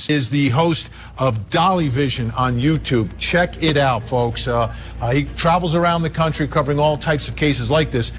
Is the host of Dolly Vision on YouTube. Check it out, folks. He travels around the country covering all types of cases like this.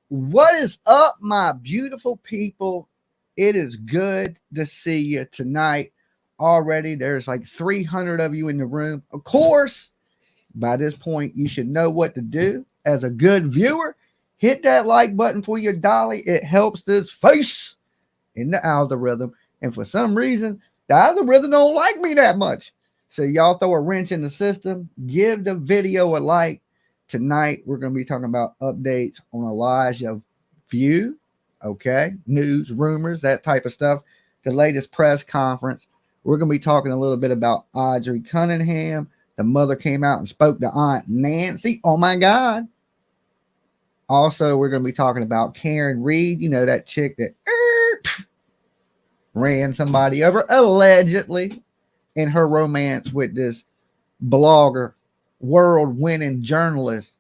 What is up, my beautiful people? It is good to see you tonight. Already, there's like 300 of you in the room. Of course, by this point, you should know what to do. As a good viewer, hit that like button for your dolly. It helps this face in the algorithm. And for some reason, the algorithm don't like me that much. So y'all throw a wrench in the system. Give the video a like. Tonight, we're going to be talking about updates on Elijah Vue, okay? News, rumors, that type of stuff. The latest press conference. We're going to be talking a little bit about Audrii Cunningham. The mother came out and spoke to Aunt Nancy. Oh, my God. Also, we're going to be talking about Karen Reed. You know, that chick that ran somebody over, allegedly, in her romance with this blogger, world-winning journalist,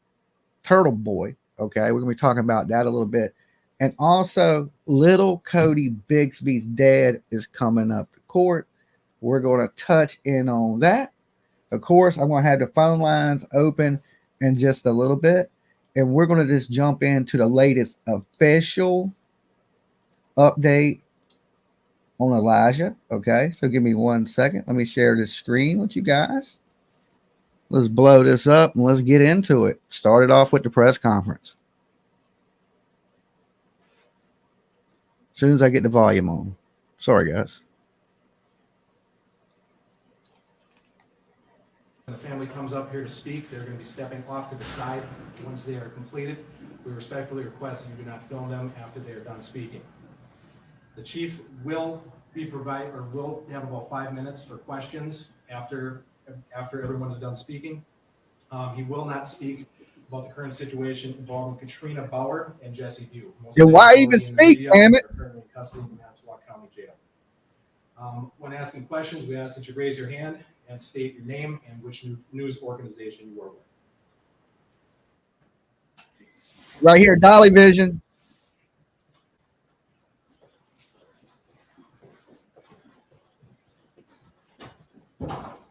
Turtle Boy. Okay, we're gonna be talking about that a little bit. And also, little Cody Bigsby's dad is coming up to court. We're going to touch in on that. Of course, I'm going to have the phone lines open in just a little bit, and we're going to just jump into the latest official update on Elijah. Okay, so give me 1 second. Let me share this screen with you guys. Let's blow this up and let's get into it. Started off with the press conference. As soon as I get the volume on. Sorry, guys. When the family comes up here to speak, they're going to be stepping off to the side once they are completed. We respectfully request that you do not film them after they are done speaking. The chief will will have about 5 minutes for questions after everyone is done speaking. He will not speak about the current situation involving Katrina Bauer and Jesse Vue. Then why even speak, damn it? Are currently in custody in Manitowoc County Jail. When asking questions, we ask that you raise your hand and state your name and which news organization you are with. Right here, Dolly Vision.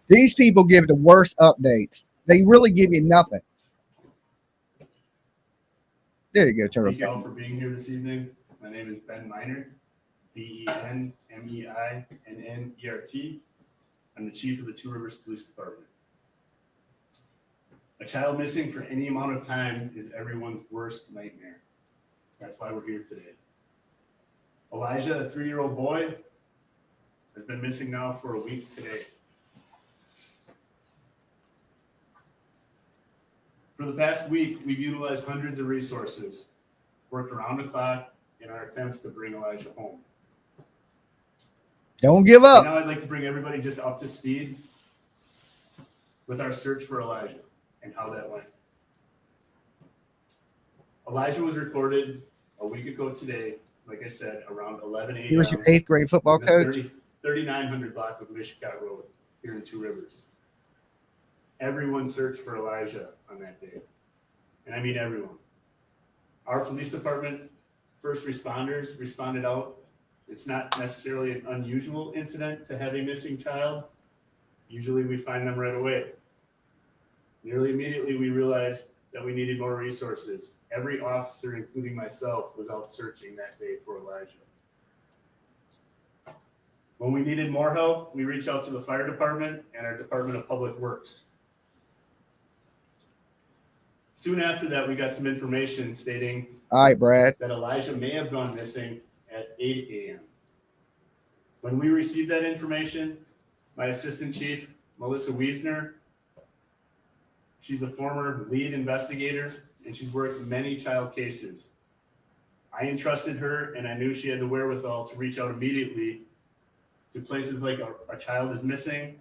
These people give the worst updates. They really give you nothing. There you go, Turtle. Thank you all for being here this evening. My name is Ben Meinert, BenMeinnert. I'm the chief of the Two Rivers Police Department. A child missing for any amount of time is everyone's worst nightmare. That's why we're here today. Elijah, a 3-year-old boy, has been missing now for a week today. For the past week, we've utilized hundreds of resources, worked around the clock in our attempts to bring Elijah home. Don't give up. And now I'd like to bring everybody just up to speed with our search for Elijah and how that went. Elijah was recorded a week ago today, like I said, around 11 a.m. He was your 8th grade football coach. 3900 block of Mishicot Road here in Two Rivers. Everyone searched for Elijah on that day. And I mean everyone. Our police department, first responders responded out. It's not necessarily an unusual incident to have a missing child. Usually we find them right away. Nearly immediately we realized that we needed more resources. Every officer, including myself, was out searching that day for Elijah. When we needed more help, we reached out to the fire department and our Department of Public Works. Soon after that, we got some information stating All right, Brad. that Elijah may have gone missing at 8 a.m. When we received that information, my assistant chief, Melissa Wiesner, she's a former lead investigator and she's worked many child cases. I entrusted her and I knew she had the wherewithal to reach out immediately to places like A Child is Missing,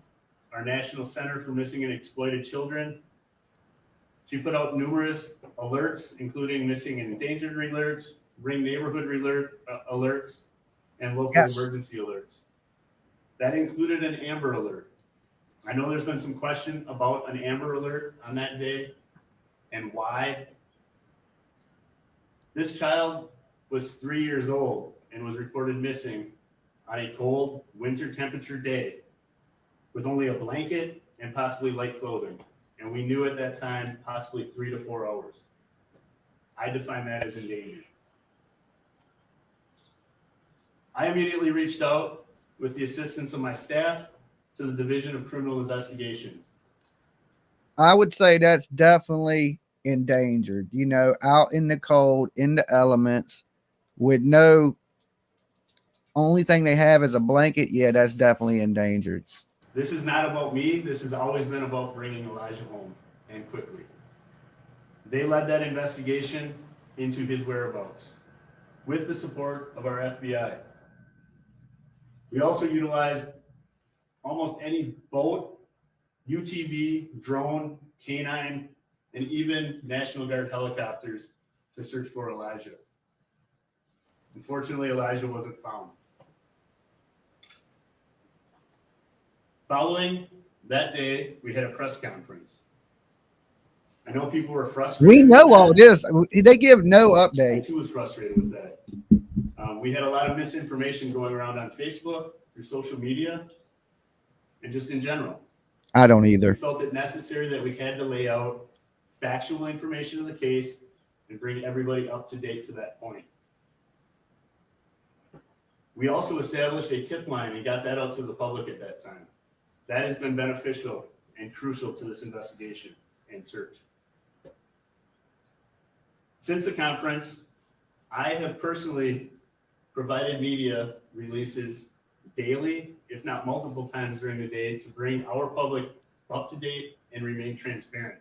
our National Center for Missing and Exploited Children. She put out numerous alerts, including missing and endangered alerts, Ring neighborhood alerts, and local emergency alerts. That included an Amber Alert. I know there's been some question about an Amber Alert on that day and why. This child was 3 years old and was reported missing on a cold winter temperature day with only a blanket and possibly light clothing. And we knew at that time, possibly 3 to 4 hours. I define that as endangered. I immediately reached out with the assistance of my staff to the Division of Criminal Investigation. I would say that's definitely endangered, you know, out in the cold, in the elements, with no only thing they have is a blanket. Yeah, that's definitely endangered. This is not about me. This has always been about bringing Elijah home and quickly. They led that investigation into his whereabouts with the support of our FBI. We also utilized almost any boat, UTV, drone, canine, and even National Guard helicopters to search for Elijah. Unfortunately, Elijah wasn't found. Following that day, we had a press conference. I know people were frustrated. We know all this. They give no I update. too was frustrated with that. We had a lot of misinformation going around on Facebook, through social media, and just in general. I don't We either. felt it necessary that we had to lay out factual information of the case and bring everybody up to date to that point. We also established a tip line and got that out to the public at that time. That has been beneficial and crucial to this investigation and search. Since the conference, I have personally provided media releases daily, if not multiple times during the day, to bring our public up to date and remain transparent.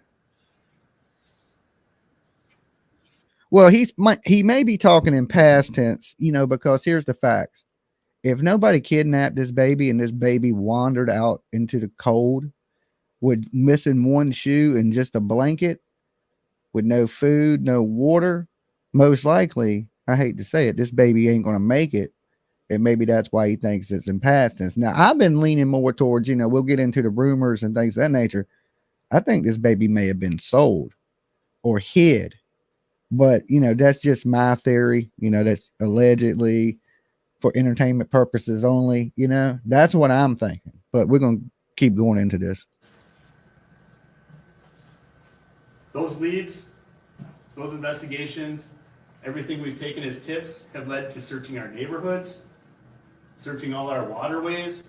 Well, he may be talking in past tense, you know, because here's the facts. If nobody kidnapped this baby and this baby wandered out into the cold with missing one shoe and just a blanket with no food, no water, most likely, I hate to say it, this baby ain't going to make it. And maybe that's why he thinks it's in past tense. Now, I've been leaning more towards, you know, we'll get into the rumors and things of that nature. I think this baby may have been sold or hid. But, you know, that's just my theory. You know, that's allegedly for entertainment purposes only. You know, that's what I'm thinking. But we're going to keep going into this. Those leads, those investigations, everything we've taken as tips have led to searching our neighborhoods, searching all our waterways,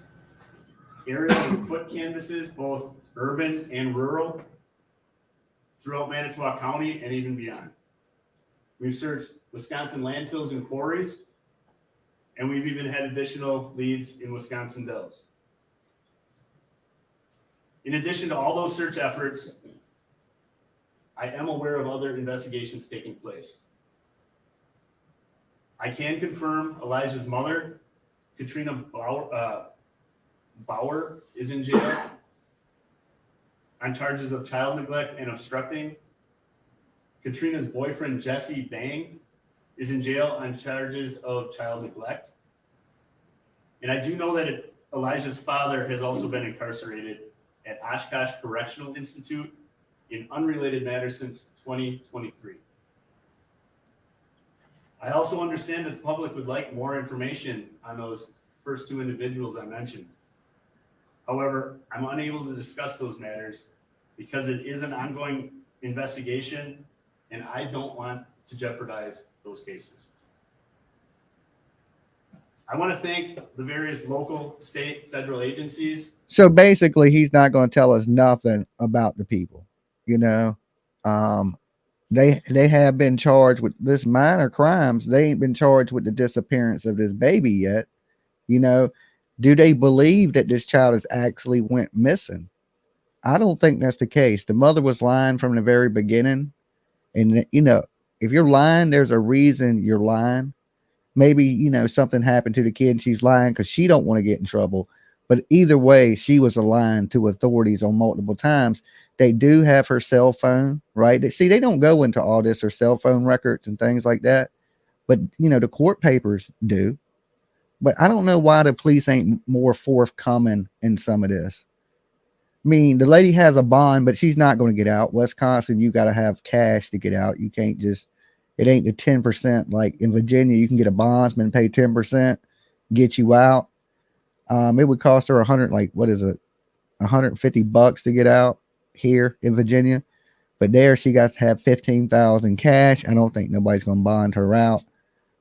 aerial and foot canvases, both urban and rural, throughout Manitowoc County and even beyond. We've searched Wisconsin landfills and quarries, and we've even had additional leads in Wisconsin Dells. In addition to all those search efforts, I am aware of other investigations taking place. I can confirm Elijah's mother, Katrina Bauer, is in jail on charges of child neglect and obstructing. Katrina's boyfriend, Jesse Bang, is in jail on charges of child neglect. And I do know that Elijah's father has also been incarcerated at Oshkosh Correctional Institute in unrelated matters since 2023. I also understand that the public would like more information on those first two individuals I mentioned. However, I'm unable to discuss those matters because it is an ongoing investigation, and I don't want to jeopardize those cases. I want to thank the various local, state, federal agencies. So basically, he's not going to tell us nothing about the people. You know, they have been charged with this minor crimes. They ain't been charged with the disappearance of this baby yet. You know, do they believe that this child has actually went missing? I don't think that's the case. The mother was lying from the very beginning. And, you know, if you're lying, there's a reason you're lying. Maybe, you know, something happened to the kid and she's lying because she don't want to get in trouble. But either way, she was lying to authorities on multiple times. They do have her cell phone, right? They don't go into all this, her cell phone records and things like that. But, you know, the court papers do. But I don't know why the police ain't more forthcoming in some of this. I mean, the lady has a bond, but she's not going to get out. Wisconsin, you got to have cash to get out. You can't just, it ain't the 10%. Like in Virginia, you can get a bondsman, pay 10%, get you out. It would cost her $150 to get out here in Virginia. But there she got to have $15,000 cash. I don't think nobody's going to bond her out.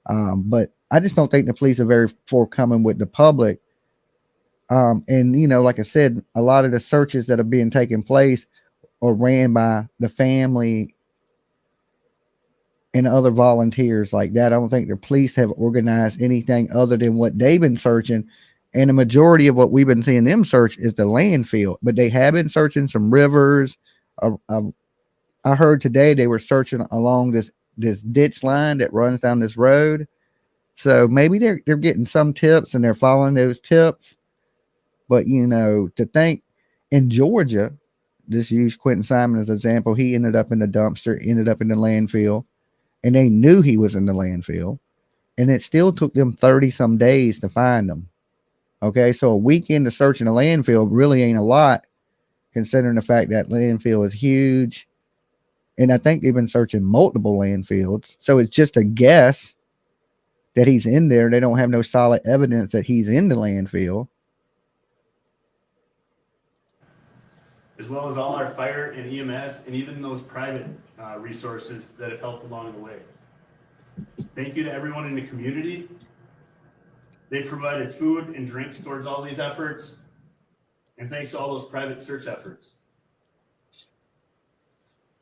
But I just don't think the police are very forthcoming with the public. And, you know, like I said, a lot of the searches that are being taken place are ran by the family and other volunteers like that. I don't think the police have organized anything other than what they've been searching. And the majority of what we've been seeing them search is the landfill, but they have been searching some rivers. I heard today they were searching along this ditch line that runs down this road. So maybe they're getting some tips and they're following those tips. But, you know, to think in Georgia, just use Quentin Simon as an example. He ended up in the dumpster, ended up in the landfill, and they knew he was in the landfill. And it still took them 30 some days to find him. Okay, so a weekend to search in a landfill really ain't a lot, considering the fact that landfill is huge. And I think they've been searching multiple landfills. So it's just a guess that he's in there. They don't have no solid evidence that he's in the landfill. As well as all our fire and EMS and even those private resources that have helped along the way. Thank you to everyone in the community. They've provided food and drinks towards all these efforts, and thanks to all those private search efforts.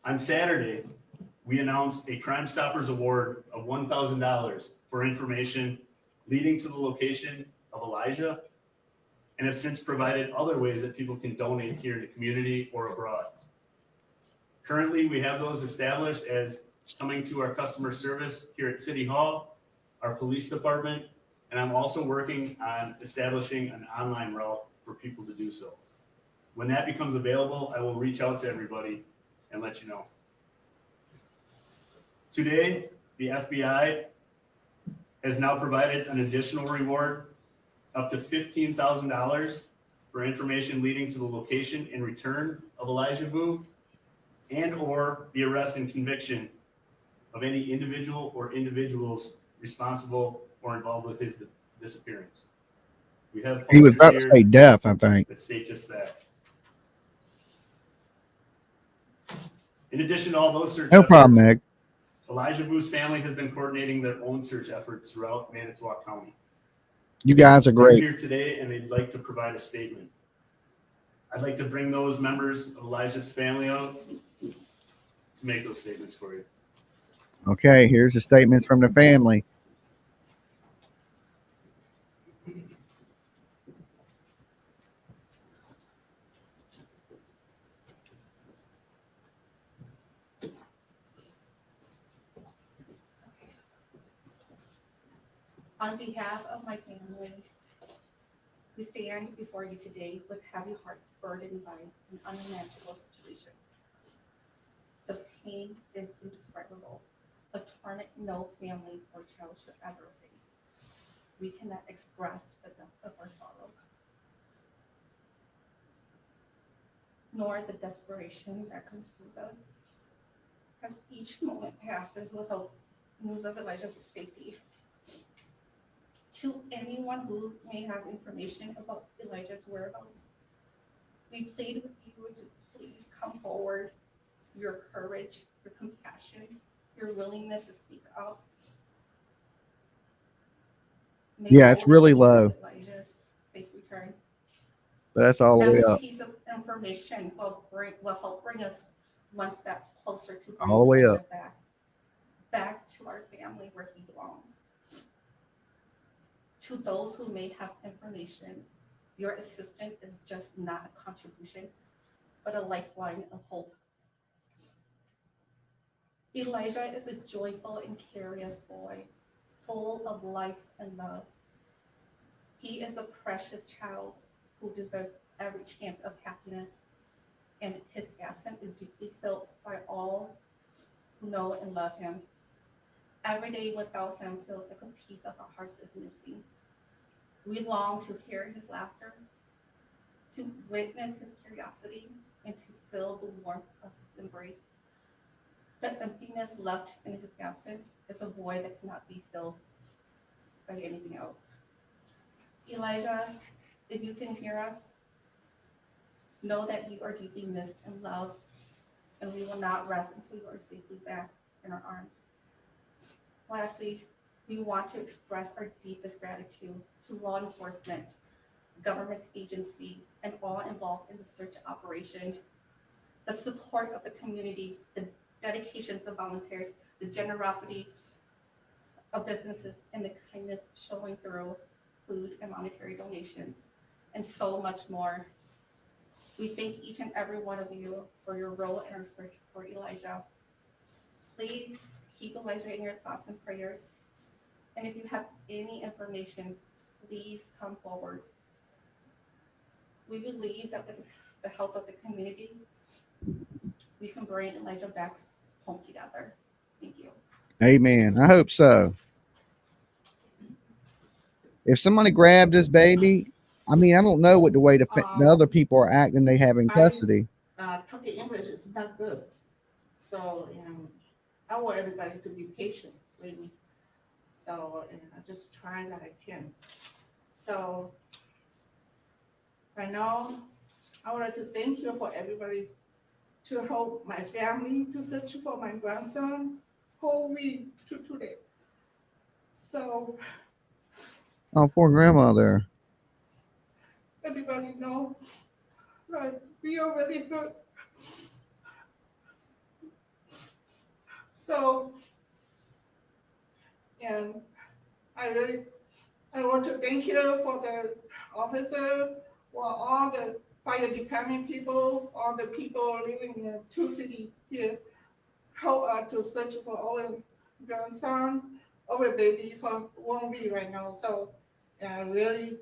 On Saturday, we announced a Crime Stoppers Award of $1,000 for information leading to the location of Elijah, and have since provided other ways that people can donate here in the community or abroad. Currently, we have those established as coming to our customer service here at City Hall, our police department, and I'm also working on establishing an online route for people to do so. When that becomes available, I will reach out to everybody and let you know. Today, the FBI has now provided an additional reward up to $15,000 for information leading to the location and return of Elijah Vue and or the arrest and conviction of any individual or individuals responsible or involved with his disappearance. We have He was about to say death, I think. that state just that. In addition to all those search No problem, Meg. Elijah Vue's family has been coordinating their own search efforts throughout Manitowoc County. You guys are They're great. here today and they'd like to provide a statement. I'd like to bring those members of Elijah's family out to make those statements for you. Okay, here's the statements from the family. On behalf of my family, we stand before you today with heavy hearts burdened by an unimaginable situation. The pain is indescribable, a torment no family or child should ever face. We cannot express the depth of our sorrow, nor the desperation that consumes us as each moment passes without news of Elijah's safety. To anyone who may have information about Elijah's whereabouts, we plead with you to please come forward. Your courage, your compassion, your willingness to speak up. Yeah, it's really low. Elijah's safe return. But that's all the way Every up. piece of information will help bring us one step closer to All the way Elijah up. back to our family where he belongs. To those who may have information, your assistance is just not a contribution, but a lifeline of hope. Elijah is a joyful and curious boy, full of life and love. He is a precious child who deserves every chance of happiness, and his absence is deeply felt by all who know and love him. Every day without him feels like a piece of our hearts is missing. We long to hear his laughter, to witness his curiosity, and to feel the warmth of his embrace. The emptiness left in his absence is a void that cannot be filled by anything else. Elijah, if you can hear us, know that you are deeply missed and loved, and we will not rest until you are safely back in our arms. Lastly, we want to express our deepest gratitude to law enforcement, government agency, and all involved in the search operation. The support of the community, the dedications of volunteers, the generosity of businesses, and the kindness showing through food and monetary donations, and so much more. We thank each and every one of you for your role in our search for Elijah. Please keep Elijah in your thoughts and prayers. And if you have any information, please come forward. We believe that with the help of the community, we can bring Elijah back home together. Thank you. Amen. I hope so. If somebody grabbed this baby, I mean, I don't know what the way the other people are acting they have in custody. Talking English is not good. So, I want everybody to be patient with me. So, I just try that I can. So, right now, I would like to thank you for everybody to help my family to search for my grandson whole week to today. So, Oh, poor grandmother. Everybody know, right? We are really good. So, and I want to thank you for the officer, for all the fire department people, all the people living in two cities here, help us to search for our grandson, our baby for 1 week right now. So, really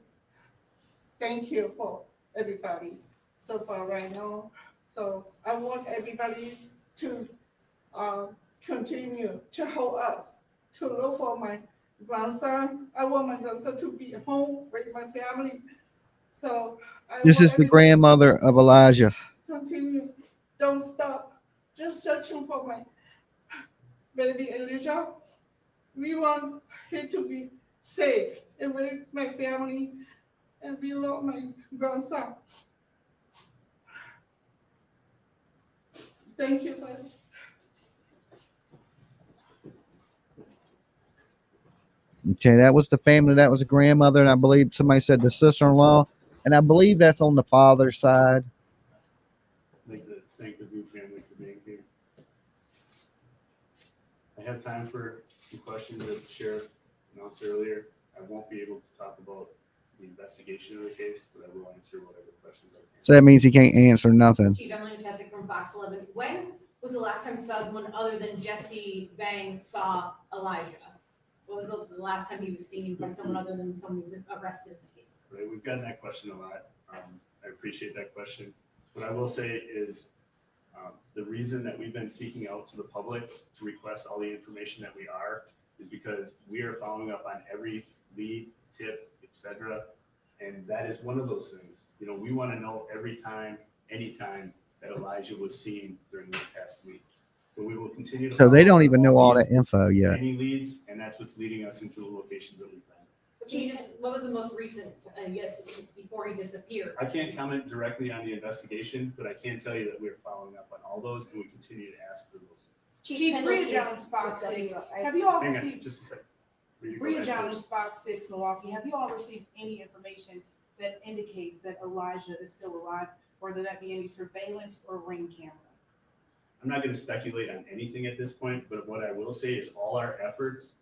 thank you for everybody so far right now. So I want everybody to continue to help us to look for my grandson. I want my grandson to be home with my family. So I This want is the everybody grandmother of Elijah. to continue. Don't stop. Just searching for my baby Elijah. We want him to be safe and with my family, and we love my grandson. Thank you, for Okay, that was the family. That was the grandmother, and I believe somebody said the sister-in-law, and I believe that's on the father's side. I'd like to thank the Vue family for being here. I have time for some questions as the sheriff announced earlier. I won't be able to talk about the investigation of the case, but I will answer whatever questions I can. So that means he can't answer nothing. Chief Emily Tessick from Fox 11. When was the last time someone other than Jesse Vang saw Elijah? What was the last time he was seen by someone other than someone who's arrested in the case? Right, we've gotten that question a lot. I appreciate that question. What I will say is the reason that we've been seeking out to the public to request all the information that we are is because we are following up on every lead, tip, etc. And that is one of those things. You know, we want to know every time, anytime that Elijah was seen during this past week. So we will continue to. So they follow don't even know all leads, that info yet. Any leads, and that's what's leading us into the locations that we've been. Chief, what was the most recent, yes, before he disappeared? I can't comment directly on the investigation, but I can tell you that we're following up on all those, and we continue to ask for those. Chief Kendall Bria is Jones, Fox with 6. WIS. Have you all Hang on, received, just a second. Rita, go Bria ahead Jones, first. Fox 6, Milwaukee, have you all received any information that indicates that Elijah is still alive, whether that be any surveillance or ring camera? I'm not going to speculate on anything at this point, but what I will say is all our efforts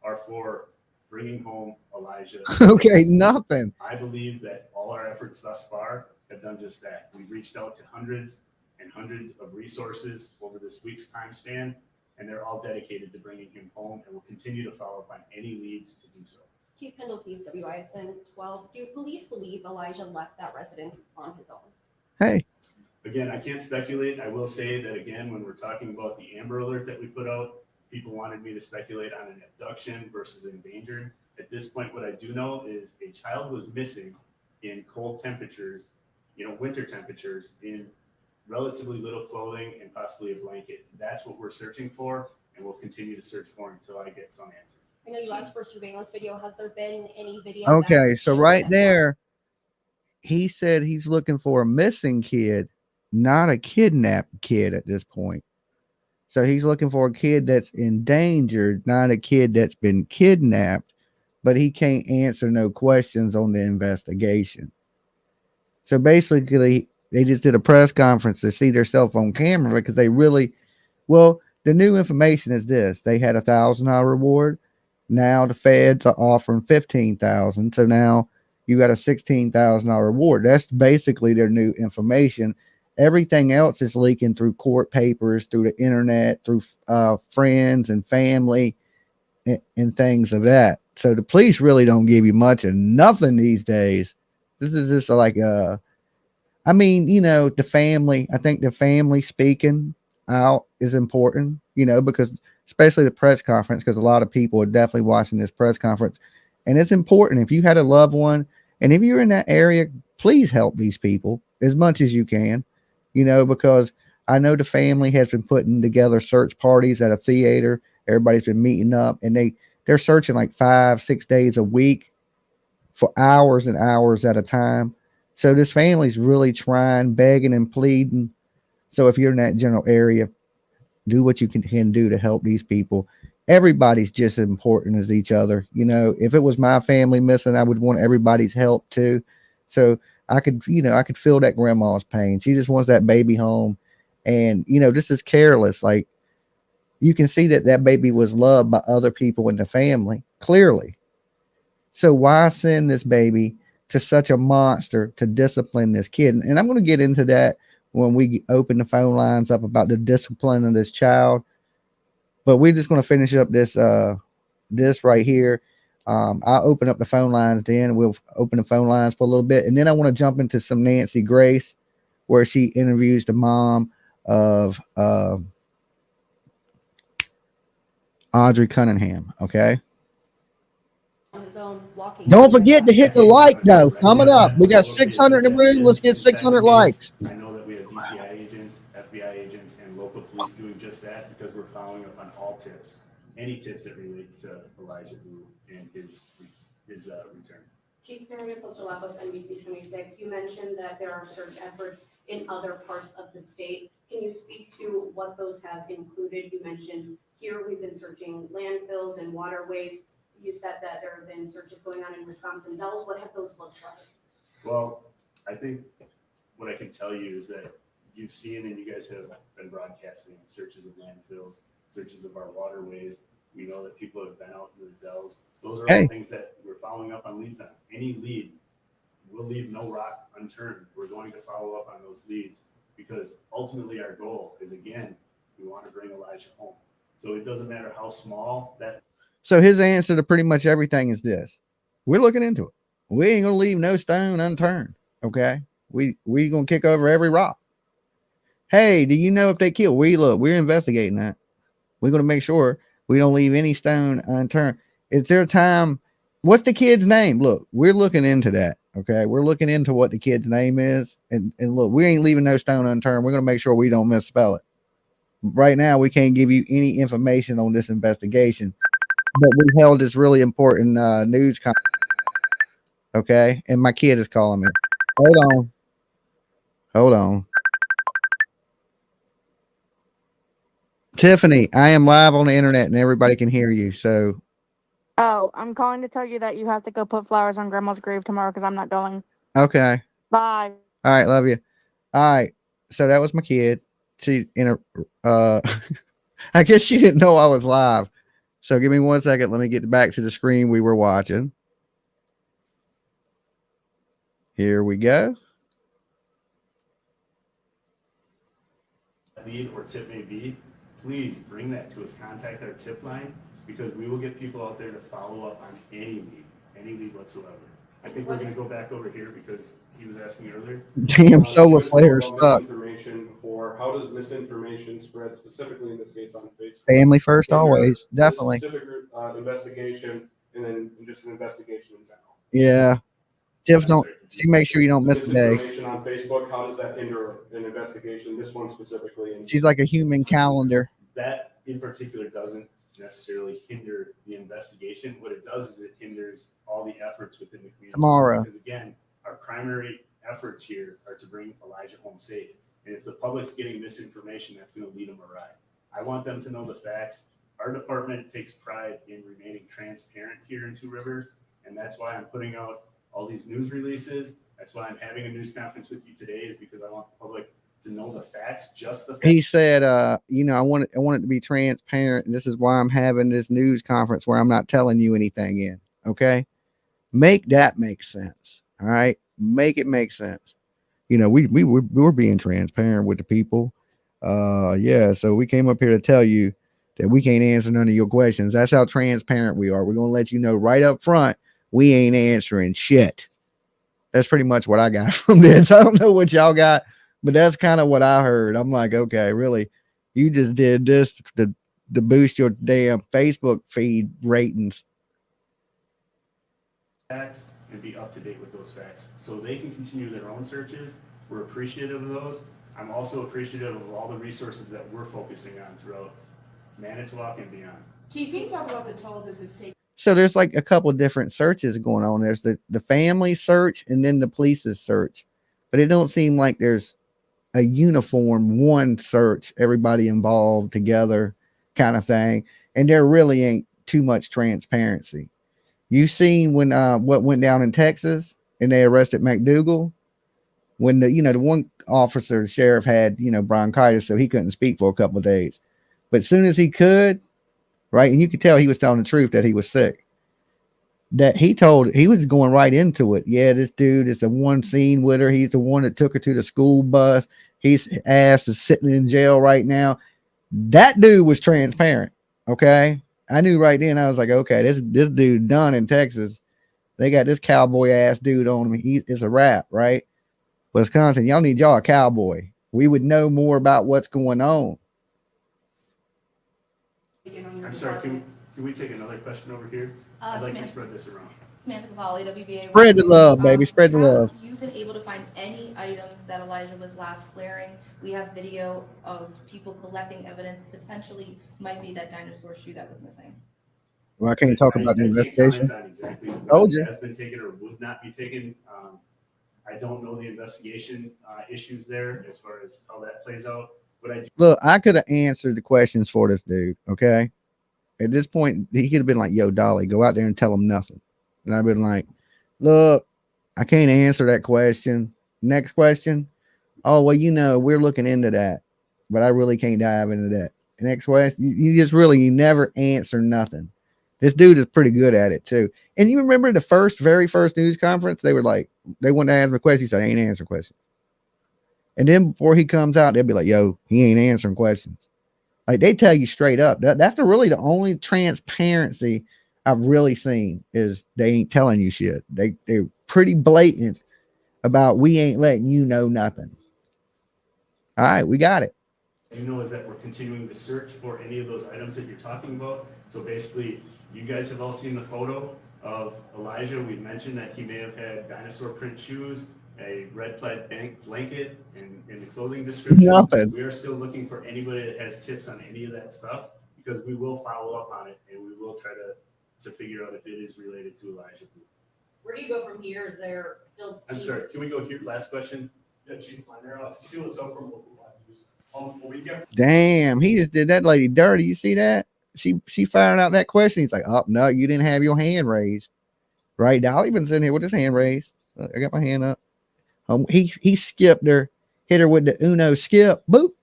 are for bringing home Elijah. Okay, nothing. I believe that all our efforts thus far have done just that. We've reached out to hundreds and hundreds of resources over this week's time span, and they're all dedicated to bringing him home, and we'll continue to follow up on any leads to do so. Chief Kendall, please, WISN 12. Do police believe Elijah left that residence on his own? Hey, Again, I can't speculate. I will say that again, when we're talking about the Amber Alert that we put out, people wanted me to speculate on an abduction versus endangered. At this point, what I do know is a child was missing in cold temperatures, winter temperatures, in relatively little clothing and possibly a blanket. That's what we're searching for, and we'll continue to search for until I get some answers. I know you asked for surveillance video. Has there been any video? okay, that so shows right that- there, he said he's looking for a missing kid, not a kidnapped kid at this point. So he's looking for a kid that's endangered, not a kid that's been kidnapped, but he can't answer no questions on the investigation. So basically, they just did a press conference to see themselves on camera because they really, well, the new information is this: they had $1,000 reward. Now the feds are offering $15,000. So now you got a $16,000 reward. That's basically their new information. Everything else is leaking through court papers, through the internet, through friends and family and things of that. So the police really don't give you much of nothing these days. This is just like the family. I think the family speaking out is important, because especially the press conference, because a lot of people are definitely watching this press conference. And it's important. If you had a loved one, and if you're in that area, please help these people as much as you can. Because I know the family has been putting together search parties at a theater. Everybody's been meeting up, and they're searching like 5-6 days a week for hours and hours at a time. So this family's really trying, begging and pleading. So if you're in that general area, do what you can do to help these people. everybody's just as important as each other. You know, if it was my family missing, I would want everybody's help too. So I could, you know, I could feel that grandma's pain. She just wants that baby home. And, you know, this is careless. Like, you can see that that baby was loved by other people in the family, clearly. So why send this baby to such a monster to discipline this kid? And I'm going to get into that when we open the phone lines up about the discipline of this child. But we're just going to finish up this this right here. I'll open up the phone lines then. We'll open the phone lines for a little bit. And then I want to jump into some Nancy Grace, where she interviews the mom of Audrey Cunningham. Okay. On his own, walking. Don't forget to hit the like though. Coming up, we got 600 in the room. Let's get 600 likes. I know that we have DCI agents, FBI agents, and local police doing just that because we're following up on all tips, any tips that relate to Elijah Vue and his return. Chief Perry, Postal Office, NBC 26, you mentioned that there are search efforts in other parts of the state. Can you speak to what those have included? You mentioned here we've been searching landfills and waterways. You said that there have been searches going on in Wisconsin Dells. What have those looked like? Well, I think what I can tell you is that you've seen and you guys have been broadcasting searches of landfills, searches of our waterways. We know that people have been out in the Dells. Those are all things that we're following up on leads on. Any lead, we'll leave no rock unturned. We're going to follow up on those leads because ultimately our goal is, again, we want to bring Elijah home. So it doesn't matter how small that. So his answer to pretty much everything is this: we're looking into it. We ain't gonna leave no stone unturned. Okay, we gonna kick over every rock. Hey, do you know if they killed? We're investigating that. We're gonna make sure we don't leave any stone unturned. It's their time. What's the kid's name? Look, we're looking into that. Okay, we're looking into what the kid's name is, and look, we ain't leaving no stone unturned. We're gonna make sure we don't misspell it. Right now, we can't give you any information on this investigation. But we held this really important news conference. Okay. And my kid is calling me. Hold on. Tiffany, I am live on the internet and everybody can hear you. So. Oh, I'm calling to tell you that you have to go put flowers on Grandma's grave tomorrow because I'm not going. Okay. Bye. All right. Love you. All right. So that was my kid. She I guess she didn't know I was live. So give me 1 second. Let me get back to the screen we were watching. Here we go. Lead or tip may be, please bring that to us. Contact our tip line because we will get people out there to follow up on any lead whatsoever. I think we're going to go back over here because he was asking earlier. Damn, solar flares suck. Or how does misinformation spread, specifically in this case on Facebook? Family first, always, definitely. Specific investigation, and then just an investigation in general. Yeah, Tiff, she make sure you don't miss a day. Misinformation on Facebook, how does that hinder an investigation? This one specifically. And she's like a human calendar. That in particular doesn't necessarily hinder the investigation. What it does is it hinders all the efforts within the community. Tomorrow. Because again, our primary efforts here are to bring Elijah home safe. And if the public's getting misinformation, that's going to lead them awry. I want them to know the facts. Our department takes pride in remaining transparent here in Two Rivers. And that's why I'm putting out all these news releases. That's why I'm having a news conference with you today, is because I want the public to know the facts, just the facts. He said, you know, I want it to be transparent. And this is why I'm having this news conference where I'm not telling you anything in. Okay. Make that make sense. All right. Make it make sense. You know, we're being transparent with the people. Yeah. So we came up here to tell you that we can't answer none of your questions. That's how transparent we are. We're going to let you know right up front, we ain't answering shit. That's pretty much what I got from this. I don't know what y'all got, but that's kind of what I heard. I'm like, okay, really? You just did this to boost your damn Facebook feed ratings. Facts and be up to date with those facts so they can continue their own searches. We're appreciative of those. I'm also appreciative of all the resources that we're focusing on throughout Manitowoc and beyond. Chief, can you talk about the toll this is taking? So there's like a couple of different searches going on. There's the family search and then the police's search, but it don't seem like there's a uniform one search, everybody involved together kind of thing. and there really ain't too much transparency. You seen when what went down in Texas and they arrested McDougal, when the one officer, the sheriff, had bronchitis, so he couldn't speak for a couple of days. But as soon as he could, right, and you could tell he was telling the truth that he was sick. That he was going right into it. Yeah, this dude is the one seen with her. He's the one that took her to the school bus. His ass is sitting in jail right now. That dude was transparent. Okay. I knew right then. I was like, okay, this dude done in Texas. They got this cowboy ass dude on him. It's a wrap, right? Wisconsin, y'all need y'all a cowboy. We would know more about what's going on. I'm sorry, can we take another question over here? I'd like to spread this around. Samantha Cavalli, WBA. Spread the love, baby. Spread the love. Have you been able to find any items that Elijah was last wearing? We have video of people collecting evidence. Potentially might be that dinosaur shoe that was missing. Well, I can't talk about the investigation. On exactly Told you. what has been taken or would not be taken. I don't know the investigation issues there as far as how that plays out. But I do. Look, I could have answered the questions for this dude. Okay. At this point, he could have been like, yo, Dolly, go out there and tell him nothing. And I've been like, look, I can't answer that question. Next question. Oh, well, we're looking into that, but I really can't dive into that. Next question. You never answer nothing. This dude is pretty good at it too. And you remember the very first news conference, they were like, they wanted to ask me a question. He said, I ain't answering questions. And then before he comes out, they'll be like, yo, he ain't answering questions. Like, they tell you straight up. That's really the only transparency I've really seen, is they ain't telling you shit. They're pretty blatant about, we ain't letting you know nothing. All right, we got it. Is that we're continuing to search for any of those items that you're talking about. So basically, you guys have all seen the photo of Elijah. We mentioned that he may have had dinosaur print shoes, a red plaid blanket, and in the clothing description. Nothing. We are still looking for anybody that has tips on any of that stuff, because we will follow up on it and we will try to figure out if it is related to Elijah Vue. Where do you go from here? Is there still? I'm sorry, can we go here? Last question. Yeah, Chief Minor, see what's up from local news. Damn, he just did that lady dirty. You see that? She found out that question. He's like, oh, no, you didn't have your hand raised. Right? Dolly been sitting here with his hand raised. I got my hand up. He skipped her, hit her with the Uno skip. Boop.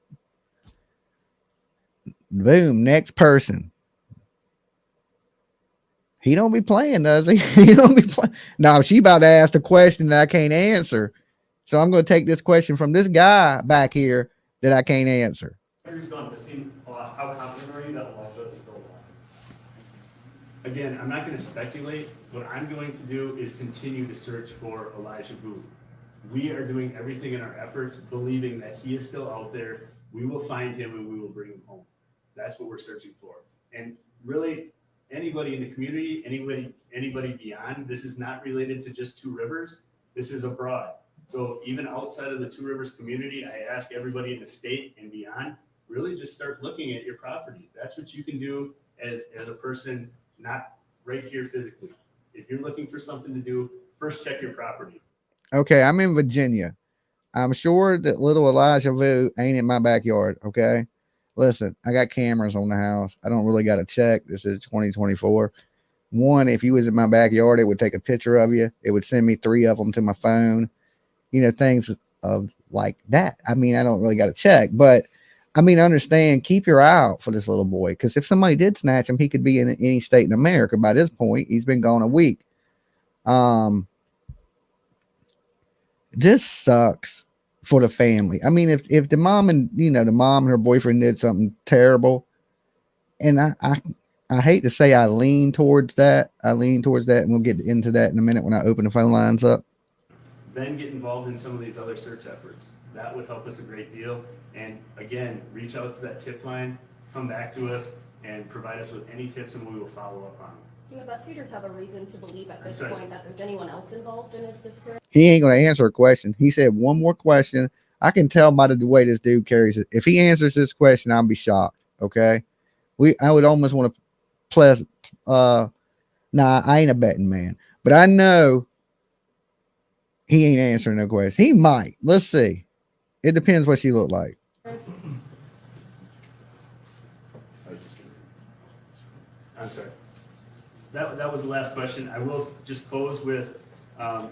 Boom. Next person. He don't be playing, does he? He don't be playing. No, she about to ask a question that I can't answer. So I'm going to take this question from this guy back here that I can't answer. Who's gone missing? How confident are you that Elijah is still alive? Again, I'm not going to speculate. What I'm going to do is continue to search for Elijah Vue. We are doing everything in our efforts, believing that he is still out there. We will find him and we will bring him home. That's what we're searching for. And really, anybody in the community, anybody beyond, this is not related to just Two Rivers. This is abroad. So even outside of the Two Rivers community, I ask everybody in the state and beyond, really just start looking at your property. That's what you can do as a person, not right here physically. If you're looking for something to do, first check your property. Okay, I'm in Virginia. I'm sure that little Elijah Vue ain't in my backyard, okay? Listen, I got cameras on the house. I don't really got to check. This is 2024. One, if you was in my backyard, it would take a picture of you. It would send me 3 of them to my phone. Things of like that. I mean, I don't really got to check, but I mean, understand, keep your eye out for this little boy, because if somebody did snatch him, he could be in any state in America by this point. He's been gone a week. This sucks for the family. I mean, if the mom and the mom and her boyfriend did something terrible, and I hate to say I lean towards that. And we'll get into that in a minute when I open the phone lines up. Then get involved in some of these other search efforts. That would help us a great deal. And again, reach out to that tip line, come back to us, and provide us with any tips, and we will follow up on them. Do investigators have a reason to believe at this point that there's anyone else involved in his disappearance? He ain't going to answer a question. He said one more question. I can tell by the way this dude carries it. If he answers this question, I'll be shocked. Okay. I would almost want to plus, nah, I ain't a betting man, but I know he ain't answering no question. He might. Let's see. It depends what she looked like. I'm sorry. That was the last question. I will just close with,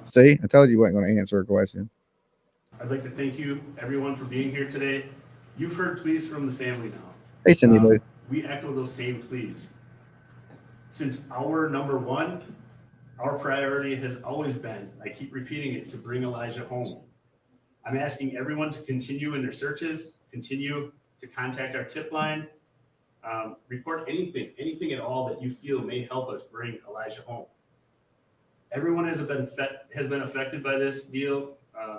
See, I told you you weren't going to answer a question. I'd like to thank you, everyone, for being here today. You've heard pleas from the family now. Hey, Cindy Lou. We echo those same pleas. Since our number one, our priority has always been, I keep repeating it, to bring Elijah home. I'm asking everyone to continue in their searches, continue to contact our tip line, report anything at all that you feel may help us bring Elijah home. Everyone has been affected by this deal,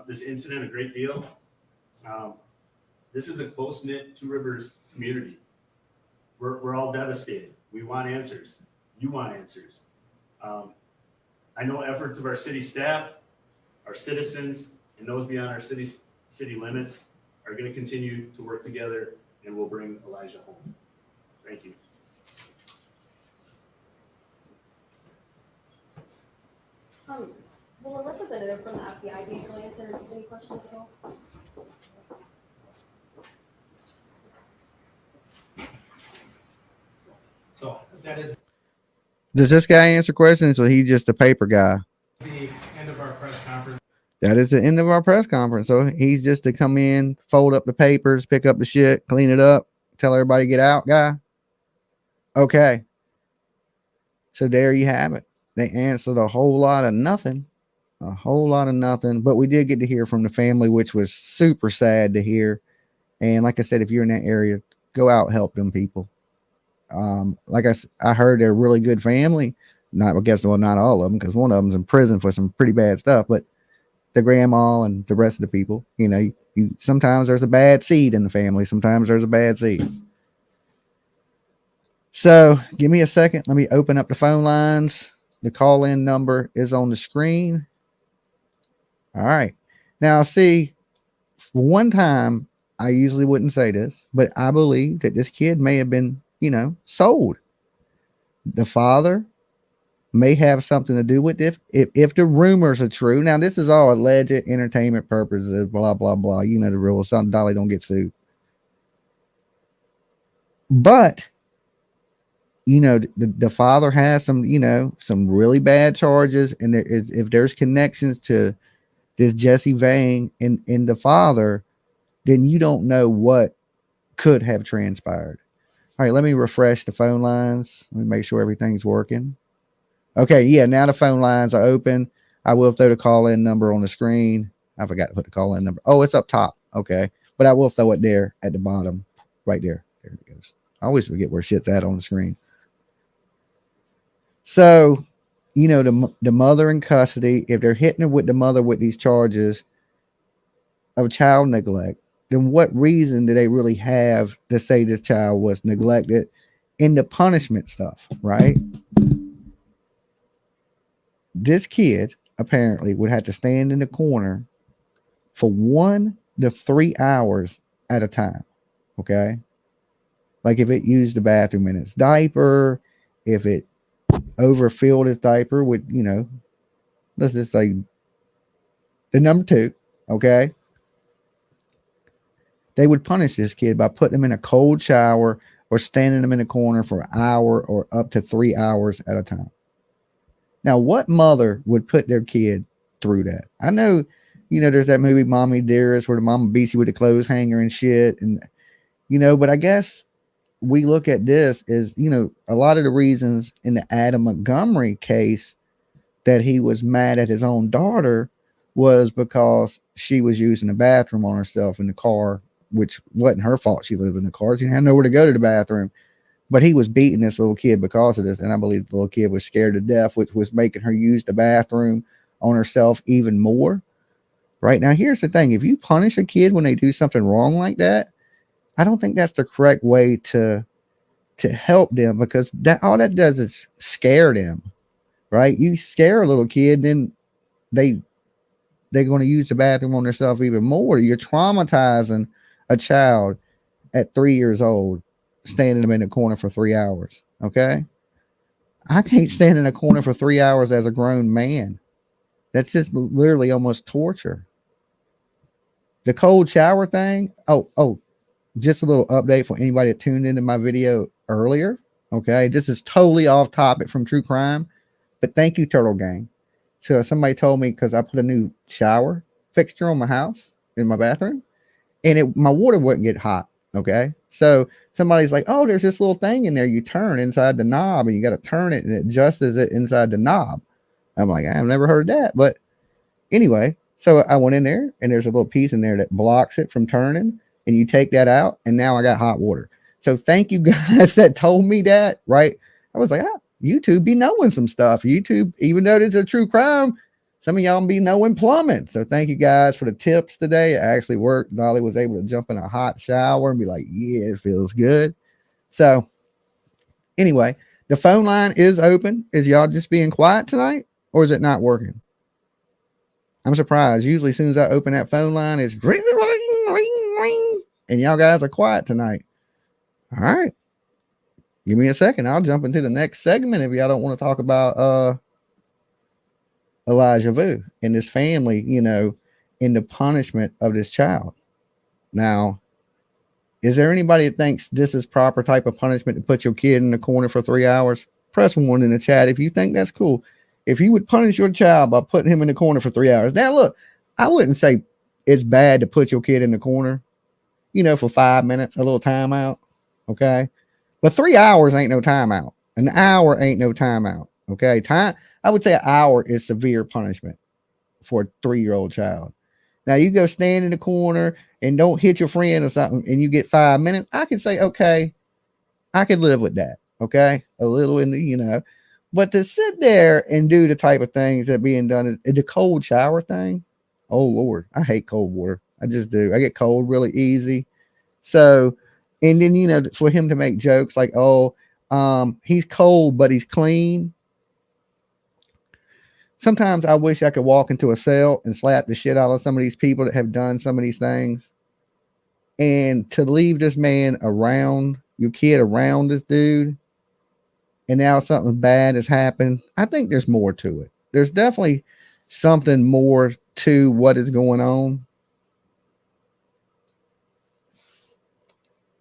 this incident a great deal. This is a close-knit Two Rivers community. We're all devastated. We want answers. You want answers. I know efforts of our city staff, our citizens, and those beyond our city limits are going to continue to work together, and we'll bring Elijah home. Thank you. Will a representative from the FBI be able to answer any questions at all? So that is Does this guy answer questions, or he just a paper guy? the end of our press conference. That is the end of our press conference. So he's just to come in, fold up the papers, pick up the shit, clean it up, tell everybody get out guy. Okay. So there you have it. They answered a whole lot of nothing. A whole lot of nothing. But we did get to hear from the family, which was super sad to hear. And like I said, if you're in that area, go out, help them people. Like I heard they're a really good family. Not, I guess, well, not all of them, because one of them's in prison for some pretty bad stuff. But the grandma and the rest of the people, you know, sometimes there's a bad seed in the family. Sometimes there's a bad seed. So give me a second. Let me open up the phone lines. The call-in number is on the screen. All right. Now, see, one time, I usually wouldn't say this, but I believe that this kid may have been, you know, sold. The father may have something to do with it if the rumors are true. Now, this is all alleged entertainment purposes, blah, blah, blah. You know the rules. Something Dolly don't get sued. But, you know, the father has some, you know, some really bad charges. And if there's connections to this Jesse Vang and the father, then you don't know what could have transpired. All right, let me refresh the phone lines. Let me make sure everything's working. Okay, yeah, now the phone lines are open. I will throw the call-in number on the screen. I forgot to put the call-in number. Oh, it's up top. Okay, but I will throw it there at the bottom, right there. There it goes. I always forget where shit's at on the screen. So, you know, the mother in custody, if they're hitting her with the mother with these charges of child neglect, then what reason do they really have to say this child was neglected in the punishment stuff, right? This kid apparently would have to stand in the corner for 1 to 3 hours at a time. Okay. Like if it used the bathroom in its diaper, if it overfilled its diaper with, you know, let's just say the number 2. Okay. They would punish this kid by putting him in a cold shower or standing him in a corner for an hour or up to 3 hours at a time. Now, what mother would put their kid through that? I know, you know, there's that movie Mommy Dearest where the mama beats you with a clothes hanger and shit. And, you know, but I guess we look at this as, you know, a lot of the reasons in the Adam Montgomery case that he was mad at his own daughter was because she was using the bathroom on herself in the car, which wasn't her fault. She lived in the car. She had nowhere to go to the bathroom. But he was beating this little kid because of this. And I believe the little kid was scared to death, which was making her use the bathroom on herself even more. Right now, here's the thing. If you punish a kid when they do something wrong like that, I don't think that's the correct way to help them, because that all that does is scare them. Right? You scare a little kid, then they're going to use the bathroom on themselves even more. You're traumatizing a child at 3 years old, standing them in a corner for 3 hours. Okay. I can't stand in a corner for 3 hours as a grown man. That's just literally almost torture. The cold shower thing. Oh, just a little update for anybody that tuned into my video earlier. Okay, this is totally off topic from true crime, but thank you, Turtle Gang. So somebody told me because I put a new shower fixture on my house in my bathroom, and my water wouldn't get hot. Okay, so somebody's like, "Oh, there's this little thing in there. You turn inside the knob, and you got to turn it, and it adjusts it inside the knob." I'm like, I've never heard of that, but anyway, so I went in there, and there's a little piece in there that blocks it from turning, and you take that out, and now I got hot water. So thank you guys that told me that, right? I was like, YouTube be knowing some stuff. YouTube, even though it's a true crime, some of y'all be knowing plumbing. So thank you guys for the tips today. It actually worked. Dolly was able to jump in a hot shower and be like, yeah, it feels good. So anyway, the phone line is open. Is y'all just being quiet tonight, or is it not working? I'm surprised. Usually as soon as I open that phone line, it's ring, ring, ring, ring, and y'all guys are quiet tonight. All right. Give me a second. I'll jump into the next segment if y'all don't want to talk about Elijah Vue and his family, in the punishment of this child. Now, is there anybody that thinks this is proper type of punishment to put your kid in the corner for 3 hours? Press 1 in the chat if you think that's cool. If you would punish your child by putting him in the corner for 3 hours. Now, look, I wouldn't say it's bad to put your kid in the corner, for 5 minutes, a little timeout. Okay. But 3 hours ain't no timeout. An hour ain't no timeout. Okay. I would say an hour is severe punishment for a 3-year-old child. Now you go stand in the corner and don't hit your friend or something and you get 5 minutes. I can say, okay, I could live with that. Okay. A little in the, but to sit there and do the type of things that are being done, the cold shower thing. Oh Lord, I hate cold water. I just do. I get cold really easy. So, and then, for him to make jokes like, oh, he's cold, but he's clean. Sometimes I wish I could walk into a cell and slap the shit out of some of these people that have done some of these things. And to leave this man around, your kid around this dude, and now something bad has happened. I think there's more to it. There's definitely something more to what is going on.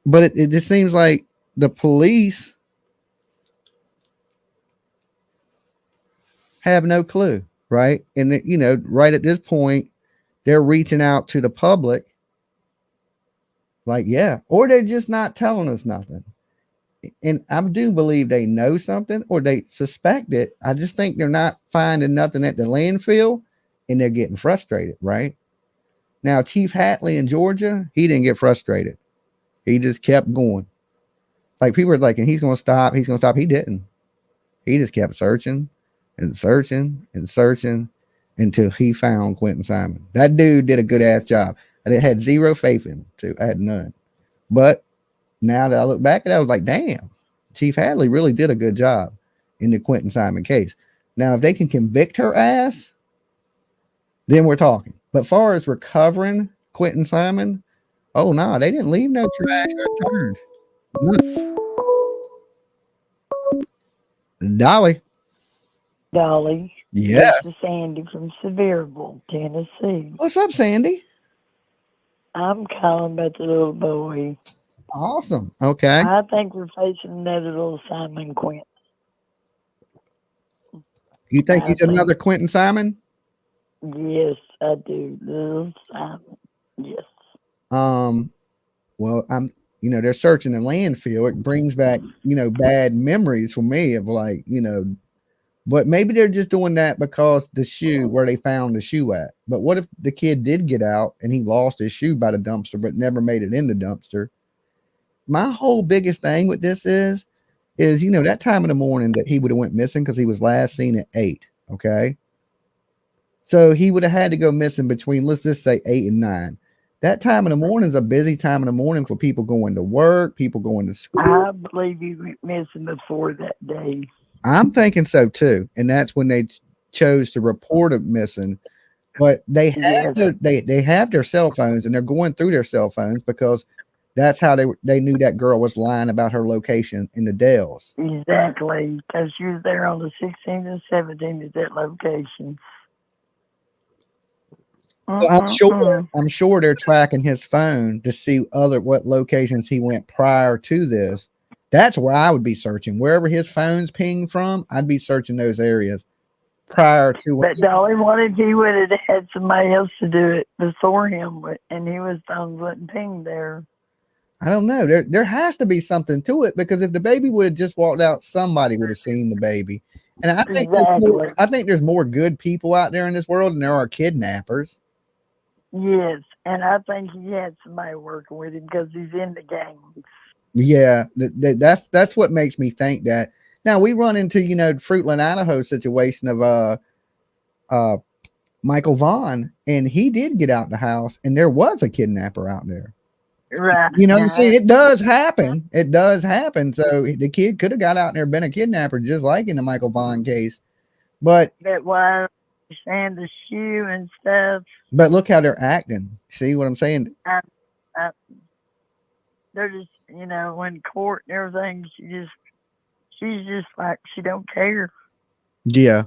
But it just seems like the police have no clue, right? And, right at this point, they're reaching out to the public like, yeah, or they're just not telling us nothing. And I do believe they know something or they suspect it. I just think they're not finding nothing at the landfill and they're getting frustrated, right? Now, Chief Hatley in Georgia, he didn't get frustrated. He just kept going. Like people were like, and he's going to stop. He's going to stop. He didn't. He just kept searching and searching and searching until he found Quentin Simon. That dude did a good ass job. I had zero faith in him too. I had none. But now that I look back at it, I was like, damn, Chief Hadley really did a good job in the Quentin Simon case. Now, if they can convict her ass, then we're talking. But far as recovering Quentin Simon, oh no, they didn't leave no trash unturned. Dolly. Dolly. Yes. This is Sandy from Sevierville, Tennessee. What's up, Sandy? I'm calling about the little boy. Awesome. Okay. I think we're facing another little Simon Quentin. You think he's another Quentin Simon? Yes, I do. Little Simon. Yes. Well, they're searching the landfill. It brings back, bad memories for me of like, but maybe they're just doing that because the shoe where they found the shoe at. But what if the kid did get out and he lost his shoe by the dumpster, but never made it in the dumpster? My whole biggest thing with this is, that time in the morning that he would have went missing because he was last seen at 8. Okay. So he would have had to go missing between, let's just say 8 and 9. That time in the morning is a busy time in the morning for people going to work, people going to school. I believe he went missing before that day. I'm thinking so too. And that's when they chose to report him missing. But they have they have their cell phones and they're going through their cell phones because that's how they knew that girl was lying about her location in the Dells. Exactly. Because she was there on the 16th and 17th at that location. Well, I'm sure they're tracking his phone to see what locations he went prior to this That's where I would be searching. Wherever his phone's pinged from, I'd be searching those areas prior to. But Dolly, what if he would have had somebody else to do it before him, and he was phone wasn't pinged there? I don't know. There has to be something to it, because if the baby would have just walked out, somebody would have seen the baby. And I think there's more good people out there in this world than there are kidnappers. Yes, and I think he had somebody working with him because he's in the gang. Yeah, that's what makes me think that. Now we run into, the Fruitland, Idaho situation of Michael Vaughn, and he did get out the house, and there was a kidnapper out there. Right. You know what I'm saying? It does happen. It does happen. So the kid could have got out there and been a kidnapper, just like in the Michael Vaughn case. But that was and the shoe and stuff. But look how they're acting. See what I'm saying? They're just, in court and everything, she's just like, she don't care. Yeah.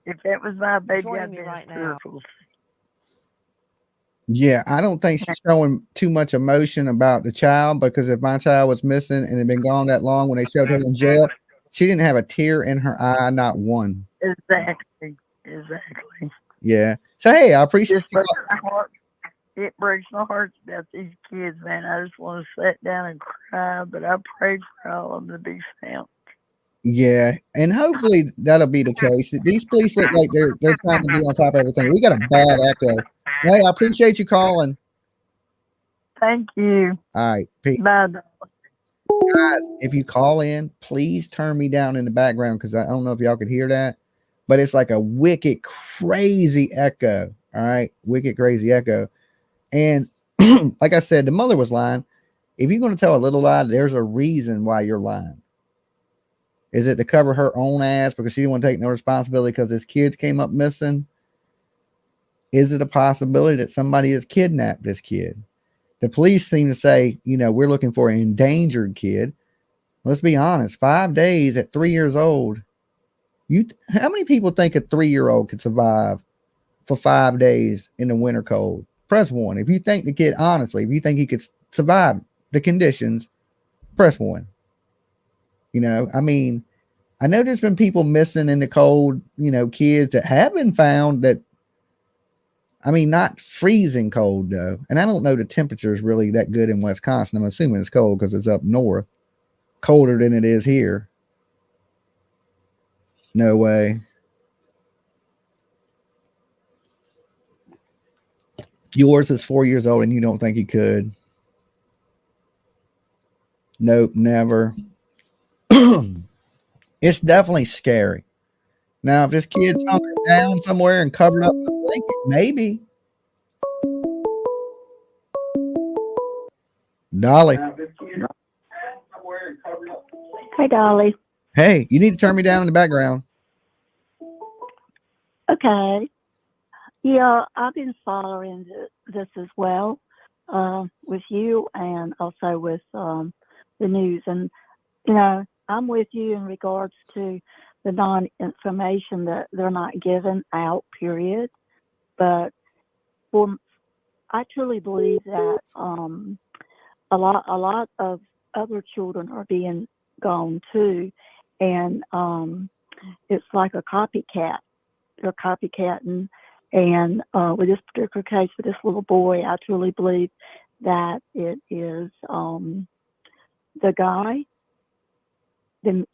If that was my baby, Joining me right now. Yeah, I don't think she's showing too much emotion about the child, because if my child was missing and had been gone that long when they showed him in jail, she didn't have a tear in her eye, not one. Exactly. Yeah. So, hey, I appreciate you. It breaks my heart about these kids, man. I just want to sit down and cry, but I pray for all of them to be found. Yeah, and hopefully that'll be the case. These police look like they're trying to be on top of everything. We got a bad echo. Hey, I appreciate you calling. Thank you. All right, peace. Bye. Guys, if you call in, please turn me down in the background, because I don't know if y'all could hear that, but it's like a wicked, crazy echo. All right, wicked, crazy echo. And like I said, the mother was lying. If you're going to tell a little lie, there's a reason why you're lying. Is it to cover her own ass because she didn't want to take no responsibility because his kids came up missing? Is it a possibility that somebody has kidnapped this kid? The police seem to say, we're looking for an endangered kid. Let's be honest. 5 days at 3 years old. How many people think a 3-year-old could survive for 5 days in the winter cold? Press 1. If you think the kid, honestly, if you think he could survive the conditions, press 1. I know there's been people missing in the cold, kids that have been found that, not freezing cold though. And I don't know the temperature is really that good in Wisconsin. I'm assuming it's cold because it's up north, colder than it is here. No way. Yours is 4 years old and you don't think he could? Nope, never. It's definitely scary. Now, if this kid's hunkered down somewhere and covered up with a blanket, maybe. Dolly. Hey, Dolly. Hey, you need to turn me down in the background. Okay. Yeah, I've been following this as well, with you and also with the news. And, I'm with you in regards to the non-information that they're not given out, period. But I truly believe that a lot of other children are being gone too, and it's like a copycat. They're copycatting, and with this particular case, with this little boy, I truly believe that it is the guy. The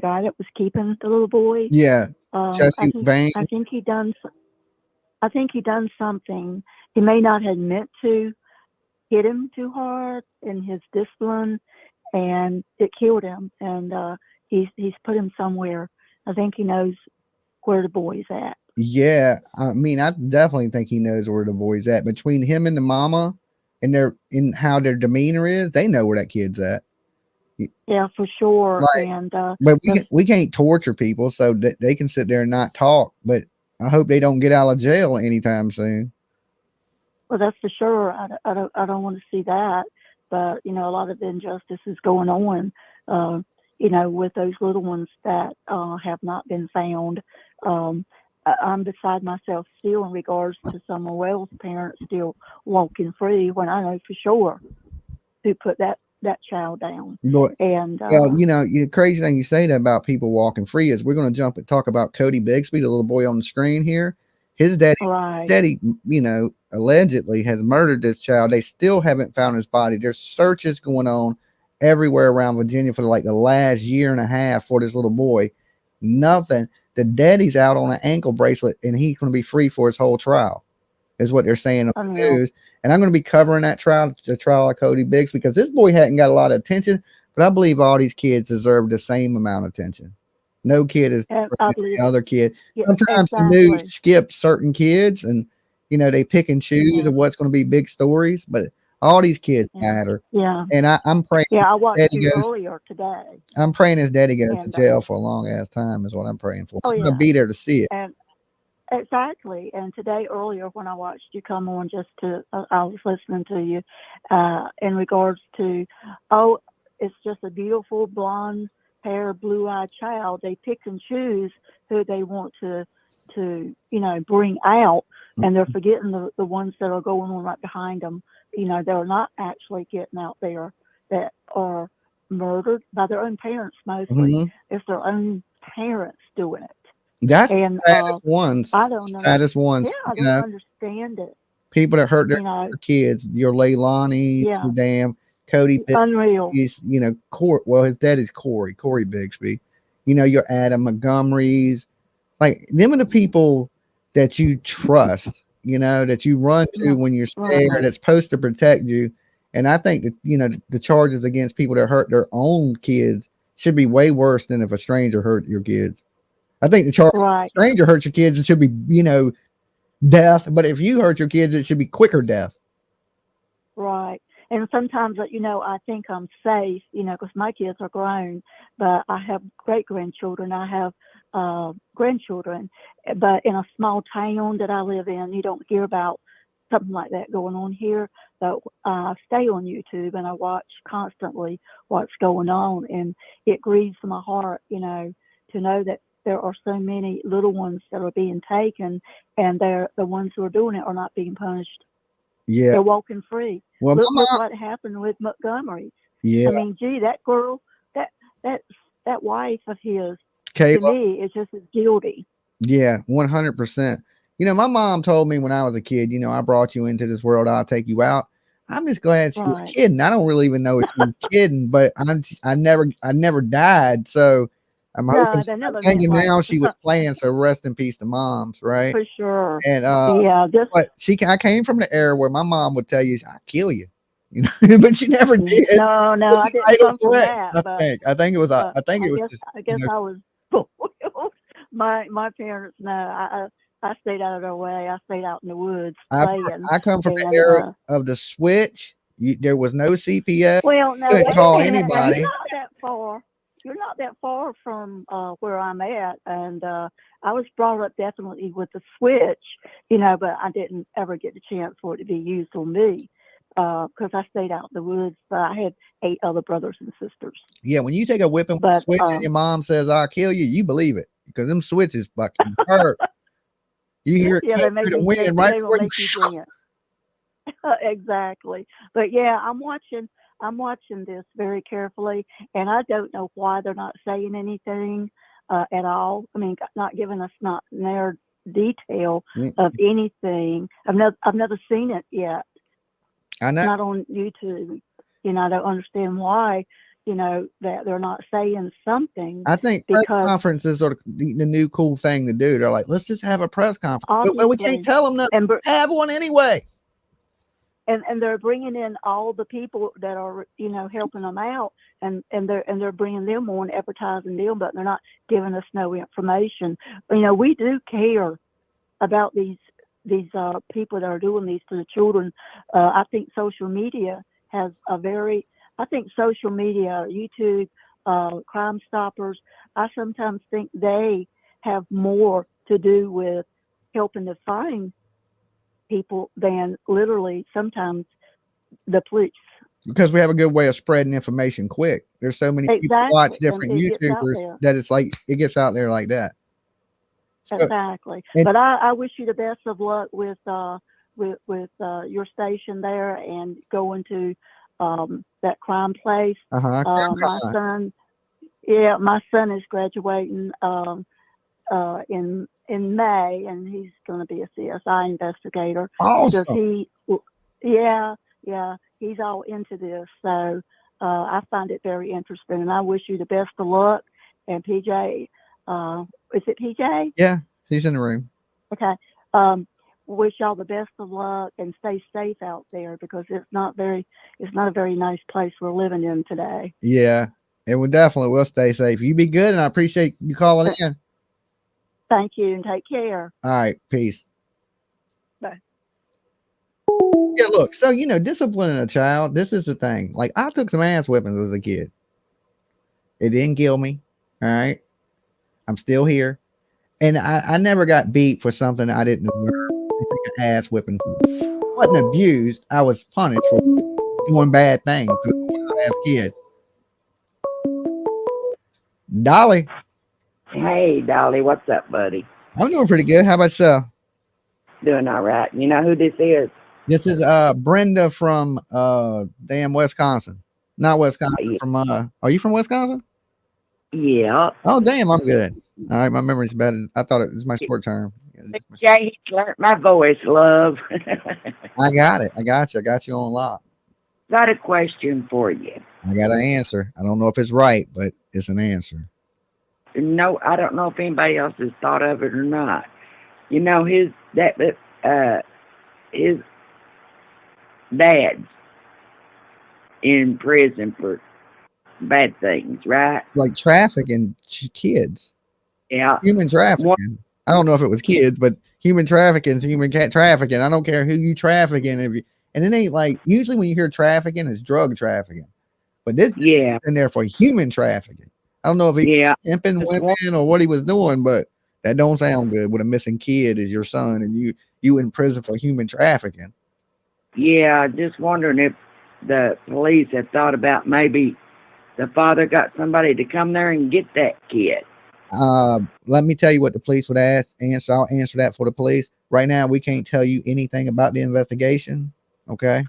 guy that was keeping the little boy. Yeah, Jesse Vane. I think he done something. He may not have meant to hit him too hard in his discipline, and it killed him. And he's put him somewhere. I think he knows where the boy's at. Yeah, I definitely think he knows where the boy's at. Between him and the mama, and how their demeanor is, they know where that kid's at. Yeah, for sure. But we can't torture people, so that they can sit there and not talk. But I hope they don't get out of jail anytime soon. Well, that's for sure. I don't want to see that. But a lot of injustice is going on. With those little ones that have not been found. I'm beside myself still in regards to some of Wells' parents still walking free, when I know for sure who put that that child down. Boy, And well, you know, the crazy thing you say that about people walking free is we're going to jump and talk about Cody Bigsby, the little boy on the screen here. His daddy, you know, allegedly has murdered this child. They still haven't found his body. There's searches going on everywhere around Virginia for like the last year and a half for this little boy. Nothing. The daddy's out on an ankle bracelet and he's going to be free for his whole trial, is what they're saying on the news. And I'm going to be covering that trial, the trial of Cody Bigsby, because this boy hadn't got a lot of attention, but I believe all these kids deserve the same amount of attention. No kid is the other kid. Sometimes the news skips certain kids and, you know, they pick and choose of what's going to be big stories, but all these kids matter. Yeah. And I'm praying. Yeah, I watched you earlier today. I'm praying his daddy goes to jail for a long ass time is what I'm praying for. I'm going to be there to see it. And exactly. And today earlier when I watched you come on just to, I was listening to you in regards to, it's just a beautiful blonde hair, blue-eyed child. They pick and choose who they want to you know, bring out, and they're forgetting the ones that are going on right behind them. You know, they're not actually getting out there that are murdered by their own parents mostly. It's their own parents doing it. That's the saddest ones. I don't know. Saddest ones. Yeah, I don't understand it. People that hurt their kids, your Leilani, damn Cody Bigsby, unreal. You know, well, his dad is Corey Bigsby. You know, your Adam Montgomerys, like them are the people that you trust, you know, that you run to when you're scared, that's supposed to protect you. And I think that, you know, the charges against people that hurt their own kids should be way worse than if a stranger hurt your kids. I think the charge if a stranger hurt your kids, it should be, you know, death. But if you hurt your kids, it should be quicker death. Right. And sometimes, you know, I think I'm safe, you know, because my kids are grown, but I have great grandchildren. I have grandchildren, but in a small town that I live in, you don't hear about something like that going on here. But I stay on YouTube and I watch constantly what's going on, and it grieves my heart, you know, to know that there are so many little ones that are being taken, and the ones who are doing it are not being punished. Yeah, they're walking free. Well, look what happened with Montgomery. Yeah, I mean, gee, that girl, that wife of his, Kayla, to me, is just as guilty. Yeah, 100%. You know, my mom told me when I was a kid, you know, I brought you into this world, I'll take you out. I'm just glad she was kidding. I don't really even know if she was kidding, but I never died. So I'm hoping, I'm thinking now she was playing. So rest in peace to moms, right? For sure. And yeah, but I came from the era where my mom would tell you, "I'll kill you," you know, but she never did. No, I didn't come from that. I think it was. I guess I was spoiled. My parents, no, I stayed out of their way. I stayed out in the woods playing. I come from the era of the switch. There was no CPS. Well, no, you couldn't call anybody. You're not that far. You're not that far from where I'm at, and I was brought up definitely with the switch, you know, but I didn't ever get the chance for it to be used on me because I stayed out in the woods. But I had 8 other brothers and sisters. Yeah, when you take a whipping with a switch and your mom says, "I'll kill you," you believe it because them switches fucking hurt. You hear it through the wind right before you. Exactly. But yeah, I'm watching this very carefully, and I don't know why they're not saying anything at all. I mean, not giving us not their detail of anything. I've never seen it yet. I know. Not on YouTube. You know, I don't understand why, you know, that they're not saying something. I think press conferences are the new cool thing to do. They're like, let's just have a press conference. But we can't tell them nothing. Have one anyway. And they're bringing in all the people that are, you know, helping them out, and they're bringing them on, advertising them, but they're not giving us no information. You know, we do care about these people that are doing these to the children. I think social media has social media, YouTube, Crime Stoppers, I sometimes think they have more to do with helping to find people than literally sometimes the police. Because we have a good way of spreading information quick. There's so many people watch different YouTubers that it's like it gets out there like that. So, exactly. But I wish you the best of luck with your station there and going to that crime place. My CrimeCon. son, my son is graduating in May, and he's going to be a CSI investigator. Awesome. Because he's all into this. So I find it very interesting, and I wish you the best of luck. And PJ, is it PJ? Yeah, he's in the room. Okay. Wish y'all the best of luck and stay safe out there, because it's not a very nice place we're living in today. Yeah, and we definitely will stay safe. You be good, and I appreciate you calling in. Thank you, and take care. All right, peace. Bye. Yeah, look, so disciplining a child, this is the thing. Like, I took some ass whippings as a kid. It didn't kill me. All right. I'm still here. And I never got beat for something I didn't deserve. Ass whipping. I wasn't abused. I was punished for doing bad things as a kid. Dolly. Hey, Dolly, what's up, buddy? I'm doing pretty good. How about yourself? Doing all right. You know who this is? This is Brenda from Wisconsin. Not Wisconsin. From are you from Wisconsin? Yeah. Oh, damn, I'm good. All right, my memory's better. I thought it was my short term. Jay, he's learned my voice, love. I got it. I got you on lock. Got a question for you. I got an answer. I don't know if it's right, but it's an answer. No, I don't know if anybody else has thought of it or not. You know, his dad's in prison for bad things, right? Like trafficking kids. Yeah. Human trafficking. I don't know if it was kids, but human trafficking is human trafficking. I don't care who you trafficking. And it ain't like, usually when you hear trafficking, it's drug trafficking. But this is in there for human trafficking. I don't know if he was pimping women or what he was doing, but that don't sound good when a missing kid is your son and you in prison for human trafficking. Yeah, just wondering if the police have thought about maybe the father got somebody to come there and get that kid. Let me tell you what the police would answer. I'll answer that for the police. Right now, we can't tell you anything about the investigation. Okay.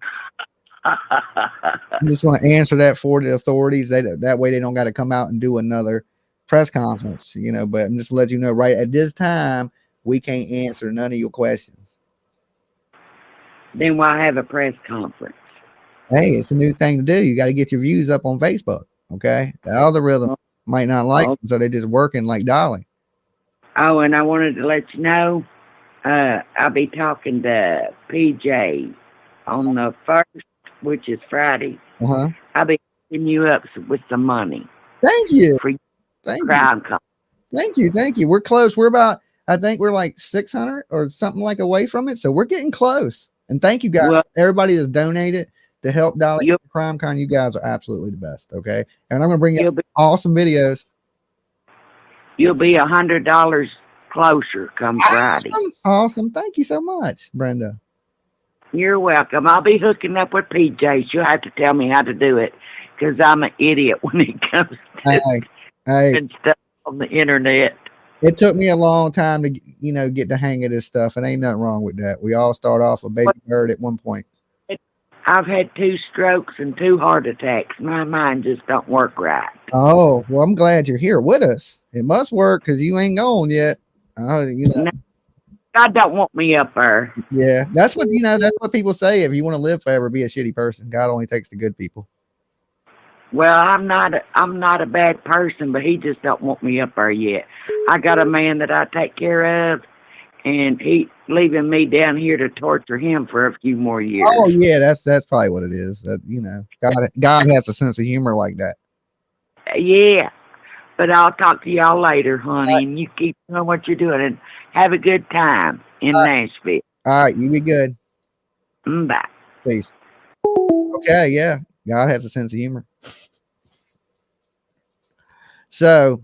I'm just going to answer that for the authorities. That way they don't got to come out and do another press conference, but I'm just letting you know right at this time, we can't answer none of your questions. Then why have a press conference? Hey, it's a new thing to do. You got to get your views up on Facebook. Okay. The algorithm might not like them, so they're just working like Dolly. Oh, and I wanted to let you know, I'll be talking to PJ on the 1st, which is Friday. I'll be hooking you up with some money. Thank you. Thank you. Thank you. We're close. I think we're like 600 or something like away from it. So we're getting close. And thank you guys. Everybody that's donated to help Dolly at CrimeCon. You guys are absolutely the best. Okay. And I'm going to bring you awesome videos. You'll be $100 closer come Friday. Awesome. Thank you so much, Brenda. You're welcome. I'll be hooking up with PJ. You'll have to tell me how to do it, because I'm an idiot when it comes to and stuff on the internet. It took me a long time to get the hang of this stuff, and ain't nothing wrong with that. We all start off a baby bird at one point. I've had 2 strokes and 2 heart attacks. My mind just don't work right. Oh, well, I'm glad you're here with us. It must work because you ain't gone yet. God don't want me up there. Yeah, that's what people say. If you want to live forever, be a shitty person. God only takes the good people. Well, I'm not a bad person, but he just don't want me up there yet. I got a man that I take care of, and he leaving me down here to torture him for a few more years. Oh yeah, that's probably what it is. That God has a sense of humor like that. Yeah, but I'll talk to y'all later, honey, and you keep doing what you're doing, and have a good time in Nashville. All right, you be good. Bye. Peace. Okay, yeah, God has a sense of humor. So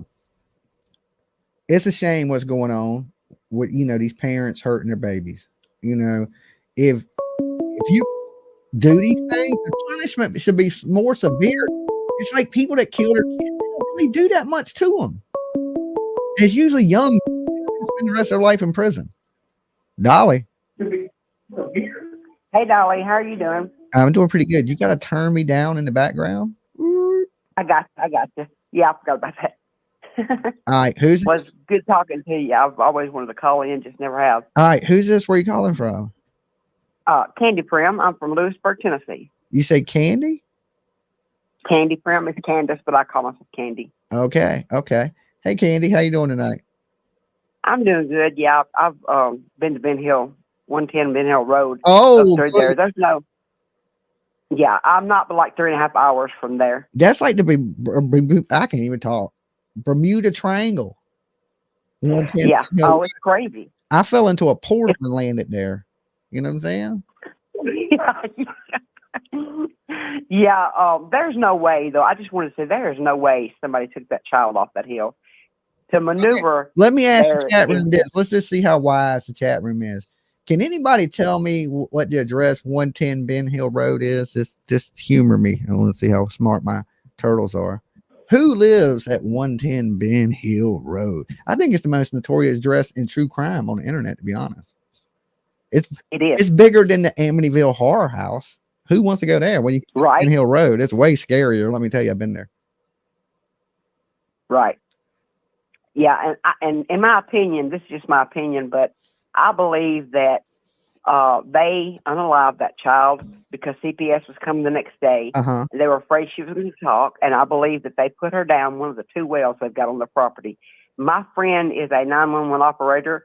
it's a shame what's going on with these parents hurting their babies. If you do these things, the punishment should be more severe. It's like people that kill their kids, they don't really do that much to them. It's usually young people spend the rest of their life in prison. Dolly. Hey, Dolly, how are you doing? I'm doing pretty good. You got to turn me down in the background. I got you. Yeah, I forgot about that. All right, who's this? Was good talking to you. I've always wanted to call in, just never have. All right, who's this? Where you calling from? Candy Prim. I'm from Lewisburg, Tennessee. You say Candy? Candy Prim is Candace, but I call myself Candy. Okay. Hey, Candy, how you doing tonight? I'm doing good. Yeah, I've been to Ben Hill, 110 Ben Hill Road. Oh, through there. There's no. Yeah, I'm not but like 3.5 hours from there. That's like I can't even talk. Bermuda Triangle. 110. Yeah. Oh, it's crazy. I fell into a portal and landed there. You know what I'm saying? Yeah. There's no way though. I just want to say there's no way somebody took that child off that hill to maneuver. Okay. Let me ask the chat room this. Let's just see how wise the chat room is. Can anybody tell me what the address 110 Ben Hill Road is? Just humor me. I want to see how smart my turtles are. Who lives at 110 Ben Hill Road? I think it's the most notorious address in true crime on the internet, to be honest. It is. It's bigger than the Amityville Horror House. Who wants to go there? When you Ben Hill Road, it's way scarier. Let me tell you, I've been there. Right. Yeah, and in my opinion, this is just my opinion, but I believe that they unalived that child because CPS was coming the next day. They were afraid she was going to talk, and I believe that they put her down one of the 2 wells they've got on their property. My friend is a 911 operator.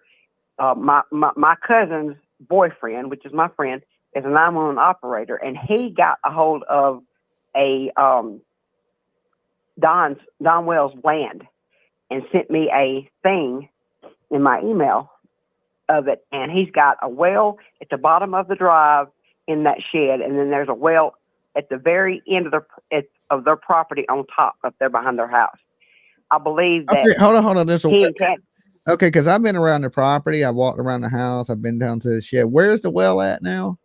My cousin's boyfriend, which is my friend, is a 911 operator, and he got a hold of a Don Wells land and sent me a thing in my email of it, and he's got a well at the bottom of the drive in that shed, and then there's a well at the very end of their property on top up there behind their house. I believe that. Okay, hold on. There's okay, because I've been around the property. I've walked around the house. I've been down to the shed. Where's the well at now?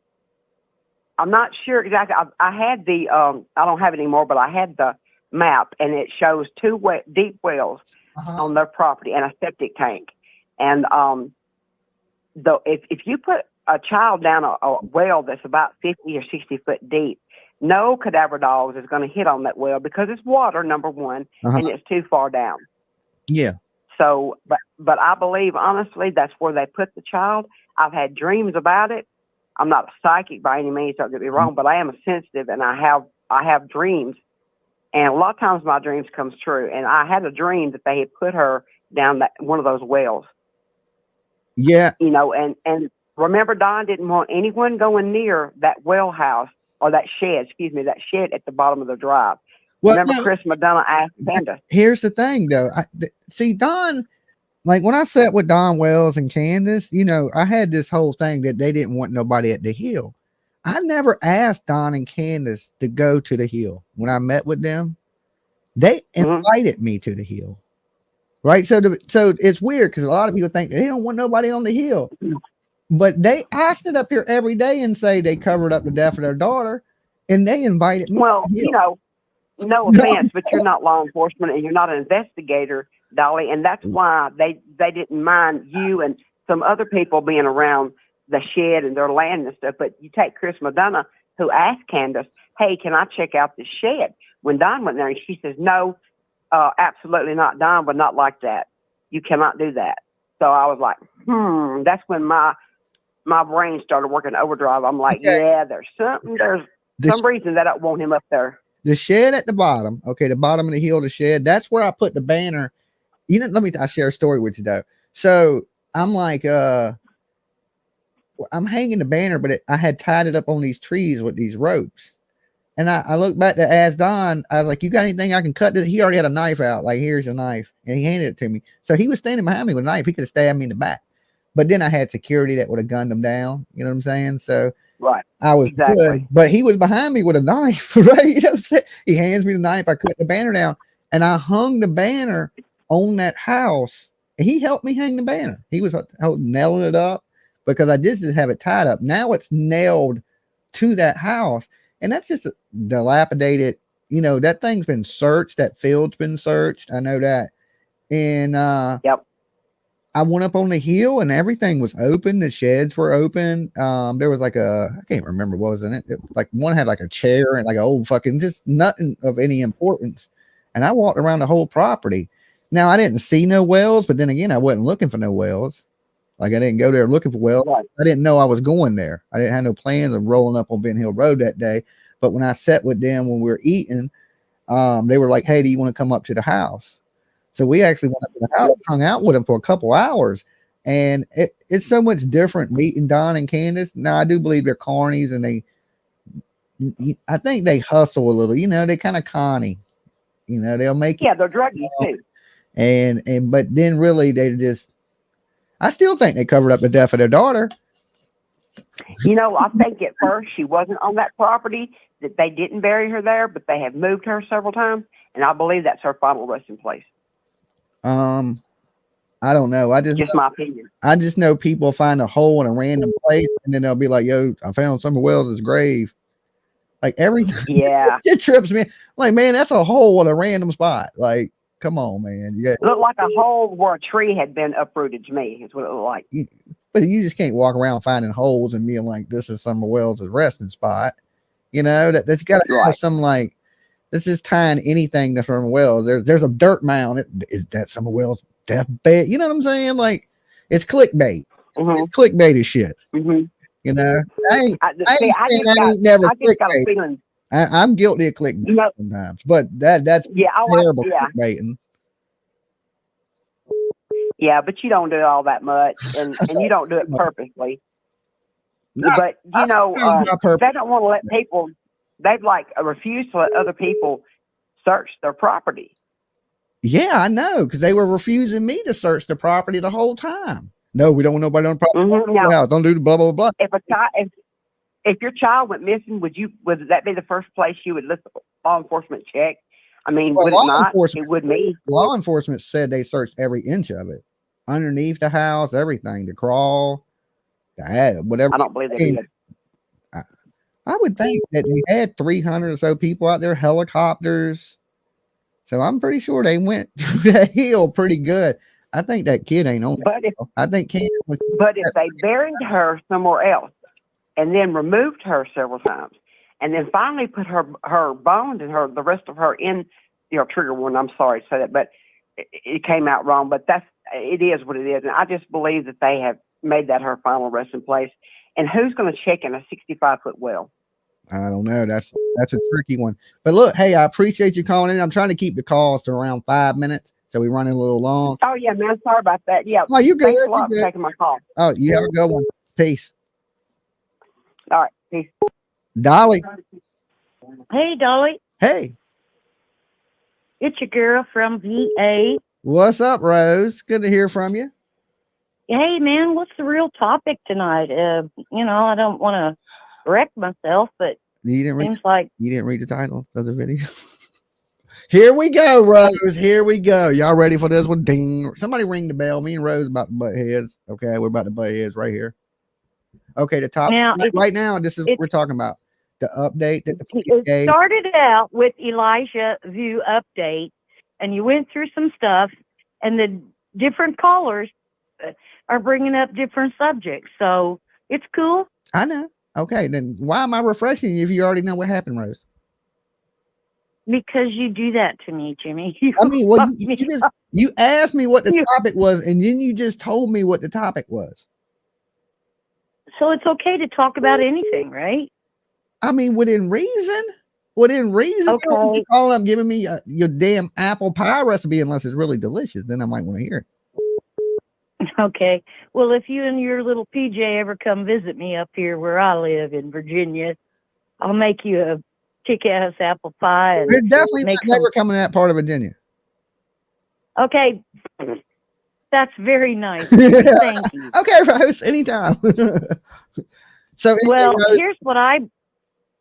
I'm not sure exactly. I had the I don't have it anymore, but I had the map, and it shows 2 deep wells on their property and a septic tank. And if you put a child down a well that's about 50 or 60 foot deep, no cadaver dogs is going to hit on that well because it's water, number one, and it's too far down. Yeah. So, but I believe honestly that's where they put the child. I've had dreams about it. I'm not a psychic by any means, don't get me wrong, but I am a sensitive, and I have dreams, and a lot of times my dreams comes true. And I had a dream that they had put her down one of those wells. Yeah. You know, and remember, Don didn't want anyone going near that well house or that shed, that shed at the bottom of the drive. Well, remember, Chris Madonna asked Candace. Here's the thing, though. See, Don, like when I sat with Don Wells and Candace, you know, I had this whole thing that they didn't want nobody at the hill. I never asked Don and Candace to go to the hill. When I met with them, they invited me to the hill. Right. So it's weird because a lot of people think they don't want nobody on the hill. But I sit up here every day and say they covered up the death of their daughter, and they invited me. Well, you know, no offense, but you're not law enforcement and you're not an investigator, Dolly, and that's why they didn't mind you and some other people being around the shed and their land and stuff. But you take Chris Madonna, who asked Candace, "Hey, can I check out the shed?" When Don went there, and she says, "No, absolutely not, Don, but not like that. You cannot do that." So I was like, That's when my brain started working overdrive. I'm like, yeah, there's some reason that I don't want him up there. The shed at the bottom, the bottom of the hill, the shed, that's where I put the banner. You know, I share a story with you though. So I'm like, I'm hanging the banner, but I had tied it up on these trees with these ropes. And I looked back to ask Don, I was like, "You got anything I can cut this?" He already had a knife out, like, "Here's your knife." And he handed it to me. So he was standing behind me with a knife. He could have stabbed me in the back. But then I had security that would have gunned him down. You know what I'm saying? So I was good. But he was behind me with a knife, right? You know what I'm saying? He hands me the knife. I cut the banner down. And I hung the banner on that house. And he helped me hang the banner. He was nailing it up because I just didn't have it tied up. Now it's nailed to that house. And that's just a dilapidated, you know, that thing's been searched. That field's been searched. I know that. And I went up on the hill and everything was open. The sheds were open. There was like I can't remember what was in it. Like one had like a chair and like an old fucking, just nothing of any importance. And I walked around the whole property. Now I didn't see no wells, but then again, I wasn't looking for no wells. Like I didn't go there looking for wells. Right. I didn't know I was going there. I didn't have no plans of rolling up on Ben Hill Road that day. But when I sat with them when we were eating, they were like, "Hey, do you want to come up to the house?" So we actually went up to the house, hung out with them for a couple hours, and it's so much different meeting Don and Candace. Now I do believe they're carnies, and I think they hustle a little. You know, they kind of conny. You know, they'll make they're druggies too. And but then really they just, I still think they covered up the death of their daughter. You know, I think at first she wasn't on that property, that they didn't bury her there, but they have moved her several times, and I believe that's her final resting place. I don't know. Just my opinion. I just know people find a hole in a random place and then they'll be like, "Yo, I found Summer Wells' grave." Like it trips me. Like, man, that's a hole in a random spot. Like, come on, man. It looked like a hole where a tree had been uprooted to me, is what it looked like. But you just can't walk around finding holes and being like, "This is Summer Wells' resting spot." You know, that's got to have some, like, this is tying anything to Summer Wells. There's a dirt mound. Is that Summer Wells' death bed? You know what I'm saying? Like, it's clickbait. It's clickbait as shit. You know, I ain't never clickbait. I'm guilty of clickbait sometimes, but that's terrible clickbaiting. Yeah, but you don't do all that much, and you don't do it purposely. But you know, they don't want to let people. They've refused to let other people search their property. Yeah, I know, because they were refusing me to search the property the whole time. No, we don't want nobody on the property. Now, don't do the blah blah blah. If your child went missing, would that be the first place you would let law enforcement check? I mean, would it not? It would be. Law enforcement said they searched every inch of it, underneath the house, everything, the crawl, the attic, whatever. I don't believe they did. I would think that they had 300 or so people out there, helicopters. So I'm pretty sure they went through that hill pretty good. I think that kid ain't on. But if they buried her somewhere else and then removed her several times and then finally put her bones and the rest of her in, trigger warning, I'm sorry to say that, but it came out wrong, but it is what it is. And I just believe that they have made that her final resting place. And who's going to check in a 65-foot well? I don't know. That's a tricky one. But look, hey, I appreciate you calling in. I'm trying to keep the calls to around 5 minutes, so we're running a little long. Oh yeah, man. Sorry about that. Yeah. Oh, you good? Thanks a lot for taking my call. Oh, you have a good one. Peace. All right. Peace. Dolly. Hey, Dolly. Hey. It's your girl from VA. What's up, Rose? Good to hear from you. Hey, man, what's the real topic tonight? I don't want to wreck myself, but you didn't read the title of the video. Here we go, Rose. Here we go. Y'all ready for this one? Ding. Somebody ring the bell. Me and Rose about to butt heads. Okay, we're about to butt heads right here. Okay, the topic right now, this is what we're talking about. The update that the police gave. It started out with Elijah Vue update, and you went through some stuff, and the different callers are bringing up different subjects. So it's cool. I know. Okay, then why am I refreshing you if you already know what happened, Rose? Because you do that to me, Jimmy. I mean, well, you asked me what the topic was, and then you just told me what the topic was. So it's okay to talk about anything, right? I mean, within reason. Within reason. Okay. You don't call up giving me your damn apple pie recipe unless it's really delicious. Then I might want to hear it. Okay. Well, if you and your little PJ ever come visit me up here where I live in Virginia, I'll make you a kick-ass apple pie. And we're definitely never coming to that part of Virginia. Okay. That's very nice. Thank you. Okay, Rose, anytime. So well, Rose,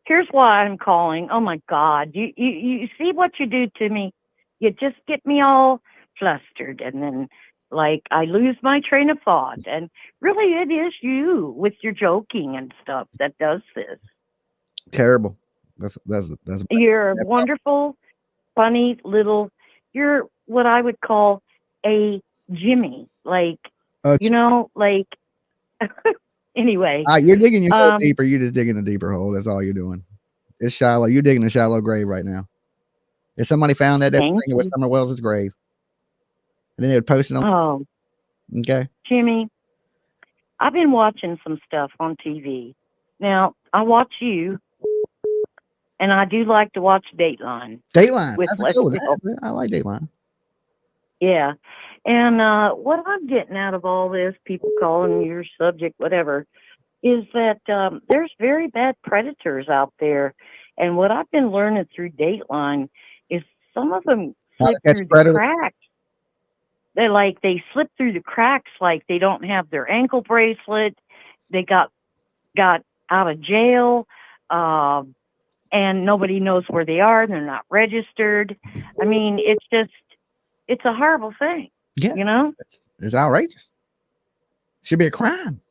here's why I'm calling. Oh my God. You see what you do to me? You just get me all flustered, and then I lose my train of thought. And really, it is you with your joking and stuff that does this. Terrible. That's You're a wonderful, funny little. You're what I would call a Jimmy. You know, like, anyway. You're digging your hole deeper. You're just digging a deeper hole. That's all you're doing. It's shallow. You're digging a shallow grave right now. If somebody found that, they would think it was Summer Wells' grave. And then they would post it on. Oh. Okay. Jimmy, I've been watching some stuff on TV. Now, I watch you, and I do like to watch Dateline. Dateline. With That's less good. people. I like Dateline. Yeah. And what I'm getting out of all this, people calling your subject, whatever, is that there's very bad predators out there. And what I've been learning through Dateline is some of them slip through the cracks. They slip through the cracks like they don't have their ankle bracelet. They got out of jail, and nobody knows where they are. They're not registered. I mean, it's a horrible thing. Yeah. You know? It's outrageous. Should be a crime.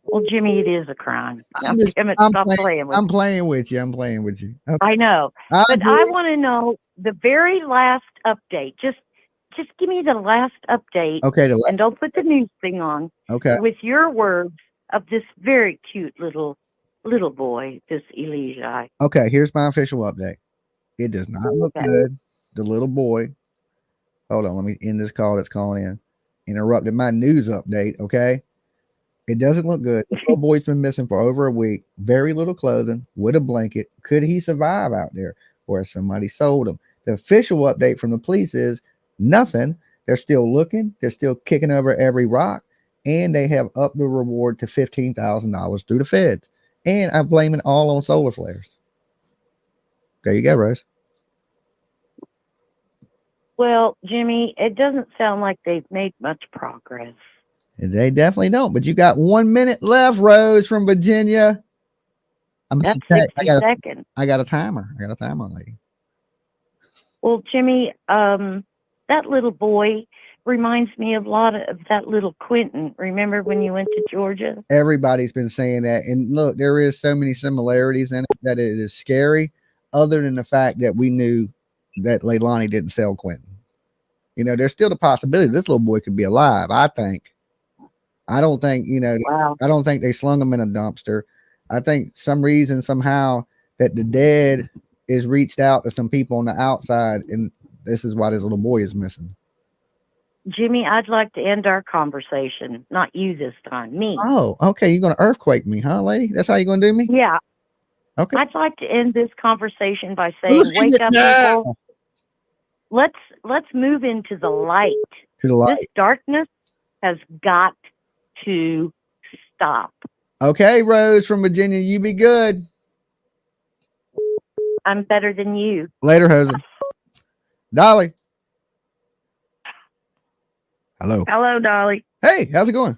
Well, Jimmy, it is a crime. I'm playing with you. Okay. I know. But I want to know the very last update. Just give me the last update. Okay. And don't put the news thing on. Okay. With your words of this very cute little boy, this Elijah. Okay. Here's my official update. It does not look good. The little boy. Hold on. Let me end this call that's calling in. Interrupted my news update. Okay. It doesn't look good. This little boy's been missing for over a week. Very little clothing with a blanket. Could he survive out there? Or has somebody sold him? The official update from the police is nothing. They're still looking. They're still kicking over every rock. And they have upped the reward to $15,000 through the feds. And I'm blaming it all on solar flares. There you go, Rose. Well, Jimmy, it doesn't sound like they've made much progress. They definitely don't. But you got 1 minute left, Rose from Virginia. That's 60 seconds. I got a timer. Lady. Well, Jimmy, that little boy reminds me of a lot of that little Quentin. Remember when you went to Georgia? Everybody's been saying that. And look, there is so many similarities in it that it is scary, other than the fact that we knew that Leilani didn't sell Quentin. You know, there's still the possibility this little boy could be alive, I think. I don't think, I don't think they slung him in a dumpster. I think some reason, somehow, that the dead is reached out to some people on the outside, and this is why this little boy is missing. Jimmy, I'd like to end our conversation. Not you this time, me. Oh, okay. You're going to earthquake me, huh, lady? That's how you're going to do me? Yeah. Okay. I'd like to end this conversation by saying, wake up, people. Let's move into the light. To the light. This darkness has got to stop. Okay, Rose from Virginia, you be good. I'm better than you. Later, Jose. Dolly. Hello. Hello, Dolly. Hey, how's it going?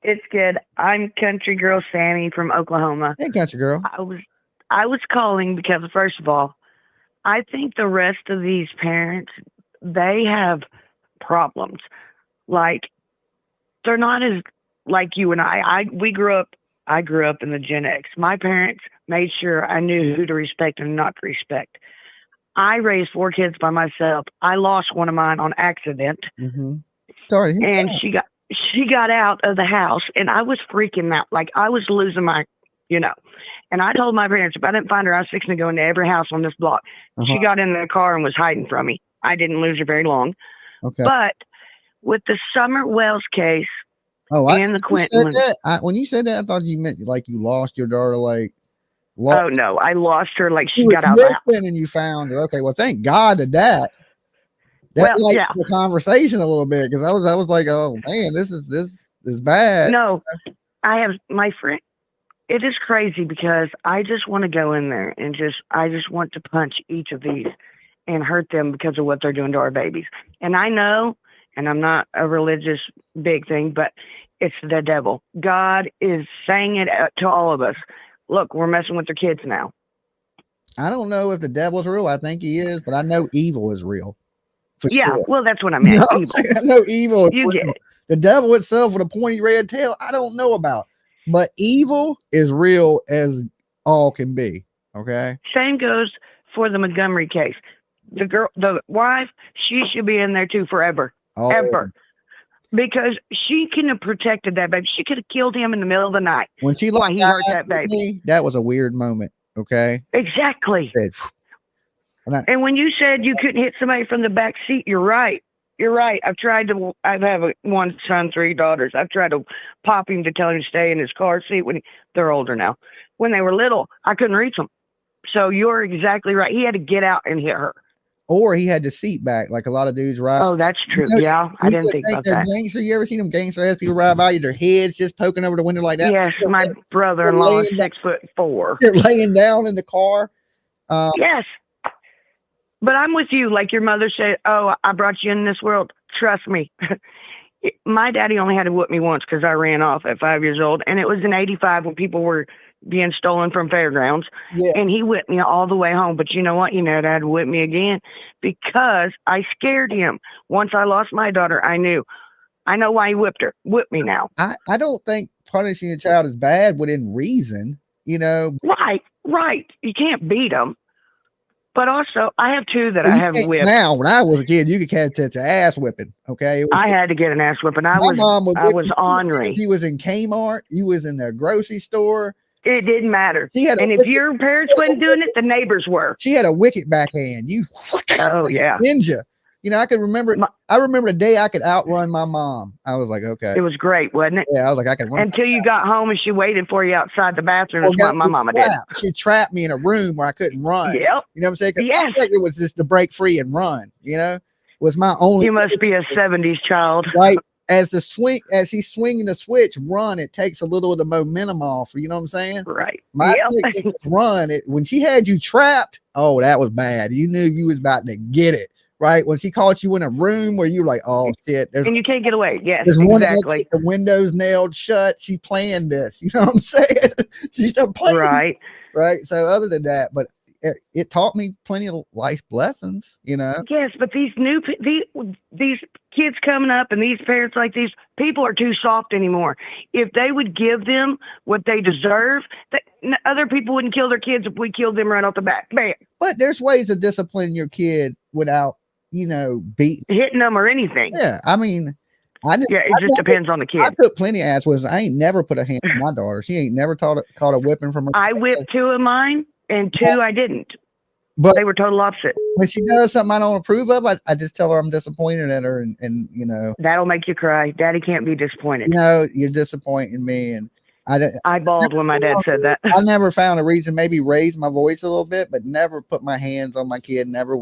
It's good. I'm country girl Sammy from Oklahoma. Hey, country girl. I was calling because, first of all, I think the rest of these parents, they have problems. Like, they're not as like you and I. I grew up in the Gen X. My parents made sure I knew who to respect and not to respect. I raised 4 kids by myself. I lost one of mine on accident. Mm-hmm. Sorry. And she got out of the house, and I was freaking out. Like, I was losing my, And I told my parents if I didn't find her, I was fixing to go into every house on this block. She got in the car and was hiding from me. I didn't lose her very long. Okay. But with the Summer Wells case, and the Quentin one, when you said that, I thought you meant like you lost your daughter. Like, oh no, I lost her. Like she was got out of the house. and you found her. Okay, well, thank God to that. That likes the conversation a little bit because I was like, oh man, this is bad. No, I have my friend. It is crazy because I just want to go in there and I just want to punch each of these and hurt them because of what they're doing to our babies. And I know, and I'm not a religious big thing, but it's the devil. God is saying it to all of us. Look, we're messing with their kids now. I don't know if the devil's real. I think he is, but I know evil is real. Yeah, sure. Well, that's what I meant. Evil. I know evil is You real. get it. The devil itself with a pointy red tail, I don't know about. But evil is real as all can be. Okay. Same goes for the Montgomery case. The wife, she should be in there too forever. Oh. ever. Because she couldn't have protected that baby. She could have killed him in the middle of the night. When she Why locked he hurt eyes that with baby. me, that was a weird moment. Okay. Exactly. Said, And when you said you couldn't hit somebody from the back seat, you're right. You're right. I have one son, 3 daughters. I've tried to pop him to tell him to stay in his car seat they're older now. When they were little, I couldn't reach them. So you're exactly right. He had to get out and hit her. Or he had the seat back, like a lot of dudes ride. Oh, that's true. Yeah, I didn't think about that. Gangster, you ever seen them gangster ass people ride by you, their heads just poking over the window like that? Yes, my brother-in-law is 6'4". They're laying down in the car. Yes. But I'm with you. Like your mother said, oh, I brought you in this world. Trust me. My daddy only had to whip me once because I ran off at 5 years old. And it was in 85 when people were being stolen from fairgrounds. Yeah. And he whipped me all the way home. But you know what? He never had to whip me again because I scared him. Once I lost my daughter, I knew. I know why he whipped her. Whip me now. I don't think punishing a child is bad within reason, you know. Right. You can't beat them. But also, I have 2 that I have whipped. Now, when I was a kid, you could catch an ass whipping. Okay, I had to get an ass whipping. I was ornery. You was in Kmart. You was in the grocery store. It didn't matter. And if your parents weren't doing it, the neighbors were. She had a wicked backhand. Oh yeah, ninja. You know, I could remember. I remember the day I could outrun my mom. I was like, okay. It was great, wasn't it? Yeah, I was like, I can run. Until you got home and she waited for you outside the bathroom. That's what my mama did. She trapped me in a room where I couldn't run. Yep. You know what I'm saying? Yes. I think it was just to break free and run. You know, was my only. You must be a '70s child, right? As she's swinging the switch, run. It takes a little of the momentum off. You know what I'm saying? Right. My run. When she had you trapped, oh, that was bad. You knew you was about to get it. Right when she caught you in a room where you were like, "Oh shit!" And you can't get away. Yes, there's exactly. One exit, the windows nailed shut. She planned this. You know what I'm saying? She's still playing. Right. So other than that, but it taught me plenty of life lessons. You know. Yes, but these kids coming up and these parents like these people are too soft anymore. If they would give them what they deserve, other people wouldn't kill their kids if we killed them right off the bat. Bam. But there's ways to discipline your kid without, you know, hitting them or anything. Yeah, I mean, it just depends on the kid. I took plenty of ass whippings. I ain't never put a hand on my daughter. She ain't never caught a whipping from her. I whipped 2 of mine and 2 I didn't. But they were total opposite. When she does something I don't approve of, I just tell her I'm disappointed at her, and you know that'll make you cry. Daddy can't be disappointed. You know, you're disappointing me, and I bawled when my dad said that. I never found a reason, maybe raise my voice a little bit, but never put my hands on my kid. Never.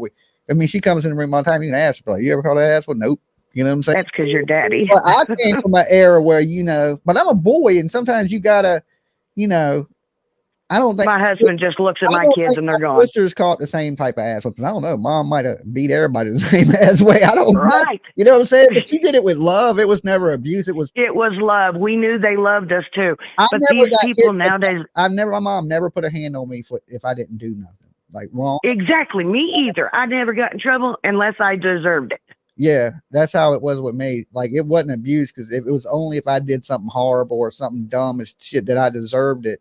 I mean, she comes in the room all the time. You can ask her, like, you ever caught an ass? Well, nope. You know what I'm saying? That's because you're daddy. Well, I came from an era where, you know, but I'm a boy, and sometimes you gotta, you know, I don't think my husband just looks at my kids and they're gone. Sisters caught the same type of ass whippings. I don't know. Mom might have beat everybody the same ass way. I don't know. You know what I'm saying? But she did it with love. It was never abuse. It was love. We knew they loved us too. But these people nowadays, my mom never put a hand on me if I didn't do nothing like wrong. Exactly. Me either. I never got in trouble unless I deserved it. Yeah, that's how it was with me. Like, it wasn't abuse because it was only if I did something horrible or something dumb as shit that I deserved it.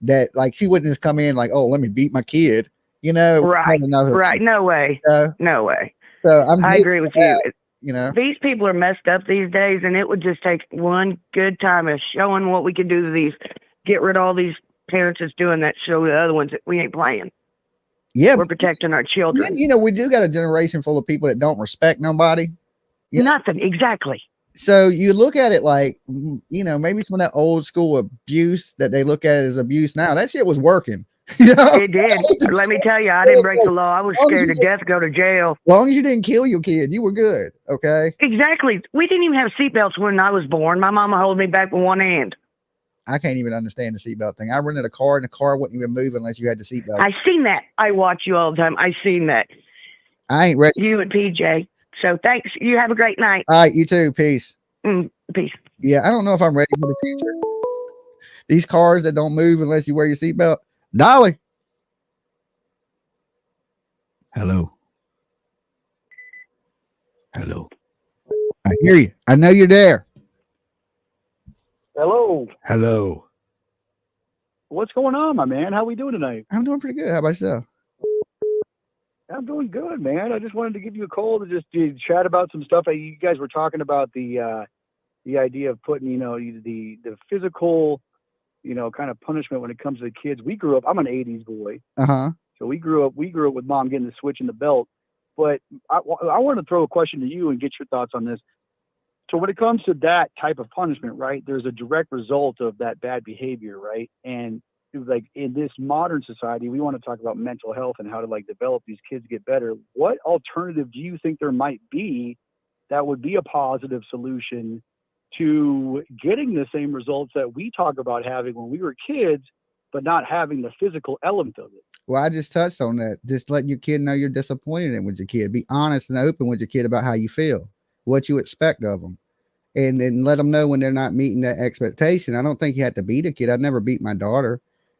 That, like, she wouldn't just come in like, oh, let me beat my kid, you know? Right. No way. No way. So I agree with you. You know, these people are messed up these days, and it would just take one good time of showing what we can do to these. Get rid of all these parents that's doing that. Show the other ones that we ain't playing. Yeah, we're protecting our children. You know, we do got a generation full of people that don't respect nobody. Nothing. Exactly. So you look at it like, you know, maybe some of that old school abuse that they look at as abuse now, that shit was working. You know? It did. Let me tell you, I didn't break the law. I was scared to death to go to jail. As long as you didn't kill your kid, you were good. Okay. Exactly. We didn't even have seatbelts when I was born. My mama held me back with one hand. I can't even understand the seatbelt thing. I rented a car and the car wouldn't even move unless you had the seatbelt. I seen that. I watch you all the time. I seen that. I ain't ready. You and PJ. So thanks. You have a great night. All right, you too. Peace. Peace. Yeah, I don't know if I'm ready for the future. These cars that don't move unless you wear your seatbelt. Dolly. Hello. Hello. I hear you. I know you're there. Hello. Hello. What's going on, my man? How we doing tonight? I'm doing pretty good. How about yourself? I'm doing good, man. I just wanted to give you a call to chat about some stuff. You guys were talking about the idea of putting, the physical, kind of punishment when it comes to the kids. We grew up. I'm an '80s boy, so we grew up with mom getting the switch in the belt. But I want to throw a question to you and get your thoughts on this. So when it comes to that type of punishment, right, there's a direct result of that bad behavior, right? And like in this modern society, we want to talk about mental health and how to like develop these kids get better. What alternative do you think there might be that would be a positive solution to getting the same results that we talk about having when we were kids, but not having the physical element of it? Well, I just touched on that. Just let your kid know you're disappointed in with your kid. Be honest and open with your kid about how you feel, what you expect of them. And then let them know when they're not meeting that expectation. I don't think you have to beat a kid. I'd never beat my daughter,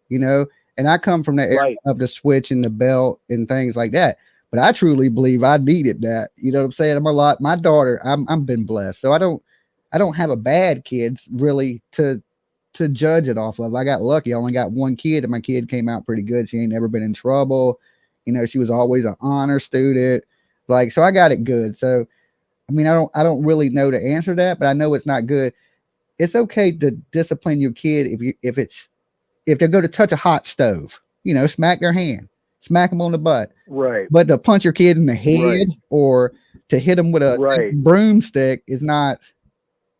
and I come from the area of the switch and the belt and things like that. But I truly believe I needed that. You know what I'm saying? My daughter, I'm been blessed. So I don't have a bad kids really to judge it off of. I got lucky. I only got one kid and my kid came out pretty good. She ain't never been in trouble. She was always an honor student. So I got it good. So I mean, I don't really know to answer that, but I know it's not good. It's okay to discipline your kid if they go to touch a hot stove, smack their hand, smack them on the butt. Right. But to punch your kid in the head or to hit them with a broomstick is not,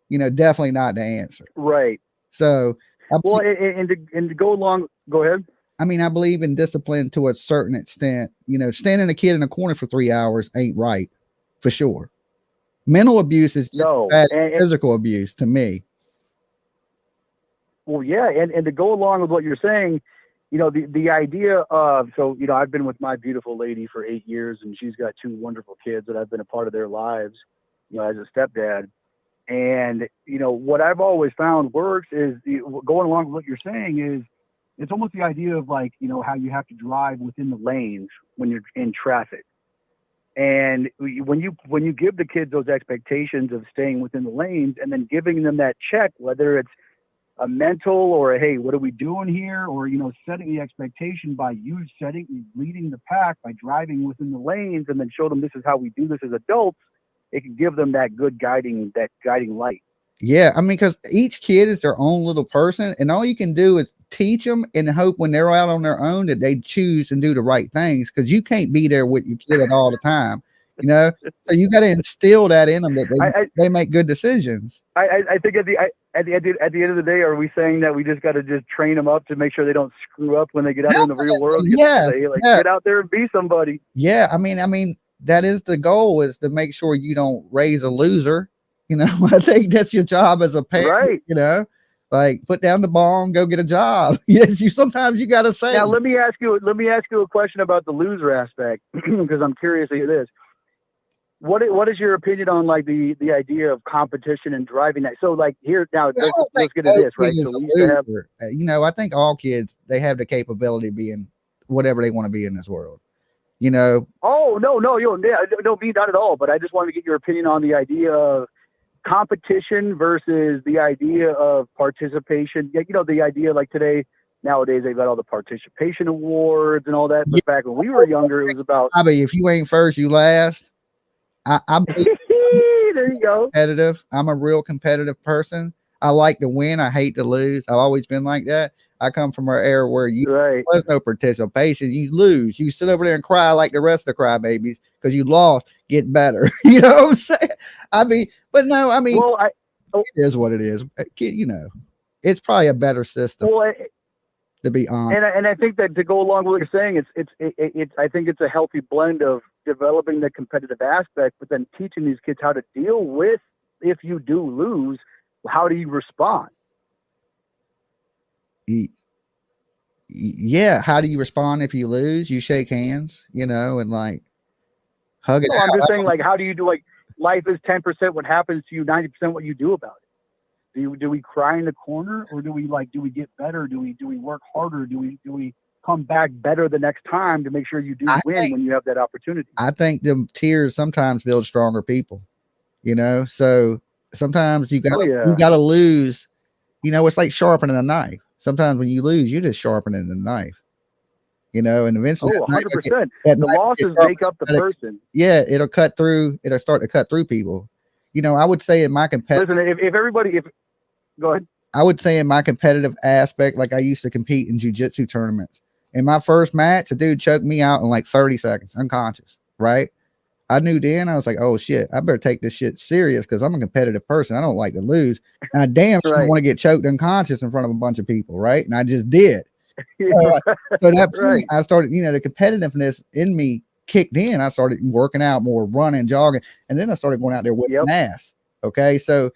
definitely not the answer. Right. So, and to go along, go ahead. I mean, I believe in discipline to a certain extent. Standing a kid in a corner for 3 hours ain't right, for sure. Mental abuse is just bad physical abuse to me. Well, yeah, and to go along with what you're saying, the idea of, I've been with my beautiful lady for 8 years, and she's got 2 wonderful kids that I've been a part of their lives, as a stepdad. And, what I've always found works is going along with what you're saying is it's almost the idea of like, how you have to drive within the lanes when you're in traffic. And when you give the kids those expectations of staying within the lanes and then giving them that check, whether it's a mental or a, hey, what are we doing here? Or, setting the expectation by you leading the pack by driving within the lanes and then show them this is how we do this as adults, it can give them that good guiding light. Yeah. I mean, because each kid is their own little person and all you can do is teach them and hope when they're out on their own that they choose and do the right things. Cause you can't be there with your kid all the time, so you got to instill that in them that they make good decisions. I think at the end of the day, are we saying that we just got to just train them up to make sure they don't screw up when they get out in the real world? Yes, get out there and be somebody. Yeah. I mean, that is the goal, is to make sure you don't raise a loser. I think that's your job as a parent, right. Like put down the ball and go get a job. Yes, sometimes you got to say. Now let me ask you a question about the loser aspect because I'm curious to hear this. What is your opinion on like the idea of competition and driving that? So like here now, let's get into this, right? So we used to have, I think all kids, they have the capability of being whatever they want to be in this world. Oh no, me not at all. But I just wanted to get your opinion on the idea of competition versus the idea of participation. The idea like nowadays they've got all the participation awards and all that. But back when we were younger, it was about if you ain't first, you last. I'm there you go. Competitive. I'm a real competitive person. I like to win. I hate to lose. I've always been like that. I come from an era where there's no participation. You lose. You sit over there and cry like the rest of the crybabies because you lost. Get better. You know what I'm saying? It is what it is. It's probably a better system. To be honest, and I think that to go along with what you're saying, I think it's a healthy blend of developing the competitive aspect, but then teaching these kids how to deal with if you do lose. How do you respond? Yeah, how do you respond if you lose? You shake hands, and like hug it out. I'm just saying, like, how do you do? Like, life is 10% what happens to you, 90% what you do about it. Do we cry in the corner, or do we get better? Do we work harder? Do we come back better the next time to make sure you do win when you have that opportunity? I think the tears sometimes build stronger people. So sometimes you gotta lose. It's like sharpening a knife. Sometimes when you lose, you're just sharpening the knife. you know, and eventually, Oh, 100%. at The night, losses it make up the person. yeah, it'll cut through. It'll start to cut through people. You know, I would say in my competitive. Listen, if go ahead. I would say in my competitive aspect, like I used to compete in jiu-jitsu tournaments. In my first match, a dude choked me out in like 30 seconds, unconscious, right? I knew then, I was like, oh shit, I better take this shit serious because I'm a competitive person. I don't like to lose. And I damn sure want to get choked unconscious in front of a bunch of people, right? And I just did. So at that point, I started, you know, the competitiveness in me kicked in. I started working out more, running, jogging, and then I started going out there with ass. Okay, so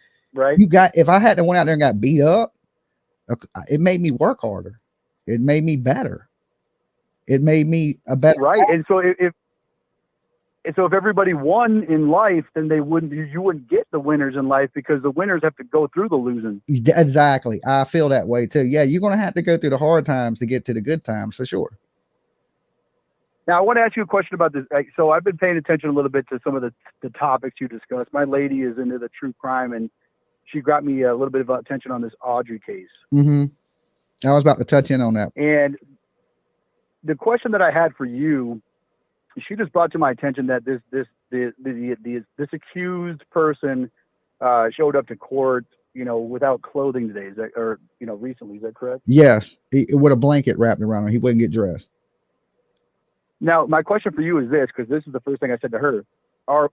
you got, if I had to went out there and got beat up, it made me work harder. It made me better. It made me a better And so if everybody won in life, then you wouldn't get the winners in life because the winners have to go through the losing. Exactly. I feel that way too. Yeah, you're gonna have to go through the hard times to get to the good times for sure. Now I want to ask you a question about this. So I've been paying attention a little bit to some of the topics you discussed. My lady is into the true crime, and she got me a little bit of attention on this Audrey case. I was about to touch in on that. And the question that I had for you, she just brought to my attention that this accused person showed up to court, you know, without clothing today. Is that, or you know, recently? Is that correct? Yes, with a blanket wrapped around him, he wouldn't get dressed. Now, my question for you is this, because this is the first thing I said to her: if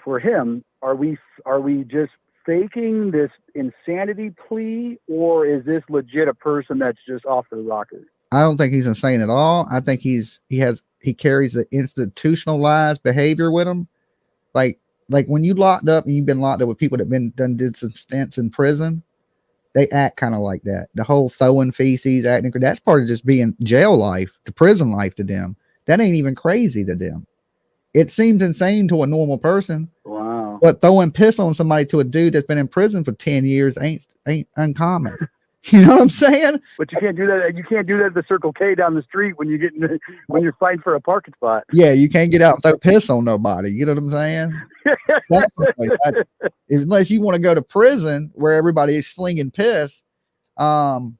we're him, are we just faking this insanity plea, or is this legit a person that's just off the rocker? I don't think he's insane at all. I think he carries the institutionalized behavior with him. Like when you locked up and you've been locked up with people that did some stints in prison, they act kind of like that. The whole throwing feces, acting, that's part of just being jail life, the prison life to them. That ain't even crazy to them. It seems insane to a normal person. Wow. But throwing piss on somebody to a dude that's been in prison for 10 years ain't uncommon. You know what I'm saying? But you can't do that. You can't do that at the Circle K down the street when you're fighting for a parking spot. Yeah, you can't get out and throw piss on nobody. You know what I'm saying? Unless you want to go to prison where everybody is slinging piss. And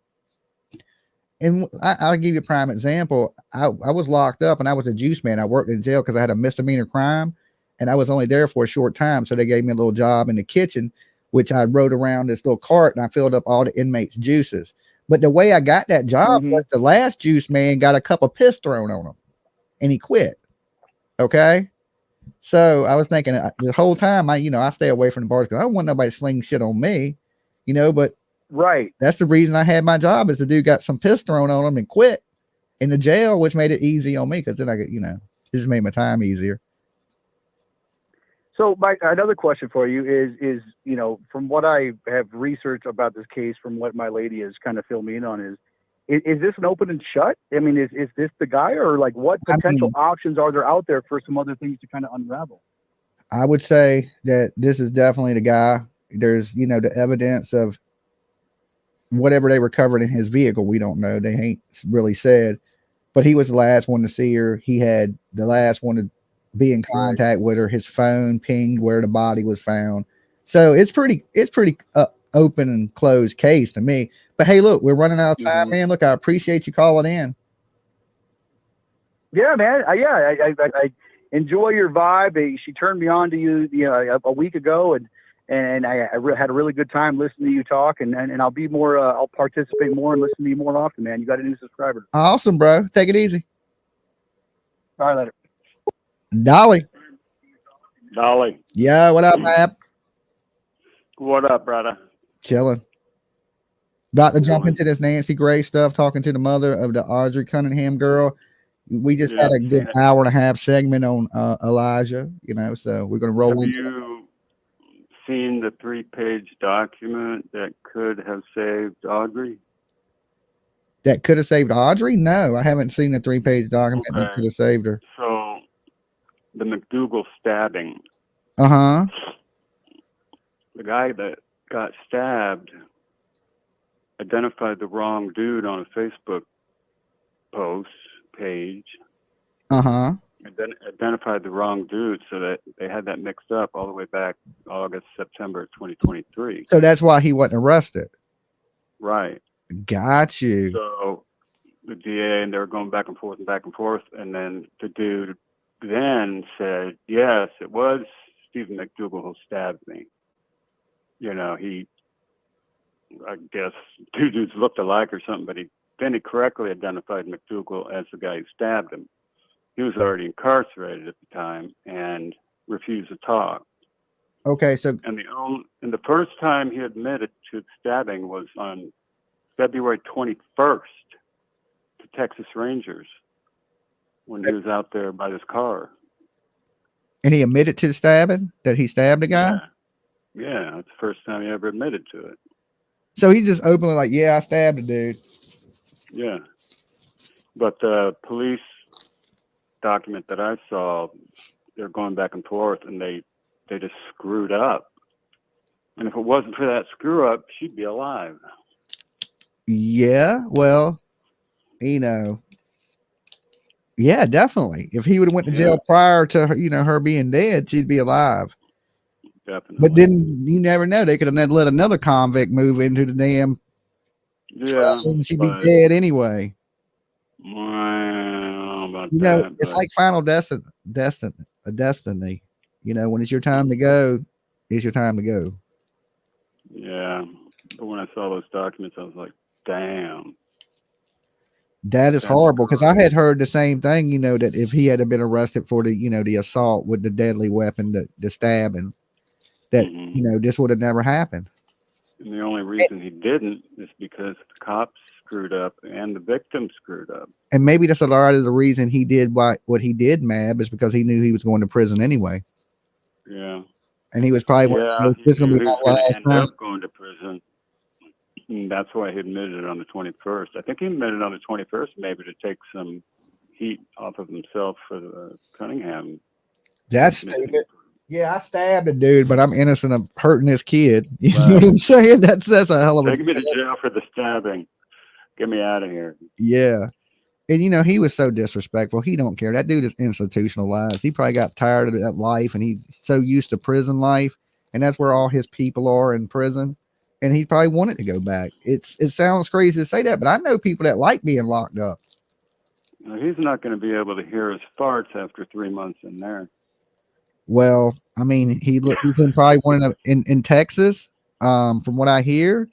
I'll give you a prime example. I was locked up and I was a juice man. I worked in jail because I had a misdemeanor crime, and I was only there for a short time. So they gave me a little job in the kitchen, which I rode around this little cart and I filled up all the inmates' juices. But the way I got that job was the last juice man got a cup of piss thrown on him and he quit. Okay. So I was thinking the whole time I stay away from the bars because I don't want nobody slinging shit on me, you know, but that's the reason I had my job, is the dude got some piss thrown on him and quit in the jail, which made it easy on me because then I could, you know, it just made my time easier. So another question for you is, you know, from what I have researched about this case, from what my lady has kind of filled me in on, is this an open and shut? I mean, is this the guy, or like what potential options are there out there for some other things to kind of unravel? I would say that this is definitely the guy. There's, you know, the evidence of whatever they recovered in his vehicle. We don't know. They ain't really said, but he was the last one to see her. He had the last one to be in contact with her. His phone pinged where the body was found. So it's pretty open and closed case to me. But hey, look, we're running out of time, man. Look, I appreciate you calling in. Yeah, man. I enjoy your vibe. She turned me on to you, a week ago, and I had a really good time listening to you talk, and I'll be more, I'll participate more and listen to you more often, man. You got a new subscriber. Awesome, bro. Take it easy. All right, later. Dolly. Yeah, what up, man? What up, brother? Chilling. About to jump into this Nancy Gray stuff, talking to the mother of the Audrey Cunningham girl. We just had a good hour and a half segment on Elijah, you know, so we're going to roll into it. Have you seen the 3-page document that could have saved Audrey? That could have saved Audrey? No, I haven't seen the 3-page document that could have saved her. So, the McDougal stabbing. Uh-huh. The guy that got stabbed identified the wrong dude on a Facebook page. Uh-huh. Identified the wrong dude, so that they had that mixed up all the way back August, September 2023. So that's why he wasn't arrested. Right. Got you. So the DA, and they were going back and forth and back and forth. And then the dude then said, yes, it was Stephen McDougal who stabbed me. You know, I guess two dudes looked alike or something, but then he correctly identified McDougal as the guy who stabbed him. He was already incarcerated at the time and refused to talk. Okay, so And the first time he admitted to stabbing was on February 21st to Texas Rangers when he was out there by his car. and he admitted to the stabbing, that he stabbed a guy. Yeah, that's the first time he ever admitted to it. So he just openly like, yeah, I stabbed a dude. Yeah, but the police document that I saw, they're going back and forth, and they just screwed up. And if it wasn't for that screw up, she'd be alive. Yeah, well, you know, yeah, definitely. If he would have went to jail prior to her, you know, her being dead, she'd be alive. Definitely. But then you never know. They could have let another convict move into the damn trial and she'd be dead anyway. Well, You know, it's like Final Destiny. You know, when it's your time to go, it's your time to go. Yeah, but when I saw those documents, I was like, damn. That is horrible, because I had heard the same thing, you know, that if he had been arrested for the, you know, the assault with the deadly weapon, the stabbing, that, you know, this would have never happened. And the only reason he didn't is because the cops screwed up and the victim screwed up. And maybe that's a lot of the reason he did what he did, Mab, is because he knew he was going to prison anyway. Yeah. And he was probably this is going to be my last time. Up going to prison. And that's why he admitted it on the 21st. I think he admitted on the 21st, maybe to take some heat off of himself for the Cunningham. That's stupid. Yeah, I stabbed a dude, but I'm innocent of hurting this kid. You know what I'm saying? That's a hell of a. Take me to jail for the stabbing. Get me out of here. Yeah. And you know, he was so disrespectful. He don't care. That dude is institutionalized. He probably got tired of that life, and he's so used to prison life, and that's where all his people are, in prison. And he probably wanted to go back. It sounds crazy to say that, but I know people that like being locked up. Now, he's not going to be able to hear his farts after 3 months in there. Well, I mean, he's in probably one of in Texas. From what I hear,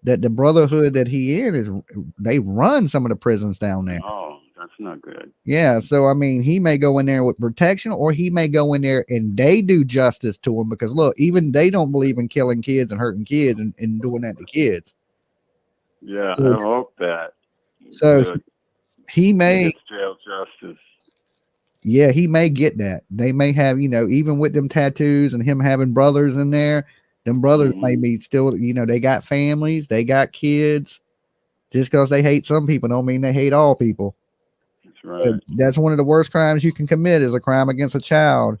that the brotherhood that he in they run some of the prisons down there. Oh, that's not good. Yeah, so I mean, he may go in there with protection, or he may go in there and they do justice to him, because look, even they don't believe in killing kids and hurting kids and doing that to kids. Yeah, So, I hope that. So he may jail justice. Yeah, he may get that. They may have, you know, even with them tattoos and him having brothers in there, them brothers may be still, you know, they got families, they got kids. Just because they hate some people don't mean they hate all people. That's right. So that's one of the worst crimes you can commit, is a crime against a child.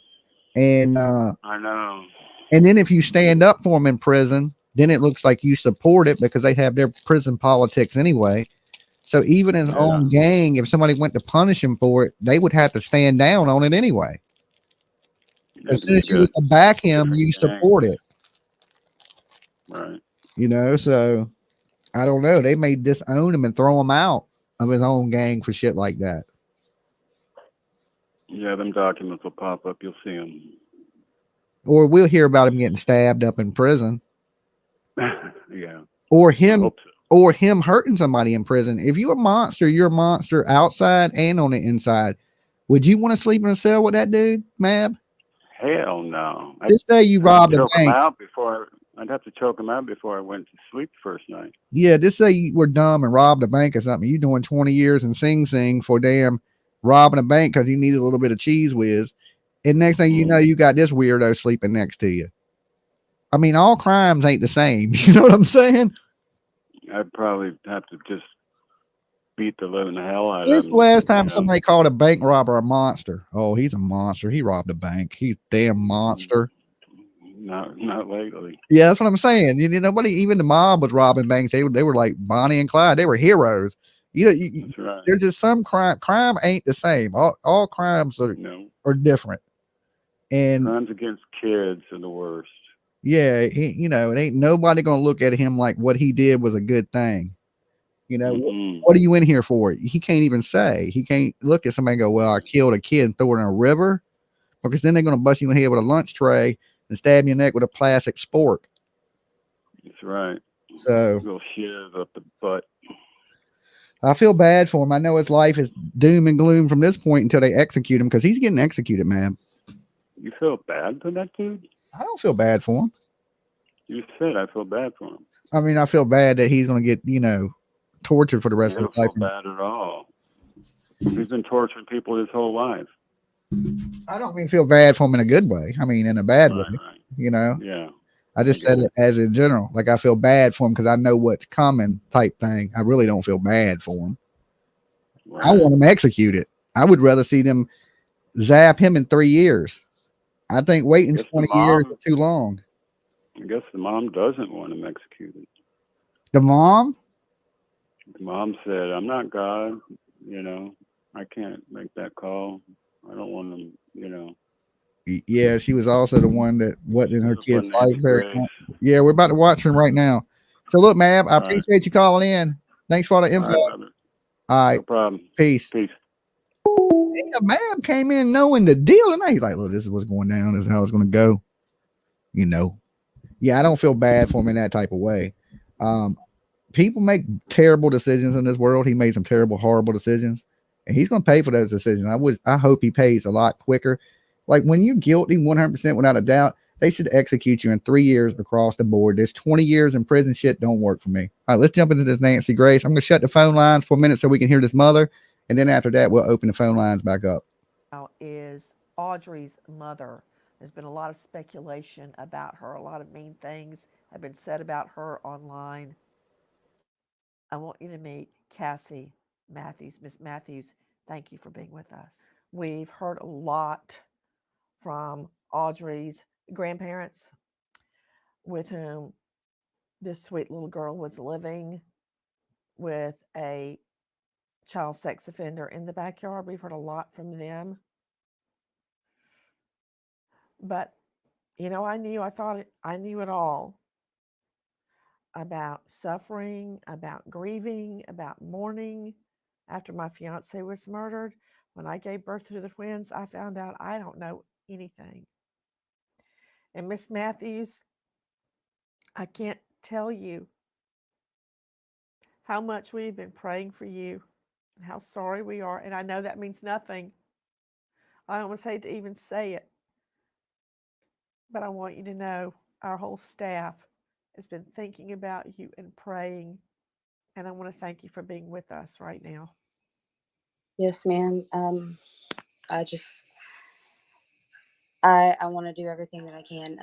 And I know. And then if you stand up for them in prison, then it looks like you support it, because they have their prison politics anyway. So even his own gang, if somebody went to punish him for it, they would have to stand down on it anyway. As soon as you used to back him, you support it. Right. You know, so I don't know. They may disown him and throw him out of his own gang for shit like that. Yeah, them documents will pop up. You'll see them. Or we'll hear about him getting stabbed up in prison. Yeah. Or him hurting somebody in prison. If you're a monster, you're a monster outside and on the inside. Would you want to sleep in a cell with that dude, Mab? Hell no. Just say you robbed a bank. I'd have to choke him out before I went to sleep the first night. Yeah, just say you were dumb and robbed a bank or something. You doing 20 years in Sing Sing for damn robbing a bank because you needed a little bit of cheese whiz. And next thing you know, you got this weirdo sleeping next to you. I mean, all crimes ain't the same. You know what I'm saying? I'd probably have to just beat the living hell out of him. When's the last time somebody called a bank robber a monster? Oh, he's a monster. He robbed a bank. He's a damn monster. Not lately. Yeah, that's what I'm saying. You know, nobody, even the mob was robbing banks. They were like Bonnie and Clyde. They were heroes. You know, That's right. there's just some crime. Crime ain't the same. All crimes are different. And crimes against kids are the worst. Yeah, you know, it ain't nobody gonna look at him like what he did was a good thing. You know, what are you in here for? He can't even say. He can't look at somebody and go, well, I killed a kid and throw it in a river, because then they're going to bust you in the head with a lunch tray and stab you in the neck with a plastic spork. That's right. So Little shiv up the butt. I feel bad for him. I know his life is doom and gloom from this point until they execute him, because he's getting executed, man. You feel bad for that dude? I don't feel bad for him. You said I feel bad for him. I mean, I feel bad that he's going to get, tortured for the rest I of don't his feel life. bad at all. He's been torturing people his whole life. I don't mean feel bad for him in a good way. I mean, in a bad way, Yeah. I just said it as in general. Like, I feel bad for him because I know what's coming type thing. I really don't feel bad for him. Right. I want him executed. I would rather see them zap him in 3 years. I think waiting 20 years is too long. I guess the mom doesn't want him executed. The mom? The mom said, I'm not God, I can't make that call. I don't want him, Yeah, she was also the one that wasn't in her kid's life very Grace. much. Yeah, we're about to watch him right now. So look, Mav, I All right. appreciate you calling in. Thanks for all the info. All right, brother. All right. No problem. Peace. Peace. Yeah, Mav came in knowing the deal tonight. He's like, look, this is what's going down. This is how it's going to go. Yeah, I don't feel bad for him in that type of way. People make terrible decisions in this world. He made some terrible, horrible decisions, and he's going to pay for those decisions. I hope he pays a lot quicker. Like, when you're guilty 100% without a doubt, they should execute you in 3 years across the board. This 20 years in prison shit don't work for me. All right, let's jump into this Nancy Grace. I'm going to shut the phone lines for a minute so we can hear this mother. And then after that, we'll open the phone lines back up. Now is Audrey's mother. There's been a lot of speculation about her. A lot of mean things have been said about her online. I want you to meet Cassie Matthews. Miss Matthews, thank you for being with us. We've heard a lot from Audrey's grandparents, with whom this sweet little girl was living with a child sex offender in the backyard. We've heard a lot from them. But, I knew it all about suffering, about grieving, about mourning. After my fiance was murdered, when I gave birth to the twins, I found out I don't know anything. And Miss Matthews, I can't tell you how much we've been praying for you and how sorry we are. And I know that means nothing. I almost hate to even say it. But I want you to know our whole staff has been thinking about you and praying. And I want to thank you for being with us right now. Yes, ma'am. I want to do everything that I can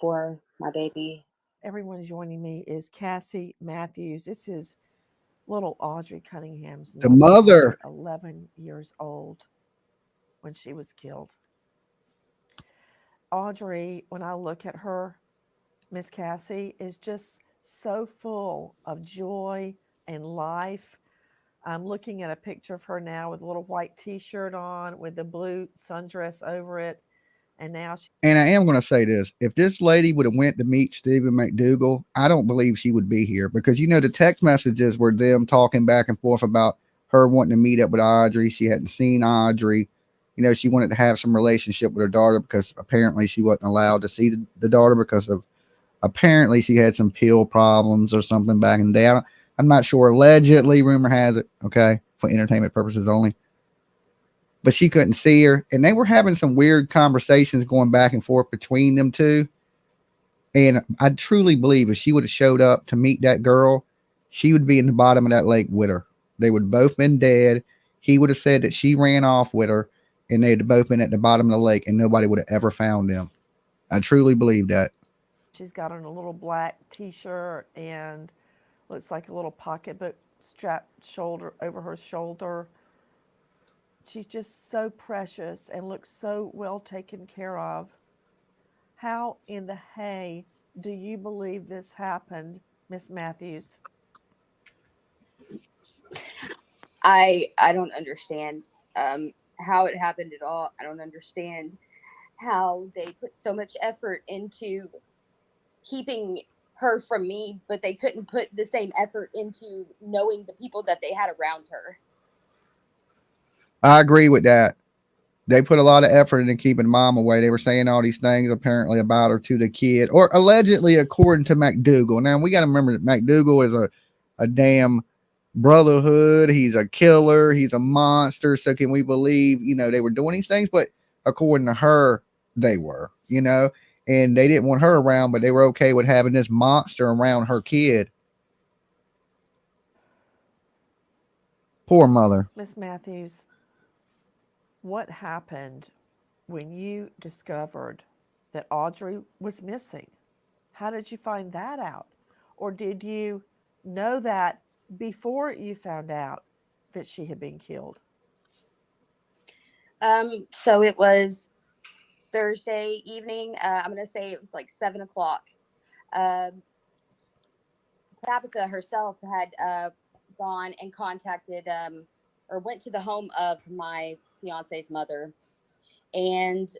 for my baby. Everyone joining me is Cassie Matthews. This is little Audrey Cunningham's The mother. 11 years old when she was killed. Audrey, when I look at her, Miss Cassie, is just so full of joy and life. I'm looking at a picture of her now with a little white t-shirt on with the blue sundress over it. And now And I am going to say this. If this lady would have went to meet Stephen McDougal, I don't believe she would be here, because, the text messages were them talking back and forth about her wanting to meet up with Audrey. She hadn't seen Audrey. She wanted to have some relationship with her daughter, because apparently she wasn't allowed to see the daughter because of apparently she had some pill problems or something back in the day. I'm not sure. Allegedly, rumor has it. Okay. For entertainment purposes only. But she couldn't see her. And they were having some weird conversations going back and forth between them two. And I truly believe if she would have showed up to meet that girl, she would be in the bottom of that lake with her. They would have both been dead. He would have said that she ran off with her, and they'd have both been at the bottom of the lake, and nobody would have ever found them. I truly believe that. she's got on a little black t-shirt and looks like a little pocketbook strapped over her shoulder. She's just so precious and looks so well taken care of. How in the hay do you believe this happened, Miss Matthews? I don't understand how it happened at all. I don't understand how they put so much effort into keeping her from me, but they couldn't put the same effort into knowing the people that they had around her. I agree with that. They put a lot of effort into keeping mom away. They were saying all these things apparently about her to the kid, or allegedly, according to McDougal. Now we got to remember that McDougal is a damn brotherhood. He's a killer. He's a monster. So can we believe, they were doing these things? But according to her, they were, and they didn't want her around, but they were okay with having this monster around her kid. Poor mother. Miss Matthews, what happened when you discovered that Audrey was missing? How did you find that out? Or did you know that before you found out that she had been killed? So it was Thursday evening. I'm going to say it was like 7:00. Tabitha herself had gone and contacted or went to the home of my fiance's mother and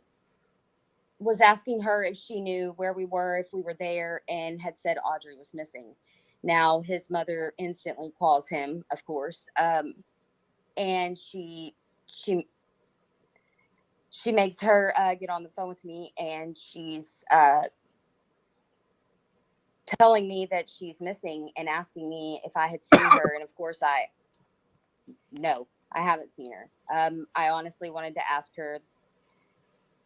was asking her if she knew where we were, if we were there, and had said Audrey was missing. Now his mother instantly calls him, of course, and she makes her get on the phone with me, and she's telling me that she's missing and asking me if I had seen her. And of course, no, I haven't seen her. I honestly wanted to ask her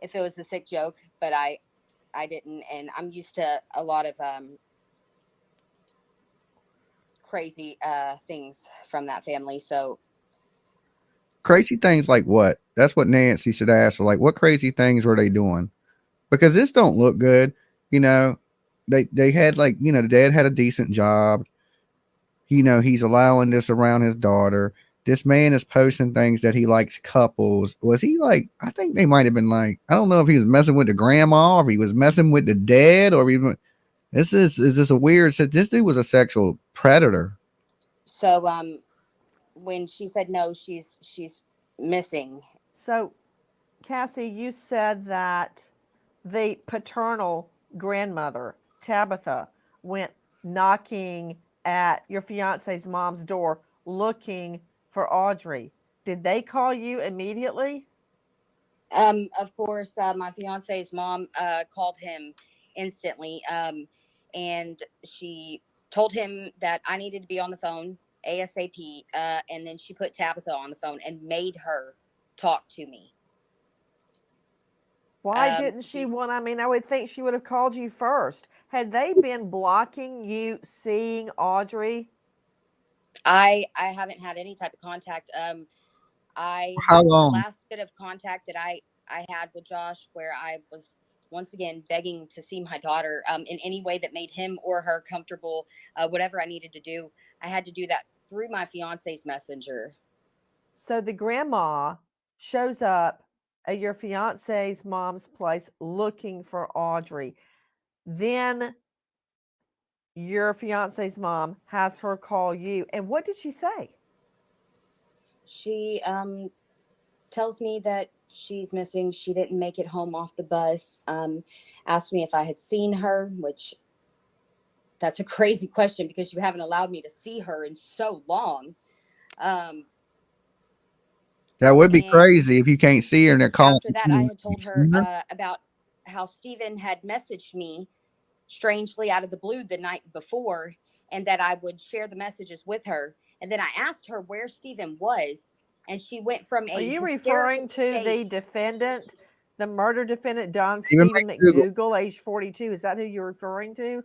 if it was a sick joke, but I didn't. And I'm used to a lot of crazy things from that family. So Crazy things like what? That's what Nancy should ask her. Like, what crazy things were they doing? Because this don't look good. They had the dad had a decent job. He's allowing this around his daughter. This man is posting things that he likes couples. Was he I think they might have been I don't know if he was messing with the grandma or if he was messing with the dad or even is this a weird, this dude was a sexual predator. So when she said no, she's missing. So Cassie, you said that the paternal grandmother, Tabitha, went knocking at your fiance's mom's door looking for Audrey. Did they call you immediately? Of course, my fiance's mom called him instantly, and she told him that I needed to be on the phone ASAP, and then she put Tabitha on the phone and made her talk to me. Why didn't she want? I mean, I would think she would have called you first. Had they been blocking you seeing Audrey? I haven't had any type of contact. How long? The last bit of contact that I had with Josh, where I was once again begging to see my daughter in any way that made him or her comfortable, whatever I needed to do, I had to do that through my fiance's messenger. So the grandma shows up at your fiance's mom's place looking for Audrey. Then your fiance's mom has her call you. And what did she say? She tells me that she's missing. She didn't make it home off the bus. Asked me if I had seen her, which that's a crazy question because you haven't allowed me to see her in so long. That would be crazy if you can't see her and they're calling. After that, I had told her about how Stephen had messaged me strangely out of the blue the night before, and that I would share the messages with her. And then I asked her where Stephen was, and she went from a. Are you referring to the defendant, the murder defendant, Don Stephen Stephen McDougal, age 42? Is that who you're referring to?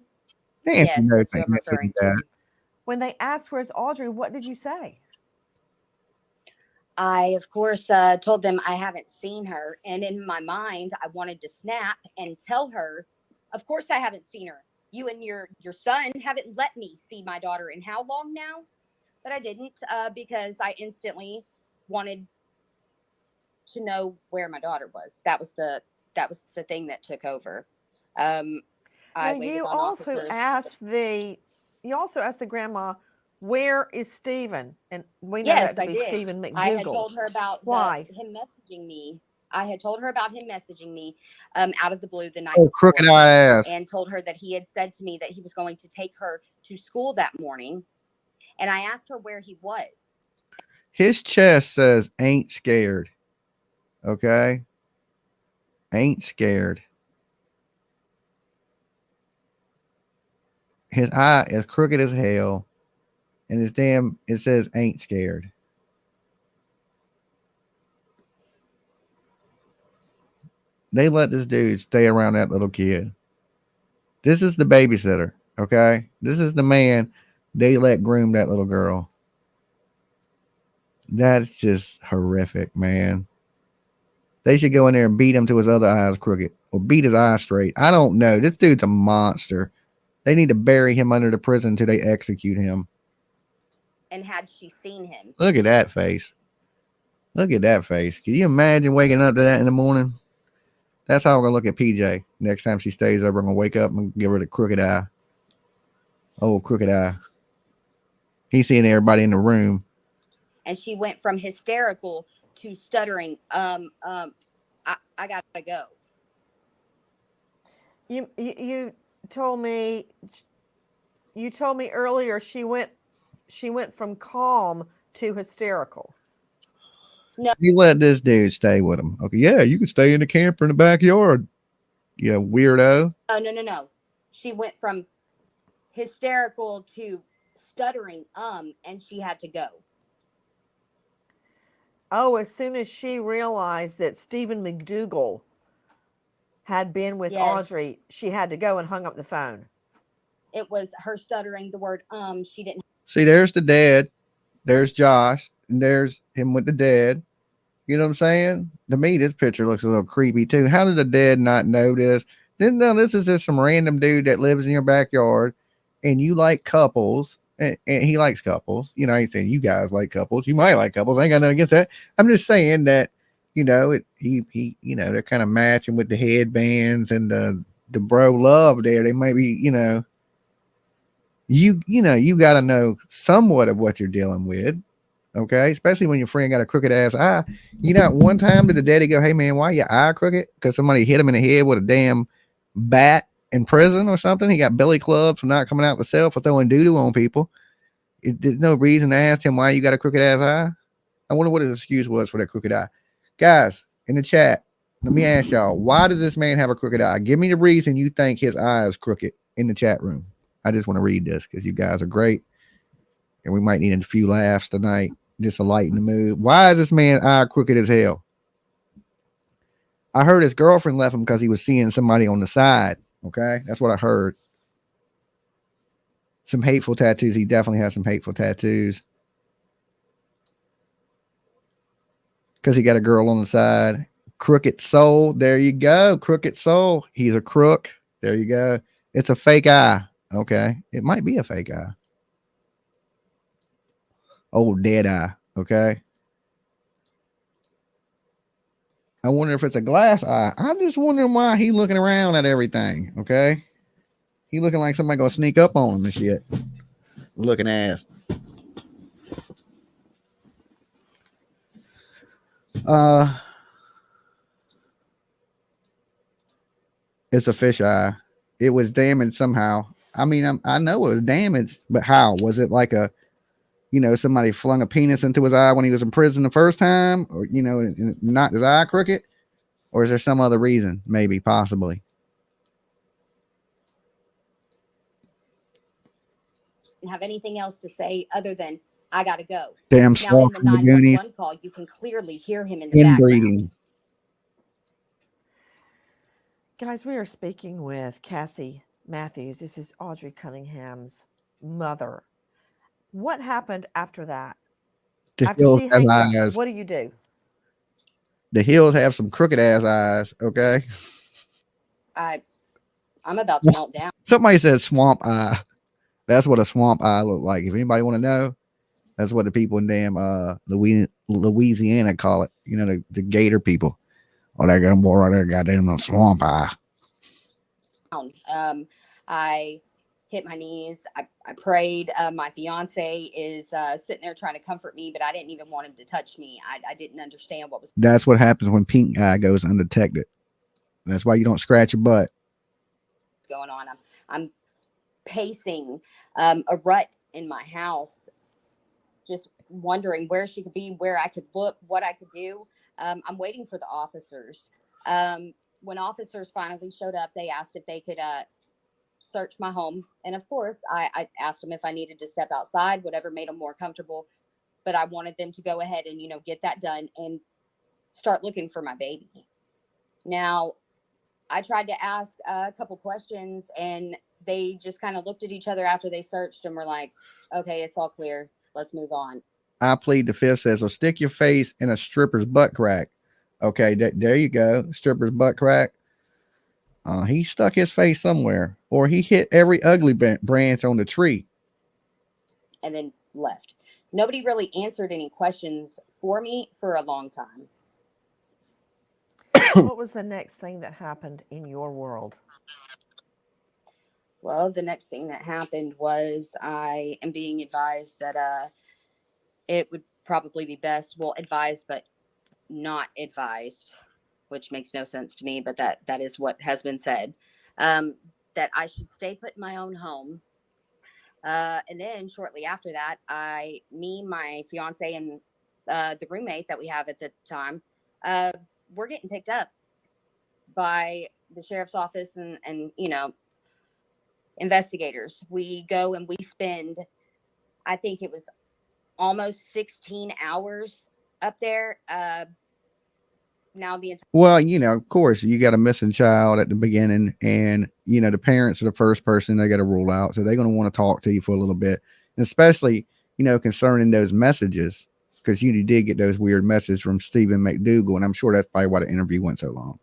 Yes, that's who I'm referring to. When they asked where's Audrey, what did you say? I, of course, told them I haven't seen her. And in my mind, I wanted to snap and tell her, of course, I haven't seen her. You and your son haven't let me see my daughter in how long now? But I didn't because I instantly wanted to know where my daughter was. That was the thing that took over. You also asked the grandma, where is Stephen? And we know that to be Stephen McDougal. I had told her about him messaging me I had told her about him messaging me out of the blue the night Oh, before, crooked eye ass. and told her that he had said to me that he was going to take her to school that morning. And I asked her where he was. His chest says ain't scared. Okay? Ain't scared. His eye is crooked as hell. And it says ain't scared. They let this dude stay around that little kid. This is the babysitter, okay? This is the man they let groom that little girl. That's just horrific, man. They should go in there and beat him to his other eye's crooked or beat his eye straight. I don't know. This dude's a monster. They need to bury him under the prison until they execute him. And had she seen him? Look at that face. Look at that face. Can you imagine waking up to that in the morning? That's how we're going to look at PJ. Next time she stays over, I'm going to wake up and give her the crooked eye. Oh, crooked eye. He's seeing everybody in the room. And she went from hysterical to stuttering. I gotta go. You told me earlier she went from calm to hysterical. No. You let this dude stay with him. Okay, yeah, you can stay in the camper in the backyard. Yeah, weirdo. No. She went from hysterical to stuttering, and she had to go. Oh, as soon as she realized that Stephen McDougal had been with Audrey, she had to go and hung up the phone. It was her stuttering the word she didn't. See, there's the dad. There's Josh. And there's him with the dad. You know what I'm saying? To me, this picture looks a little creepy too. How did the dad not know this? No, this is just some random dude that lives in your backyard and you like couples and he likes couples. You know, I ain't saying you guys like couples. You might like couples. I ain't got nothing against that. I'm just saying that, you know, he you know, they're kind of matching with the headbands and the bro love there. They might be, you know, you got to know somewhat of what you're dealing with. Okay, especially when your friend got a crooked ass eye. You know, one time did the daddy go, "Hey man, why your eye crooked?" Because somebody hit him in the head with a damn bat in prison or something. He got belly clubs for not coming out of the cell for throwing doo-doo on people. There's no reason to ask him why you got a crooked ass eye. I wonder what his excuse was for that crooked eye. Guys, in the chat, let me ask y'all, why does this man have a crooked eye? Give me the reason you think his eye is crooked in the chat room. I just want to read this because you guys are great. And we might need a few laughs tonight, just to lighten the mood. Why is this man eye crooked as hell? I heard his girlfriend left him because he was seeing somebody on the side. Okay, that's what I heard. Some hateful tattoos. He definitely has some hateful tattoos. Because he got a girl on the side. Crooked soul. There you go. Crooked soul. He's a crook. There you go. It's a fake eye. Okay. It might be a fake eye. Old dead eye. Okay. I wonder if it's a glass eye. I'm just wondering why he looking around at everything. Okay. He looking like somebody gonna sneak up on him and shit. Looking ass. It's a fish eye. It was damaged somehow. I mean, I know it was damaged, but how? Was it like a, you know, somebody flung a penis into his eye when he was in prison the first time, or, you know, knocked his eye crooked? Or is there some other reason? Maybe, possibly. Have anything else to say other than I gotta go. Damn now in sloth the from the Goonies. 911 call, you can clearly hear him in the Inbreeding. background. Guys, we are speaking with Cassie Matthews. This is Audrey Cunningham's mother. What happened after that? The After Hills she have hangs up, eyes. what do you do? The Hills have some crooked ass eyes. Okay. I'm about to melt down. Somebody said swamp eye. That's what a swamp eye look like. If anybody want to know, that's what the people in damn Louisiana call it. You know, the gator people. Oh, that got boy right there, goddamn a swamp eye. I hit my knees. I prayed. My fiance is sitting there trying to comfort me, but I didn't even want him to touch me. I didn't understand what was That's what happens when pink eye goes undetected. That's why you don't scratch your butt. going on. I'm pacing a rut in my house, just wondering where she could be, where I could look, what I could do. I'm waiting for the officers. When officers finally showed up, they asked if they could search my home. And of course, I asked them if I needed to step outside, whatever made them more comfortable. But I wanted them to go ahead and, get that done and start looking for my baby. Now, I tried to ask a couple questions, and they just kind of looked at each other after they searched and were like, okay, it's all clear. Let's move on. I plead the fifth, says, so stick your face in a stripper's butt crack. Okay, there you go. Stripper's butt crack. He stuck his face somewhere, or he hit every ugly branch on the tree. And then left. Nobody really answered any questions for me for a long time. What was the next thing that happened in your world? Well, the next thing that happened was I am being advised that it would probably be best, well, advised, but not advised, which makes no sense to me, but that is what has been said, that I should stay put in my own home. And then shortly after that, my fiance, and the roommate that we have at the time, we're getting picked up by the sheriff's office and investigators. We go and we spend, I think it was almost 16 hours up there. Well, of course, you got a missing child at the beginning, and the parents are the first person they got to rule out, so they're going to want to talk to you for a little bit, especially concerning those messages, because you did get those weird messages from Stephen McDougal, and I'm sure that's probably why the interview went so long.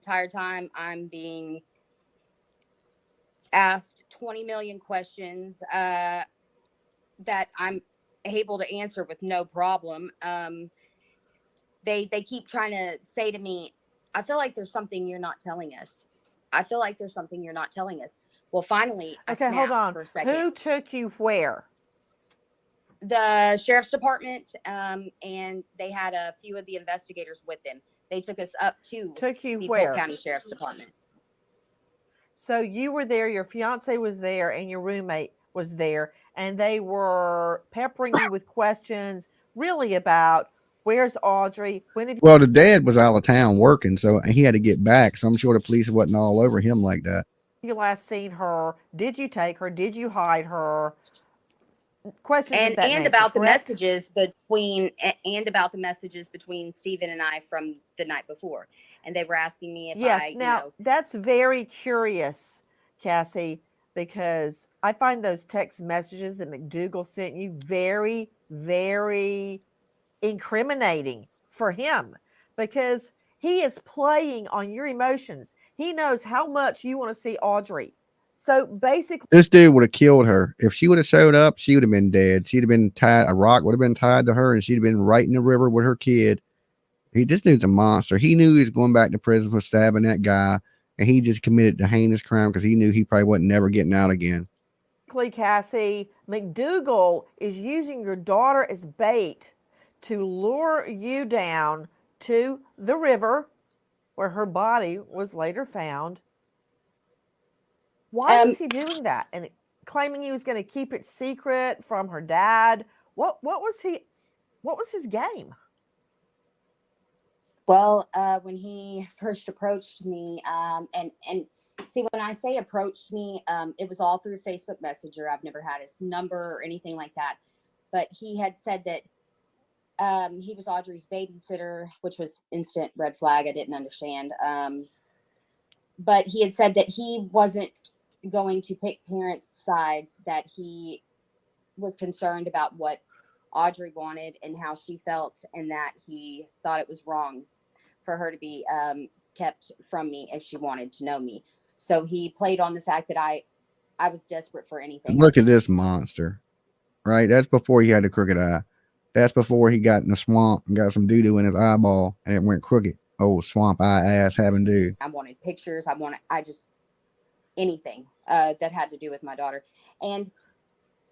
Entire time I'm being asked 20 million questions that I'm able to answer with no problem. They keep trying to say to me, I feel like there's something you're not telling us. I feel like there's something you're not telling us. Well, finally, Okay, I hold snapped on. For a second. Who took you where? The sheriff's department, and they had a few of the investigators with them. They took us up to the Polk County Sheriff's Department. So you were there, your fiance was there, and your roommate was there, and they were peppering you with questions really about where's Audrey? Well, the dad was out of town working, so he had to get back, so I'm sure the police wasn't all over him like that. You last seen her? Did you take her? Did you hide her? Questions and of that nature, about correct? the messages between Stephen and I from the night before, and they were asking me if that's very curious, Cassie, because I find those text messages that McDougal sent you very, very incriminating for him, because he is playing on your emotions. He knows how much you want to see Audrey. So basically, this dude would have killed her. If she would have showed up, she would have been dead. She'd have been tied. A rock would have been tied to her, and she'd have been right in the river with her kid. This dude's a monster. He knew he was going back to prison for stabbing that guy, and he just committed the heinous crime because he knew he probably wasn't never getting out again. Cassie, McDougal is using your daughter as bait to lure you down to the river where her body was later found. Why was he doing that? And claiming he was going to keep it secret from her dad. What was his game? Well, when he first approached me, and see, when I say approached me, it was all through Facebook Messenger. I've never had his number or anything like that. But he had said that he was Audrey's babysitter, which was instant red flag. I didn't understand. But he had said that he wasn't going to pick parents' sides, that he was concerned about what Audrey wanted and how she felt, and that he thought it was wrong for her to be kept from me if she wanted to know me. So he played on the fact that I was desperate for anything. Look at this monster, right? That's before he had the crooked eye. That's before he got in the swamp and got some doo-doo in his eyeball and it went crooked. Oh, swamp eye ass having dude. I wanted pictures. I just anything. that had to do with my daughter. And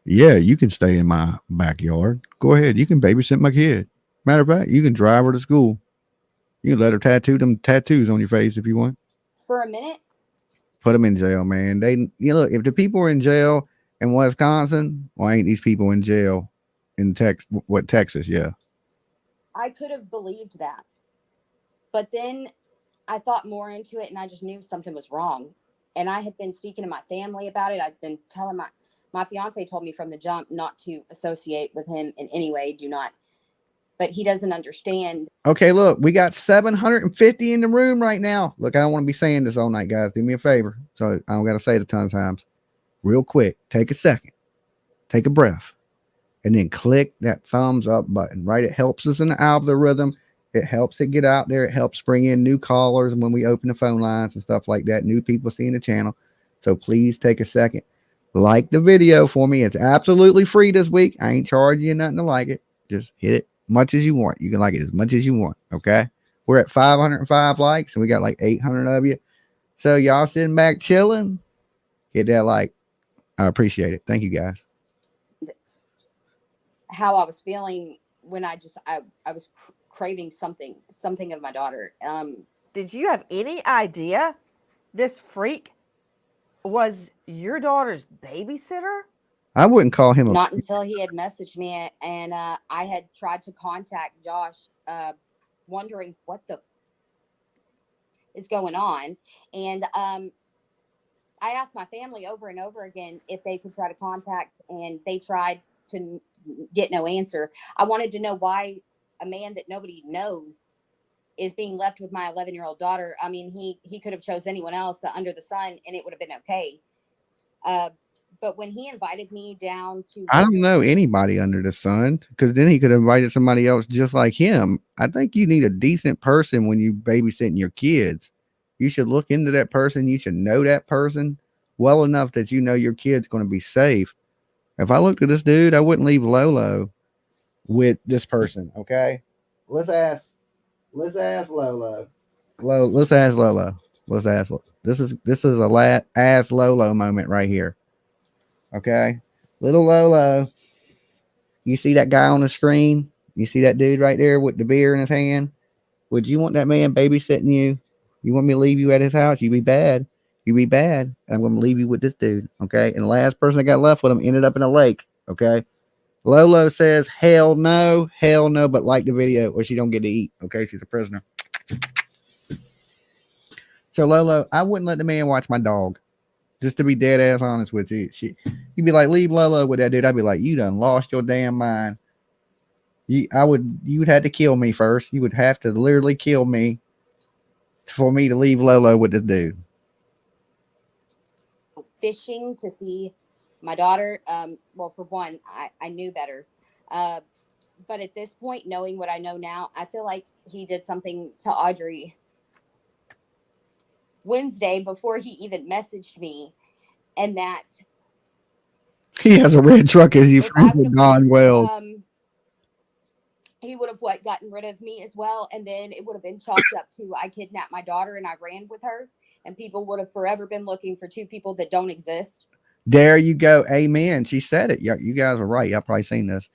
Yeah, you can stay in my backyard. Go ahead. You can babysit my kid. Matter of fact, you can drive her to school. You can let her tattoo them tattoos on your face if you want. for a minute, Put them in jail, man. Look, if the people are in jail in Wisconsin, why ain't these people in jail in Texas? Yeah. I could have believed that. But then I thought more into it and I just knew something was wrong. And I had been speaking to my family about it. I'd been telling my fiance told me from the jump not to associate with him in any way. Do not. But he doesn't understand. Okay, look, we got 750 in the room right now. Look, I don't want to be saying this all night, guys. Do me a favor. So I don't got to say it a ton of times. Real quick, take a second, take a breath, and then click that thumbs up button, right? It helps us in the algorithm. It helps it get out there. It helps bring in new callers when we open the phone lines and stuff like that. New people seeing the channel. So please take a second. Like the video for me. It's absolutely free this week. I ain't charging you nothing to like it. Just hit it much as you want. You can like it as much as you want. Okay. We're at 505 likes and we got like 800 of you. So y'all sitting back chilling. Hit that like. I appreciate it. Thank you guys. How I was feeling when I was craving something of my daughter. Did you have any idea this freak was your daughter's babysitter? I wouldn't call him not until he had messaged me, and I had tried to contact Josh, wondering what the is going on. And I asked my family over and over again if they could try to contact, and they tried to get no answer. I wanted to know why a man that nobody knows is being left with my 11-year-old daughter. I mean, he could have chose anyone else under the sun and it would have been okay. But when he invited me down to, I don't know anybody under the sun, because then he could have invited somebody else just like him. I think you need a decent person when you babysitting your kids. You should look into that person. You should know that person well enough that you know your kid's going to be safe. If I looked at this dude, I wouldn't leave Lolo with this person. Okay. Let's ask Lolo. Let's ask Lolo. This is a ask Lolo moment right here. Okay. Little Lolo. You see that guy on the screen? You see that dude right there with the beer in his hand? Would you want that man babysitting you? You want me to leave you at his house? You be bad. You be bad. And I'm going to leave you with this dude. Okay. And the last person that got left with him ended up in a lake. Okay. Lolo says, hell no, but like the video or she don't get to eat. Okay. She's a prisoner. So Lolo, I wouldn't let the man watch my dog. Just to be dead ass honest with you. You'd be like, leave Lolo with that dude. I'd be like, you done lost your damn mind. You would have to kill me first. You would have to literally kill me for me to leave Lolo with this dude. fishing to see my daughter. Well, for one, I knew better. But at this point, knowing what I know now, I feel like he did something to Audrey Wednesday before he even messaged me, and that he has a red truck as he friends with Don Wells. He would have gotten rid of me as well, and then it would have been chalked up to I kidnapped my daughter and I ran with her, and people would have forever been looking for two people that don't exist. There you go. Amen. She said it. Yeah, you guys are right. Y'all probably seen this.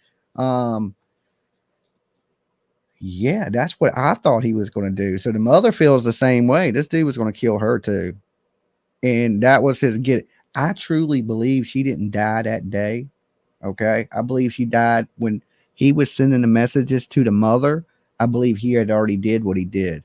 Yeah, that's what I thought he was going to do. So the mother feels the same way. This dude was going to kill her too. And that was his get. I truly believe she didn't die that day. Okay. I believe she died when he was sending the messages to the mother. I believe he had already did what he did.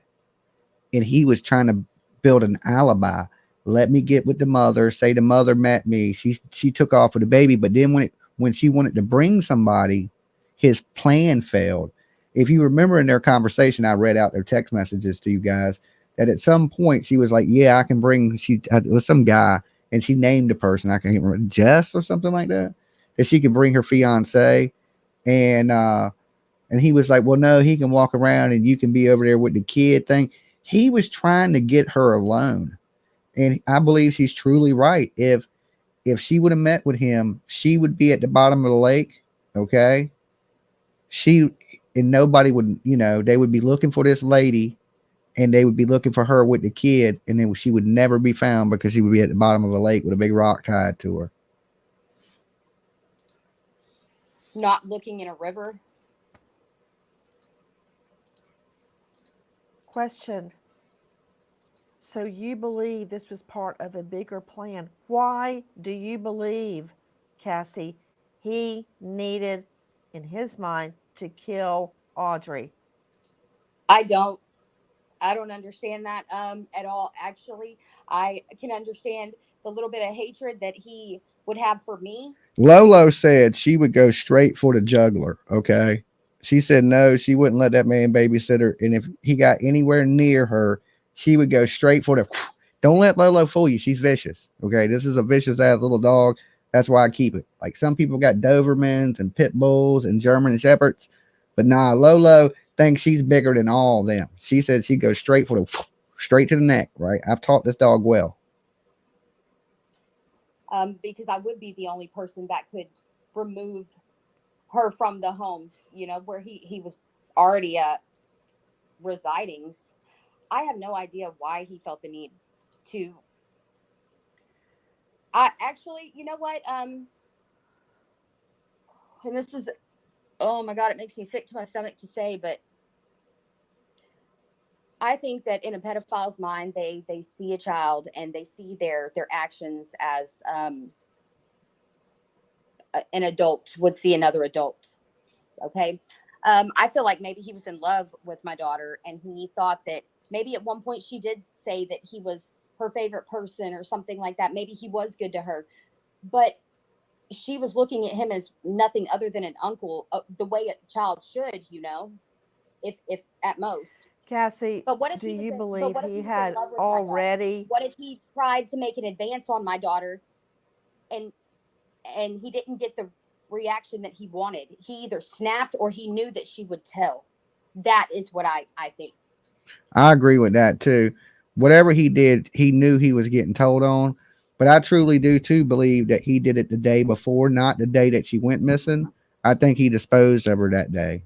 And he was trying to build an alibi. Let me get with the mother, say the mother met me. She took off with the baby. But then when she wanted to bring somebody, his plan failed. If you remember in their conversation, I read out their text messages to you guys that at some point she was like, yeah, I can bring, it was some guy and she named the person. I can't remember, Jess or something like that, that she could bring her fiance. And he was like, well, no, he can walk around and you can be over there with the kid thing. He was trying to get her alone. And I believe she's truly right. If she would have met with him, she would be at the bottom of the lake. Okay. And nobody would, they would be looking for this lady and they would be looking for her with the kid, and then she would never be found because she would be at the bottom of a lake with a big rock tied to her. Not looking in a river. Question. So you believe this was part of a bigger plan. Why do you believe, Cassie, he needed, in his mind, to kill Audrey? I don't understand that at all. Actually, I can understand the little bit of hatred that he would have for me. Lolo said she would go straight for the juggler. Okay. She said no, she wouldn't let that man babysit her. And if he got anywhere near her, she would go straight for the. Don't let Lolo fool you. She's vicious. Okay. This is a vicious ass little dog. That's why I keep it. Like some people got Dobermans and pit bulls and German shepherds, but nah, Lolo thinks she's bigger than all of them. She said she goes straight for the straight to the neck. Right. I've taught this dog well. Because I would be the only person that could remove her from the home, where he was already residing. I have no idea why he felt the need to. I actually, you know what? And this is, oh my God, it makes me sick to my stomach to say, but I think that in a pedophile's mind, they see a child and they see their actions as an adult would see another adult. Okay. I feel like maybe he was in love with my daughter and he thought that maybe at one point she did say that he was her favorite person or something like that. Maybe he was good to her, but she was looking at him as nothing other than an uncle, the way a child should, if at most. Cassie, but what if do he was you in, believe but what if he was had in love with already? What if he tried to make an advance on my daughter and he didn't get the reaction that he wanted? He either snapped or he knew that she would tell. That is what I think. I agree with that too. Whatever he did, he knew he was getting told on. But I truly do too believe that he did it the day before, not the day that she went missing. I think he disposed of her that day.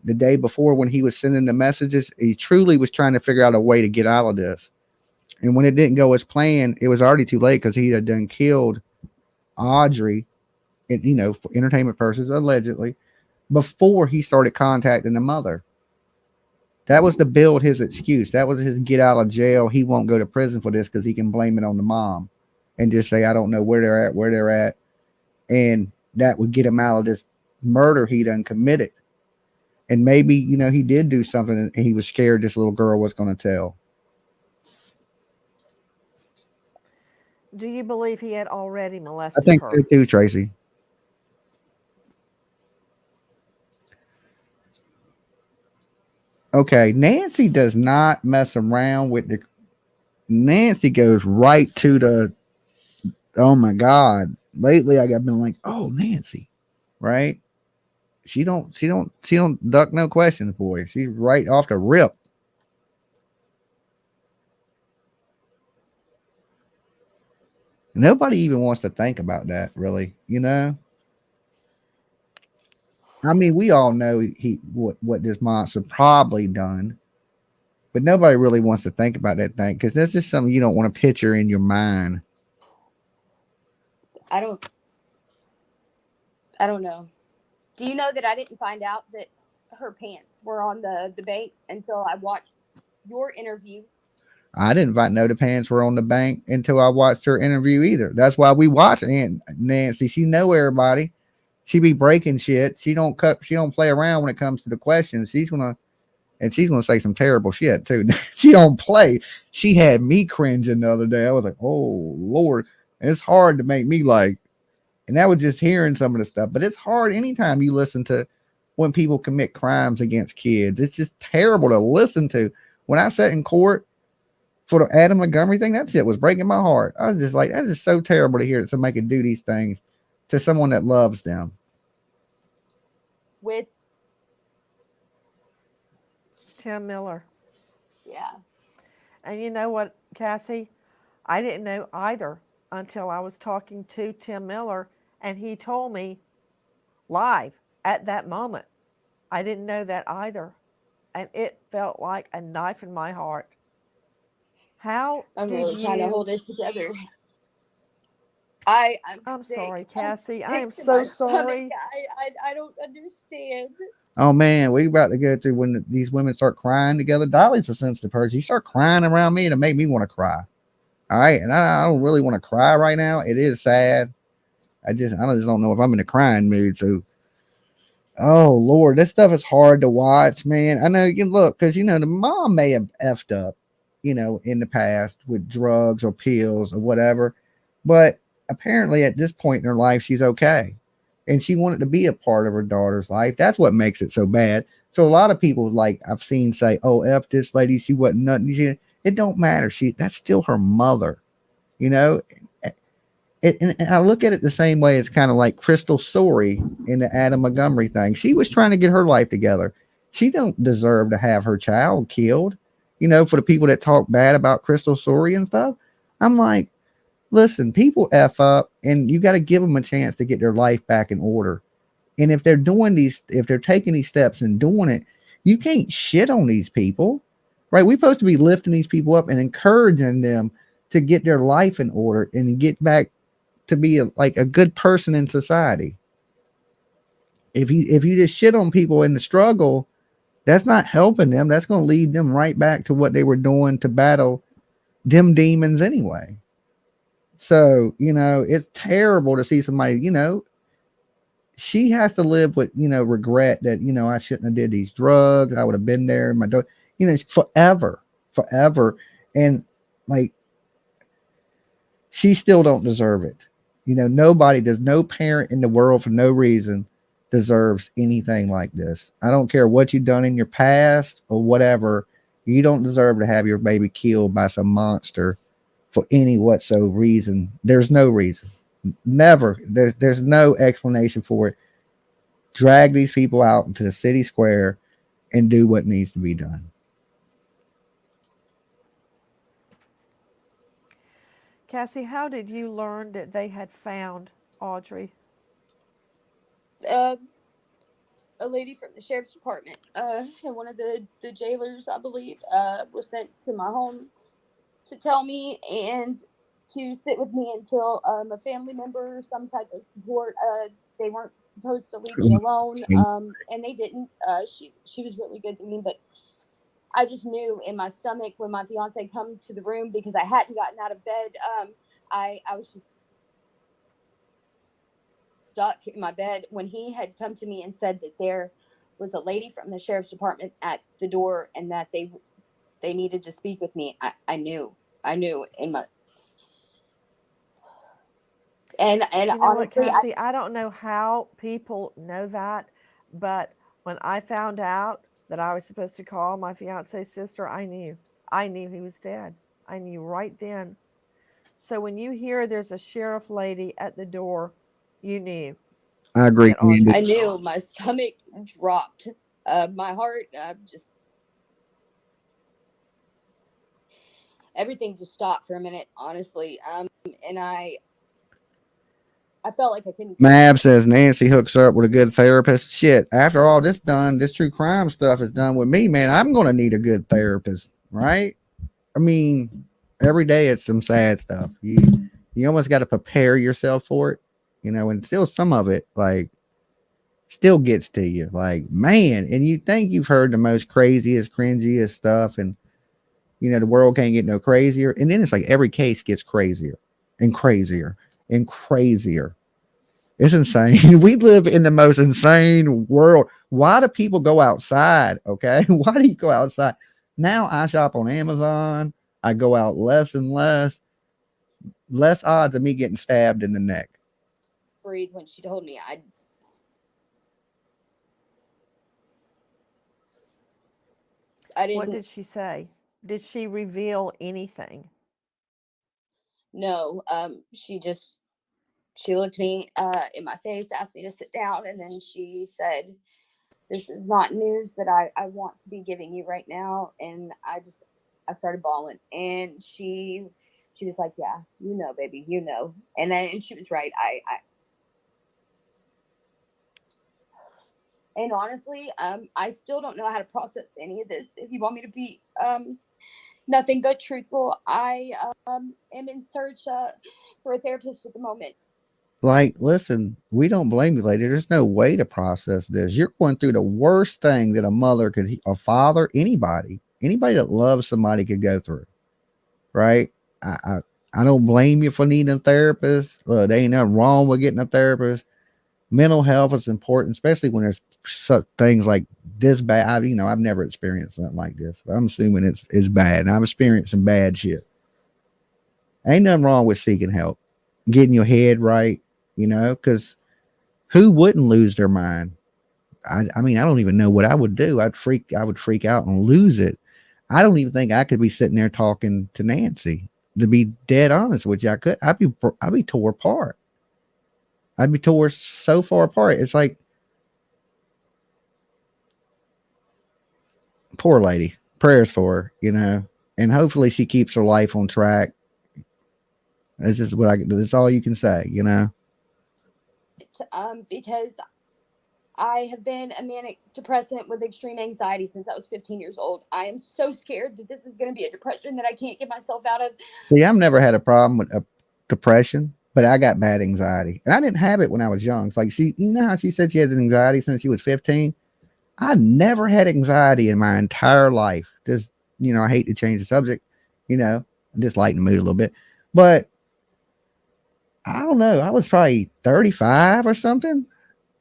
The day before, when he was sending the messages, he truly was trying to figure out a way to get out of this. And when it didn't go as planned, it was already too late because he had done killed Audrey, and for entertainment purposes, allegedly, before he started contacting the mother. That was to build his excuse. That was his get out of jail. He won't go to prison for this because he can blame it on the mom and just say, I don't know where they're at. And that would get him out of this murder he done committed. And maybe, he did do something and he was scared this little girl was going to tell. Do you believe he had already I molested think her? so too, Tracy. Okay, Nancy does not mess around with the. Nancy goes right to the. Oh my God! Lately, I got been like, oh Nancy, right? She don't duck no questions, boy. She's right off the rip. Nobody even wants to think about that, really. I mean, we all know what this monster probably done, but nobody really wants to think about that thing because that's just something you don't want to picture in your mind. I don't know. Do you know that I didn't find out that her pants were on the bank until I watched your interview? I didn't know the pants were on the bank until I watched her interview either. That's why we watch Aunt Nancy. She know everybody. She be breaking shit. She don't play around when it comes to the questions. She's gonna say some terrible shit too. She don't play. She had me cringing the other day. I was like, oh Lord. And it's hard to make me like, and that was just hearing some of the stuff. But it's hard anytime you listen to when people commit crimes against kids. It's just terrible to listen to. When I sat in court for the Adam Montgomery thing, that shit was breaking my heart. I was just like, that's just so terrible to hear that somebody could do these things to someone that loves them. With Tim Miller. Yeah. And you know what, Cassie? I didn't know either until I was talking to Tim Miller and he told me live at that moment. I didn't know that either. and it felt like a knife in my heart. How I'm did really trying to you? hold it together. I'm sick. Sorry, I'm Cassie. I sick am to so my stomach. sorry. I don't understand. Oh man, we about to go through when these women start crying together. Dolly's a sensitive person. You start crying around me, to make me want to cry. All right, and I don't really want to cry right now. It is sad. I just don't know if I'm in a crying mood. So, oh Lord, this stuff is hard to watch, man. I know you look because the mom may have effed up, in the past with drugs or pills or whatever, but apparently at this point in her life, she's okay, and she wanted to be a part of her daughter's life. That's what makes it so bad. So a lot of people, like I've seen, say, "Oh, f this lady, she wasn't nothing." It don't matter. That's still her mother, you know. And I look at it the same way as kind of like Crystal Sorey in the Adam Montgomery thing. She was trying to get her life together. She don't deserve to have her child killed. For the people that talk bad about Crystal Sorey and stuff, I'm like, listen, people f up, and you got to give them a chance to get their life back in order. And if they're taking these steps and doing it, you can't shit on these people, right? We're supposed to be lifting these people up and encouraging them to get their life in order and get back to be a good person in society. If you just shit on people in the struggle, that's not helping them. That's going to lead them right back to what they were doing to battle them demons anyway. So, it's terrible to see somebody, she has to live with, regret that, I shouldn't have did these drugs. I would have been there. Forever. And like, she still don't deserve it. No parent in the world for no reason deserves anything like this. I don't care what you've done in your past or whatever. You don't deserve to have your baby killed by some monster for any whatsoever reason. There's no reason. Never. There's no explanation for it. Drag these people out into the city square and do what needs to be done. Cassie, how did you learn that they had found Audrey? A lady from the sheriff's department, and one of the jailers, I believe, was sent to my home to tell me and to sit with me until a family member or some type of support. They weren't supposed to leave me alone, and they didn't. She was really good to me, but I just knew in my stomach when my fiance come to the room, because I hadn't gotten out of bed. I was just stuck in my bed when he had come to me and said that there was a lady from the sheriff's department at the door and that they needed to speak with me. I knew in my and You know honestly, what, Cassie? I don't know how people know that, but when I found out that I was supposed to call my fiance's sister, I knew he was dead. I knew right then. So when you hear there's a sheriff lady at the door, you knew. I agree, I knew. My stomach dropped. My heart, just everything just stopped for a minute, honestly. And I felt like I couldn't. Mab says Nancy hooks her up with a good therapist. Shit, after all this done, this true crime stuff is done with me, man. I'm going to need a good therapist, right? I mean, every day it's some sad stuff. You almost got to prepare yourself for it, and still some of it, like, still gets to you. Like, man, and you think you've heard the most craziest, cringiest stuff, and, the world can't get no crazier. And then it's like every case gets crazier and crazier and crazier. It's insane. We live in the most insane world. Why do people go outside? Okay. Why do you go outside? Now I shop on Amazon. I go out less and less odds of me getting stabbed in the neck. Breathe when she told me. I didn't. What did she say? Did she reveal anything? No. She looked me in my face, asked me to sit down, and then she said, "This is not news that I want to be giving you right now." And I started bawling, and she was like, "Yeah, baby, and she was right. And honestly, I still don't know how to process any of this. If you want me to be nothing but truthful, I am in search for a therapist at the moment. Like, listen, we don't blame you, lady. There's no way to process this. You're going through the worst thing that a mother could, a father, anybody that loves somebody could go through, right? I don't blame you for needing a therapist. Look, there ain't nothing wrong with getting a therapist. Mental health is important, especially when there's such things like this bad. I've never experienced something like this, but I'm assuming it's bad. And I've experienced some bad shit. Ain't nothing wrong with seeking help, getting your head right, because who wouldn't lose their mind? I mean, I don't even know what I would do. I would freak out and lose it. I don't even think I could be sitting there talking to Nancy. To be dead honest with you, I'd be tore apart. I'd be tore so far apart. It's like, poor lady. Prayers for her, and hopefully she keeps her life on track. That's all you can say, Because I have been a manic depressant with extreme anxiety since I was 15 years old. I am so scared that this is going to be a depression that I can't get myself out of. See, I've never had a problem with depression, but I got bad anxiety, and I didn't have it when I was young. It's like how she said she had anxiety since she was 15. I never had anxiety in my entire life. Just, I hate to change the subject, just lighten the mood a little bit, but I don't know. I was probably 35 or something.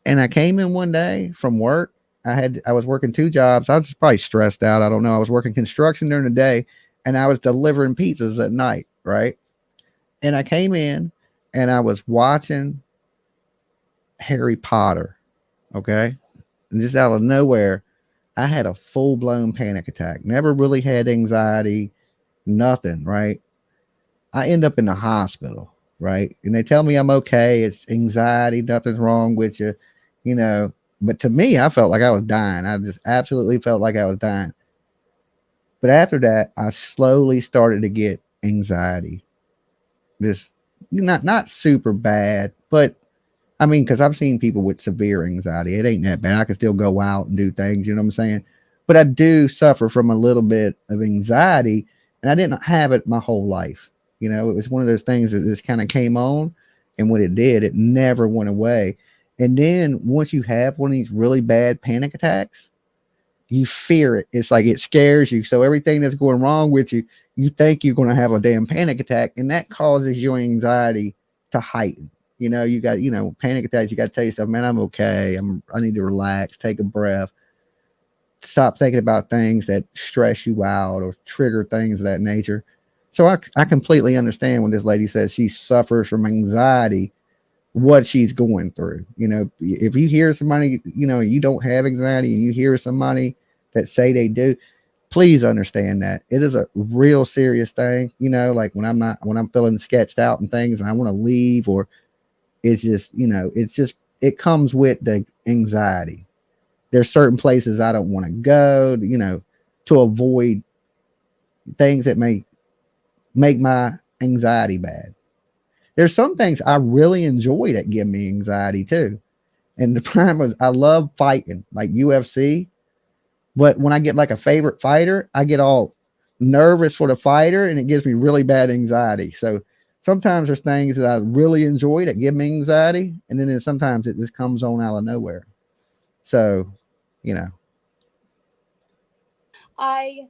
And I came in one day from work. I was working 2 jobs. I was probably stressed out. I don't know. I was working construction during the day and I was delivering pizzas at night. Right. And I came in and I was watching Harry Potter. Okay. And just out of nowhere, I had a full blown panic attack. Never really had anxiety, nothing. Right. I end up in the hospital. Right. And they tell me I'm okay. It's anxiety. Nothing's wrong with you. But to me, I felt like I was dying. I just absolutely felt like I was dying. But after that, I slowly started to get anxiety. This not super bad, but I mean, because I've seen people with severe anxiety. It ain't that bad. I can still go out and do things, you know what I'm saying? But I do suffer from a little bit of anxiety, and I didn't have it my whole life. It was one of those things that just kind of came on, and when it did, it never went away. And then once you have one of these really bad panic attacks, you fear it. It's like it scares you. So everything that's going wrong with you, you think you're going to have a damn panic attack, and that causes your anxiety to heighten. You got, panic attacks. You got to tell yourself, man, I'm okay. I need to relax, take a breath, stop thinking about things that stress you out or trigger things of that nature. So I completely understand when this lady says she suffers from anxiety, what she's going through. If you hear somebody, you don't have anxiety and you hear somebody that say they do, please understand that it is a real serious thing. Like when I'm feeling sketched out and things and I want to leave, or it's just, it comes with the anxiety. There's certain places I don't want to go, to avoid things that may make my anxiety bad. There's some things I really enjoy that give me anxiety too. And the prime was, I love fighting, like UFC. But when I get like a favorite fighter, I get all nervous for the fighter and it gives me really bad anxiety. So sometimes there's things that I really enjoy that give me anxiety. And then sometimes it just comes on out of nowhere. So, I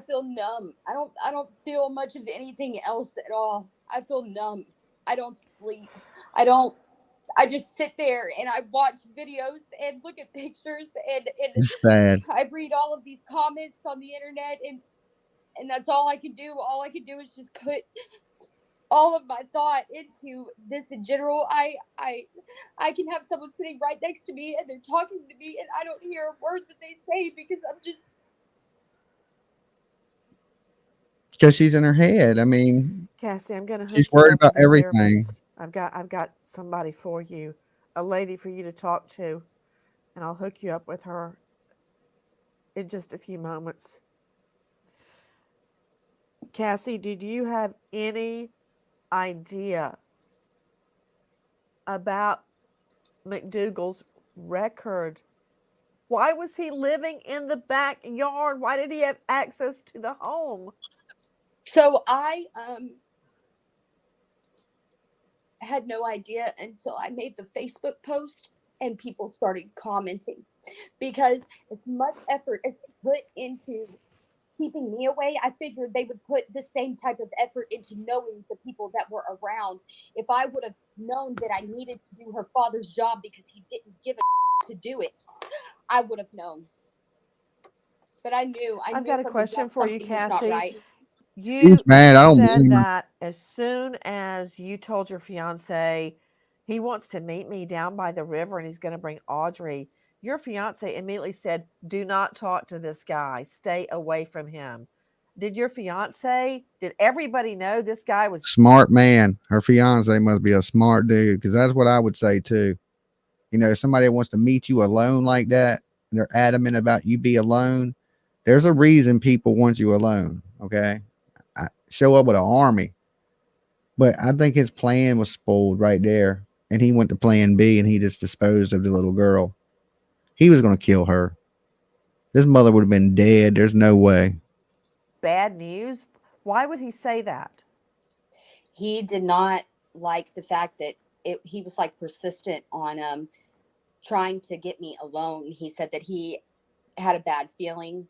feel numb. I don't feel much of anything else at all. I feel numb. I don't sleep. I just sit there and I watch videos and look at pictures and it's sad. I read all of these comments on the internet and that's all I can do. All I can do is just put all of my thought into this in general. I can have someone sitting right next to me and they're talking to me and I don't hear a word that they say because I'm just, Because she's in her head. I mean, Cassie, I'm going to hook she's you worried up about with a everything. therapist. I've got somebody for you, a lady for you to talk to, and I'll hook you up with her in just a few moments. Cassie, did you have any idea about McDougal's record. Why was he living in the backyard? Why did he have access to the home? So I had no idea until I made the Facebook post and people started commenting, because as much effort as they put into keeping me away, I figured they would put the same type of effort into knowing the people that were around. If I would have known that I needed to do her father's job because he didn't give a to do it, I would have known. But I knew. I've got a question for you, Cassie. Right. You He's mad. I don't said blame her. that as soon as you told your fiance he wants to meet me down by the river and he's going to bring Audrey, your fiance immediately said, "Do not talk to this guy. Stay away from him." Did everybody know this guy was Smart man. Her fiance must be a smart dude, because that's what I would say too. You know, if somebody wants to meet you alone like that, and they're adamant about you be alone, there's a reason people want you alone. Okay. Show up with an army. But I think his plan was spoiled right there. And he went to plan B and he just disposed of the little girl. He was going to kill her. This mother would have been dead. There's no way. bad news? Why would he say that? He did not like the fact that he was like persistent on trying to get me alone. He said that he had a bad feeling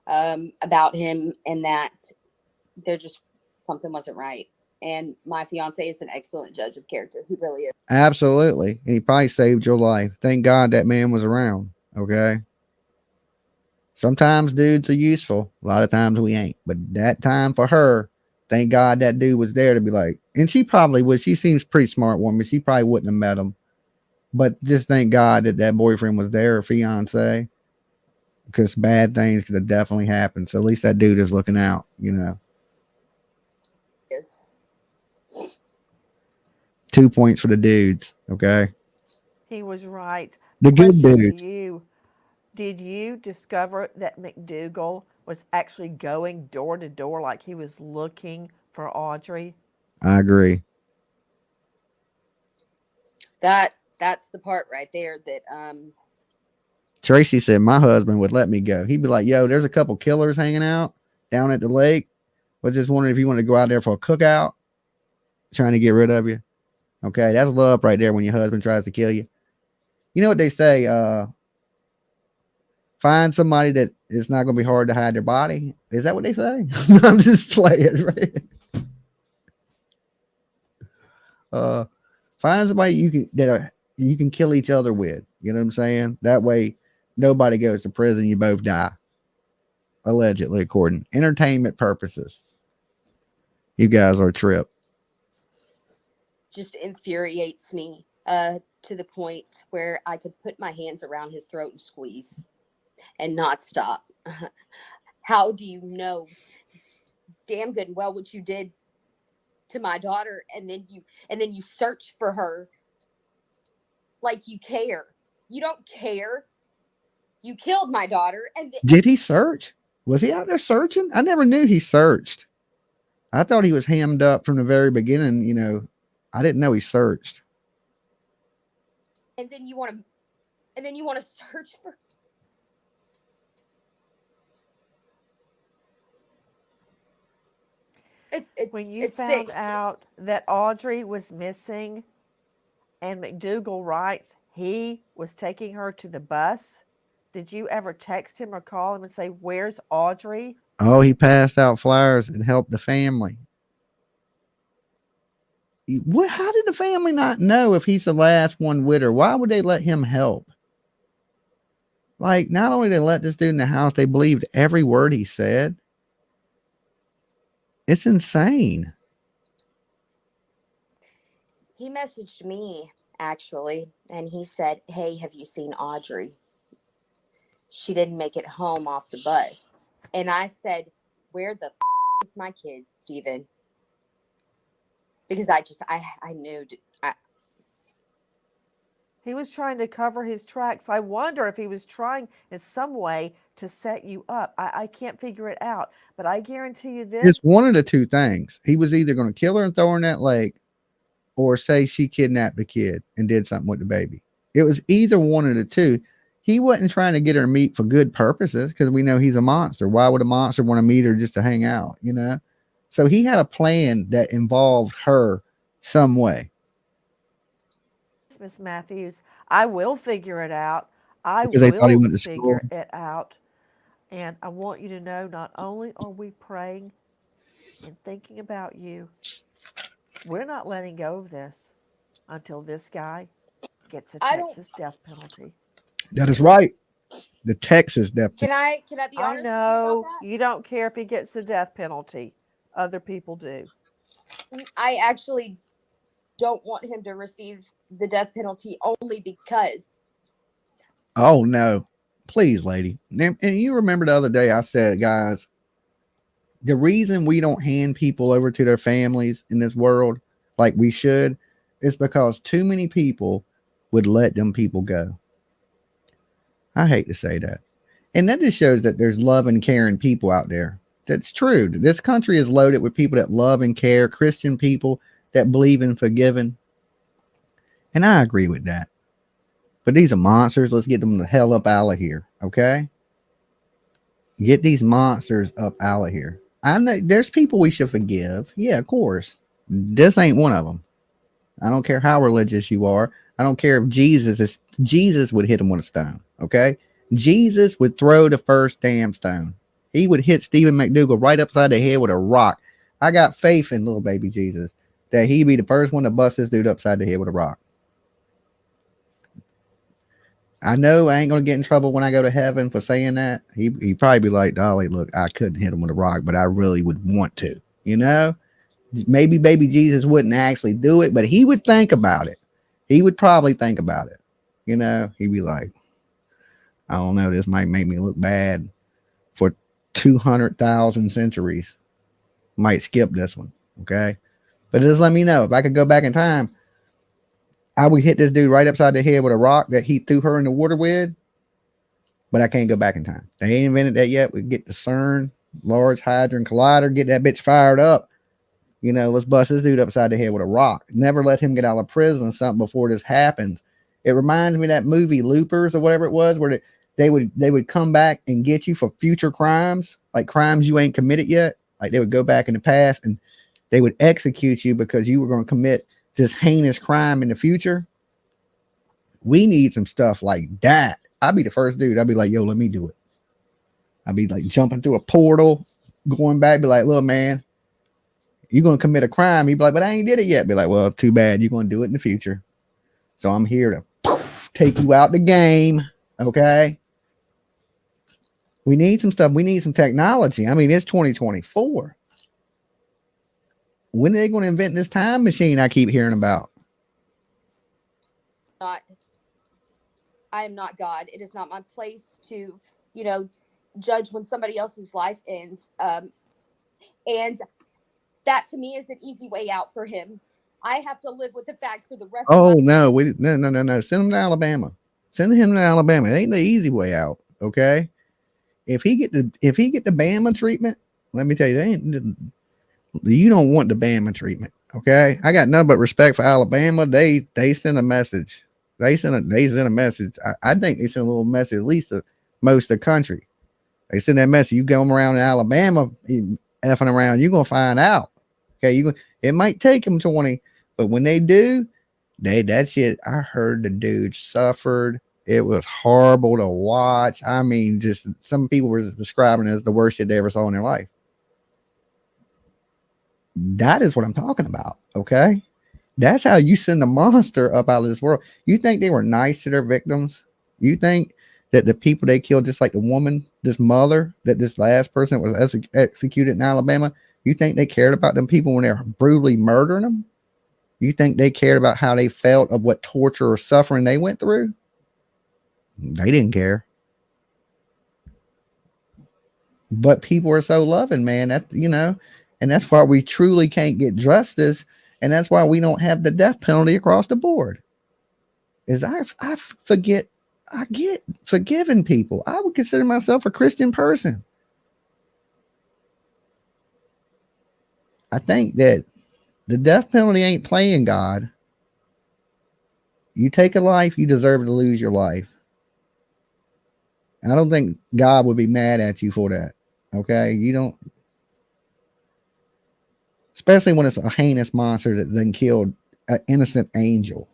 about him and that there just something wasn't right. And my fiance is an excellent judge of character. He really is. Absolutely. And he probably saved your life. Thank God that man was around. Okay. Sometimes dudes are useful. A lot of times we ain't. But that time for her, thank God that dude was there to be like, and she probably would. She seems pretty smart woman. She probably wouldn't have met him. But just thank God that that boyfriend was there, or fiance, because bad things could have definitely happened. So at least that dude is looking out, you know. Yes. 2 points for the dudes. Okay. He was right. The good Question dudes. to you. Did you discover that McDougal was actually going door to door like he was looking for Audrey? I agree. That's the part right there that Tracy said my husband would let me go. He'd be like, yo, there's a couple killers hanging out down at the lake. Was just wondering if you want to go out there for a cookout, trying to get rid of you. Okay, that's love right there when your husband tries to kill you. You know what they say? Find somebody that it's not going to be hard to hide their body. Is that what they say? I'm just playing, right? Find somebody you can kill each other with. You know what I'm saying? That way, nobody goes to prison. You both die, allegedly, according entertainment purposes. You guys are a trip. just infuriates me to the point where I could put my hands around his throat and squeeze and not stop. How do you know damn good and well what you did to my daughter, and then you search for her like you care? You don't care. You killed my daughter, and Did he search? Was he out there searching? I never knew he searched. I thought he was hammed up from the very beginning. You know, I didn't know he searched. and then you want to search for. It's when you it's found sick. out that Audrey was missing and McDougal writes he was taking her to the bus, did you ever text him or call him and say, "Where's Audrey?" Oh, he passed out flyers and helped the family. What? How did the family not know if he's the last one with her? Why would they let him help? Like, not only did they let this dude in the house, they believed every word he said. It's insane. He messaged me actually, and he said, "Hey, have you seen Audrey? She didn't make it home off the bus." And I said, "Where the is my kid, Steven?" Because I knew. He was trying to cover his tracks. I wonder if he was trying in some way to set you up. I can't figure it out, but I guarantee you this. It's one of the two things. He was either going to kill her and throw her in that lake, or say she kidnapped the kid and did something with the baby. It was either one of the two. He wasn't trying to get her meat for good purposes because we know he's a monster. Why would a monster want to meet her just to hang out, you know? So he had a plan that involved her some way. Miss Matthews, I will figure it out. I Because they thought he will went to school. figure it out. And I want you to know, not only are we praying and thinking about you, we're not letting go of this until this guy gets a Texas death penalty. That is right. The Texas death Can penalty. I be I honest know with you you don't care if he gets the death penalty. Other people do. about that? I actually don't want him to receive the death penalty only because Oh no. Please, lady. And you remember the other day I said, guys, the reason we don't hand people over to their families in this world like we should is because too many people would let them people go. I hate to say that. And that just shows that there's love and caring people out there. That's true. This country is loaded with people that love and care, Christian people that believe in forgiving. And I agree with that. But these are monsters. Let's get them the hell up out of here. Okay? Get these monsters up out of here. I know there's people we should forgive. Yeah, of course. This ain't one of them. I don't care how religious you are. I don't care if Jesus would hit him with a stone. Okay? Jesus would throw the first damn stone. He would hit Stephen McDougal right upside the head with a rock. I got faith in little baby Jesus that he'd be the first one to bust this dude upside the head with a rock. I know I ain't gonna get in trouble when I go to heaven for saying that. He'd probably be like, Dolly, look, I couldn't hit him with a rock, but I really would want to. You know? Maybe baby Jesus wouldn't actually do it, but he would think about it. He would probably think about it. You know, he'd be like, I don't know, this might make me look bad for 200,000 centuries. Might skip this one. Okay. But just let me know if I could go back in time, I would hit this dude right upside the head with a rock that he threw her in the water with. But I can't go back in time. They ain't invented that yet. We get the CERN, Large Hadron Collider, get that bitch fired up. You know, let's bust this dude upside the head with a rock. Never let him get out of prison or something before this happens. It reminds me of that movie Loopers or whatever it was, where they would come back and get you for future crimes, like crimes you ain't committed yet. Like they would go back in the past and they would execute you because you were going to commit this heinous crime in the future. We need some stuff like that. I'd be the first dude. I'd be like, yo, let me do it. I'd be like jumping through a portal, going back, be like, look, man, you're going to commit a crime. He'd be like, but I ain't did it yet. Be like, well, too bad. You're going to do it in the future. So I'm here to take you out the game. Okay. We need some stuff. We need some technology. I mean, it's 2024. When are they going to invent this time machine I keep hearing about? I am not God. It is not my place to, judge when somebody else's life ends. And that to me is an easy way out for him. I have to live with the fact for the rest of my No. No. Send him to Alabama. Send him to Alabama. It ain't the easy way out. Okay. If he get the Bama treatment, let me tell you, you don't want the Bama treatment. Okay. I got nothing but respect for Alabama. They send a message. They send a message. I think they send a little message, at least to most of the country. They send that message. You go around in Alabama, effing around, you're going to find out. Okay. It might take them 20, but when they do, that shit, I heard the dude suffered. It was horrible to watch. I mean, just some people were describing it as the worst shit they ever saw in their life. That is what I'm talking about. Okay. That's how you send a monster up out of this world. You think they were nice to their victims? You think that the people they killed, just like the woman, this mother, that this last person was executed in Alabama, you think they cared about them people when they were brutally murdering them? You think they cared about how they felt of what torture or suffering they went through? They didn't care. But people are so loving, man. That's, and that's why we truly can't get justice. And that's why we don't have the death penalty across the board. Is I get forgiving people. I would consider myself a Christian person. I think that the death penalty ain't playing God. You take a life, you deserve to lose your life. I don't think God would be mad at you for that. Okay? You don't, especially when it's a heinous monster that then killed an innocent angel.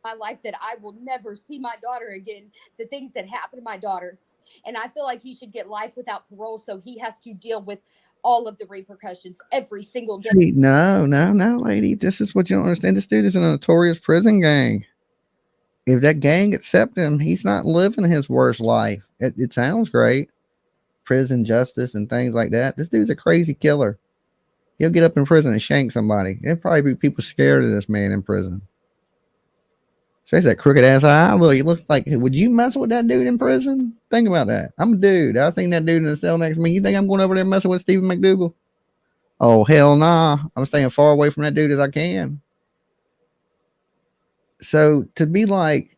My life that I will never see my daughter again, the things that happened to my daughter. And I feel like he should get life without parole, so he has to deal with all of the repercussions every single day. See, no, lady. This is what you don't understand. This dude is in a notorious prison gang. If that gang accepts him, he's not living his worst life. It sounds great. Prison justice and things like that. This dude's a crazy killer. He'll get up in prison and shank somebody. There'll probably be people scared of this man in prison. Especially that crooked ass eye. Look, he looks like, would you mess with that dude in prison? Think about that. I'm a dude. I seen that dude in the cell next to me. You think I'm going over there messing with Stephen McDougal? Oh, hell nah. I'm staying far away from that dude as I can. So to be like,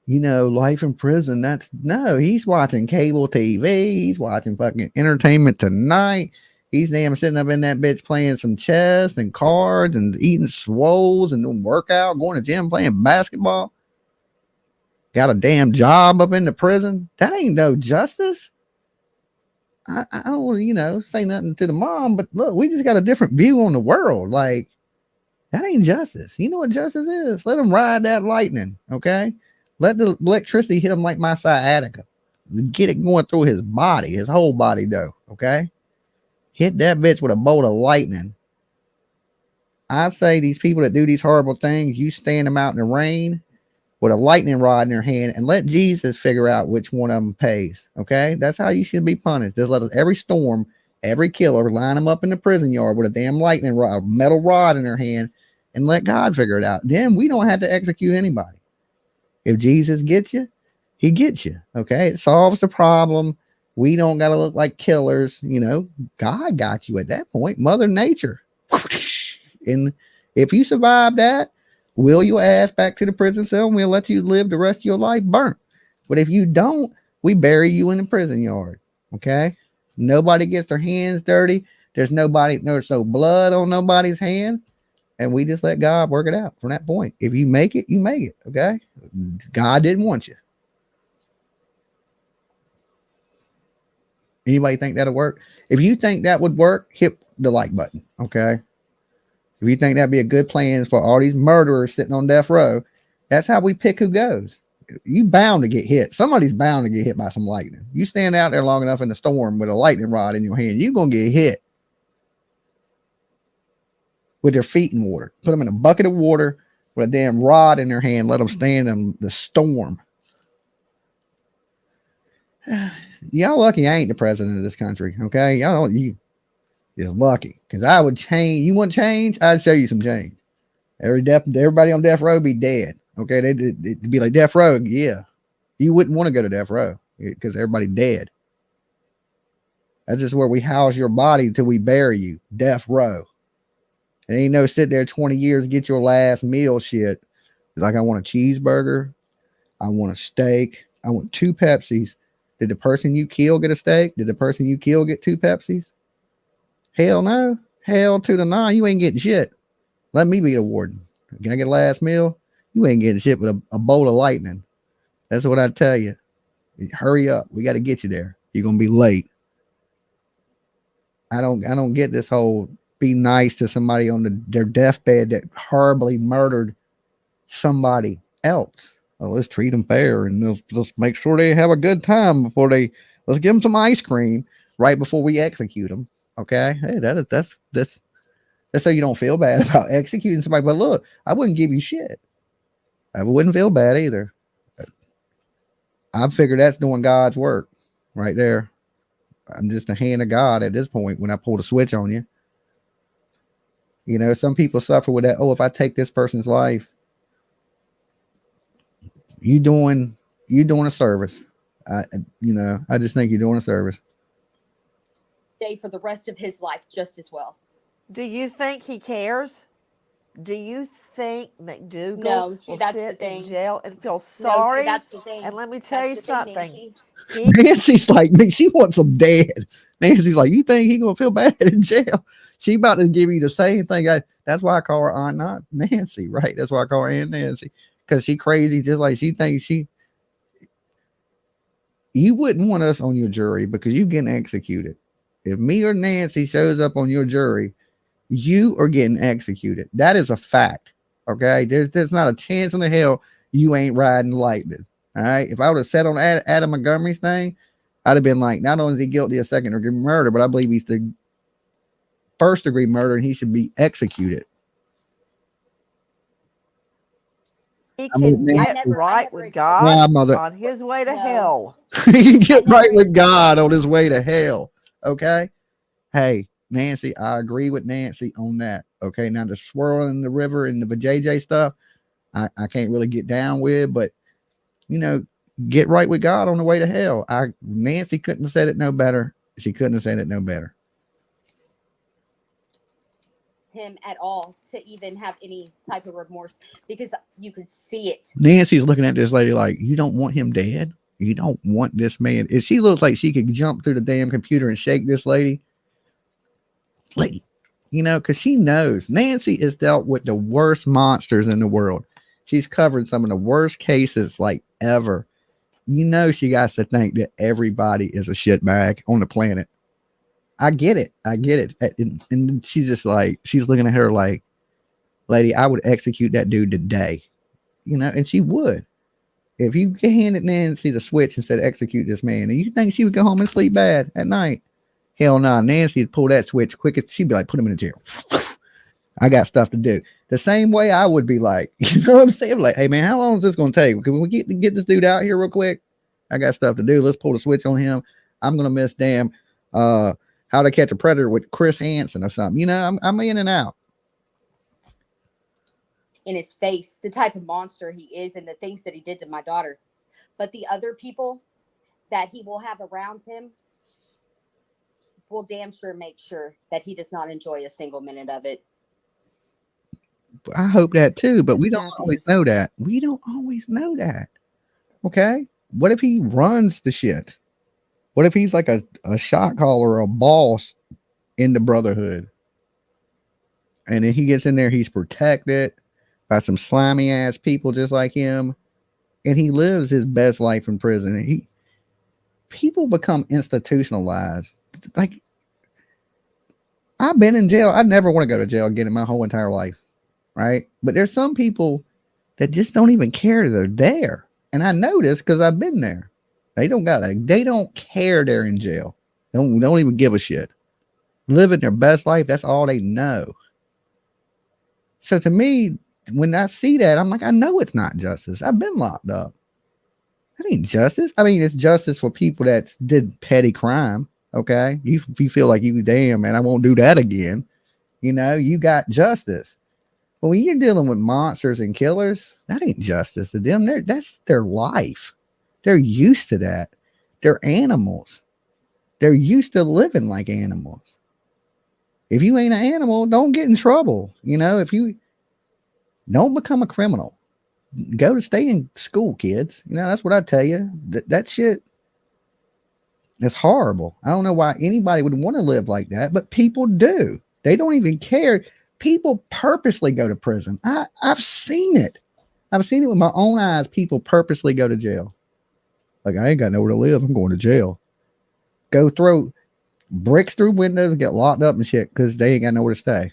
you know, life in prison, that's no, he's watching cable TV. He's watching fucking Entertainment Tonight. He's damn sitting up in that bitch playing some chess and cards and eating swoles and doing workout, going to gym, playing basketball. Got a damn job up in the prison. That ain't no justice. I don't want to, you know, say nothing to the mom, but look, we just got a different view on the world. Like, that ain't justice. You know what justice is? Let him ride that lightning, okay? Let the electricity hit him like my sciatica. Get it going through his body, his whole body, though, okay? Hit that bitch with a bolt of lightning. I say these people that do these horrible things, you stand them out in the rain with a lightning rod in their hand and let Jesus figure out which one of them pays. Okay. That's how you should be punished. Just let us, every storm, every killer, line them up in the prison yard with a damn lightning rod, a metal rod in their hand, and let God figure it out. Then we don't have to execute anybody. If Jesus gets you, he gets you. Okay. It solves the problem. We don't got to look like killers. You know, God got you at that point. Mother Nature. And if you survive that, wheel your ass back to the prison cell and we'll let you live the rest of your life burnt. But if you don't, we bury you in the prison yard. Okay. Nobody gets their hands dirty. There's no blood on nobody's hand. And we just let God work it out from that point. If you make it, you make it. Okay. God didn't want you. Anybody think that'll work? If you think that would work, hit the like button. Okay. If you think that'd be a good plan for all these murderers sitting on death row, that's how we pick who goes. You bound to get hit. Somebody's bound to get hit by some lightning. You stand out there long enough in the storm with a lightning rod in your hand, you're going to get hit with their feet in water. Put them in a bucket of water with a damn rod in their hand. Let them stand in the storm. Y'all lucky I ain't the president of this country. Okay. Y'all don't, you is lucky, because I would change. You want change? I'd show you some change. Everybody on death row be dead. Okay, they'd be like death row. Yeah, you wouldn't want to go to death row because everybody dead. That's just where we house your body until we bury you. Death row. It ain't no sit there 20 years get your last meal shit. It's like I want a cheeseburger, I want a steak, I want 2 Pepsis. Did the person you kill get a steak? Did the person you kill get 2 Pepsis? Hell no. Hell to the no. You ain't getting shit. Let me be the warden. Can I get a last meal? You ain't getting shit with a bolt of lightning. That's what I tell you. Hurry up. We got to get you there. You're going to be late. I don't get this whole be nice to somebody on their deathbed that horribly murdered somebody else. Well, let's treat them fair and let's make sure they have a good time let's give them some ice cream right before we execute them. Okay. Hey, that's so you don't feel bad about executing somebody. But look, I wouldn't give you shit. I wouldn't feel bad either. I figure that's doing God's work right there. I'm just a hand of God at this point when I pull the switch on you. You know, some people suffer with that. Oh, if I take this person's life, you doing a service. I just think you're doing a service. Day for the rest of his life just as well. Do you think he cares? Do you think McDougal will sit in jail and feel sorry? No, see, that's the thing. And let me tell you something. Nancy's like me. She wants him dead. Nancy's like, you think he gonna feel bad in jail? She about to give you the same thing. That's why I call her Aunt not Nancy, right? That's why I call her Aunt Nancy, because she crazy, just like she thinks she. You wouldn't want us on your jury because you getting executed. If me or Nancy shows up on your jury, you are getting executed. That is a fact. Okay, there's not a chance in the hell you ain't riding lightning. All right. If I would have sat on Adam Montgomery's thing, I'd have been like, not only is he guilty of second-degree murder, but I believe he's the first-degree murder, and he should be executed. He can get right with God on his way to hell. He can get right with God on his way to hell. Okay. Hey, Nancy, I agree with Nancy on that. Okay. Now the swirl in the river and the JJ stuff, I can't really get down with, but you know, get right with God on the way to hell. Nancy couldn't have said it no better. She couldn't have said it no better. Him at all to even have any type of remorse, because you could see it. Nancy's looking at this lady like, you don't want him dead? You don't want this man? If she looks like she could jump through the damn computer and shake this lady, like, you know, because she knows Nancy has dealt with the worst monsters in the world. She's covered some of the worst cases like ever. You know, she got to think that everybody is a shitbag on the planet. I get it. I get it. And she's just like, she's looking at her like, lady, I would execute that dude today. You know, and she would. If you handed Nancy the switch and said, execute this man, and you think she would go home and sleep bad at night? Hell no. Nancy would pull that switch quick. She'd be like, put him in jail. I got stuff to do. The same way I would be like, you know what I'm saying? Like, hey man, how long is this going to take? Can we get this dude out here real quick? I got stuff to do. Let's pull the switch on him. I'm going to miss damn, How to Catch a Predator with Chris Hansen or something. You know, I'm in and out. In his face, the type of monster he is and the things that he did to my daughter. But the other people that he will have around him will damn sure make sure that he does not enjoy a single minute of it. I hope that too, but we don't always know that. We don't always know that. Okay? What if he runs the shit? What if he's like a shot caller or a boss in the Brotherhood? And then he gets in there, he's protected by some slimy ass people just like him. And he lives his best life in prison. People become institutionalized. Like, I've been in jail. I never want to go to jail again in my whole entire life. Right? But there's some people that just don't even care they're there. And I know this because I've been there. They don't care they're in jail. Don't even give a shit. Living their best life, that's all they know. So to me, when I see that, I'm like, I know it's not justice. I've been locked up. That ain't justice. I mean, it's justice for people that did petty crime. Okay. If you feel like damn, man, I won't do that again. You know, you got justice. But when you're dealing with monsters and killers, that ain't justice to them. That's their life. They're used to that. They're animals. They're used to living like animals. If you ain't an animal, don't get in trouble. You know, if you don't become a criminal, stay in school, kids. You know, that's what I tell you. That shit is horrible. I don't know why anybody would want to live like that, but people do. They don't even care. People purposely go to prison. I've seen it. I've seen it with my own eyes. People purposely go to jail. Like, I ain't got nowhere to live. I'm going to jail. Go throw bricks through windows and get locked up and shit because they ain't got nowhere to stay.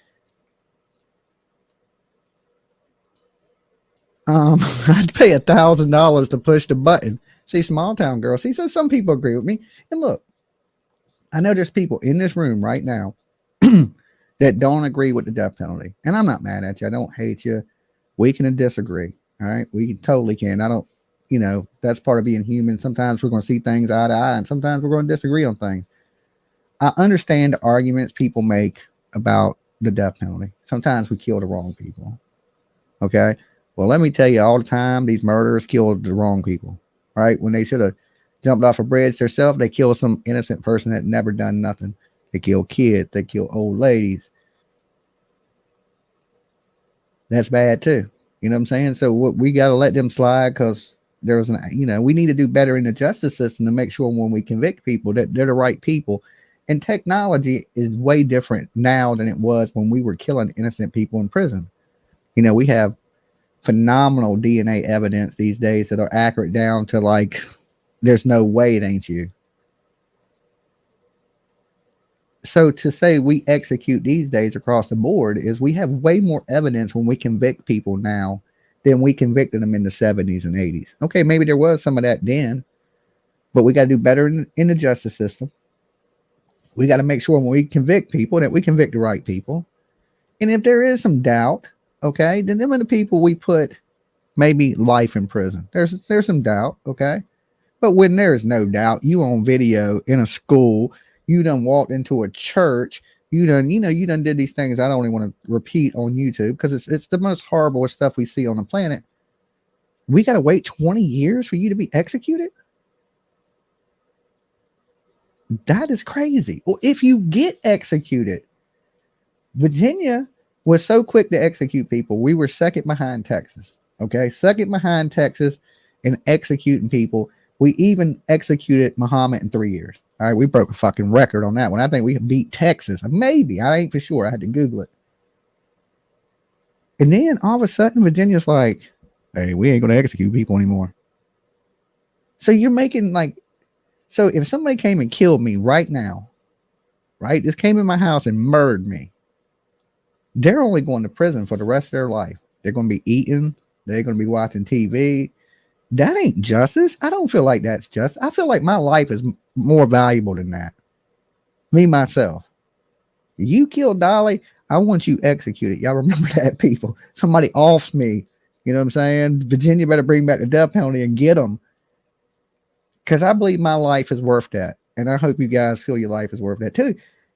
I'd pay $1,000 to push the button. See, small town girl. See, so some people agree with me. And look, I know there's people in this room right now that don't agree with the death penalty. And I'm not mad at you. I don't hate you. We can disagree. All right. We totally can. I don't, you know, that's part of being human. Sometimes we're going to see things eye to eye and sometimes we're going to disagree on things. I understand the arguments people make about the death penalty. Sometimes we kill the wrong people. Okay. Well, let me tell you, all the time, these murderers killed the wrong people, right? When they should have jumped off a bridge themselves, they killed some innocent person that never done nothing. They kill kids. They kill old ladies. That's bad too. You know what I'm saying? So we got to let them slide because we need to do better in the justice system to make sure when we convict people that they're the right people And technology is way different now than it was when we were killing innocent people in prison. You know, we have phenomenal DNA evidence these days that are accurate down to like, there's no way it ain't you. So to say we execute these days across the board is we have way more evidence when we convict people now than we convicted them in the 70s and 80s. Okay, maybe there was some of that then, but we got to do better in the justice system. We got to make sure when we convict people that we convict the right people. And if there is some doubt, okay, then them are the people we put maybe life in prison. There's some doubt, okay? But when there's no doubt, you on video in a school, you done walked into a church, you done did these things I don't even want to repeat on YouTube because it's the most horrible stuff we see on the planet. We got to wait 20 years for you to be executed? That is crazy. Or if you get executed, Virginia was so quick to execute people. We were second behind Texas. Okay, second behind Texas in executing people. We even executed Muhammad in 3 years. All right, we broke a fucking record on that one. I think we beat Texas. Maybe. I ain't for sure. I had to Google it. And then all of a sudden, Virginia's like, hey, we ain't going to execute people anymore. So you're making like, so if somebody came and killed me right now, right, just came in my house and murdered me, they're only going to prison for the rest of their life. They're going to be eating. They're going to be watching TV. That ain't justice. I don't feel like that's just. I feel like my life is more valuable than that. Me, myself. You killed Dolly, I want you executed. Y'all remember that, people? Somebody offs me. You know what I'm saying? Virginia better bring back the death penalty and get them. Because I believe my life is worth that. And I hope you guys feel your life is worth that too.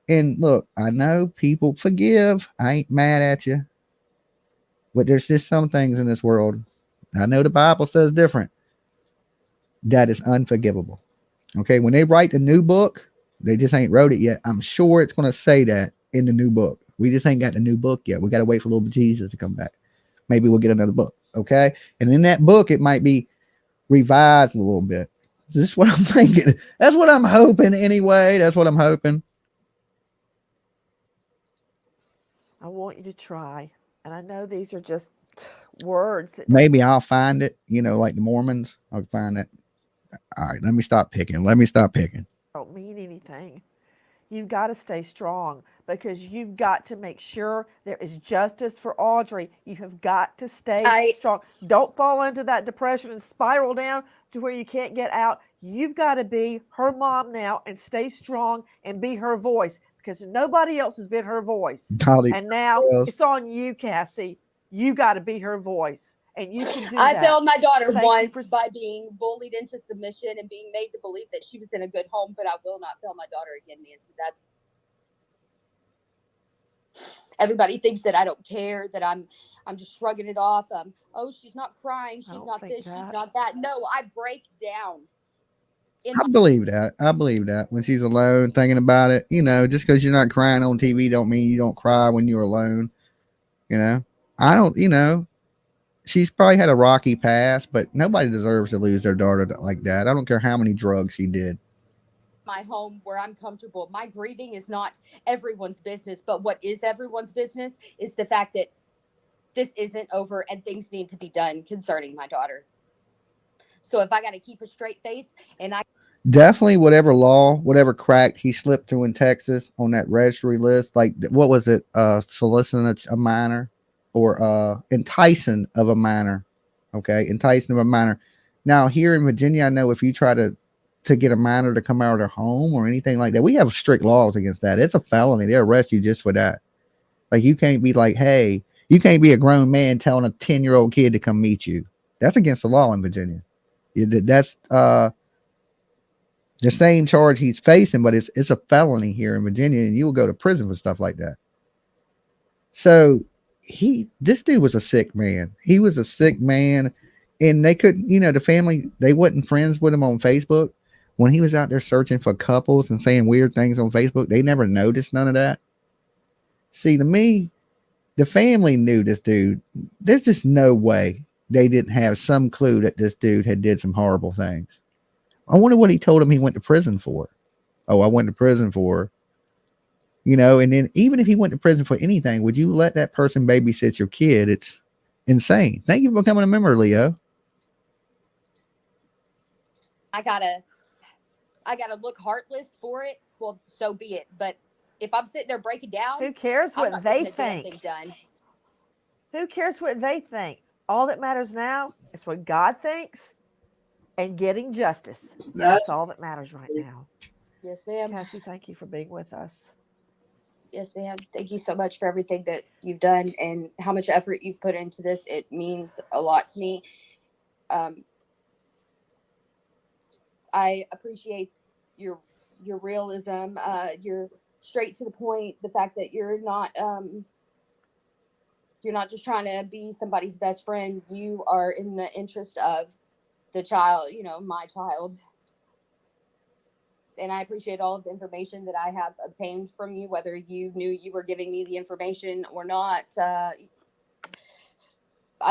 And look, I know people forgive. I ain't mad at you. But there's just some things in this world. I know the Bible says different. That is unforgivable. Okay, when they write the new book, they just ain't wrote it yet. I'm sure it's going to say that in the new book. We just ain't got the new book yet. We got to wait for little Jesus to come back. Maybe we'll get another book. Okay, and in that book, it might be revised a little bit. Is this what I'm thinking? That's what I'm hoping anyway. That's what I'm hoping. I want you to try. And I know these are just words that maybe I'll find it, you know, like the Mormons. I'll find that. All right, let me stop picking. Don't mean anything. You've got to stay strong because you've got to make sure there is justice for Audrey. You have got to stay strong. Don't fall into that depression and spiral down to where you can't get out. You've got to be her mom now and stay strong and be her voice because nobody else has been her voice. Dolly, and now it's on you, Cassie. You got to be her voice. And you can do I that. failed my daughter Thank once by being bullied into submission and being made to believe that she was in a good home, but I will not fail my daughter again, Nancy. That's everybody thinks that I don't care, that I'm just shrugging it off. Oh, she's not crying, she's not this, she's not that. No, I break down. I believe that when she's alone thinking about it, you know, just because you're not crying on TV don't mean you don't cry when you're alone. You know, I don't, you know, she's probably had a rocky past, but nobody deserves to lose their daughter like that. I don't care how many drugs she did. My home where I'm comfortable. My grieving is not everyone's business, but what is everyone's business is the fact that this isn't over and things need to be done concerning my daughter. So if I got to keep a straight face and I definitely whatever crack he slipped through in Texas on that registry list, like what was it? Soliciting a minor or enticing of a minor. Okay, enticing of a minor. Now here in Virginia, I know if you try to get a minor to come out of their home or anything like that, we have strict laws against that. It's a felony. They arrest you just for that. Like you can't be like, hey, you can't be a grown man telling a 10-year-old kid to come meet you. That's against the law in Virginia. That's the same charge he's facing, but it's a felony here in Virginia, and you'll go to prison for stuff like that. So this dude was a sick man. He was a sick man, and they couldn't, you know, the family, they wasn't friends with him on Facebook. When he was out there searching for couples and saying weird things on Facebook, they never noticed none of that. See, to me, the family knew this dude. There's just no way they didn't have some clue that this dude had did some horrible things. I wonder what he told him he went to prison for. Oh, I went to prison for you know, and then even if he went to prison for anything, would you let that person babysit your kid? It's insane. Thank you for becoming a member, Leo. I gotta look heartless for it. Well, so be it. But if I'm sitting there breaking down, Who cares I'm what not they getting a damn think? thing done. Who cares what they think? All that matters now is what God thinks and getting justice. That's all that matters right now. Yes, ma'am. Cassie, thank you for being with us. Yes, ma'am. Thank you so much for everything that you've done and how much effort you've put into this. It means a lot to me. I appreciate your realism, your straight to the point, the fact that you're not just trying to be somebody's best friend. You are in the interest of the child, you know, my child. And I appreciate all of the information that I have obtained from you, whether you knew you were giving me the information or not. I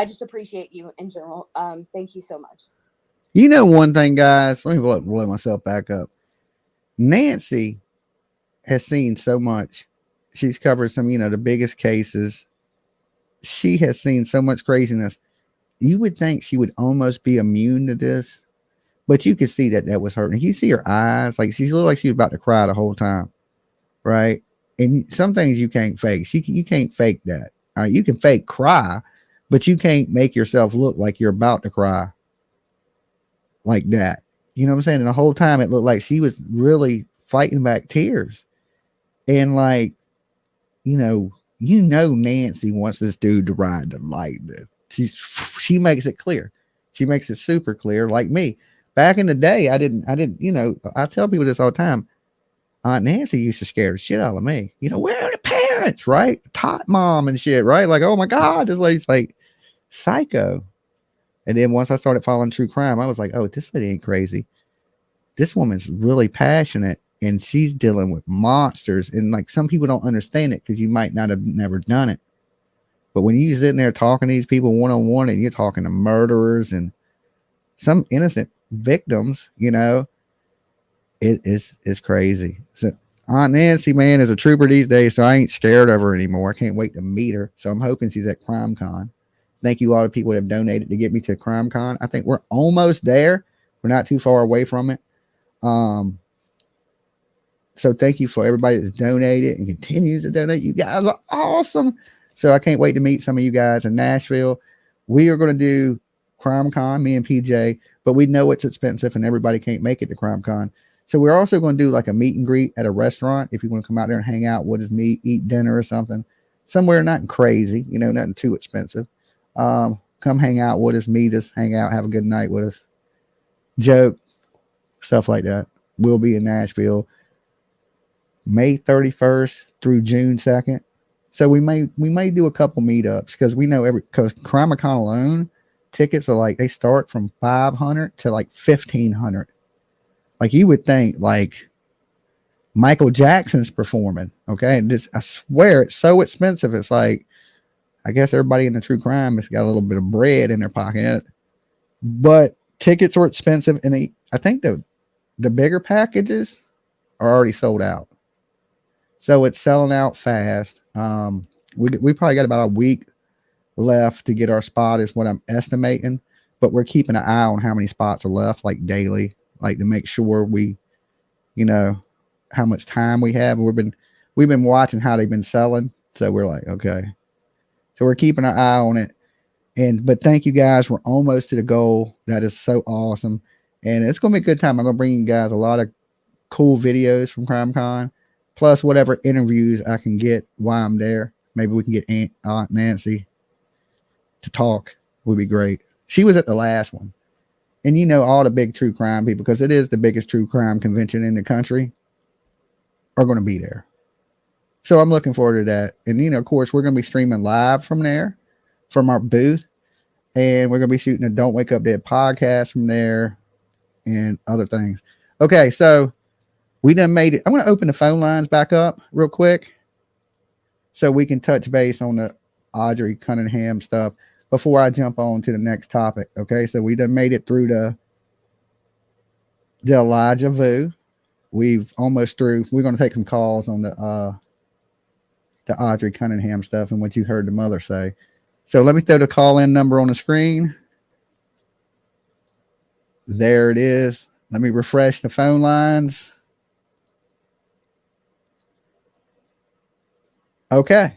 just appreciate you in general. Thank you so much. You know one thing, guys, let me blow myself back up. Nancy has seen so much. She's covered some, you know, the biggest cases. She has seen so much craziness. You would think she would almost be immune to this, but you could see that was hurting. You see her eyes, like she looked like she was about to cry the whole time, right? And some things you can't fake. You can't fake that. All right, you can fake cry, but you can't make yourself look like you're about to cry like that. You know what I'm saying? And the whole time it looked like she was really fighting back tears. And like, you know Nancy wants this dude to ride the light. She makes it clear. She makes it super clear. Like me, back in the day, I didn't, you know, I tell people this all the time. Aunt Nancy used to scare the shit out of me. You know, where are the parents, right? Tot mom and shit, right? Like, oh my God, this lady's like psycho. And then once I started following true crime, I was like, oh, this lady ain't crazy. This woman's really passionate and she's dealing with monsters. And like some people don't understand it because you might not have never done it. But when you're sitting there talking to these people one-on-one and you're talking to murderers and some innocent victims, you know, it's crazy. So Aunt Nancy, man, is a trooper these days, so I ain't scared of her anymore. I can't wait to meet her. So I'm hoping she's at CrimeCon. Thank you all the people that have donated to get me to CrimeCon. I think we're almost there. We're not too far away from it. So thank you for everybody that's donated and continues to donate. You guys are awesome. So I can't wait to meet some of you guys in Nashville. We are going to do CrimeCon, me and PJ, but we know it's expensive and everybody can't make it to CrimeCon. So we're also going to do like a meet and greet at a restaurant. If you want to come out there and hang out with us, eat dinner or something, somewhere not crazy, you know, nothing too expensive. Come hang out with us, meet us, hang out, have a good night with us, joke, stuff like that. We'll be in Nashville May 31st through June 2nd. So we may do a couple meetups because we know because CrimeCon alone tickets are like, they start from $500 to like $1,500. Like you would think like Michael Jackson's performing. Okay. And I swear it's so expensive. It's like, I guess everybody in the true crime has got a little bit of bread in their pocket, but tickets are expensive. And I think the bigger packages are already sold out. So it's selling out fast. We probably got about a week left to get our spot is what I'm estimating, but we're keeping an eye on how many spots are left, like daily, like to make sure we, you know, how much time we have. And we've been watching how they've been selling. So we're like, okay. So we're keeping an eye on it. But thank you guys. We're almost to the goal. That is so awesome. And it's going to be a good time. I'm going to bring you guys a lot of cool videos from CrimeCon, plus whatever interviews I can get while I'm there. Maybe we can get Aunt Nancy to talk. Would be great. She was at the last one. And you know, all the big true crime people, because it is the biggest true crime convention in the country, are going to be there. So I'm looking forward to that. And, you know, of course, we're going to be streaming live from there, from our booth. And we're going to be shooting a Don't Wake Up Dead podcast from there and other things. Okay, so we done made it. I'm going to open the phone lines back up real quick so we can touch base on the Audrey Cunningham stuff before I jump on to the next topic. Okay, so we done made it through the Elijah Vue. We've almost through. We're going to take some calls on the the Audrey Cunningham stuff and what you heard the mother say. So let me throw the call-in number on the screen. There it is. Let me refresh the phone lines. Okay.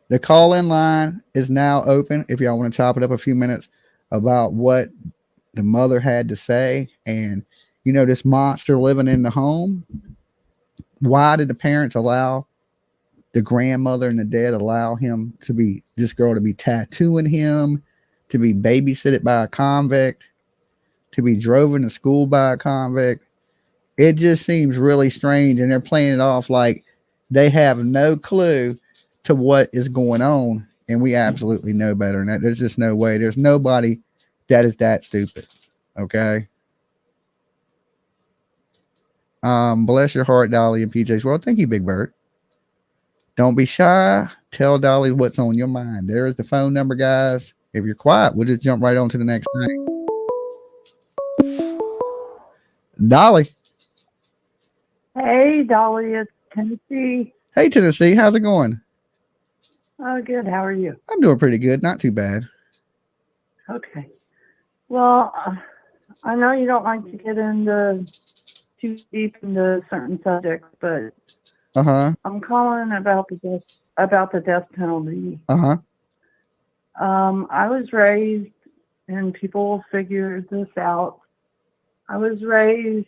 The call-in line is now open if y'all want to chop it up a few minutes about what the mother had to say. And, you know, this monster living in the home. Why did the parents allow the grandmother and the dad allow him to be, this girl to be tattooing him, to be babysitted by a convict, to be driven to school by a convict? It just seems really strange. And they're playing it off like they have no clue to what is going on. And we absolutely know better than that. There's just no way. There's nobody that is that stupid. Okay. Bless your heart, Dolly and PJ's World. Thank you, Big Bird. Don't be shy. Tell Dolly what's on your mind. There's the phone number, guys. If you're quiet, we'll just jump right on to the next thing. Dolly. Hey, Dolly, it's Tennessee. Hey, Tennessee. How's it going? Oh, good. How are you? I'm doing pretty good. Not too bad. Okay. Well, I know you don't like to get into too deep into certain subjects, but I'm calling about the death penalty. I was raised, and people will figure this out. I was raised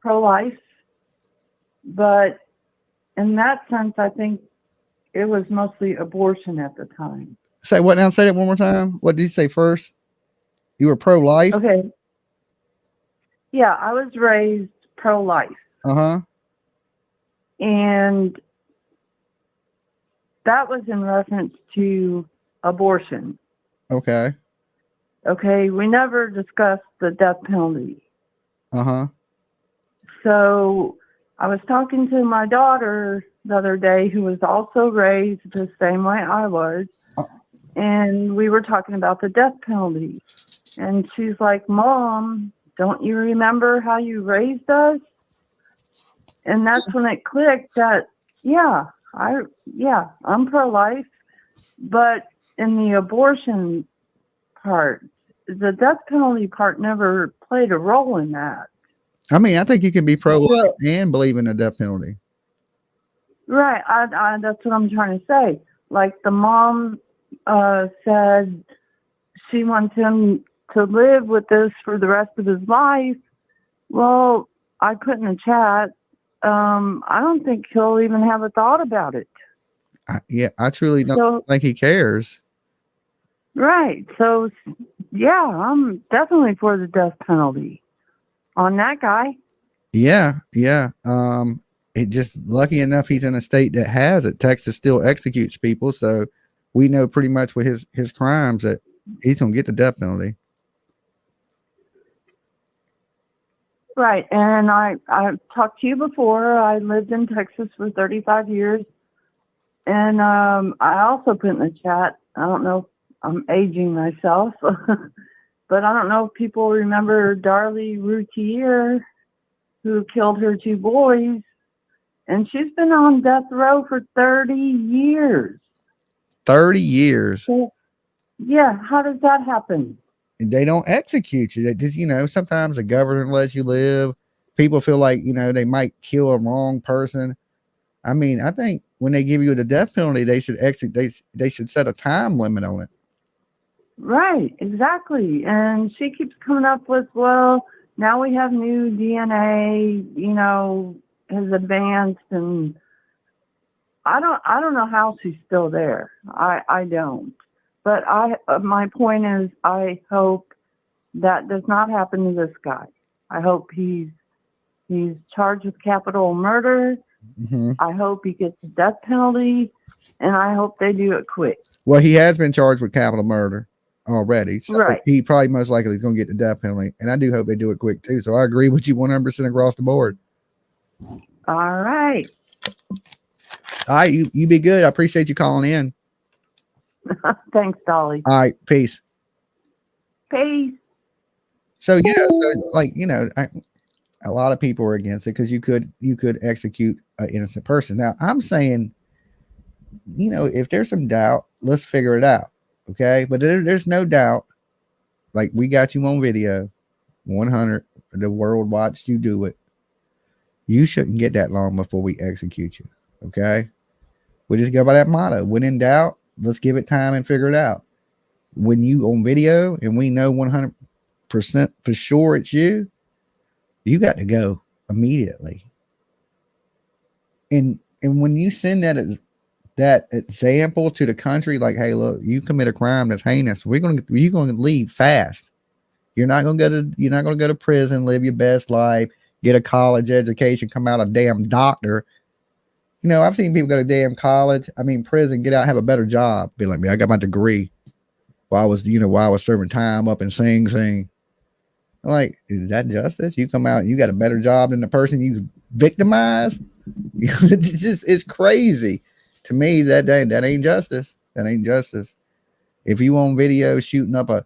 pro-life, but in that sense, I think it was mostly abortion at the time. Say what now? Say it one more time. What did you say first? You were pro-life? Okay. Yeah, I was raised pro-life. And that was in reference to abortion. Okay. Okay, we never discussed the death penalty. So I was talking to my daughter the other day, who was also raised the same way I was, and we were talking about the death penalty. And she's like, Mom, don't you remember how you raised us? And that's when it clicked that, I'm pro-life, but in the abortion part, the death penalty part never played a role in that. I mean, I think you can be pro-life and believe in the death penalty. Right. That's what I'm trying to say. Like the mom said she wants him to live with this for the rest of his life. Well, I put in the chat, I don't think he'll even have a thought about it. I truly don't think he cares. Right. So, yeah, I'm definitely for the death penalty on that guy. Yeah. It just lucky enough he's in a state that has it. Texas still executes people, so we know pretty much what his crimes that he's gonna get the death penalty. Right, and I've talked to you before. I lived in Texas for 35 years, and I also put in the chat. I don't know if I'm aging myself, but I don't know if people remember Darlie Routier, who killed her 2 boys. And she's been on death row for 30 years. 30 years. So, yeah, how does that happen? They don't execute you. They just, sometimes the governor lets you live. People feel like, they might kill a wrong person. I mean, I think when they give you the death penalty, they should they should set a time limit on it. Right, exactly. And she keeps coming up with, well, now we have new DNA, has advanced, and I don't know how she's still there. I don't. But my point is, I hope that does not happen to this guy. I hope he's charged with capital murder. I hope he gets the death penalty, and I hope they do it quick. Well, he has been charged with capital murder already, so right. He probably most likely is going to get the death penalty, and I do hope they do it quick too. So I agree with you 100% across the board. All right. You be good. I appreciate you calling in. Thanks, Dolly. All right, peace. Peace. So yeah, so like a lot of people are against it because you could execute an innocent person. Now I'm saying, if there's some doubt, let's figure it out. Okay. But there's no doubt. Like, we got you on video, 100. The world watched you do it. You shouldn't get that long before we execute you. Okay. We just go by that motto. When in doubt, let's give it time and figure it out. When you on video and we know 100% for sure it's you, you got to go immediately. And when you send that example to the country, like, hey, look, you commit a crime that's heinous, you're going to leave fast. You're not going to go to prison, live your best life, get a college education, come out a damn doctor. I've seen people go to damn prison, get out, have a better job. Be like, man, I got my degree while I was serving time up in Sing Sing. I'm like, is that justice? You come out, you got a better job than the person you victimized? It's crazy. To me, that ain't justice. That ain't justice. If you on video shooting up a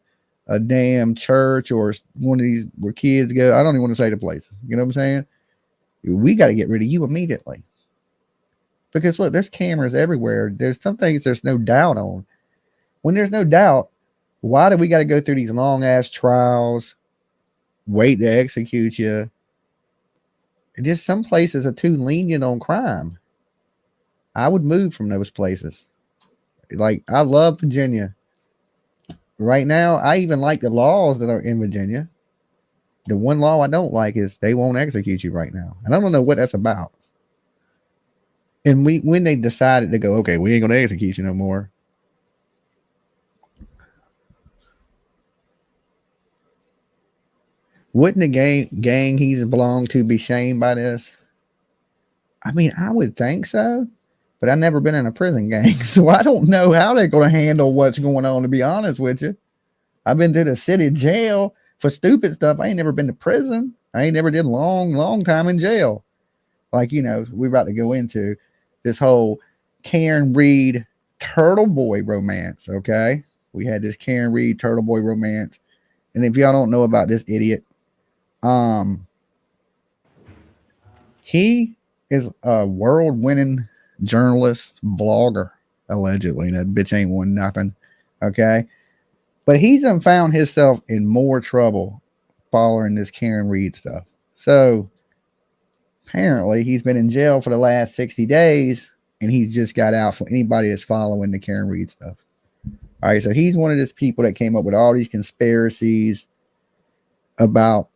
damn church or one of these where kids go, I don't even want to say the places. You know what I'm saying? We got to get rid of you immediately. Because look, there's cameras everywhere. There's some things there's no doubt on. When there's no doubt, why do we got to go through these long ass trials, wait to execute you? Just some places are too lenient on crime. I would move from those places. Like, I love Virginia. Right now, I even like the laws that are in Virginia. The one law I don't like is they won't execute you right now. And I don't know what that's about. And when they decided to go, okay, we ain't going to execute you no more. Wouldn't the gang he's belonged to be shamed by this? I mean, I would think so, but I've never been in a prison gang, so I don't know how they're going to handle what's going on, to be honest with you. I've been to the city jail for stupid stuff. I ain't never been to prison. I ain't never did long time in jail. Like, we're about to go into this whole Karen Reed Turtle Boy romance, okay? We had this Karen Reed Turtle Boy romance. And if y'all don't know about this idiot, he is a world-winning journalist, blogger, allegedly. That bitch ain't won nothing, okay? But he's found himself in more trouble following this Karen Reed stuff. So apparently he's been in jail for the last 60 days and he's just got out for anybody that's following the Karen Reed stuff. All right, so he's one of these people that came up with all these conspiracies about,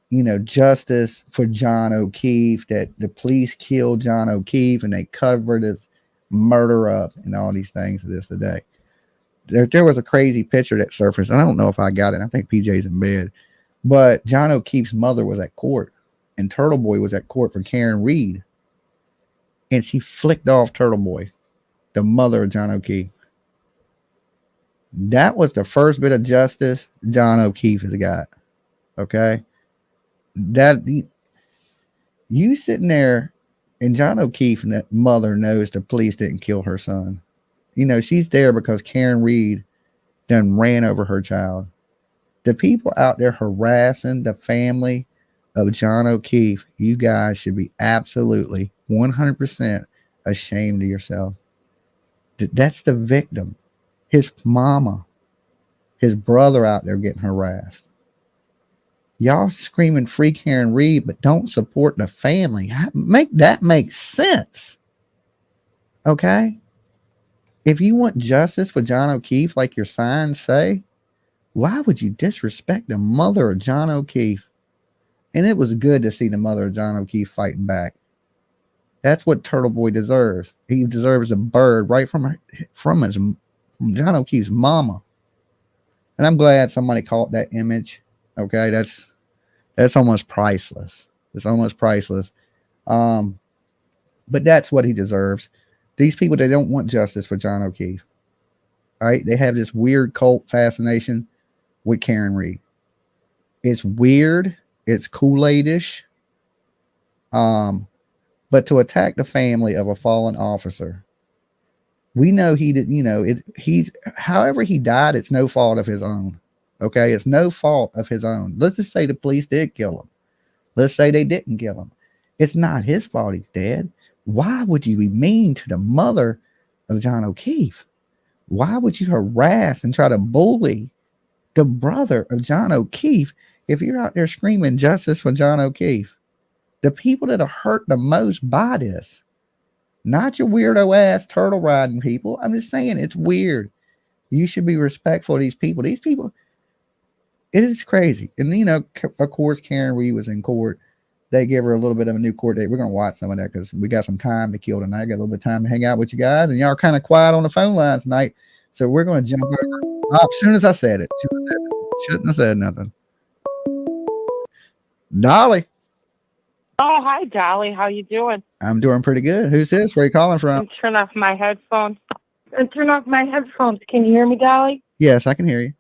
justice for John O'Keefe, that the police killed John O'Keefe and they covered his murder up and all these things to this today. There was a crazy picture that surfaced, and I don't know if I got it. I think PJ's in bed. But John O'Keefe's mother was at court, and Turtle Boy was at court for Karen Reed. And she flicked off Turtle Boy, the mother of John O'Keefe. That was the first bit of justice John O'Keefe has got. Okay? You sitting there, and John O'Keefe and that mother knows the police didn't kill her son. She's there because Karen Reed done ran over her child. The people out there harassing the family of John O'Keefe, you guys should be absolutely 100% ashamed of yourself. That's the victim. His mama, his brother out there getting harassed. Y'all screaming free Karen Reed, but don't support the family. Make that make sense. Okay? If you want justice for John O'Keefe, like your signs say, why would you disrespect the mother of John O'Keefe? And it was good to see the mother of John O'Keefe fighting back. That's what Turtle Boy deserves. He deserves a bird right from John O'Keefe's mama. And I'm glad somebody caught that image. Okay, that's almost priceless. It's almost priceless. But that's what he deserves. These people, they don't want justice for John O'Keefe. All right, they have this weird cult fascination with Karen Reed. It's weird. It's Kool-Aid-ish. But to attack the family of a fallen officer, we know he did. However he died, it's no fault of his own. Okay, it's no fault of his own. Let's just say the police did kill him. Let's say they didn't kill him. It's not his fault he's dead. Why would you be mean to the mother of John O'Keefe? Why would you harass and try to bully the brother of John O'Keefe if you're out there screaming justice for John O'Keefe? The people that are hurt the most by this, not your weirdo ass turtle riding people. I'm just saying it's weird. You should be respectful of these people. These people, it is crazy. And you know, of course, Karen Reed was in court. They gave her a little bit of a new court date. We're going to watch some of that because we got some time to kill tonight. Got a little bit of time to hang out with you guys. And y'all are kind of quiet on the phone line tonight. So we're going to jump over. Oh, as soon as I said it. Shouldn't have said nothing. Dolly. Oh, hi, Dolly. How you doing? I'm doing pretty good. Who's this? Where are you calling from? Turn off my headphones. Turn off my headphones. Can you hear me, Dolly? Yes, I can hear you.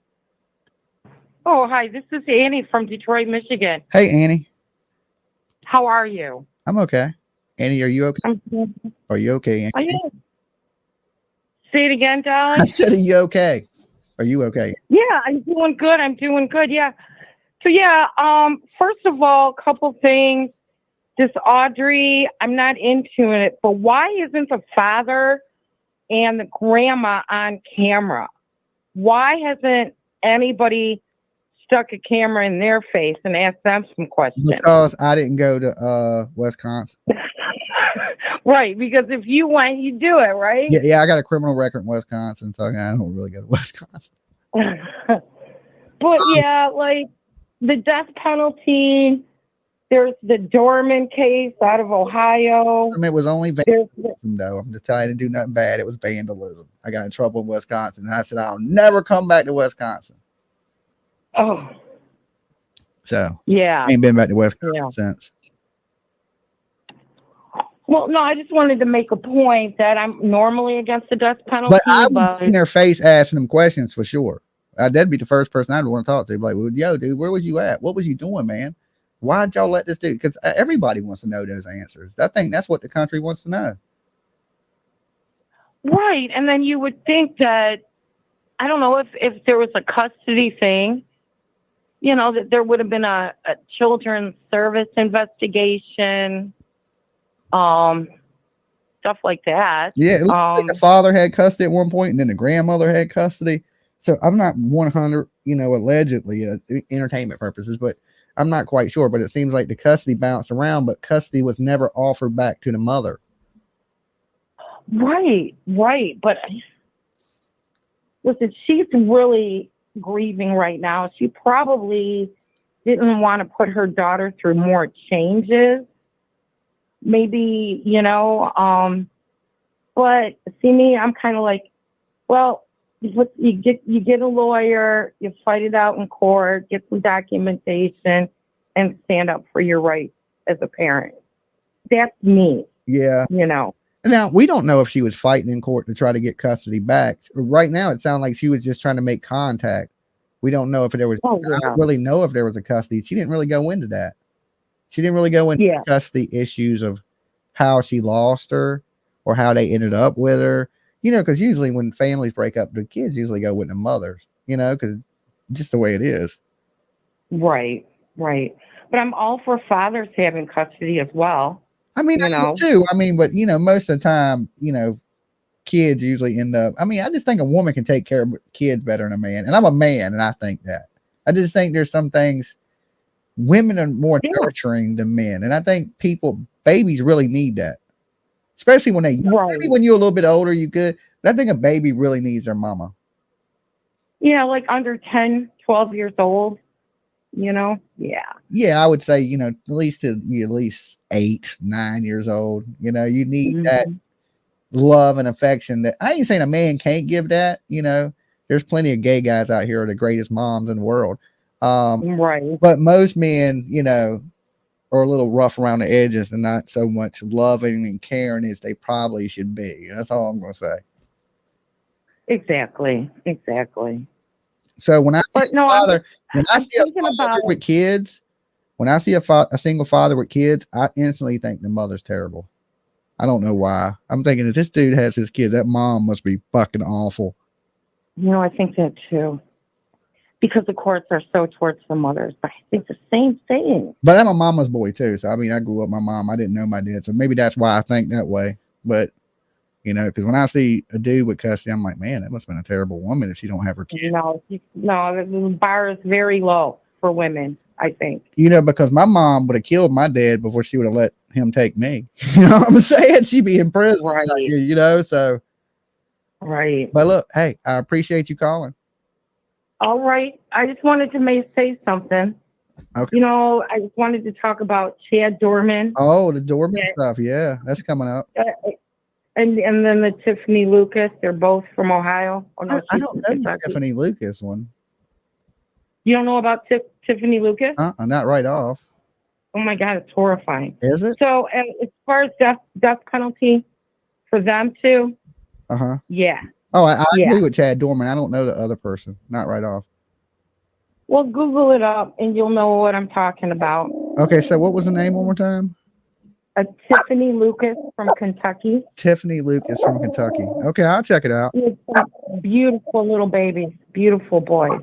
Oh, hi. This is Annie from Detroit, Michigan. Hey, Annie. How are you? I'm okay. Annie, are you okay? Are you okay, Annie? Are you? Say it again, Dolly. I said, are you okay? Are you okay? Yeah, I'm doing good. I'm doing good. Yeah. So yeah. First of all, a couple things. This Audrey, I'm not into it, but why isn't the father and the grandma on camera? Why hasn't anybody stuck a camera in their face and asked them some questions? Because I didn't go to Wisconsin. Right, because if you went, you do it, right? Yeah, I got a criminal record in Wisconsin, so I don't really go to Wisconsin. But yeah, like the death penalty. There's the Dorman case out of Ohio. It was only vandalism, though. I'm just telling you, to do nothing bad. It was vandalism. I got in trouble in Wisconsin, and I said I'll never come back to Wisconsin. Oh, so yeah, I ain't been back to Wisconsin since. Well, no, I just wanted to make a point that I'm normally against the death penalty. But I would be in their face asking them questions for sure. That'd be the first person I'd want to talk to. Like, well, yo, dude, where was you at? What was you doing, man? Why'd y'all let this dude? Because everybody wants to know those answers. I think that's what the country wants to know. Right. And then you would think that, I don't know, if there was a custody thing, you know, that there would have been a children's service investigation, stuff like that. Yeah, it looks like the father had custody at one point, and then the grandmother had custody. So I'm not 100, you know, allegedly entertainment purposes, but I'm not quite sure. But it seems like the custody bounced around, but custody was never offered back to the mother. Right. But listen, she's really grieving right now. She probably didn't want to put her daughter through more changes. Maybe, you know, but see me, I'm kind of like, well, you get a lawyer, you fight it out in court, get some documentation, and stand up for your rights as a parent. That's me. Yeah. You know. Now, we don't know if she was fighting in court to try to get custody back. Right now, it sounds like she was just trying to make contact. We don't know if there was, I don't really know if there was a custody. She didn't really go into that. She didn't really go into custody issues of how she lost her or how they ended up with her. You know, because usually when families break up, the kids usually go with the mothers, you know, because just the way it is. Right. But I'm all for fathers having custody as well. I mean, I am too. I mean, but, you know, most of the time, you know, kids usually end up, I mean, I just think a woman can take care of kids better than a man. And I'm a man, and I think that. I just think there's some things, women are more nurturing than men. And I think babies really need that. Especially when maybe when you're a little bit older, you could. But I think a baby really needs their mama. Yeah, like under 10, 12 years old, you know? Yeah. Yeah, I would say, you know, at least 8, 9 years old. You know, you need that love and affection that I ain't saying a man can't give that. You know, there's plenty of gay guys out here who are the greatest moms in the world. But most men, you know, are a little rough around the edges and not so much loving and caring as they probably should be. That's all I'm going to say. Exactly. So when I see a father with kids, when I see a single father with kids, I instantly think the mother's terrible. I don't know why. I'm thinking if this dude has his kids, that mom must be fucking awful. You know, I think that too. because the courts are so towards the mothers. But I think the same thing. But I'm a mama's boy too. So I mean, I grew up with my mom. I didn't know my dad. So maybe that's why I think that way. But you know, because when I see a dude with custody, I'm like, man, that must have been a terrible woman if she don't have her kid. No, the bar is very low for women, I think. You know, because my mom would have killed my dad before she would have let him take me. You know what I'm saying? She'd be in prison. Right. You know, so. Right. But look, hey, I appreciate you calling. All right. I just wanted to say something. Okay. You know, I just wanted to talk about Chad Dorman. Oh, the Dorman stuff. Yeah, that's coming up. And then the Tiffany Lucas. They're both from Ohio. Oh, no, I don't know the Tiffany Lucas one. You don't know about Tiffany Lucas? Not right off. Oh my God, it's horrifying. Is it? So as far as death penalty for them too, yeah. Oh, I agree with Chad Dorman. I don't know the other person. Not right off. Well, Google it up and you'll know what I'm talking about. Okay, so what was the name one more time? Tiffany Lucas from Kentucky. Tiffany Lucas from Kentucky. Okay, I'll check it out. Beautiful little babies, beautiful boys.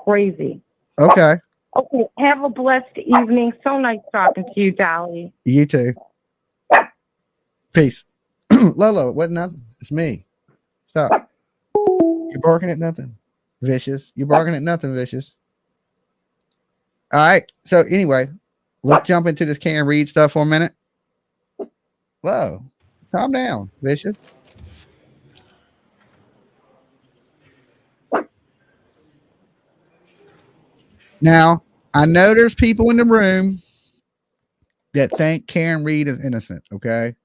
Crazy. Okay. Okay, have a blessed evening. So nice talking to you, Dolly. You too. Peace. Lolo, what nothing? It's me. Stop. You're barking at nothing. Vicious. You're barking at nothing, Vicious. All right. So anyway, let's jump into this Karen Read stuff for a minute. Whoa. Calm down, Vicious. Now, I know there's people in the room that think Karen Read is innocent, okay?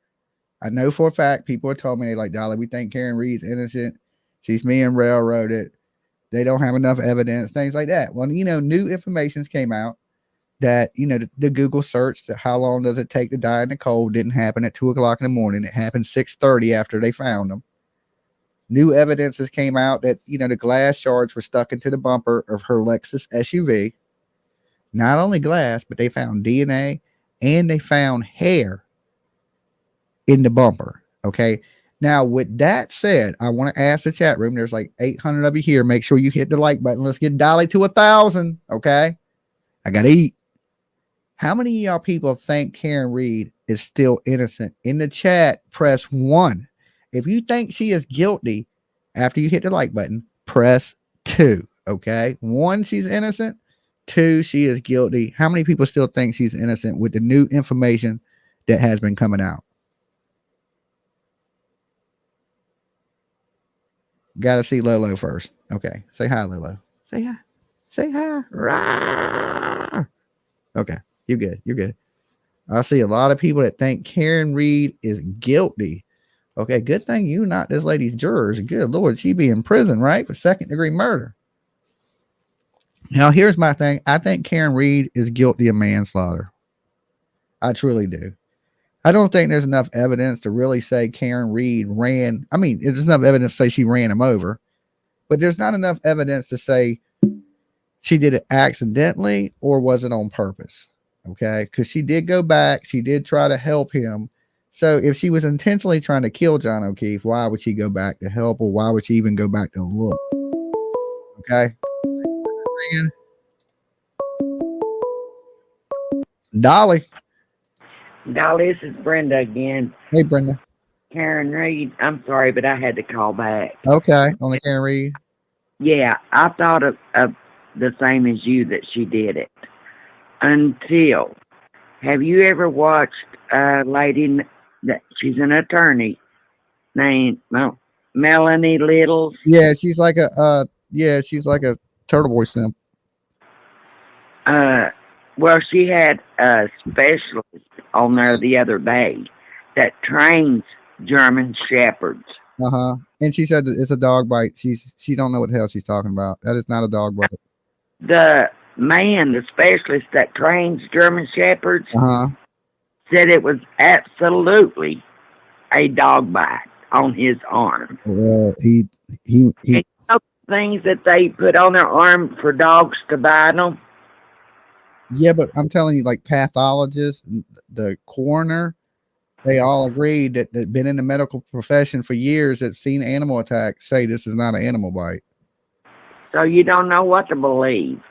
I know for a fact people have told me, they're like, Dolly, we think Karen Read's innocent. She's being railroaded. They don't have enough evidence, things like that. Well, you know, new information came out that, you know, the Google search, how long does it take to die in the cold, didn't happen at 2 o'clock in the morning. It happened 6:30 after they found them. New evidences came out that, you know, the glass shards were stuck into the bumper of her Lexus SUV. Not only glass, but they found DNA and they found hair in the bumper. Okay. Now, with that said, I want to ask the chat room. There's like 800 of you here. Make sure you hit the like button. Let's get Dolly to 1,000. Okay. I got to eat. How many of y'all people think Karen Read is still innocent? In the chat, press 1. If you think she is guilty after you hit the like button, press 2. Okay. 1, she's innocent. 2, she is guilty. How many people still think she's innocent with the new information that has been coming out? Got to see Lolo first. Okay. Say hi, Lolo. Say hi. Say hi. Rawr. Okay. You're good. You're good. I see a lot of people that think Karen Read is guilty. Okay. Good thing you not this lady's jurors. Good Lord. She'd be in prison, right? For 2nd-degree murder. Now, here's my thing. I think Karen Read is guilty of manslaughter. I truly do. I don't think there's enough evidence to really say Karen Read ran. I mean, there's enough evidence to say she ran him over, but there's not enough evidence to say she did it accidentally or was it on purpose. Okay. Because she did go back. She did try to help him. So if she was intentionally trying to kill John O'Keefe, why would she go back to help, or why would she even go back to look? Okay. Dolly. Dolly, this is Brenda again. Hey, Brenda. Karen Read, I'm sorry, but I had to call back. Okay, on the Karen Read. Yeah, I thought of the same as you, that she did it. Until, have you ever watched a lady that she's an attorney named Melanie Littles? Yeah, she's like a she's like a Turtle Boy simp. Well, she had a specialist on there the other day that trains German Shepherds. And she said that it's a dog bite. She don't know what the hell she's talking about. That is not a dog bite. The man, the specialist that trains German Shepherds, said it was absolutely a dog bite on his arm. Well, he And you know things that they put on their arm for dogs to bite them. Yeah, but I'm telling you, like pathologists, the coroner, they all agreed that they've been in the medical profession for years, that seen animal attacks, say this is not an animal bite. So you don't know what to believe.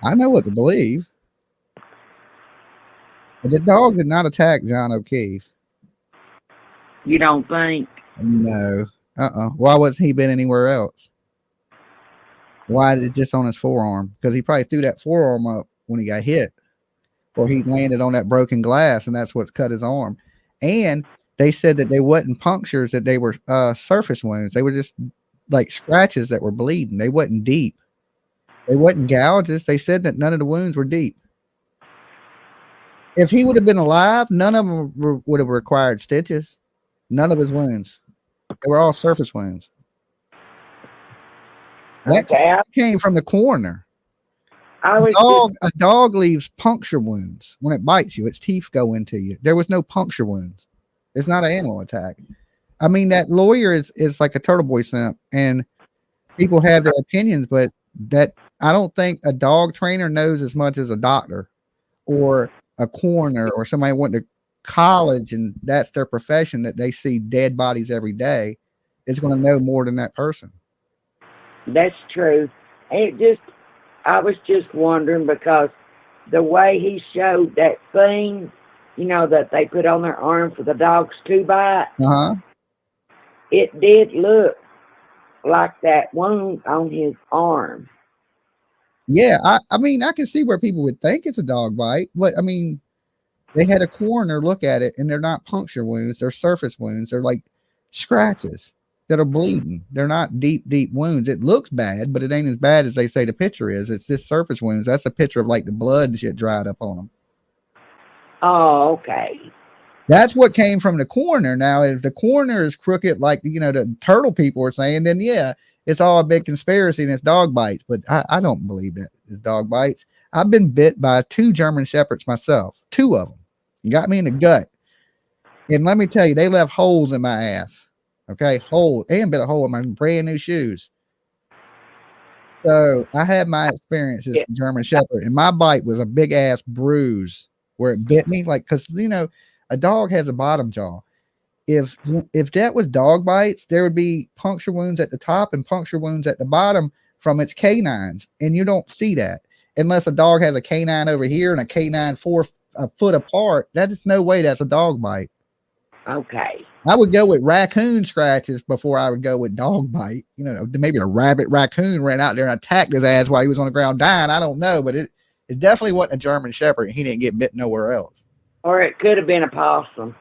I know what to believe. But the dog did not attack John O'Keefe. You don't think? No. Why wasn't he been anywhere else? Why did it just on his forearm? Because he probably threw that forearm up when he got hit. Or he landed on that broken glass, and that's what's cut his arm. And they said that they wasn't punctures, that they were surface wounds. They were just like scratches that were bleeding. They wasn't deep. They wasn't gouges. They said that none of the wounds were deep. If he would have been alive, none of them would have required stitches. None of his wounds. They were all surface wounds. That came from the coroner. A dog leaves puncture wounds when it bites you. Its teeth go into you. There was no puncture wounds. It's not an animal attack. I mean, that lawyer is like a turtle boy simp, and people have their opinions, but that I don't think a dog trainer knows as much as a doctor or a coroner or somebody went to college and that's their profession, that they see dead bodies every day, is going to know more than that person. That's true. I was just wondering because the way he showed that thing, you know, that they put on their arm for the dogs to bite. It did look like that wound on his arm. Yeah, I mean, I can see where people would think it's a dog bite, but I mean, they had a coroner look at it, and they're not puncture wounds. They're surface wounds. They're like scratches that are bleeding. They're not deep wounds. It looks bad, but it ain't as bad as they say the picture is. It's just surface wounds. That's a picture of like the blood and shit dried up on them. Oh, okay. That's what came from the coroner. Now, if the coroner is crooked, like, you know, the turtle people are saying, then yeah, it's all a big conspiracy and it's dog bites. But I don't believe that it's dog bites. I've been bit by 2 German Shepherds myself, 2 of them. Got me in the gut. And let me tell you, they left holes in my ass. Okay, hole and bit a hole in my brand new shoes. So I had my experiences with German Shepherd, and my bite was a big ass bruise where it bit me, like, because you know a dog has a bottom jaw. If that was dog bites, there would be puncture wounds at the top and puncture wounds at the bottom from its canines, and you don't see that unless a dog has a canine over here and a canine 4 foot apart. That is no way that's a dog bite. Okay. I would go with raccoon scratches before I would go with dog bite. You know, maybe a raccoon ran out there and attacked his ass while he was on the ground dying. I don't know, but it definitely wasn't a German Shepherd. He didn't get bit nowhere else. Or it could have been a possum.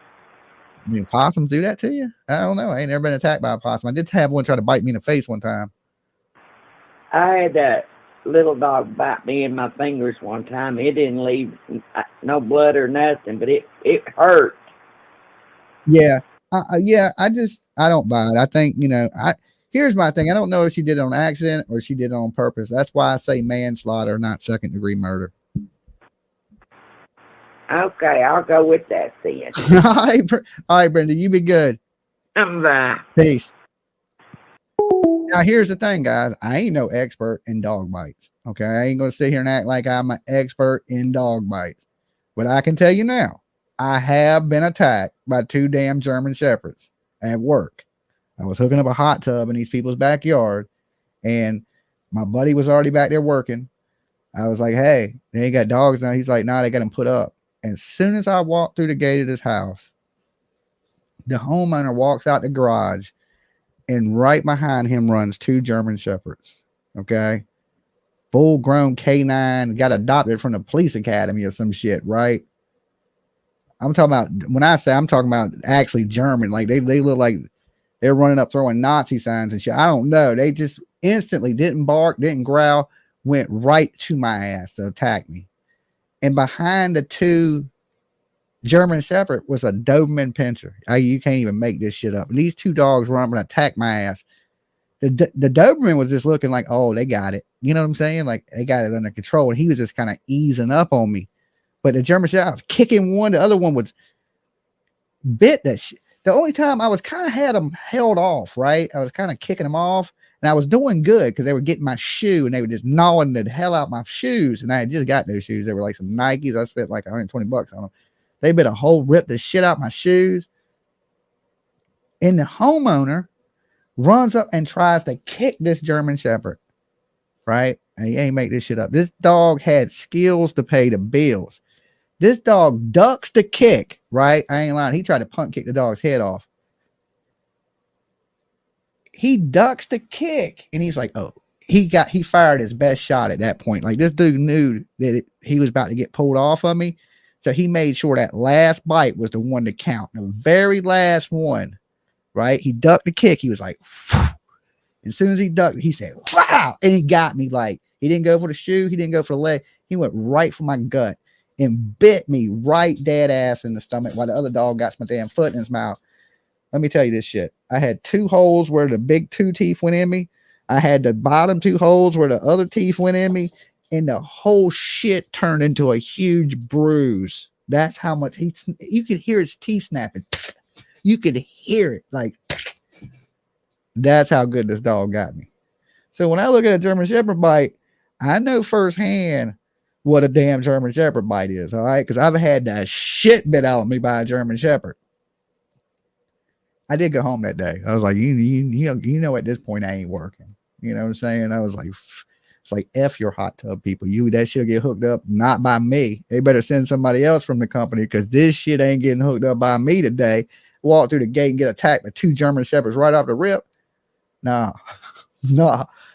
I mean, possums do that to you? I don't know. I ain't never been attacked by a possum. I did have one try to bite me in the face one time. I had that little dog bite me in my fingers one time. It didn't leave no blood or nothing, but it hurt. Yeah. I don't buy it. I think, you know, here's my thing. I don't know if she did it on accident or she did it on purpose. That's why I say manslaughter, not second-degree murder. Okay, I'll go with that then. All right, Brenda, you be good. Bye. Peace. Now, here's the thing, guys. I ain't no expert in dog bites. Okay, I ain't gonna sit here and act like I'm an expert in dog bites. But I can tell you now, I have been attacked by 2 damn German Shepherds at work. I was hooking up a hot tub in these people's backyard, and my buddy was already back there working. I was like, hey, they ain't got dogs now. He's like, nah, they got them put up. As soon as I walked through the gate of this house, the homeowner walks out the garage, and right behind him runs 2 German Shepherds. Okay. Full-grown canine, got adopted from the police academy or some shit, right? I'm talking about, when I say I'm talking about actually German, like they look like they're running up throwing Nazi signs and shit. I don't know. They just instantly didn't bark, didn't growl, went right to my ass to attack me. And behind the 2 German Shepherd was a Doberman Pinscher. You can't even make this shit up. And these 2 dogs run up and attack my ass. The Doberman was just looking like, oh, they got it. You know what I'm saying? Like, they got it under control. And he was just kind of easing up on me. But the German Shepherd, I was kicking one. The other one was bit that shit. The only time I was kind of had them held off, right? I was kind of kicking them off. And I was doing good because they were getting my shoe and they were just gnawing the hell out my shoes. And I had just got those shoes. They were like some Nikes. I spent like $120 on them. They bit a hole, ripped the shit out my shoes. And the homeowner runs up and tries to kick this German Shepherd. right? And you ain't make this shit up. This dog had skills to pay the bills. This dog ducks the kick, right? I ain't lying. He tried to punt kick the dog's head off. He ducks the kick, and he's like, oh, he fired his best shot at that point. Like, this dude knew that he was about to get pulled off of me. So he made sure that last bite was the one to count. The very last one, right? He ducked the kick. He was like, phew. As soon as he ducked, he said, wow. And he got me. Like, he didn't go for the shoe. He didn't go for the leg. He went right for my gut and bit me right dead ass in the stomach while the other dog got my damn foot in his mouth. Let me tell you this shit. I had 2 holes where the big 2 teeth went in me. I had the bottom 2 holes where the other teeth went in me. And the whole shit turned into a huge bruise. That's how much you could hear his teeth snapping. You could hear it. Like, that's how good this dog got me. So when I look at a German Shepherd bite, I know firsthand what a damn German Shepherd bite is. All right. Because I've had that shit bit out of me by a German Shepherd. I did go home that day. I was like, you know, at this point, I ain't working. You know what I'm saying? I was like, it's like, F your hot tub people. That shit'll get hooked up, not by me. They better send somebody else from the company because this shit ain't getting hooked up by me today. Walk through the gate and get attacked by 2 German Shepherds right off the rip. Nah.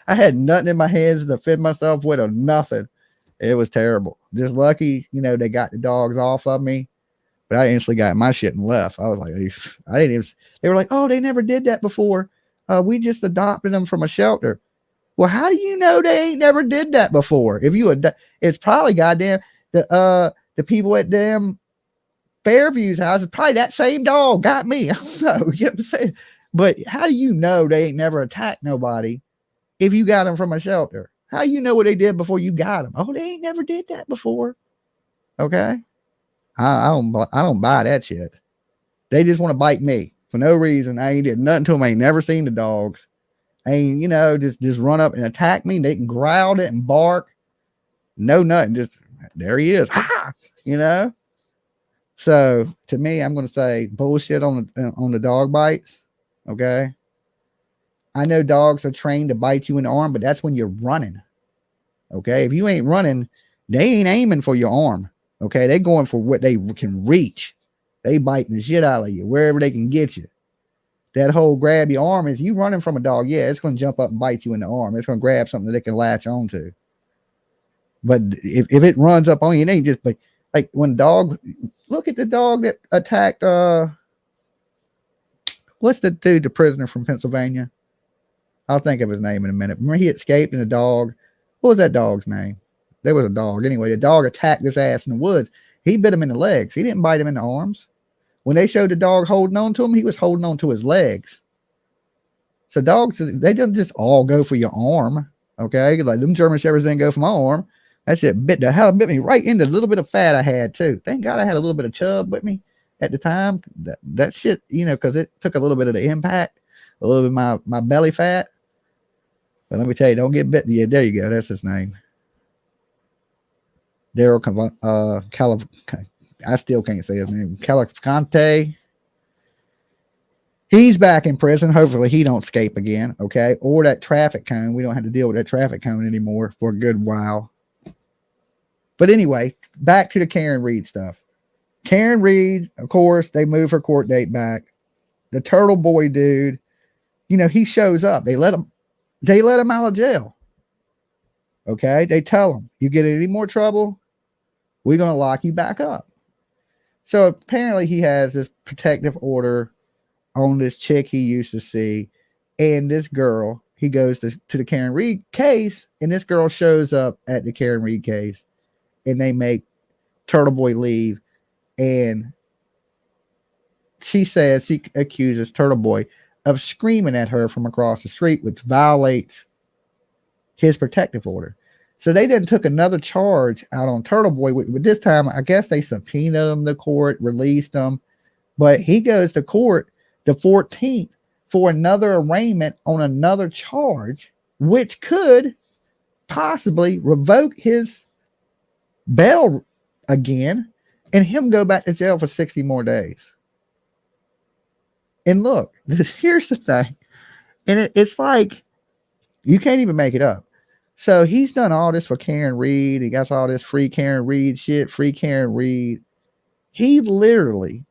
I had nothing in my hands to defend myself with or nothing. It was terrible. Just lucky, you know, they got the dogs off of me. But I instantly got my shit and left. I was like, I didn't even, they were like, oh, they never did that before. We just adopted them from a shelter. Well, how do you know they ain't never did that before? If you, it's probably goddamn the people at damn Fairview's house. It's probably that same dog got me. I don't know. You know what I'm saying? But how do you know they ain't never attacked nobody if you got them from a shelter? How you know what they did before you got them? Oh, they ain't never did that before. Okay. I don't buy that shit. They just want to bite me for no reason. I ain't did nothing to them. I ain't never seen the dogs. I ain't, you know, just run up and attack me. They can growl it and bark. No, nothing. Just there he is. Ha! You know. So to me, I'm going to say bullshit on the dog bites. Okay. I know dogs are trained to bite you in the arm, but that's when you're running. Okay. If you ain't running, they ain't aiming for your arm. Okay, they going for what they can reach. They biting the shit out of you wherever they can get you. That whole grab your arm is you running from a dog. Yeah, it's going to jump up and bite you in the arm. It's going to grab something that they can latch onto. But if it runs up on you, it ain't just like when dog. Look at the dog that attacked. What's the dude, the prisoner from Pennsylvania? I'll think of his name in a minute. Remember, he escaped and the dog. What was that dog's name? There was a dog. Anyway, the dog attacked his ass in the woods. He bit him in the legs. He didn't bite him in the arms. When they showed the dog holding on to him, he was holding on to his legs. So dogs, they don't just all go for your arm. Okay. Like them German Shepherds didn't go for my arm. That shit bit me right into a little bit of fat I had too. Thank God I had a little bit of chub with me at the time. That shit, you know, because it took a little bit of the impact, a little bit of my belly fat. But let me tell you, don't get bit. Yeah, there you go. That's his name. Daryl I still can't say his name. Calicante. He's back in prison. Hopefully he don't escape again. Okay. Or that traffic cone. We don't have to deal with that traffic cone anymore for a good while. But anyway, back to the Karen Reed stuff. Karen Reed, of course, they move her court date back. The Turtle Boy dude, you know, he shows up. They let him out of jail. Okay. They tell him, you get any more trouble, we're going to lock you back up. So apparently he has this protective order on this chick he used to see. And this girl, he goes to the Karen Reed case, and this girl shows up at the Karen Reed case, and they make Turtle Boy leave. And she says she accuses Turtle Boy of screaming at her from across the street, which violates his protective order. So they then took another charge out on Turtle Boy. But this time, I guess they subpoenaed him to court, released him. But he goes to court the 14th for another arraignment on another charge, which could possibly revoke his bail again and him go back to jail for 60 more days. And look, here's the thing. And it's like, you can't even make it up. So he's done all this for Karen Reed. He got all this free Karen Reed shit, free Karen Reed. He literally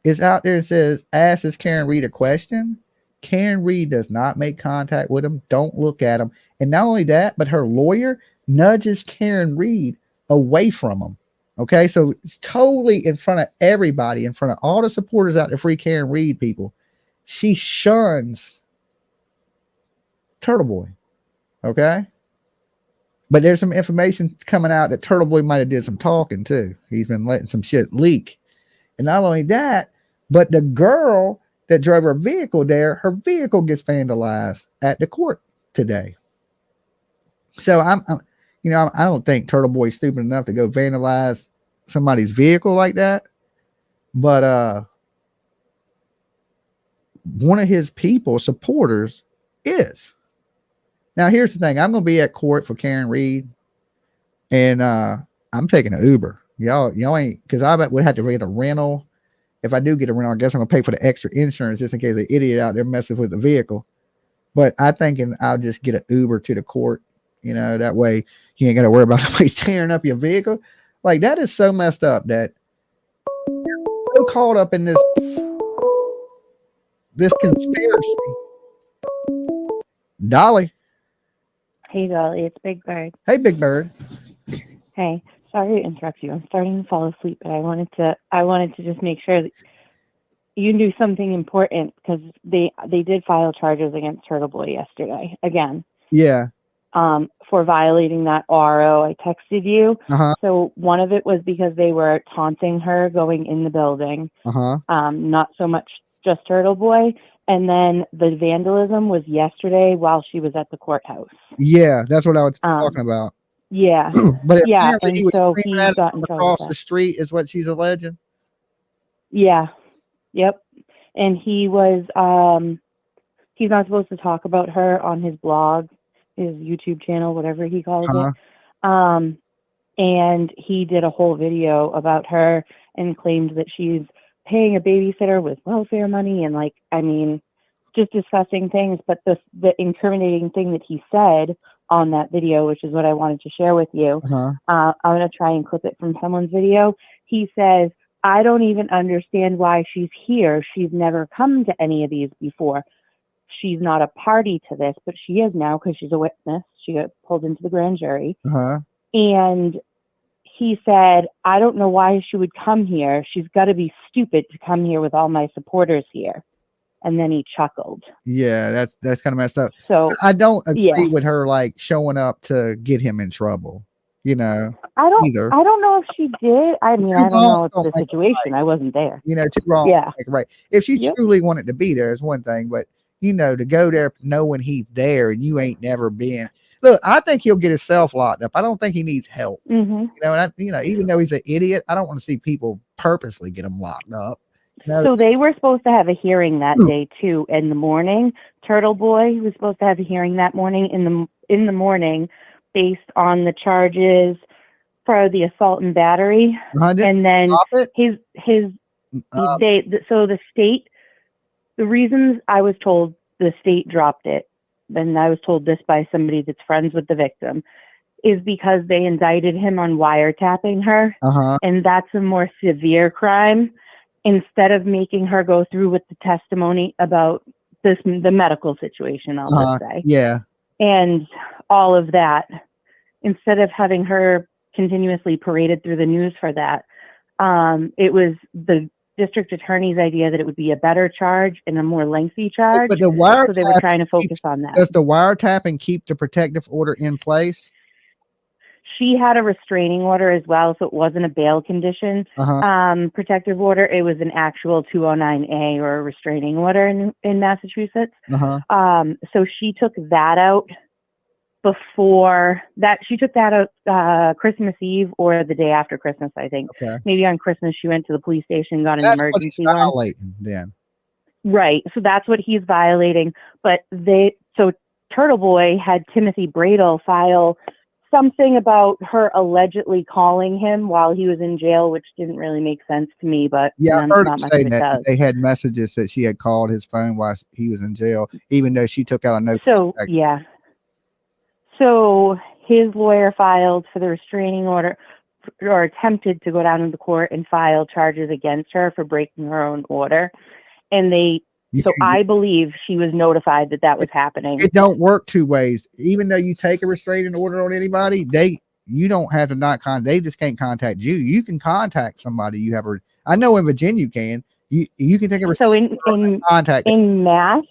is out there and says, asks Karen Reed a question. Karen Reed does not make contact with him. Don't look at him. And not only that, but her lawyer nudges Karen Reed away from him. Okay, so it's totally in front of everybody, in front of all the supporters out there, free Karen Reed people. She shuns Turtle Boy. Okay, but there's some information coming out that Turtle Boy might have did some talking too. He's been letting some shit leak. And not only that, but the girl that drove her vehicle there, her vehicle gets vandalized at the court today. So I don't think Turtle Boy's stupid enough to go vandalize somebody's vehicle like that. But one of his people, supporters, is. Now here's the thing. I'm gonna be at court for Karen Reed, and I'm taking an Uber. Y'all ain't, because I would have to get a rental. If I do get a rental, I guess I'm gonna pay for the extra insurance just in case an idiot out there messes with the vehicle. But I'm thinking I'll just get an Uber to the court. That way you ain't got to worry about somebody tearing up your vehicle. Like, that is so messed up that you're so caught up in this conspiracy. Dolly. Hey, Dolly, it's Big Bird. Hey, Big Bird. Hey, sorry to interrupt you. I'm starting to fall asleep, but I wanted to just make sure that you knew something important, because they did file charges against Turtle Boy yesterday again. Yeah. For violating that RO I texted you. Uh-huh. So one of it was because they were taunting her going in the building. Uh-huh. Not so much just Turtle Boy. And then the vandalism was yesterday while she was at the courthouse. Yeah, that's what I was talking about. Yeah. But yeah, apparently and he was so screaming he at her got from in trouble across with the that. street, is what she's alleging. Yeah. Yep. And he was he's not supposed to talk about her on his blog, his YouTube channel, whatever he calls Uh-huh. it. And he did a whole video about her and claimed that she's paying a babysitter with welfare money and just discussing things. But the incriminating thing that he said on that video, which is what I wanted to share with you, Uh-huh. I'm going to try and clip it from someone's video. He says, I don't even understand why she's here. She's never come to any of these before. She's not a party to this, but she is now because she's a witness. She got pulled into the grand jury. Uh-huh. And he said, I don't know why she would come here. She's got to be stupid to come here with all my supporters here. And then he chuckled. Yeah, that's kind of messed up. So I don't agree yeah. with her showing up to get him in trouble. I either. don't know if she did. I mean, I don't know Don't the make it situation. right. I wasn't there. Too wrong. Yeah. Make it right. If she Yep. truly wanted to be there is one thing, but to go there knowing he's there and you ain't never been. Look, I think he'll get himself locked up. I don't think he needs help. Mm-hmm. Even though he's an idiot, I don't want to see people purposely get him locked up. No. So they were supposed to have a hearing that day too in the morning. Turtle Boy was supposed to have a hearing that morning in the morning, based on the charges for the assault and battery. And then the state. The reasons I was told the state dropped it, and I was told this by somebody that's friends with the victim, is because they indicted him on wiretapping her, and that's a more severe crime. Instead of making her go through with the testimony about the medical situation, I'll just say, yeah, and all of that, instead of having her continuously paraded through the news for that, it was the district attorney's idea that it would be a better charge and a more lengthy charge. But the so they were trying to focus on that. Does the wiretapping keep the protective order in place? She had a restraining order as well, so it wasn't a bail condition protective order. It was an actual 209A or a restraining order in Massachusetts. So she took that out before that. She took that out Christmas Eve or the day after Christmas, I think. Okay. Maybe on Christmas she went to the police station, got an That's emergency what he's one. violating then. Right. So that's what he's violating. But so Turtle Boy had Timothy Bradle file something about her allegedly calling him while he was in jail, which didn't really make sense to me, but Yeah, I heard him not much say of it that does. they had messages that she had called his phone while he was in jail, even though she took out a note. So yeah. So his lawyer filed for the restraining order, or attempted to go down to the court and file charges against her for breaking her own order. And I believe she was notified that that was happening. It don't work two ways. Even though you take a restraining order on anybody, you don't have to not contact. They just can't contact you. You can contact somebody. I know in Virginia you can. You can take a restraining order and contact in Mass.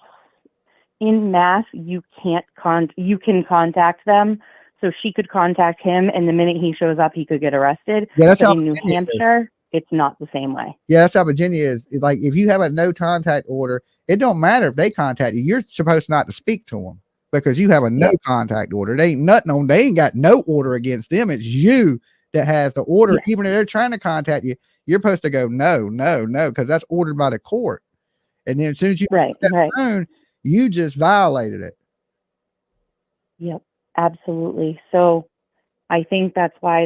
In Mass, you can contact them. So she could contact him, and the minute he shows up, he could get arrested. Yeah, that's but how in New Hampshire, it's not the same way. Yeah, that's how Virginia is. It's like if you have a no contact order, it don't matter if they contact you. You're supposed not to speak to them because you have a no contact order. They ain't got no order against them. It's you that has the order. Yeah. Even if they're trying to contact you, you're supposed to go no, because that's ordered by the court. And then as soon as you phone, you just violated it. Yep, absolutely. So I think that's why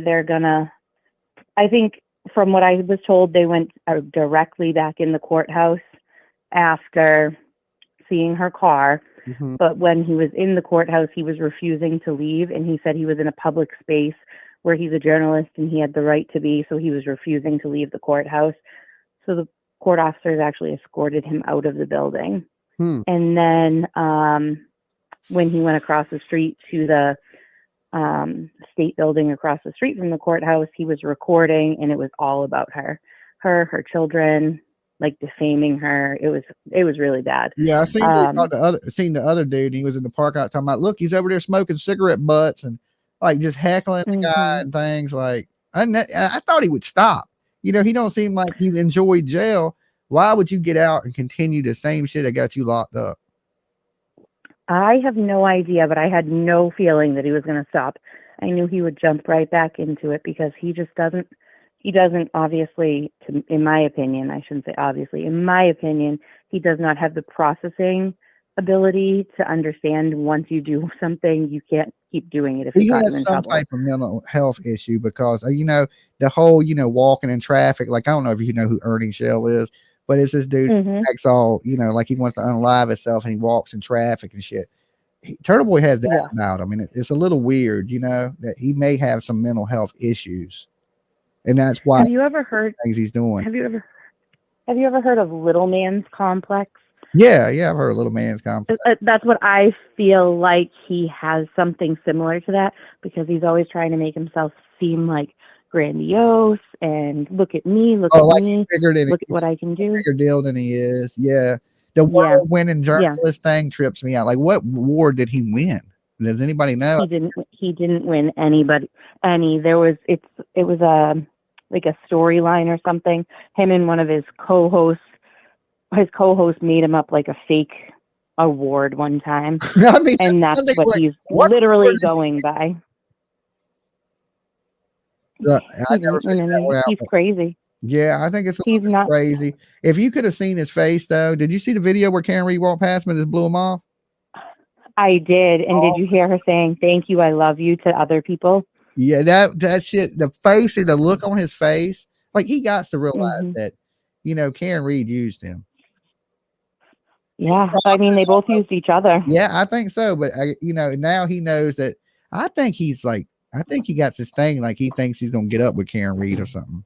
I think from what I was told, they went directly back in the courthouse after seeing her car. Mm-hmm. But when he was in the courthouse, he was refusing to leave. And he said he was in a public space where he's a journalist and he had the right to be. So he was refusing to leave the courthouse. So the court officers actually escorted him out of the building. And then when he went across the street to the state building across the street from the courthouse, he was recording, and it was all about her children, like defaming her. It was really bad. Yeah, I seen the other dude. He was in the park out talking about, look, he's over there smoking cigarette butts and like just heckling the guy and things like. I thought he would stop. He don't seem like he enjoyed jail. Why would you get out and continue the same shit that got you locked up? I have no idea, but I had no feeling that he was going to stop. I knew he would jump right back into it because he doesn't obviously, in my opinion, I shouldn't say obviously, in my opinion, he does not have the processing ability to understand once you do something, you can't keep doing it if he you got has in some trouble. type of mental health issue because, the whole, walking in traffic, like, I don't know if you know who Ernie Shell is, but it's this dude who acts all, like he wants to unalive himself and he walks in traffic and shit. Turtle Boy has that about him. And it's a little weird, that he may have some mental health issues. And that's why Have you ever heard things he's doing. Have you ever heard of Little Man's Complex? Yeah, I've heard of Little Man's Complex. That's what I feel like. He has something similar to that because he's always trying to make himself seem like grandiose and look at me, look at what I can do. Bigger deal than he is. Yeah. The world-winning journalist thing trips me out. Like, what award did he win? Does anybody know? He didn't win any. It was like a storyline or something. Him and one of his co-hosts made him up like a fake award one time. And that's what he's literally going by. He's crazy. Yeah, I think it's not crazy. If you could have seen his face, though, did you see the video where Karen Reed walked past him and just blew him off? I did. And did you hear her saying, "Thank you, I love you" to other people? Yeah, that shit, the face and the look on his face, like he got to realize that, Karen Reed used him. Yeah, I mean, they both used each other. Yeah, I think so. But, now he knows that. I think he got this thing, like he thinks he's going to get up with Karen Reed or something.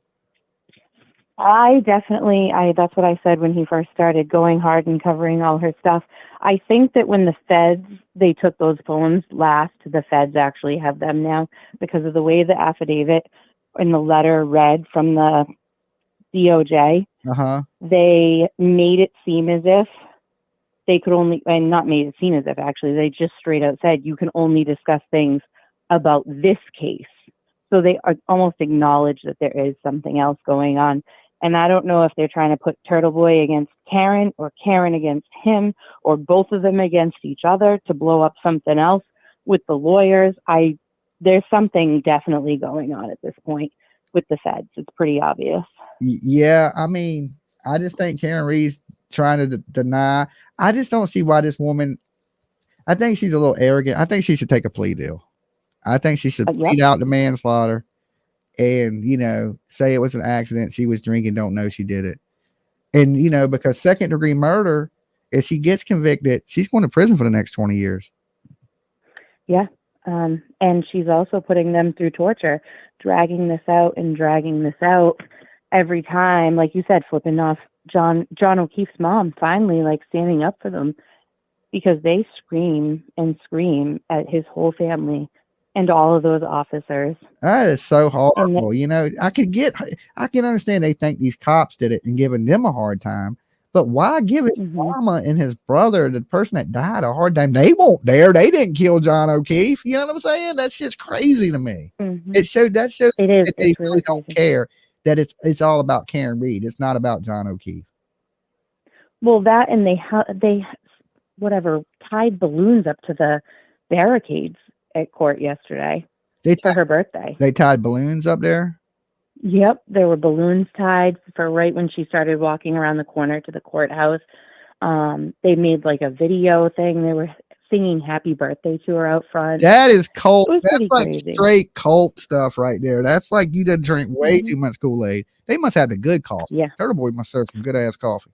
That's what I said when he first started going hard and covering all her stuff. I think that when the feds, they took those phones last, the feds actually have them now because of the way the affidavit and the letter read from the DOJ. They made it seem as if they could only, and not made it seem as if actually, they just straight out said you can only discuss things about this case. So they almost acknowledge that there is something else going on. And I don't know if they're trying to put Turtle Boy against Karen or Karen against him or both of them against each other to blow up something else with the lawyers. There's something definitely going on at this point with the feds. It's pretty obvious. Yeah, I mean, I just think Karen Reed's trying to deny. I just don't see why this woman, I think she's a little arrogant. I think she should take a plea deal. I think she should plead out the manslaughter and, say it was an accident. She was drinking, don't know she did it. And, because second degree murder, if she gets convicted, she's going to prison for the next 20 years. Yeah, And she's also putting them through torture, dragging this out every time, like you said, flipping off John O'Keefe's mom, finally like standing up for them, because they scream and scream at his whole family and all of those officers. That is so horrible. You know, I can understand they think these cops did it and giving them a hard time, but why give his mama and his brother, the person that died, a hard time? They won't dare. They didn't kill John O'Keefe. You know what I'm saying? That's just crazy to me. It shows that they really don't care, that it's all about Karen Reed. It's not about John O'Keefe. Well, that, and they tied balloons up to the barricades at court yesterday for her birthday. They tied balloons up there? Yep, there were balloons tied for right when she started walking around the corner to the courthouse. They made like a video thing. They were singing happy birthday to her out front. That is cult. That's like crazy. Straight cult stuff right there. That's like you done drink way too much Kool-Aid. They must have the good coffee. Yeah. Turtle Boy must serve some good ass coffee.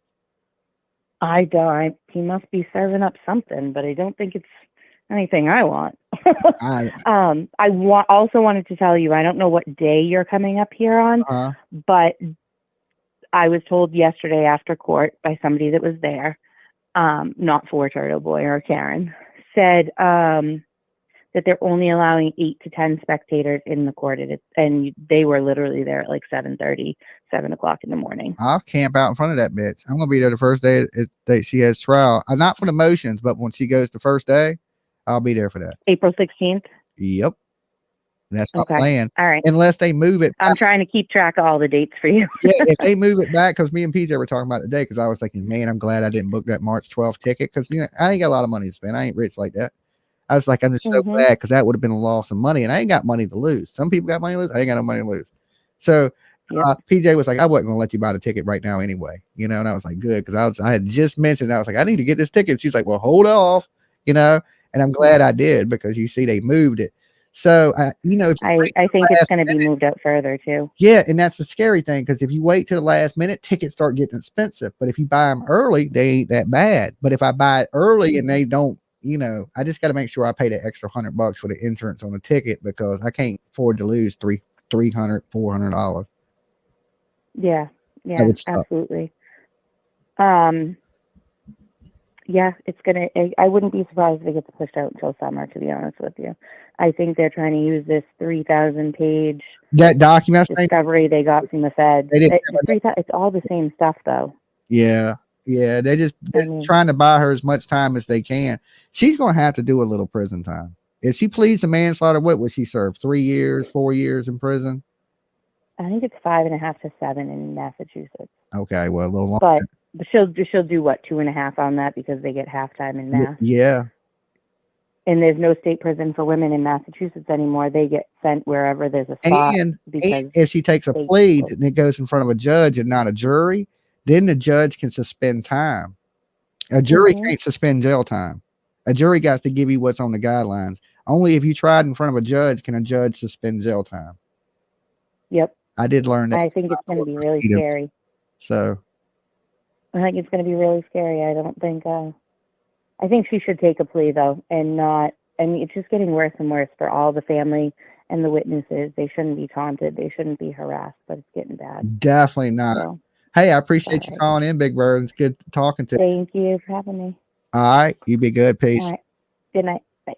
I don't. He must be serving up something, but I don't think it's anything I want. Also wanted to tell you, I don't know what day you're coming up here on, but I was told yesterday after court by somebody that was there, not for Turtle Boy or Karen, said that they're only allowing 8 to 10 spectators in the court, and they were literally there at like 7:30, 7 o'clock in the morning. I'll camp out in front of that bitch. I'm gonna be there the first day that she has trial. Not for the motions, but when she goes the first day, I'll be there for that. April 16th. Yep. That's my Okay. plan. All right. Unless they move it. I'm trying to keep track of all the dates for you. Yeah, if they move it back, because me and PJ were talking about it today, because I was thinking, man, I'm glad I didn't book that March 12th ticket, because I ain't got a lot of money to spend. I ain't rich like that. I was like, I'm just so glad, because that would have been a loss of money, and I ain't got money to lose. Some people got money to lose. I ain't got no money to lose. So PJ was like, I wasn't gonna let you buy the ticket right now anyway, and I was like, good, because I had just mentioned, I was like, I need to get this ticket. She's like, well, hold off, and I'm glad I did, because you see they moved it. So I think it's going to be moved up further too. Yeah, and that's the scary thing, because if you wait till the last minute, tickets start getting expensive. But if you buy them early, they ain't that bad. But if I buy it early and they don't, I just got to make sure I pay the extra $100 for the insurance on the ticket, because I can't afford to lose $300, $400. Yeah, absolutely. Yeah, I wouldn't be surprised if it gets pushed out until summer, to be honest with you. I think they're trying to use this 3,000-page that document discovery they got from the Fed. It's all the same stuff, though. Yeah, they're trying to buy her as much time as they can. She's going to have to do a little prison time. If she pleads to manslaughter, what would she serve? 3 years, 4 years in prison? I think it's 5.5 to 7 in Massachusetts. Okay, well, a little longer. But she'll do what, 2.5 on that, because they get halftime in Mass. Yeah. And there's no state prison for women in Massachusetts anymore. They get sent wherever there's a spot. And if she takes a plea and it goes in front of a judge and not a jury, then the judge can suspend time. A jury can't suspend jail time. A jury got to give you what's on the guidelines. Only if you tried in front of a judge can a judge suspend jail time. Yep. I did learn that. I think it's going to be really scary. So I think it's going to be really scary. I think she should take a plea, though, and it's just getting worse and worse for all the family and the witnesses. They shouldn't be taunted. They shouldn't be harassed, but it's getting bad. Definitely not. So, hey, I appreciate you calling in, Big Bird. It's good talking to you. Thank you for having me. All right. You be good. Peace. All right. Good night. Bye.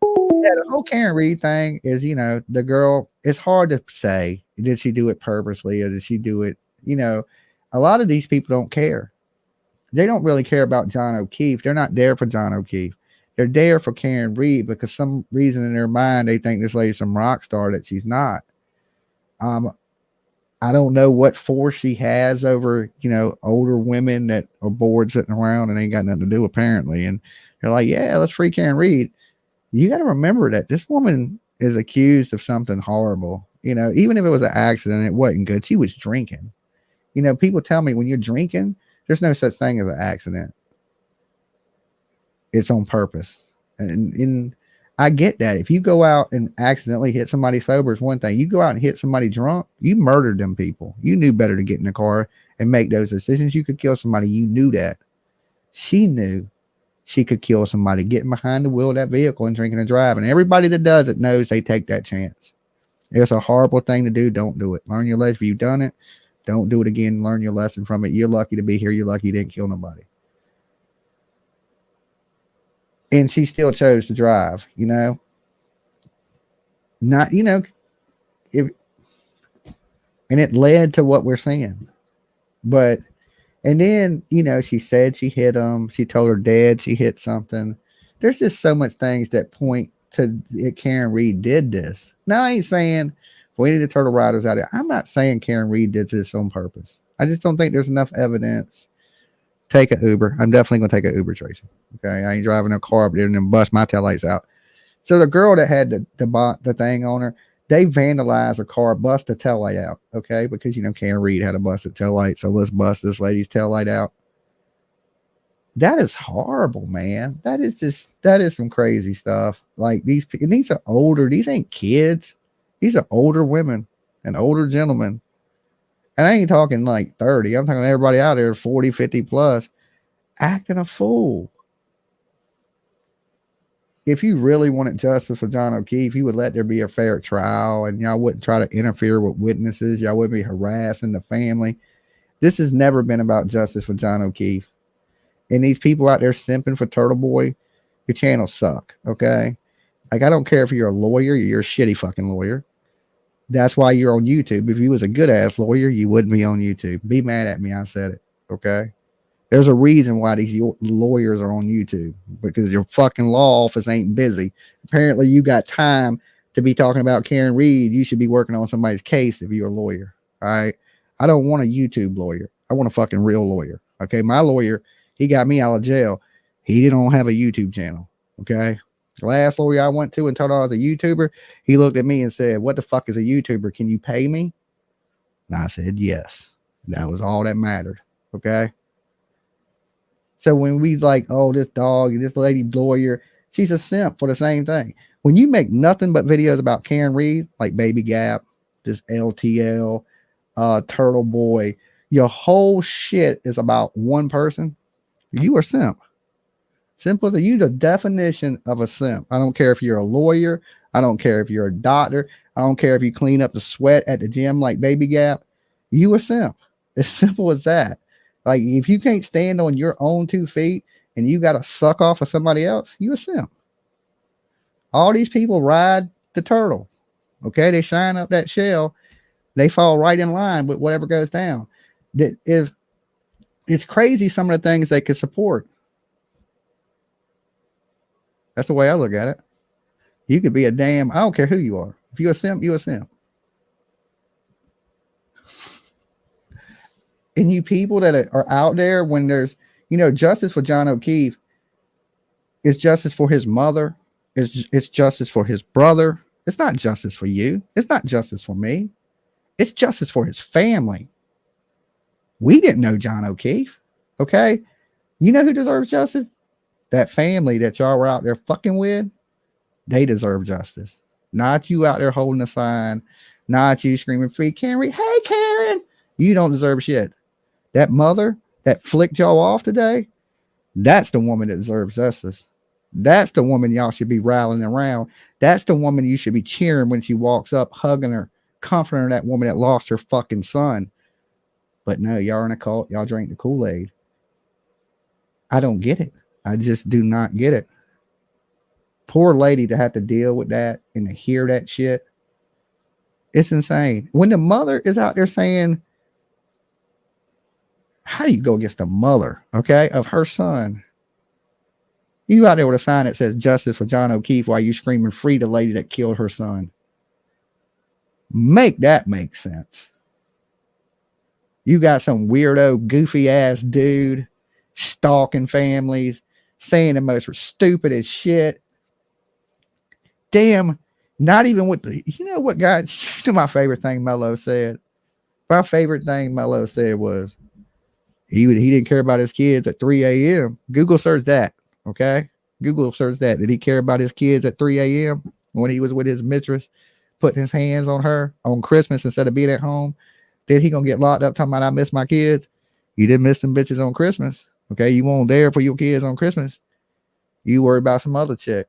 Yeah, the whole Karen Reed thing is, the girl, it's hard to say, did she do it purposely or did she do it? A lot of these people don't care. They don't really care about John O'Keefe. They're not there for John O'Keefe. They're there for Karen Reed, because some reason in their mind, they think this lady's some rock star that she's not. I don't know what force she has over, older women that are bored sitting around and ain't got nothing to do, apparently. And they're like, yeah, let's free Karen Reed. You got to remember that this woman is accused of something horrible. Even if it was an accident, it wasn't good. She was drinking. People tell me when you're drinking, there's no such thing as an accident. It's on purpose. And I get that. If you go out and accidentally hit somebody sober, is one thing. You go out and hit somebody drunk, you murdered them people. You knew better to get in the car and make those decisions. You could kill somebody. You knew that. She knew. she could kill somebody getting behind the wheel of that vehicle and drinking and driving. Everybody that does it knows they take that chance. It's a horrible thing to do. Don't do it. Learn your lesson. If you've done it, don't do it again. Learn your lesson from it. You're lucky to be here. You're lucky you didn't kill nobody. And she still chose to drive, you know. Not, you know, and it led to what we're seeing. But, and then, you know, she said she hit him. She told her dad she hit something. There's just so much things that point to Karen Reed did this. Now, I ain't saying for any of the turtle riders out there, I'm not saying Karen Reed did this on purpose. I just don't think there's enough evidence. Take an Uber. I'm definitely going to take an Uber, Tracy. Okay. I ain't driving a car up there and then bust my taillights out. So the girl that had the thing on her, they vandalized her car, bust the taillight out. Okay. Because, you know, Karen Reed had a busted taillight. So let's bust this lady's taillight out. That is horrible, man. That is some crazy stuff. Like these are older. These ain't kids. These are older women and older gentlemen. And I ain't talking like 30. I'm talking everybody out there 40, 50 plus acting a fool. If you really wanted justice for John O'Keefe, you would let there be a fair trial and y'all wouldn't try to interfere with witnesses. Y'all wouldn't be harassing the family. This has never been about justice for John O'Keefe. And these people out there simping for Turtle Boy, your channels suck. Okay. Like, I don't care if you're a lawyer, you're a shitty fucking lawyer. That's why you're on YouTube. If you was a good ass lawyer, you wouldn't be on YouTube. Be mad at me. I said it. Okay. There's a reason why these lawyers are on YouTube, because your fucking law office ain't busy. Apparently you got time to be talking about Karen Reed. You should be working on somebody's case if you're a lawyer. All right. I don't want a YouTube lawyer. I want a fucking real lawyer. Okay. My lawyer, he got me out of jail. He didn't have a YouTube channel. Okay. The last lawyer I went to and told I was a YouTuber, he looked at me and said, "What the fuck is a YouTuber? Can you pay me?" And I said, yes. That was all that mattered. Okay. So when we like, oh, this dog, this lady lawyer, she's a simp for the same thing. When you make nothing but videos about Karen Reed, like Baby Gap, this LTL, Turtle Boy, your whole shit is about one person, you are simp. Simple as you, the definition of a simp. I don't care if you're a lawyer. I don't care if you're a doctor. I don't care if you clean up the sweat at the gym like Baby Gap. You a simp. As simple as that. Like, if you can't stand on your own 2 feet and you got to suck off of somebody else, you a simp. All these people ride the turtle. Okay. They shine up that shell. They fall right in line with whatever goes down. That if it's crazy, some of the things they could support. That's the way I look at it. You could be a damn, I don't care who you are. If you're a simp, you're a simp. And you people that are out there, when there's, you know, justice for John O'Keefe is justice for his mother. It's justice for his brother. It's not justice for you. It's not justice for me. It's justice for his family. We didn't know John O'Keefe. Okay. You know who deserves justice? That family that y'all were out there fucking with, they deserve justice. Not you out there holding a sign, not you screaming free Karen. Hey, Karen, you don't deserve shit. That mother that flicked y'all off today, that's the woman that deserves justice. That's the woman y'all should be rallying around. That's the woman you should be cheering when she walks up, hugging her, comforting that woman that lost her fucking son. But no, y'all are in a cult. Y'all drink the Kool-Aid. I don't get it. I just do not get it. Poor lady to have to deal with that and to hear that shit. It's insane. When the mother is out there saying, how do you go against the mother, okay, of her son? You out there with a sign that says justice for John O'Keefe while you screaming free the lady that killed her son. Make that make sense. You got some weirdo, goofy ass dude stalking families, saying the most stupid as shit. Damn, not even with the, you know what, guy, my favorite thing Mello said. My favorite thing Mello said was he didn't care about his kids at 3 a.m. Google search that, okay? Google search that. Did he care about his kids at 3 a.m. when he was with his mistress, putting his hands on her on Christmas instead of being at home? Then he gonna get locked up talking about I miss my kids. You didn't miss them bitches on Christmas. Okay, you weren't there for your kids on Christmas. You worry about some other chick.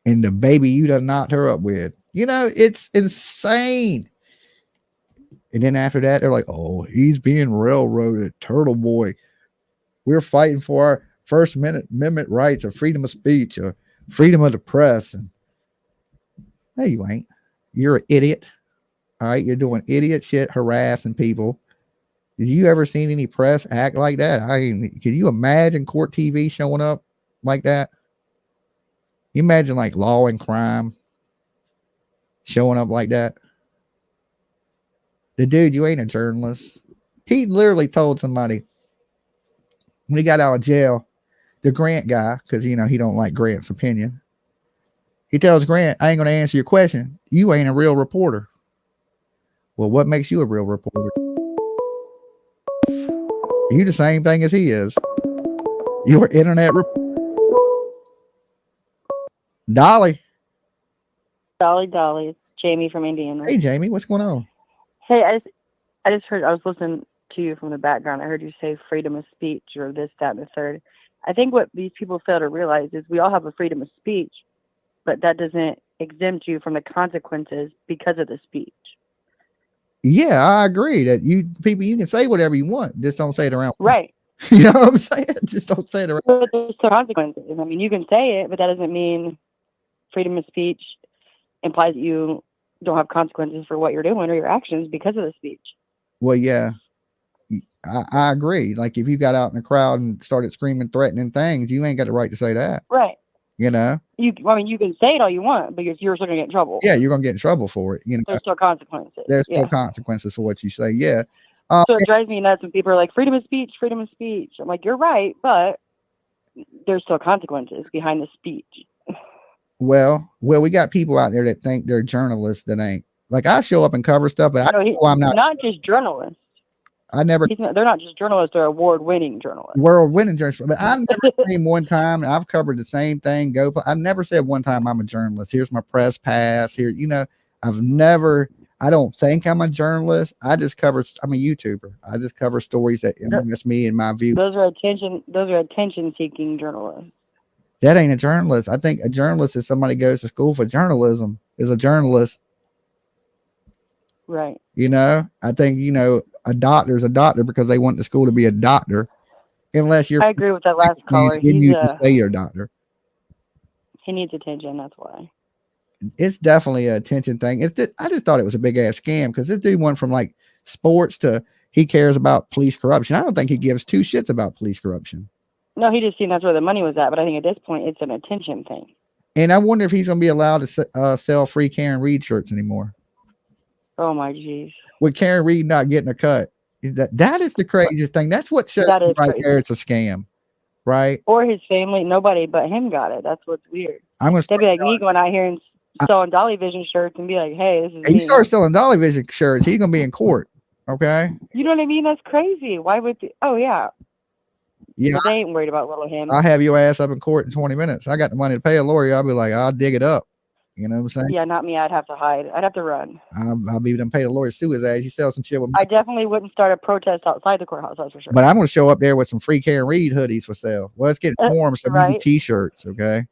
And the baby you done knocked her up with. You know, it's insane. And then after that, they're like, oh, he's being railroaded. Turtle boy. We're fighting for our First Amendment rights of freedom of speech or freedom of the press. And no, you ain't. You're an idiot. All right. You're doing idiot shit, harassing people. Did you ever seen any press act like that? I mean, can you imagine court TV showing up like that? You imagine like Law and Crime showing up like that? The dude, you ain't a journalist. He literally told somebody when he got out of jail, the Grant guy, because you know he don't like Grant's opinion. He tells Grant, I ain't gonna answer your question. You ain't a real reporter. Well, what makes you a real reporter? You the same thing as he is. You're internet Dolly. Dolly. It's Jamie from Indiana. Hey, Jamie, what's going on? Hey, I just heard, I was listening to you from the background. I heard you say freedom of speech or this, that, and the third. I think what these people fail to realize is we all have a freedom of speech, but that doesn't exempt you from the consequences because of the speech. Yeah, I agree that you can say whatever you want. Just don't say it around. Right. You know what I'm saying? Just don't say it around. But there's still consequences. I mean, you can say it, but that doesn't mean freedom of speech implies that you don't have consequences for what you're doing or your actions because of the speech. Well, yeah, I agree. Like if you got out in the crowd and started screaming, threatening things, you ain't got the right to say that. Right. You know? I mean, you can say it all you want, but you're still gonna get in trouble. Yeah, you're gonna get in trouble for it. You know, There's still consequences. there's still consequences for what you say. Yeah. So it drives me nuts when people are like, freedom of speech, freedom of speech. I'm like, you're right, but there's still consequences behind the speech. Well, we got people out there that think they're journalists that ain't. Like I show up and cover stuff, but I'm not. Not just journalists. I never. They're not just journalists; they're award-winning journalists. World-winning journalists. But I've never seen one time, and I've covered the same thing. I've never said one time I'm a journalist. Here's my press pass. Here, you know, I've never. I don't think I'm a journalist. I'm a YouTuber. I just cover stories that interest me and my view. Those are attention-seeking journalists. That ain't a journalist. I think a journalist is somebody who goes to school for journalism. Is a journalist. Right. You know, I think, you know, a doctor is a doctor because they want the school to be a doctor. Unless you're. I agree with that last caller. You just say you're a doctor. He needs attention. That's why. It's definitely an attention thing. I just thought it was a big ass scam because this dude went from like sports to he cares about police corruption. I don't think he gives two shits about police corruption. No, he just seen that's where the money was at. But I think at this point, it's an attention thing. And I wonder if he's going to be allowed to sell free Karen Reed shirts anymore. Oh my jeez. With Karen Reed not getting a cut. That is the craziest thing. That's what shows right crazy. there. It's a scam, right? Or his family. Nobody but him got it. That's what's weird. I'm going to They'd be like me going out here and selling Dolly Vision shirts and be like, hey, this is he me. starts selling Dolly Vision shirts. He's going to be in court. Okay. You know what I mean? That's crazy. Why would oh yeah. Yeah. But they ain't worried about little him. I'll have your ass up in court in 20 minutes. I got the money to pay a lawyer. I'll be like, I'll dig it up. You know what I'm saying? Yeah, not me. I'd have to hide. I'd have to run. I'll be done pay the lawyer to sue his ass. You sell some shit with me. I definitely wouldn't start a protest outside the courthouse, that's for sure. But I'm going to show up there with some free Karen Reed hoodies for sale. Well, let's get warm, some right? T-shirts, okay?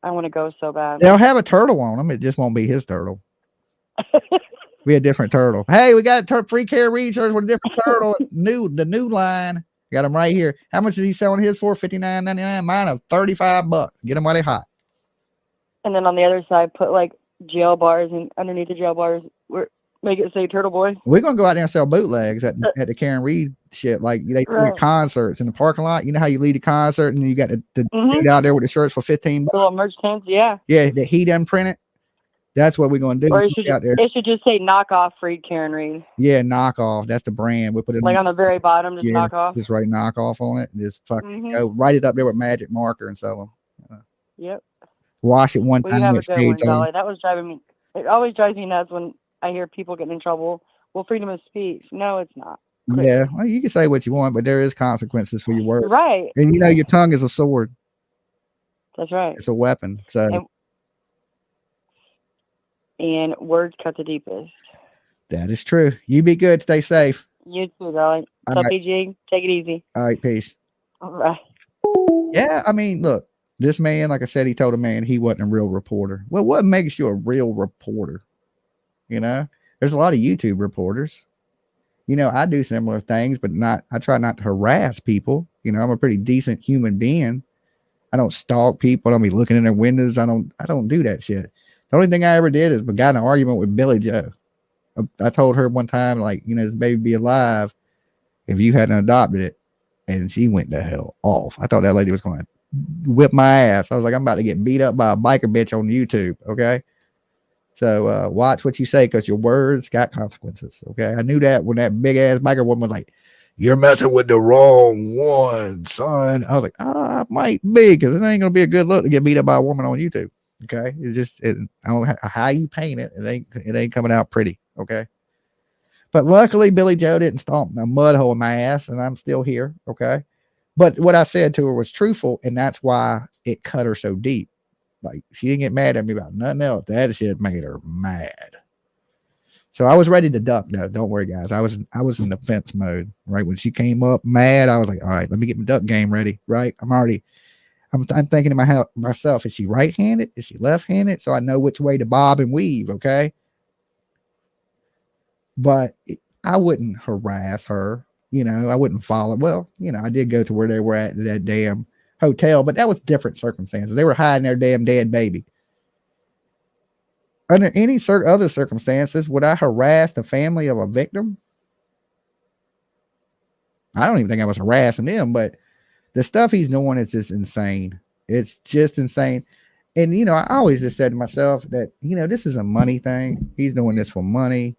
I want to go so bad. They'll have a turtle on them. It just won't be his turtle. Be a different turtle. Hey, we got free Karen Reed shirts with a different turtle. The new line. Got them right here. How much is he selling his for? $59.99. Mine are $35. Get them while they hot. And then on the other side, put like jail bars, and underneath the jail bars, make it say Turtle Boy. We're gonna go out there and sell bootlegs at the Karen Reed shit. Like they do at concerts in the parking lot. You know how you lead a concert and you got the dude out there with the shirts for $15. The little merch tents, yeah. Yeah, that he done print it. That's what we're gonna do. Or it should just say knockoff free Karen Reed. Yeah, knockoff. That's the brand. We put it like on the very bottom, just knockoff. Just write knockoff on it. Just fucking go write it up there with magic marker and sell them. Yep. Wash it one Well, time. you have a good one, Dolly. That was driving me. It always drives me nuts when I hear people getting in trouble. Well, freedom of speech. No, it's not. Yeah, well, you can say what you want, but there is consequences for your words. Right. And you know your tongue is a sword. That's right. It's a weapon. So. And words cut the deepest. That is true. You be good. Stay safe. You too, Dolly. All right. PG. Take it easy. All right. Peace. All right. Yeah, I mean, look, this man, like I said, he told a man he wasn't a real reporter. Well, what makes you a real reporter? You know, there's a lot of YouTube reporters. You know, I do similar things, but I try not to harass people. You know, I'm a pretty decent human being. I don't stalk people. I don't be looking in their windows. I don't do that shit. The only thing I ever did is got in an argument with Billy Joe. I told her one time, like, you know, this baby be alive if you hadn't adopted it. And she went the hell off. I thought that lady was going to whip my ass. I was like, I'm about to get beat up by a biker bitch on YouTube. Okay. So watch what you say, because your words got consequences. Okay. I knew that when that big ass biker woman was like, you're messing with the wrong one, son. I was like, I might be, because it ain't gonna be a good look to get beat up by a woman on YouTube. Okay. It's just I don't know how you paint it. It ain't coming out pretty. Okay. But luckily Billy Joe didn't stomp a mud hole in my ass, and I'm still here. Okay. But what I said to her was truthful, and that's why it cut her so deep. Like, she didn't get mad at me about nothing else. That shit made her mad. So I was ready to duck. No, don't worry, guys. I was in defense mode. Right when she came up mad, I was like, all right, let me get my duck game ready. Right, I'm thinking to myself, is she right-handed? Is she left-handed? So I know which way to bob and weave. Okay, but I wouldn't harass her. You know, I wouldn't follow. Well, you know, I did go to where they were at that damn hotel, but that was different circumstances. They were hiding their damn dead baby. Under any other circumstances, would I harass the family of a victim? I don't even think I was harassing them, but the stuff he's doing is just insane. It's just insane. And, you know, I always just said to myself that, you know, this is a money thing. He's doing this for money.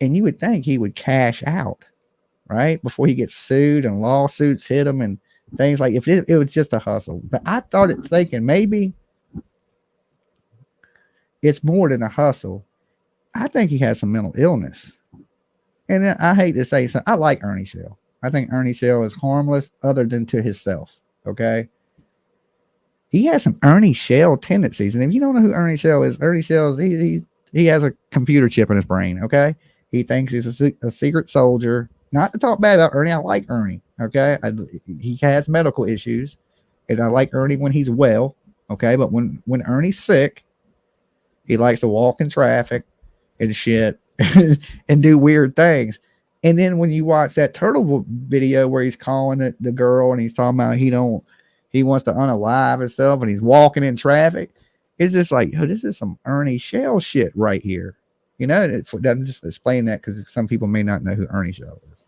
And you would think he would cash out, right? Before he gets sued and lawsuits hit him and things like, if it was just a hustle. But I started thinking maybe it's more than a hustle. I think he has some mental illness. And I hate to say something. I like Ernie Shell. I think Ernie Shell is harmless other than to himself. Okay. He has some Ernie Shell tendencies. And if you don't know who Ernie Shell is, Ernie Shell is, he has a computer chip in his brain. Okay. He thinks he's a secret soldier. Not to talk bad about Ernie. I like Ernie. Okay. He has medical issues. And I like Ernie when he's well. Okay. But when Ernie's sick, he likes to walk in traffic and shit and do weird things. And then when you watch that turtle video where he's calling the girl and he's talking about he wants to unalive himself and he's walking in traffic, it's just like, oh, this is some Ernie Shell shit right here. You know, it doesn't just explain that because some people may not know who Ernie Shell is.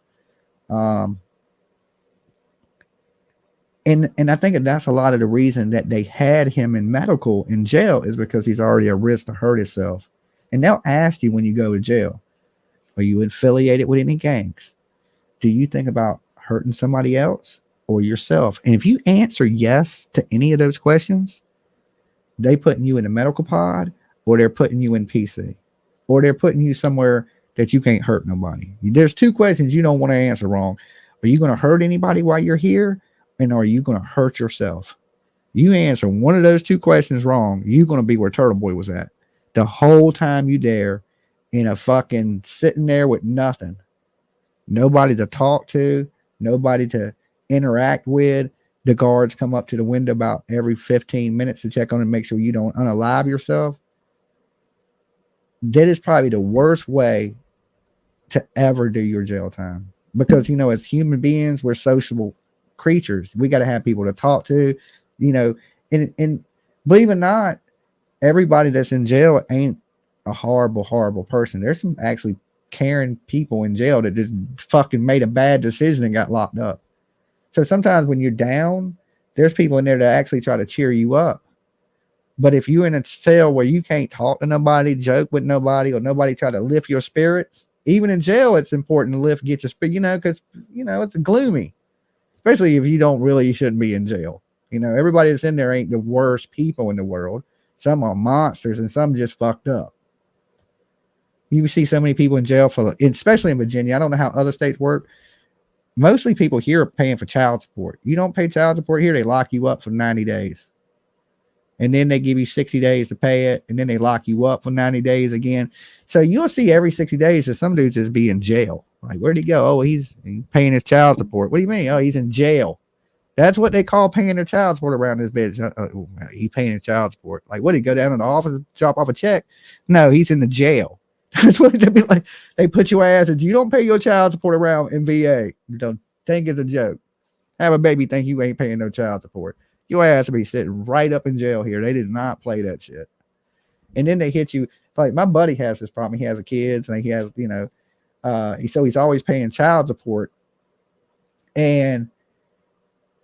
And I think that's a lot of the reason that they had him in jail is because he's already a risk to hurt himself. And they'll ask you when you go to jail, are you affiliated with any gangs? Do you think about hurting somebody else or yourself? And if you answer yes to any of those questions, they putting you in a medical pod, or they're putting you in PC, or they're putting you somewhere that you can't hurt nobody. There's two questions you don't want to answer wrong. Are you going to hurt anybody while you're here? And are you going to hurt yourself? You answer one of those two questions wrong, you're going to be where Turtle Boy was at the whole time you there, in a fucking sitting there with nothing, nobody to talk to, nobody to interact with. The guards come up to the window about every 15 minutes to check on and make sure you don't unalive yourself. That is probably the worst way to ever do your jail time, because, you know, as human beings, we're sociable creatures. We got to have people to talk to, you know, and believe it or not, everybody that's in jail ain't a horrible person. There's some actually caring people in jail that just fucking made a bad decision and got locked up. So sometimes when you're down, there's people in there that actually try to cheer you up. But if you're in a cell where you can't talk to nobody, joke with nobody, or nobody try to lift your spirits, even in jail, it's important to get your spirit, you know, because, you know, it's gloomy, especially if you shouldn't be in jail. You know, everybody that's in there ain't the worst people in the world. Some are monsters and some just fucked up. You see so many people in jail especially in Virginia. I don't know how other states work. Mostly people here are paying for child support. You don't pay child support here, they lock you up for 90 days. And then they give you 60 days to pay it. And then they lock you up for 90 days again. So you'll see every 60 days that some dudes just be in jail. Like, where'd he go? Oh, he's paying his child support. What do you mean? Oh, he's in jail. That's what they call paying their child support around this bitch. He paying his child support. Like, what? He go down to the office and drop off a check? No, he's in the jail. That's what they be like. They put your ass. If you don't pay your child support around in VA, don't think it's a joke. Have a baby think you ain't paying no child support. Your ass will be sitting right up in jail here. They did not play that shit. And then they hit you. Like, my buddy has this problem. He has a kids, and he has, you know, so he's always paying child support, and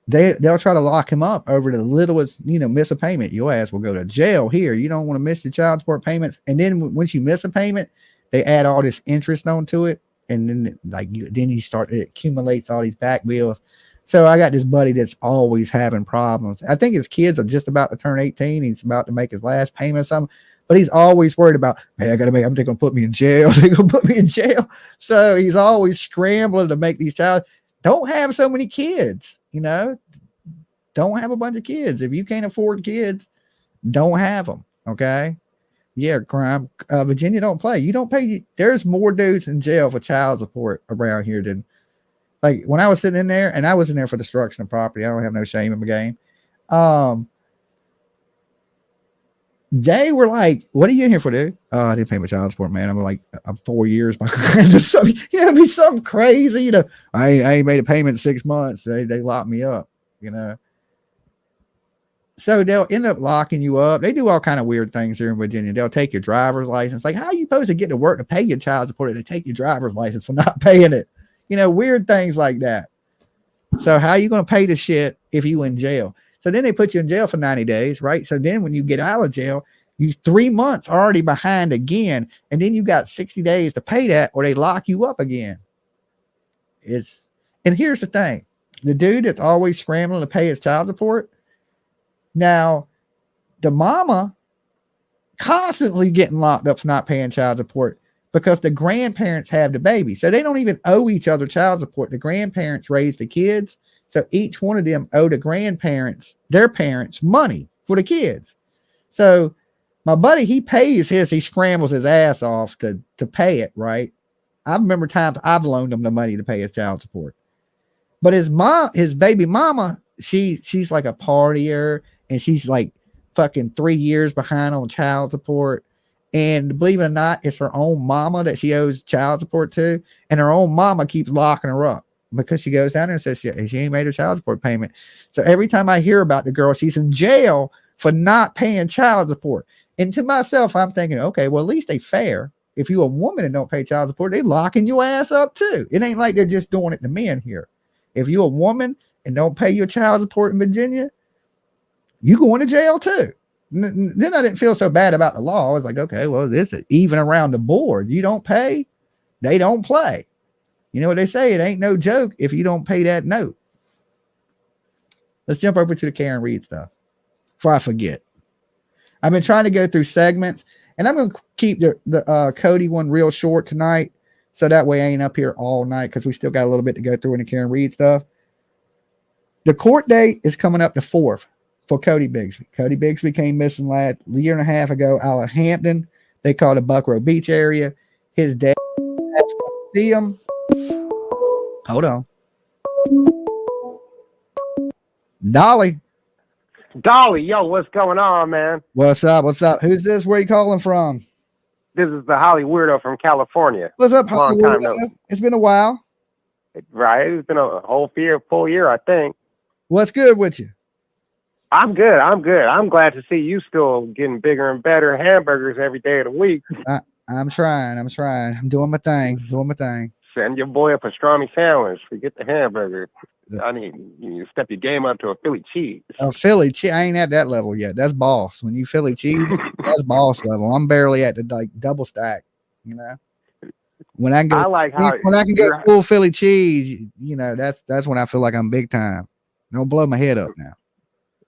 they'll try to lock him up over the littlest, you know, miss a payment. Your ass will go to jail here. You don't want to miss your child support payments. And then once you miss a payment, they add all this interest onto it. And then then you start, it accumulates all these back bills. So I got this buddy that's always having problems. I think his kids are just about to turn 18. He's about to make his last payment or something, but he's always worried about, hey, they're going to put me in jail. They're going to put me in jail. So he's always scrambling to make these child. Don't have so many kids, you know, don't have a bunch of kids. If you can't afford kids, don't have them. Okay. Yeah. Crime. Virginia don't play. You don't pay. There's more dudes in jail for child support around here than, like, when I was sitting in there, and I was in there for destruction of property. I don't have no shame in the game. They were like, what are you in here for, dude? I didn't pay my child support, man. I'm 4 years behind or something. You know, it'd be something crazy. You know, I ain't made a payment in 6 months. They locked me up, you know. So they'll end up locking you up. They do all kind of weird things here in Virginia. They'll take your driver's license. Like, how are you supposed to get to work to pay your child support if they take your driver's license for not paying it? You know, weird things like that. So how are you going to pay the shit if you in jail? So then they put you in jail for 90 days, right? So then when you get out of jail, you 3 months already behind again. And then you got 60 days to pay that, or they lock you up again. And here's the thing. The dude that's always scrambling to pay his child support, now the mama constantly getting locked up for not paying child support because the grandparents have the baby. So they don't even owe each other child support. The grandparents raise the kids. So each one of them owe the grandparents, their parents, money for the kids. So my buddy, he pays his, he scrambles his ass off to pay it, right? I remember times I've loaned him the money to pay his child support. But his mom, his baby mama, she's like a partier, and she's like fucking 3 years behind on child support. And believe it or not, it's her own mama that she owes child support to. And her own mama keeps locking her up because she goes down there and says she ain't made her child support payment. So every time I hear about the girl, she's in jail for not paying child support. And to myself, I'm thinking, okay, well, at least they fair. If you're a woman and don't pay child support, they locking your ass up too. It ain't like they're just doing it to men here. If you're a woman and don't pay your child support in Virginia, you going to jail too. Then I didn't feel so bad about the law. I was like, okay, well, this is even around the board. You don't pay, they don't play. You know what they say? It ain't no joke if you don't pay that note. Let's jump over to the Karen Reed stuff before I forget. I've been trying to go through segments, and I'm going to keep the Cody one real short tonight, so that way I ain't up here all night because we still got a little bit to go through in the Karen Reed stuff. The court date is coming up the 4th for Cody Bigsby. Cody Bigsby came missing a year and a half ago out of Hampton. They call it Buckrow Beach area. His dad asked to see him. Hold on. Dolly. Dolly, yo, what's going on, man? What's up? What's up? Who's this? Where you calling from? This is the Holly Weirdo from California. What's up, Holly Long time Weirdo? It's been a while. Right. It's been a full year, I think. What's good with you? I'm good. I'm glad to see you still getting bigger and better hamburgers every day of the week. I'm trying. I'm doing my thing. Send your boy a pastrami sandwich. Forget the hamburger. I mean, you step your game up to a Philly cheese. A Philly cheese. I ain't at that level yet. That's boss. When you Philly cheese, that's boss level. I'm barely at the like double stack. You know, when I can go, when I can get full Philly cheese, you know, that's when I feel like I'm big time. Don't blow my head up now.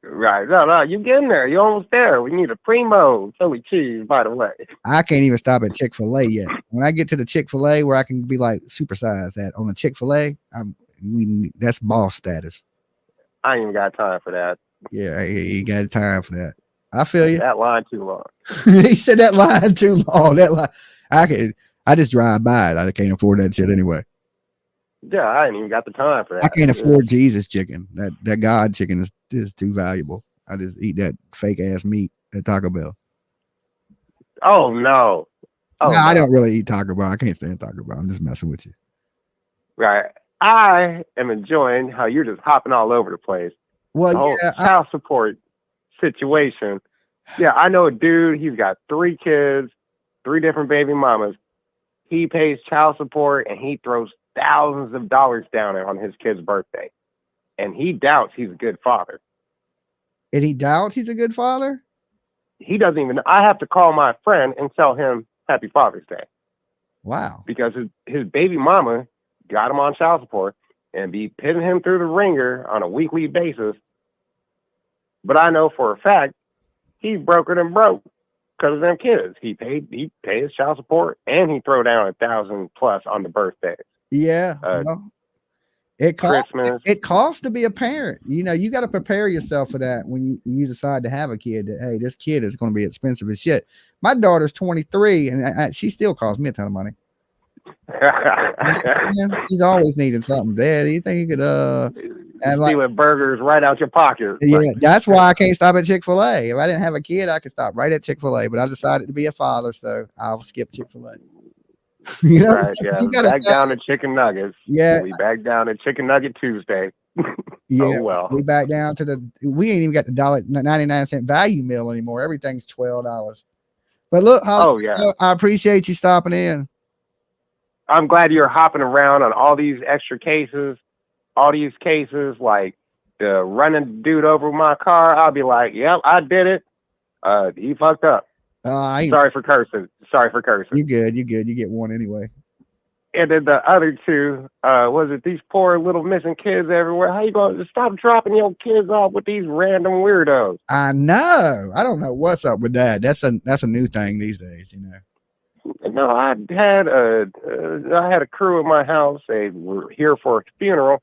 Right. No, you getting there. You're almost there. We need a primo Philly cheese, by the way. I can't even stop at Chick-fil-A yet. When I get to the Chick-fil-A where I can be like supersized at on the Chick-fil-A, that's boss status. I ain't even got time for that. Yeah, you got time for that. I feel you. That line too long. He said that line too long. That line, I just drive by it. I can't afford that shit anyway. Yeah, I ain't even got the time for that. I can't afford Jesus chicken. That God chicken is too valuable. I just eat that fake ass meat at Taco Bell. Oh no. Oh, no, I no. don't really eat Taco Bell. I can't stand Taco Bell. I'm just messing with you. Right. I am enjoying how you're just hopping all over the place. Well, the whole yeah, child support situation. Yeah, I know a dude. He's got 3 kids, 3 different baby mamas. He pays child support and he throws thousands of dollars down on his kid's birthday, and he doubts he's a good father. And he doubts he's a good father? He doesn't even know. I have to call my friend and tell him Happy Father's Day. Wow. Because his baby mama got him on child support and be pitting him through the ringer on a weekly basis. But I know for a fact he's broker than broke because of them kids. He paid his child support and he throw down $1,000+ on the birthday. Yeah. Well, it costs. Christmas. It costs to be a parent. You know, you got to prepare yourself for that when you decide to have a kid. That hey, this kid is going to be expensive as shit. My daughter's 23, and she still costs me a ton of money. She's always needing something. Dad, do you think you could stealing burgers right out your pocket? Yeah, that's why I can't stop at Chick-fil-A. If I didn't have a kid, I could stop right at Chick-fil-A. But I decided to be a father, so I'll skip Chick-fil-A. You know, right, yeah. Back down to chicken nuggets. Yeah, we back down to Chicken Nugget Tuesday. Yeah, oh well. We back down to we ain't even got the $1.99 value meal anymore. Everything's $12. But look, I appreciate you stopping in. I'm glad you're hopping around on all these extra cases, like the running dude over my car. I'll be like, yep, I did it. He fucked up. Sorry for cursing. You good. You get one anyway. And then the other 2, was it these poor little missing kids everywhere? How you going to stop dropping your kids off with these random weirdos? I know. I don't know what's up with that. That's a new thing these days, you know. No, I had a crew at my house. They were here for a funeral.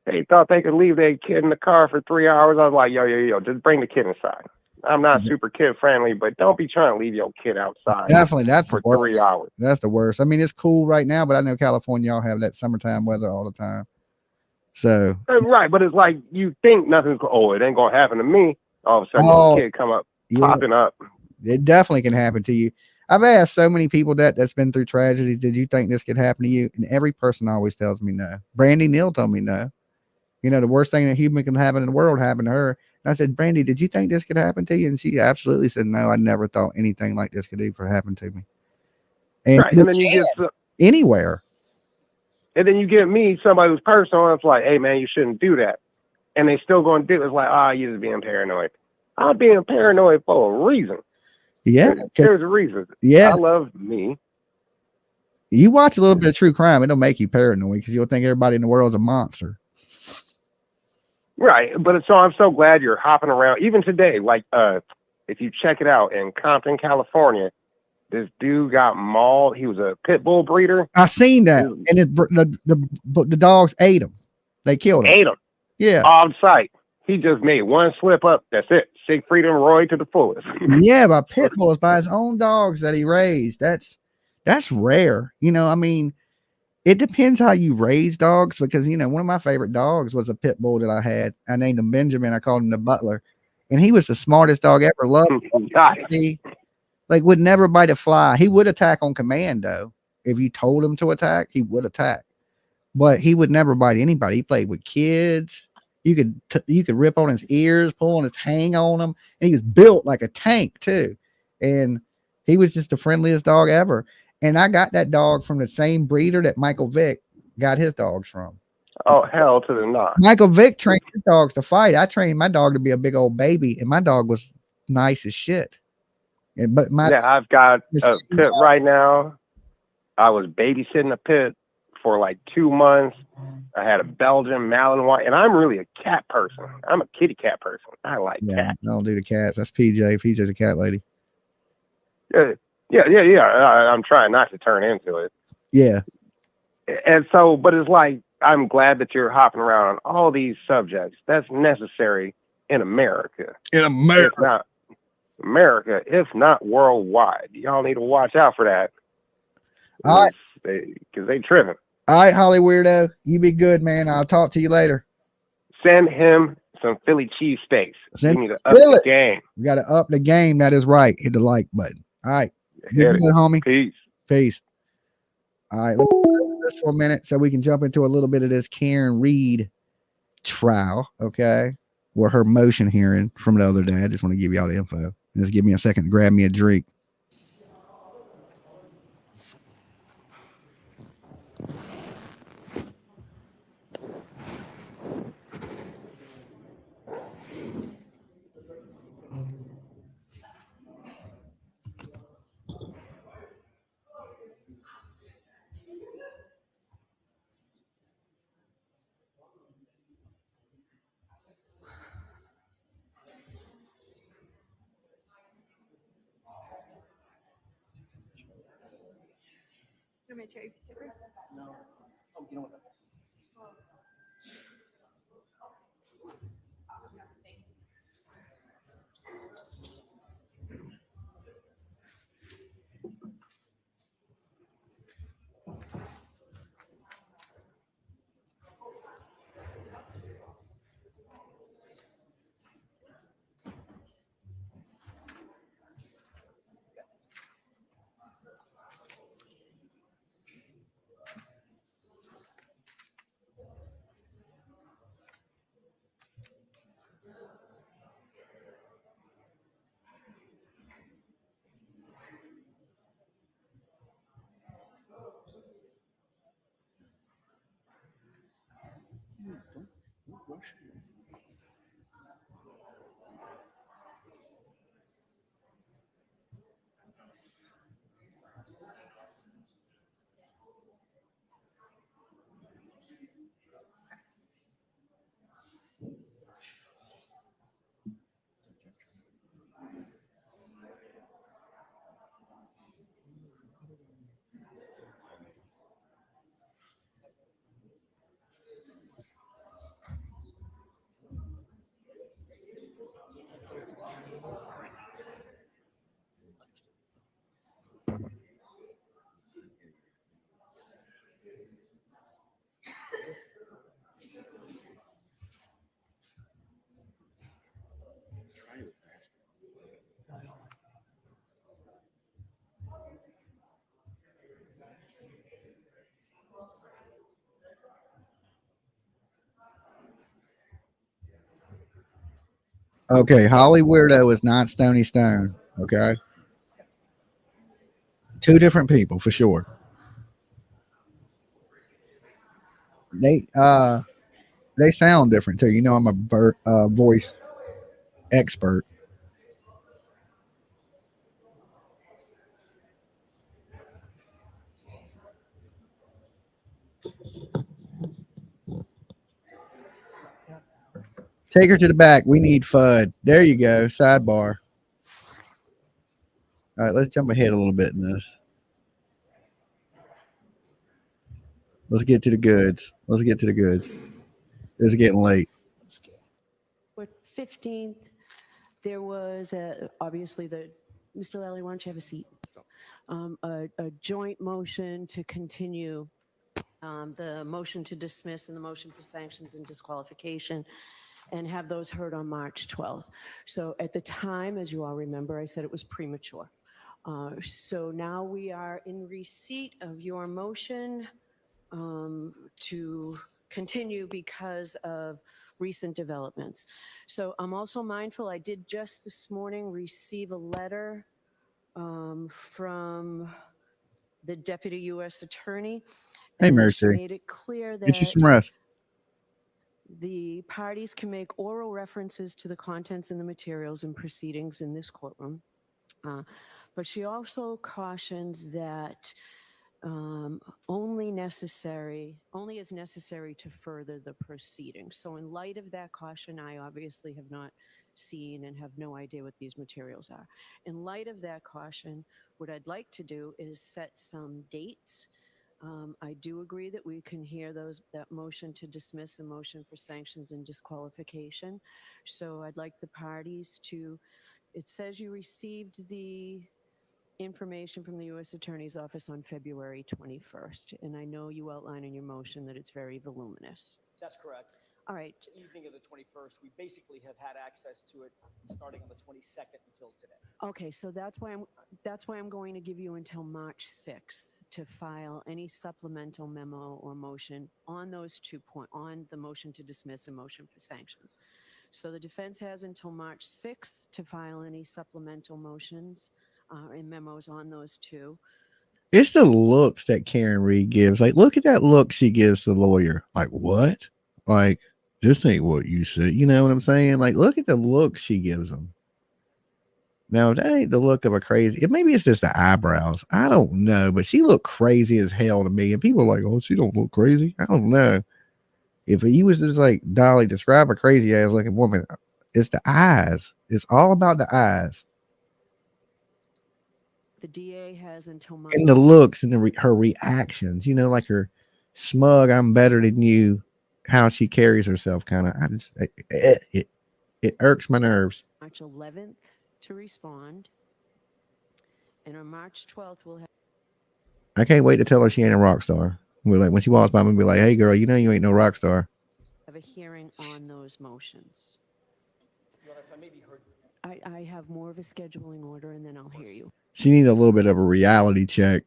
They thought they could leave their kid in the car for 3 hours. I was like, yo, just bring the kid inside. I'm not super kid friendly, but don't be trying to leave your kid outside. Definitely, that's for the worst. 3 hours. That's the worst. I mean, it's cool right now, but I know California, y'all have that summertime weather all the time. So right, but it's like you think nothing's. It ain't gonna happen to me. All of a sudden, your kid come up, popping up. It definitely can happen to you. I've asked so many people that's been through tragedy. Did you think this could happen to you? And every person always tells me no. Brandy Neal told me no. You know, the worst thing that human can happen in the world happened to her. And I said, Brandy, did you think this could happen to you? And she absolutely said, no, I never thought anything like this could ever happen to me. And, right. And then you get anywhere. And then you get me, somebody who's personal, and it's like, hey man, you shouldn't do that. And they still going to do it. It's like, you're just being paranoid. I'm being paranoid for a reason. Yeah. There's a reason. Yeah. I love me. You watch a little bit of true crime, it'll make you paranoid because you'll think everybody in the world's a monster. Right. But so I'm so glad you're hopping around. Even today, like if you check it out in Compton, California, this dude got mauled. He was a pit bull breeder. I seen that. And the dogs ate him. They killed him. Ate him. Yeah. On site. He just made one slip up. That's it. Siegfried and Roy to the fullest. Yeah, by pit bulls, by his own dogs that he raised. That's rare. You know, I mean, it depends how you raise dogs because, you know, one of my favorite dogs was a pit bull that I had. I named him Benjamin. I called him the Butler. And he was the smartest dog ever. Loved him. Like, would never bite a fly. He would attack on command, though. If you told him to attack, he would attack. But he would never bite anybody. He played with kids. You could rip on his ears, pull on his hang on him. And he was built like a tank, too. And he was just the friendliest dog ever. And I got that dog from the same breeder that Michael Vick got his dogs from. Oh, hell to the not. Michael Vick trained his dogs to fight. I trained my dog to be a big old baby, and my dog was nice as shit. I've got a pit right now. I was babysitting a pit for like 2 months. I had a Belgian Malinois, and I'm really a cat person. I'm a kitty cat person. I like cats. I don't do the cats. That's PJ. PJ's a cat lady. Yeah. I'm trying not to turn into it. Yeah. And so, but it's like, I'm glad that you're hopping around on all these subjects. That's necessary in America. If not worldwide. Y'all need to watch out for that. All right. Because they tripping. All right, Holly Weirdo. You be good, man. I'll talk to you later. Send him some Philly cheesesteaks. We Send need to us up the Philly. game. We got to up the game. That is right. Hit the like button. All right. Be Hit good, it. homie. Peace. Peace. All right. Let's do this for a minute so we can jump into a little bit of this Karen Reed trial. Okay. Or her motion hearing from the other day. I just want to give you all the info. Just give me a second to grab me a drink. Okay, Holly Weirdo is not Stony Stone. Okay, two different people for sure. They sound different too. You know, I'm a voice expert. Take her to the back. We need FUD. There you go. Sidebar. All right, let's jump ahead a little bit in this. Let's get to the goods. Let's get to the goods. It's getting late. But 15th, there was obviously Mr. Lally, why don't you have a seat? A joint motion to continue the motion to dismiss and the motion for sanctions and disqualification and have those heard on March 12th. So at the time, as you all remember, I said it was premature. So now we are in receipt of your motion to continue because of recent developments. So I'm also mindful, I did just this morning receive a letter from the Deputy U.S. Attorney. Hey, in which she Mercy. made it clear Get you that some rest. the parties can make oral references to the contents and the materials and proceedings in this courtroom. But she also cautions that only is necessary to further the proceedings. So in light of that caution, I obviously have not seen and have no idea what these materials are. In light of that caution, what I'd like to do is set some dates. I do agree that we can hear that motion to dismiss and motion for sanctions and disqualification. So I'd like the parties to, it says you received the information from the U.S. Attorney's Office on February 21st. And I know you outline in your motion that it's very voluminous. That's correct. All right. The evening of the 21st, we basically have had access to it starting on the 22nd until today. Okay, so that's why I'm going to give you until March 6th to file any supplemental memo or motion on those 2 points, on the motion to dismiss and motion for sanctions. So the defense has until March 6th to file any supplemental motions and memos on those 2. It's the looks that Karen Reed gives. Like, look at that look she gives the lawyer. Like, what? Like, this ain't what you said. You know what I'm saying? Like, look at the look she gives them. Now, that ain't the look of a crazy. Maybe it's just the eyebrows. I don't know, but she looked crazy as hell to me. And people are like, oh, she don't look crazy. I don't know. If he was just like, Dolly, describe a crazy ass looking woman, it's the eyes. It's all about the eyes. The DA has until March. And the looks and her reactions, you know, like her smug, I'm better than you, how she carries herself, kind of. I just, it irks my nerves. March 11th to respond. And on March 12th, we'll have. I can't wait to tell her she ain't a rock star. We're like, when she walks by me, be like, hey, girl, you know you ain't no rock star. Have a hearing on those motions. Your Honor, if I may be heard. I have more of a scheduling order, and then I'll hear you. She needs a little bit of a reality check.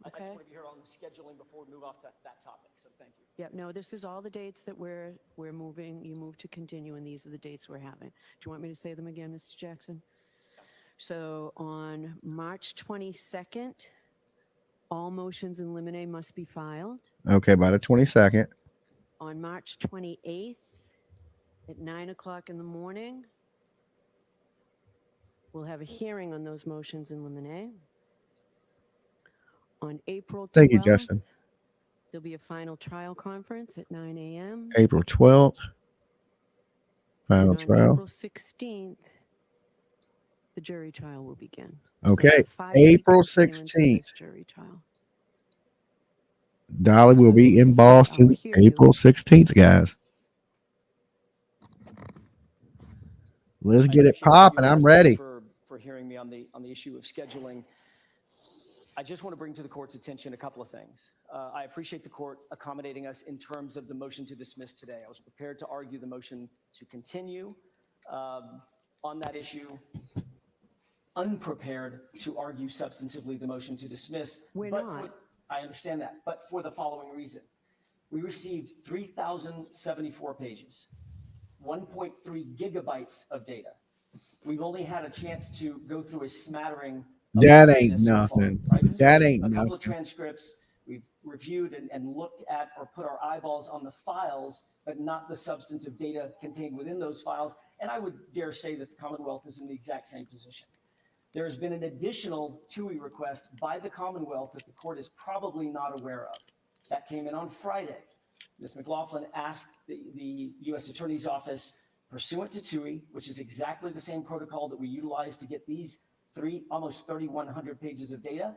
I just want to be here on the scheduling before we move off to that topic, so thank you. Yeah, no, this is all the dates that we're moving. You move to continue, and these are the dates we're having. Do you want me to say them again, Mr. Jackson? So on March 22nd, all motions in limine must be filed. Okay, by the 22nd. On March 28th at 9 o'clock in the morning, we'll have a hearing on those motions in limine. On April 12th, Thank you, Justin. there'll be a final trial conference at 9 a.m. April 12th. Final On trial. April 16th, the jury trial will begin. Okay, So 5-week April continuance of 16th. this jury trial. Dolly will be in Boston April 16th, guys. Let's get it popping. I'm ready. For hearing me on the issue of scheduling. I just want to bring to the court's attention a couple of things. I appreciate the court accommodating us in terms of the motion to dismiss today. I was prepared to argue the motion to continue on that issue, unprepared to argue substantively the motion to dismiss. I understand that, but for the following reason. We received 3,074 pages, 1.3 gigabytes of data. We've only had a chance to go through a smattering. That ain't nothing. That ain't a couple nothing. of transcripts we've reviewed and looked at or put our eyeballs on the files, but not the substantive data contained within those files. And I would dare say that the Commonwealth is in the exact same position. There has been an additional TUI request by the Commonwealth that the court is probably not aware of. That came in on Friday. Ms. McLaughlin asked the U.S. Attorney's Office, pursuant to TUI, which is exactly the same protocol that we utilized to get these almost 3,100 pages of data.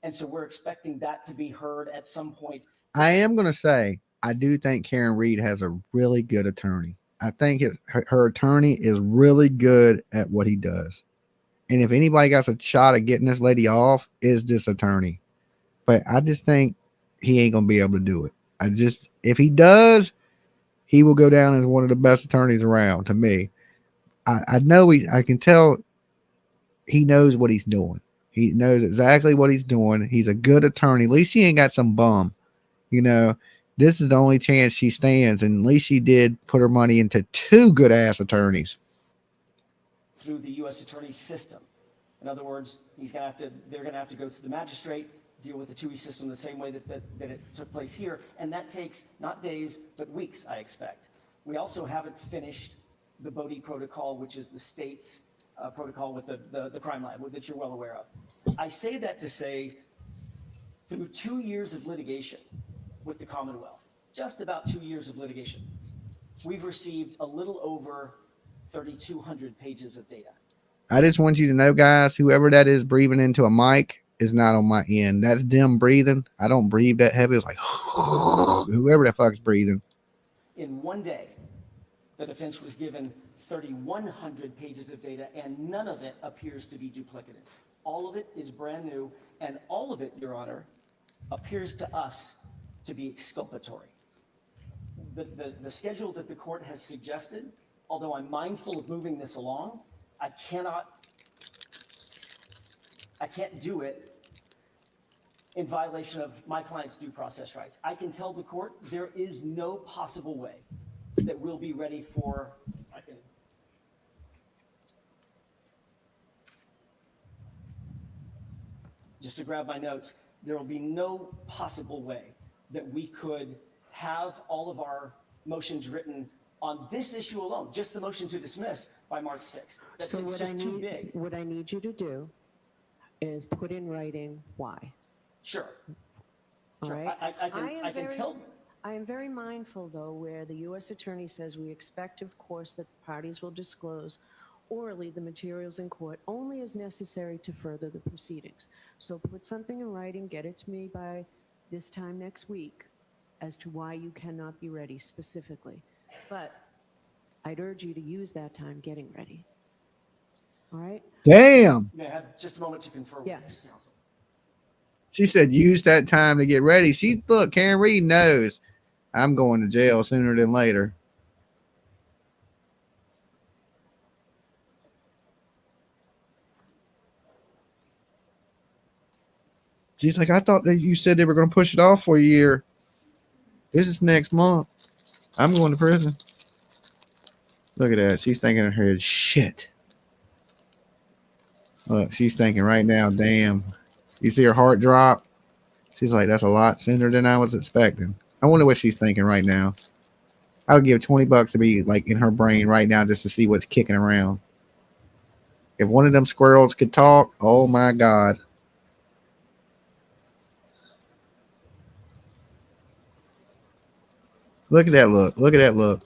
And so we're expecting that to be heard at some point. I am going to say, I do think Karen Reed has a really good attorney. I think her attorney is really good at what he does. And if anybody got a shot at getting this lady off, is this attorney. But I just think he ain't going to be able to do it. If he does, he will go down as one of the best attorneys around to me. I know I can tell he knows what he's doing. He knows exactly what he's doing. He's a good attorney. At least she ain't got some bum. You know, this is the only chance she stands. And at least she did put her money into 2 good ass attorneys. Through the U.S. Attorney's system. In other words, they're going to have to go to the magistrate, deal with the TUI system the same way that it took place here. And that takes not days, but weeks, I expect. We also haven't finished the Codi protocol, which is the state's protocol with the crime lab that you're well aware of. I say that to say, through 2 years of litigation with the Commonwealth, just about 2 years of litigation, we've received a little over 3,200 pages of data. I just want you to know, guys, whoever that is breathing into a mic is not on my end. That's them breathing. I don't breathe that heavy. It's like whoever the fuck's breathing. In one day, the defense was given 3,100 pages of data, and none of it appears to be duplicative. All of it is brand new, and all of it, Your Honor, appears to us to be exculpatory. The schedule that the court has suggested, although I'm mindful of moving this along, I can't do it in violation of my client's due process rights. I can tell the court there is no possible way that we'll be ready for, just to grab my notes, there will be no possible way that we could have all of our motions written on this issue alone, just the motion to dismiss, by March 6th. That's So too big. what I need you to do is put in writing why. Sure. All Sure. right. I can tell. I am very mindful, though, where the U.S. Attorney says we expect, of course, that the parties will disclose orally the materials in court only as necessary to further the proceedings. So put something in writing, get it to me by this time next week as to why you cannot be ready specifically. But I'd urge you to use that time getting ready. All right? Damn. May I have just a moment to confer with Yes. counsel? She said, use that time to get ready. Look, Karen Reed knows I'm going to jail sooner than later. She's like, I thought that you said they were going to push it off for a year. This is next month. I'm going to prison. Look at that. She's thinking in her head, shit. Look, she's thinking right now, damn. You see her heart drop? She's like, that's a lot sooner than I was expecting. I wonder what she's thinking right now. I would give $20 to be like in her brain right now just to see what's kicking around. If one of them squirrels could talk, oh my God. Look at that look. Look at that look.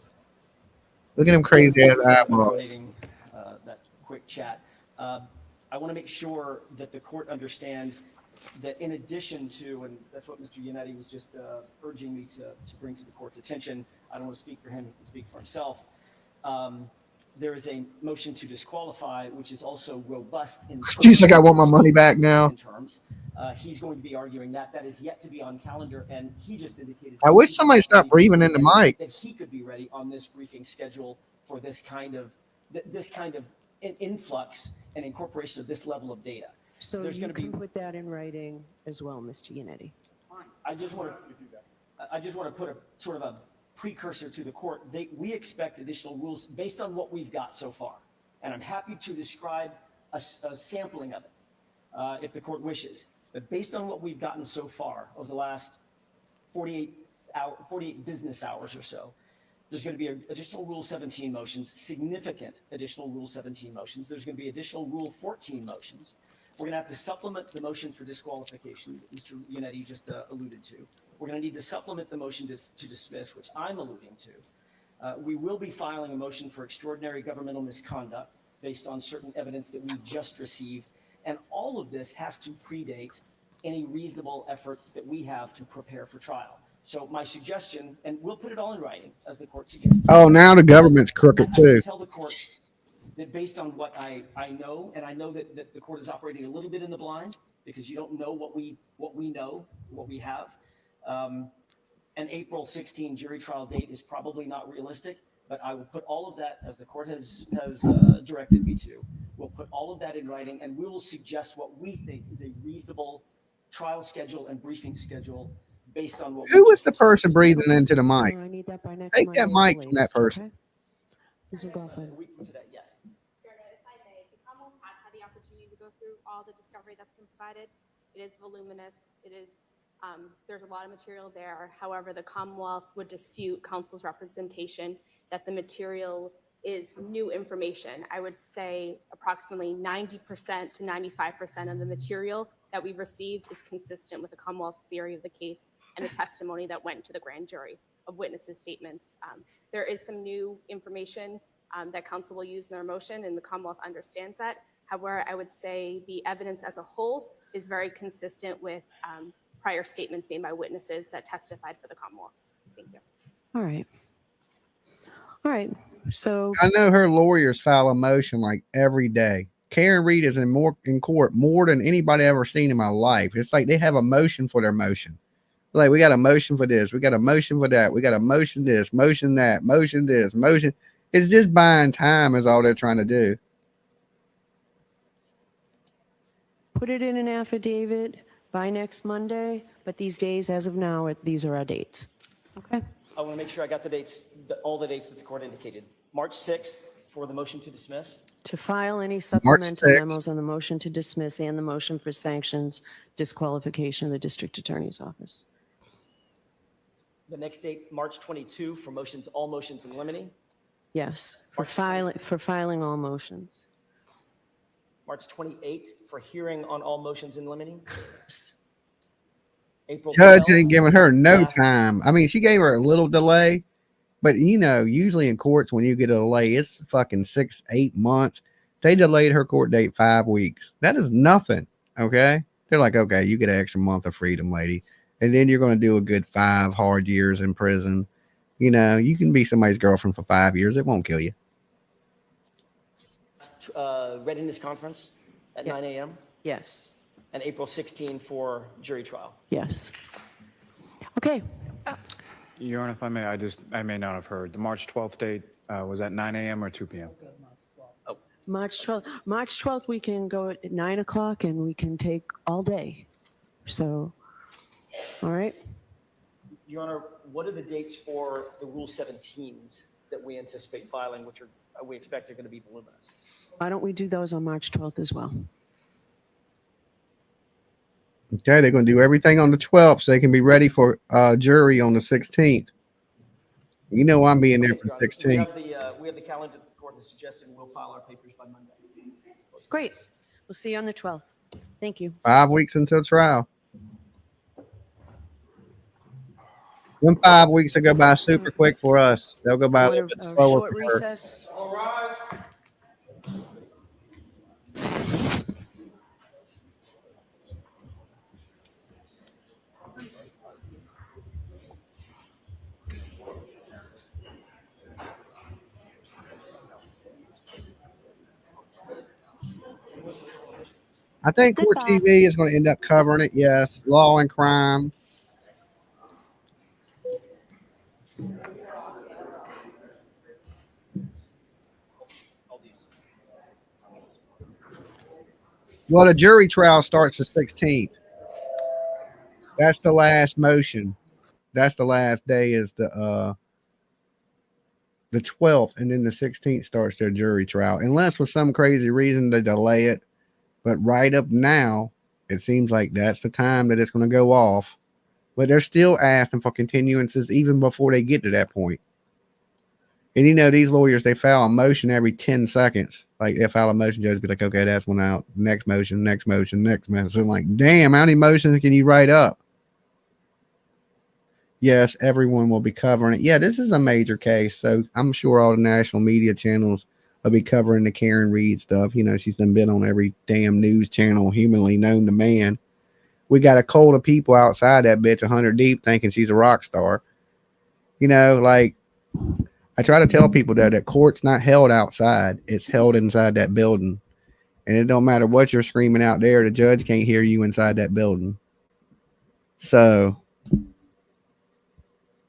Look at them crazy ass eyeballs. That quick chat. I want to make sure that the court understands that in addition to, and that's what Mr. Yannetti was just urging me to bring to the court's attention, I don't want to speak for him, he can speak for himself. There is a motion to disqualify, which is also robust in She's like, I want my money back now. terms. He's going to be arguing that. That is yet to be on calendar, and he just indicated. I wish somebody stopped breathing in the mic. That he could be ready on this briefing schedule for this kind of influx and incorporation of this level of data. So there's you going to be. can put that in writing as well, Mr. Yannetti. I just want to put a sort of a precursor to the court. We expect additional rules based on what we've got so far, and I'm happy to describe a sampling of it if the court wishes. But based on what we've gotten so far over the last 48 business hours or so, there's going to be additional Rule 17 motions, significant additional Rule 17 motions. There's going to be additional Rule 14 motions. We're going to have to supplement the motion for disqualification that Mr. Yannetti just alluded to. We're going to need to supplement the motion to dismiss, which I'm alluding to. We will be filing a motion for extraordinary governmental misconduct based on certain evidence that we just received. And all of this has to predate any reasonable effort that we have to prepare for trial. So my suggestion, and we'll put it all in writing as the court suggests. Oh, now the government's crooked too. I tell the court that based on what I know, and I know that the court is operating a little bit in the blind because you don't know what we know, what we have. An April 16 jury trial date is probably not realistic, but I will put all of that, as the court has directed me to. We'll put all of that in writing, and we will suggest what we think is a reasonable trial schedule and briefing schedule based on what. Who was the person breathing into the mic? So I need that by next Take that Monday mic at from that latest, person. okay? This will go for A week from today, yes. If I may, the Commonwealth has had the opportunity to go through all the discovery that's been provided. It is voluminous. It is, there's a lot of material there. However, the Commonwealth would dispute counsel's representation that the material is new information. I would say approximately 90% to 95% of the material that we received is consistent with the Commonwealth's theory of the case and the testimony that went to the grand jury of witnesses' statements. There is some new information that counsel will use in their motion, and the Commonwealth understands that. However, I would say the evidence as a whole is very consistent with prior statements made by witnesses that testified for the Commonwealth. Thank you. All right. All right. So I know her lawyers file a motion like every day. Karen Reed is in court more than anybody I've ever seen in my life. It's like they have a motion for their motion. Like, we got a motion for this, we got a motion for that, we got a motion this, motion that, motion this, motion. It's just buying time is all they're trying to do. Put it in an affidavit by next Monday, but these days, as of now, these are our dates. Okay? I want to make sure I got the dates, all the dates that the court indicated. March 6th for the motion to dismiss. To file any supplemental 6th. memos on the motion to dismiss and the motion for sanctions, disqualification of the district attorney's office. The next date, March 22 for motions, all motions in limine. Yes, for filing all motions. March 28 for hearing on all motions in limine. April Judge 12th, ain't giving her no last- time. I mean, she gave her a little delay, but you know, usually in courts, when you get a delay, it's fucking 6-8 months. They delayed her court date 5 weeks. That is nothing. Okay. They're like, okay, you get an extra month of freedom, lady. And then you're going to do a good 5 hard years in prison. You know, you can be somebody's girlfriend for 5 years. It won't kill you. Readiness conference at 9 a.m. Yes. And April 16 for jury trial. Yes. Okay. Your Honor, if I may, I may not have heard. The March 12th date, was that 9 a.m. or 2 p.m.? March 12th. March 12th, we can go at 9 o'clock and we can take all day. So, all right. Your Honor, what are the dates for the Rule 17s that we anticipate filing, which are we expect are going to be voluminous? Why don't we do those on March 12th as well? Okay. They're going to do everything on the 12th so they can be ready for jury on the 16th. You know, I'm being there for the 16th. We have the calendar that the court has suggested, and we'll file our papers by Monday. Great. We'll see you on the 12th. Thank you. 5 weeks until trial. Them 5 weeks will go by super quick for us. They'll go by a little bit slower Short for her. recess. All rise. I think Court TV is going to end up covering it. Yes. Law and crime. Well, the jury trial starts the 16th. That's the last motion. That's the last day is the 12th, and then the 16th starts their jury trial. Unless for some crazy reason they delay it. But right up now, it seems like that's the time that it's going to go off. But they're still asking for continuances even before they get to that point. And you know, these lawyers, they file a motion every 10 seconds. Like, they file a motion, judge be like, okay, that's one out. Next motion, next motion, next motion. So I'm like, damn, how many motions can you write up? Yes, everyone will be covering it. Yeah, this is a major case. So I'm sure all the national media channels will be covering the Karen Reed stuff. You know, she's done been on every damn news channel humanly known to man. We got a cold of people outside that bitch 100 deep thinking she's a rock star. You know, like, I try to tell people that court's not held outside. It's held inside that building. And it don't matter what you're screaming out there. The judge can't hear you inside that building. So,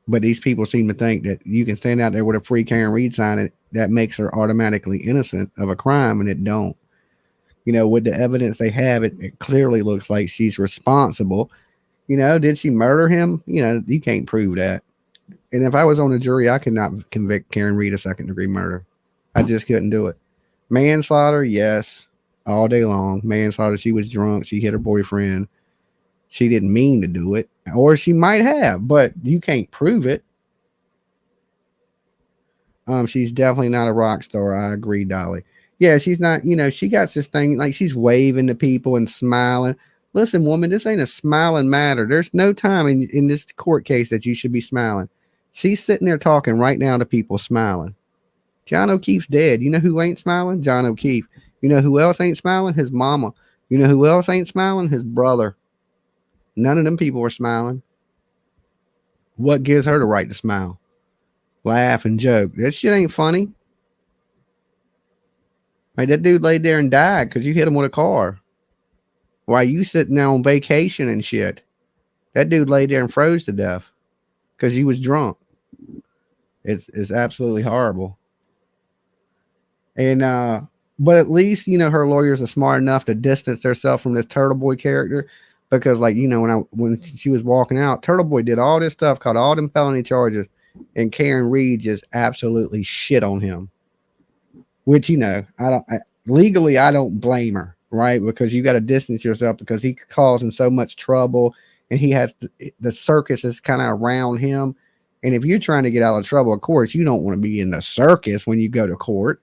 but these people seem to think that you can stand out there with a free Karen Reed sign, that makes her automatically innocent of a crime, and it don't. You know, with the evidence they have, it clearly looks like she's responsible. You know, did she murder him? You know, you can't prove that. And if I was on a jury, I could not convict Karen Reed of second-degree murder. I just couldn't do it. Manslaughter, yes, all day long. Manslaughter, she was drunk. She hit her boyfriend. She didn't mean to do it. Or she might have, but you can't prove it. She's definitely not a rock star. I agree, Dolly. Yeah, she's not, you know, she got this thing, like she's waving to people and smiling. Listen, woman, this ain't a smiling matter. There's no time in this court case that you should be smiling. She's sitting there talking right now to people smiling. John O'Keefe's dead. You know who ain't smiling? John O'Keefe. You know who else ain't smiling? His mama. You know who else ain't smiling? His brother. None of them people were smiling. What gives her the right to smile? Laugh and joke. That shit ain't funny. Like that dude laid there and died because you hit him with a car. While you sitting there on vacation and shit. That dude laid there and froze to death because he was drunk. It's absolutely horrible. And but at least, you know, her lawyers are smart enough to distance themselves from this Turtle Boy character, because, like, you know, when she was walking out, Turtle Boy did all this stuff, caught all them felony charges, and Karen Reed just absolutely shit on him. Which, you know, legally I don't blame her, right? Because you got to distance yourself because he's causing so much trouble, and he has the circus is kind of around him. And if you're trying to get out of trouble, of course, you don't want to be in the circus when you go to court.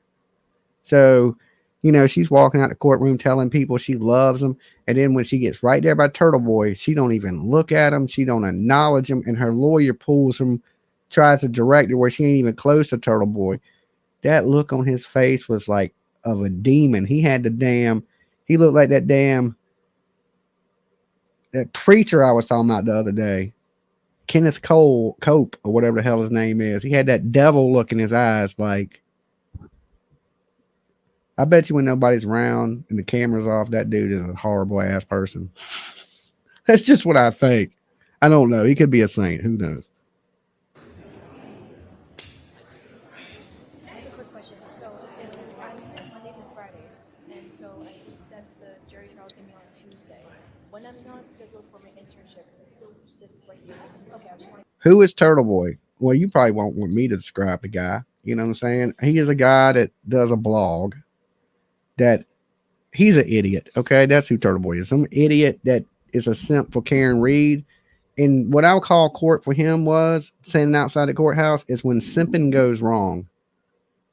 So, you know, she's walking out the courtroom telling people she loves them. And then when she gets right there by Turtle Boy, she don't even look at him. She don't acknowledge him. And her lawyer pulls him, tries to direct her where she ain't even close to Turtle Boy. That look on his face was like of a demon. He had he looked like that preacher I was talking about the other day. Kenneth Cope, or whatever the hell his name is. He had that devil look in his eyes. Like, I bet you when nobody's around and the camera's off, that dude is a horrible ass person. That's just what I think. I don't know. He could be a saint. Who knows? I have a quick question. So, if I'm Mondays and Fridays, and so I think that the jury trial is going to be on Tuesday. When I'm not scheduled for my internship, I still sit right here. Okay, I was just like, Who is Turtle Boy? Well, you probably won't want me to describe the guy. You know what I'm saying? He is a guy that does a blog. That he's an idiot. Okay, that's who Turtle Boy is. Some idiot that is a simp for Karen Reed. And what I'll call court for him was standing outside the courthouse is when simping goes wrong.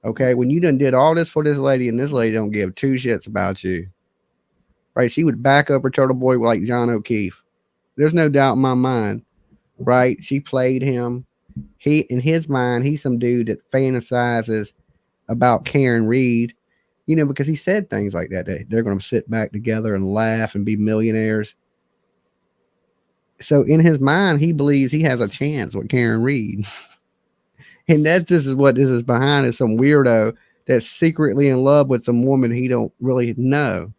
Okay, when you done did all this for this lady and this lady don't give two shits about you. Right? She would back up her Turtle Boy like John O'Keefe. There's no doubt in my mind. Right? She played him. He, in his mind, he's some dude that fantasizes about Karen Reed. You know, because he said things like that. They're going to sit back together and laugh and be millionaires. So in his mind, he believes he has a chance with Karen Reed. And that's just what this is behind, is some weirdo that's secretly in love with some woman he don't really know.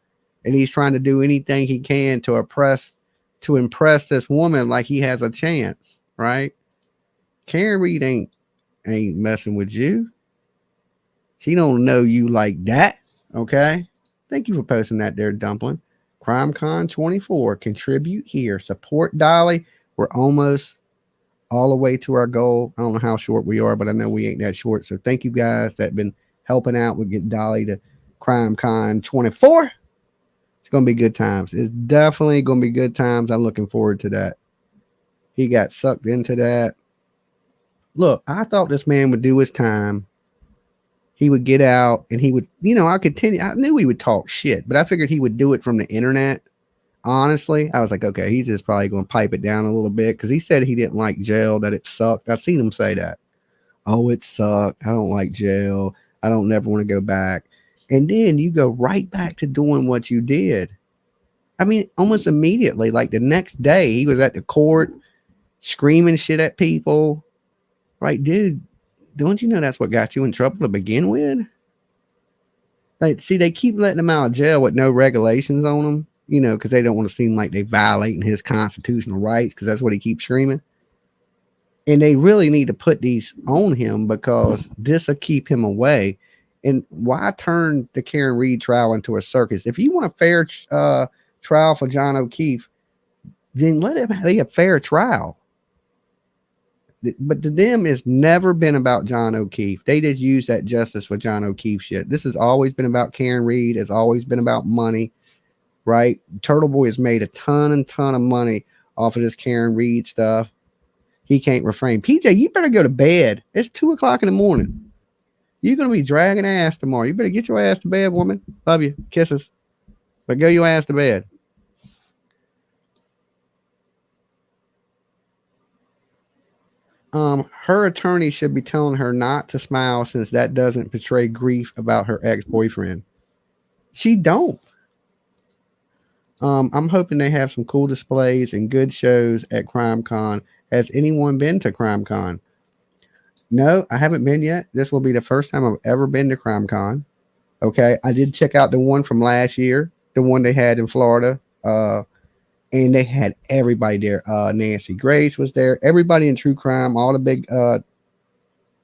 And he's trying to do anything he can to impress this woman like he has a chance, right? Karen Reed ain't messing with you. She don't know you like that. Okay. Thank you for posting that there, Dumpling. CrimeCon 24. Contribute here. Support Dolly. We're almost all the way to our goal. I don't know how short we are, but I know we ain't that short. So thank you guys that have been helping out with getting Dolly to CrimeCon 24. It's going to be good times. It's definitely going to be good times. I'm looking forward to that. He got sucked into that. Look, I thought this man would do his time. He would get out and he would, you know, I knew he would talk shit, but I figured he would do it from the internet. Honestly, I was like, okay, he's just probably going to pipe it down a little bit, because he said he didn't like jail, that it sucked. I've seen him say that. Oh, it sucked. I don't like jail. I don't never want to go back. And then you go right back to doing what you did. I mean, almost immediately, like the next day, he was at the court screaming shit at people. Right, dude. Don't you know that's what got you in trouble to begin with? Like, see, they keep letting him out of jail with no regulations on him, you know, because they don't want to seem like they violating his constitutional rights, because that's what he keeps screaming. And they really need to put these on him, because this will keep him away. And why turn the Karen Reed trial into a circus? If you want a fair trial for John O'Keefe, then let it be a fair trial. But to them, it's never been about John O'Keefe. They just use that justice for John O'Keefe shit. This has always been about Karen Reed. It's always been about money, right? Turtle Boy has made a ton of money off of this Karen Reed stuff. He can't refrain. PJ, you better go to bed. It's 2:00 in the morning. You're going to be dragging ass tomorrow. You better get your ass to bed, woman. Love you. Kisses. But go your ass to bed. Her attorney should be telling her not to smile, since that doesn't portray grief about her ex-boyfriend. She don't. I'm hoping they have some cool displays and good shows at CrimeCon. Has anyone been to CrimeCon? No, I haven't been yet. This will be the first time I've ever been to CrimeCon. Okay, I did check out the one from last year, the one they had in Florida, and they had everybody there. Nancy Grace was there, everybody in true crime, all the big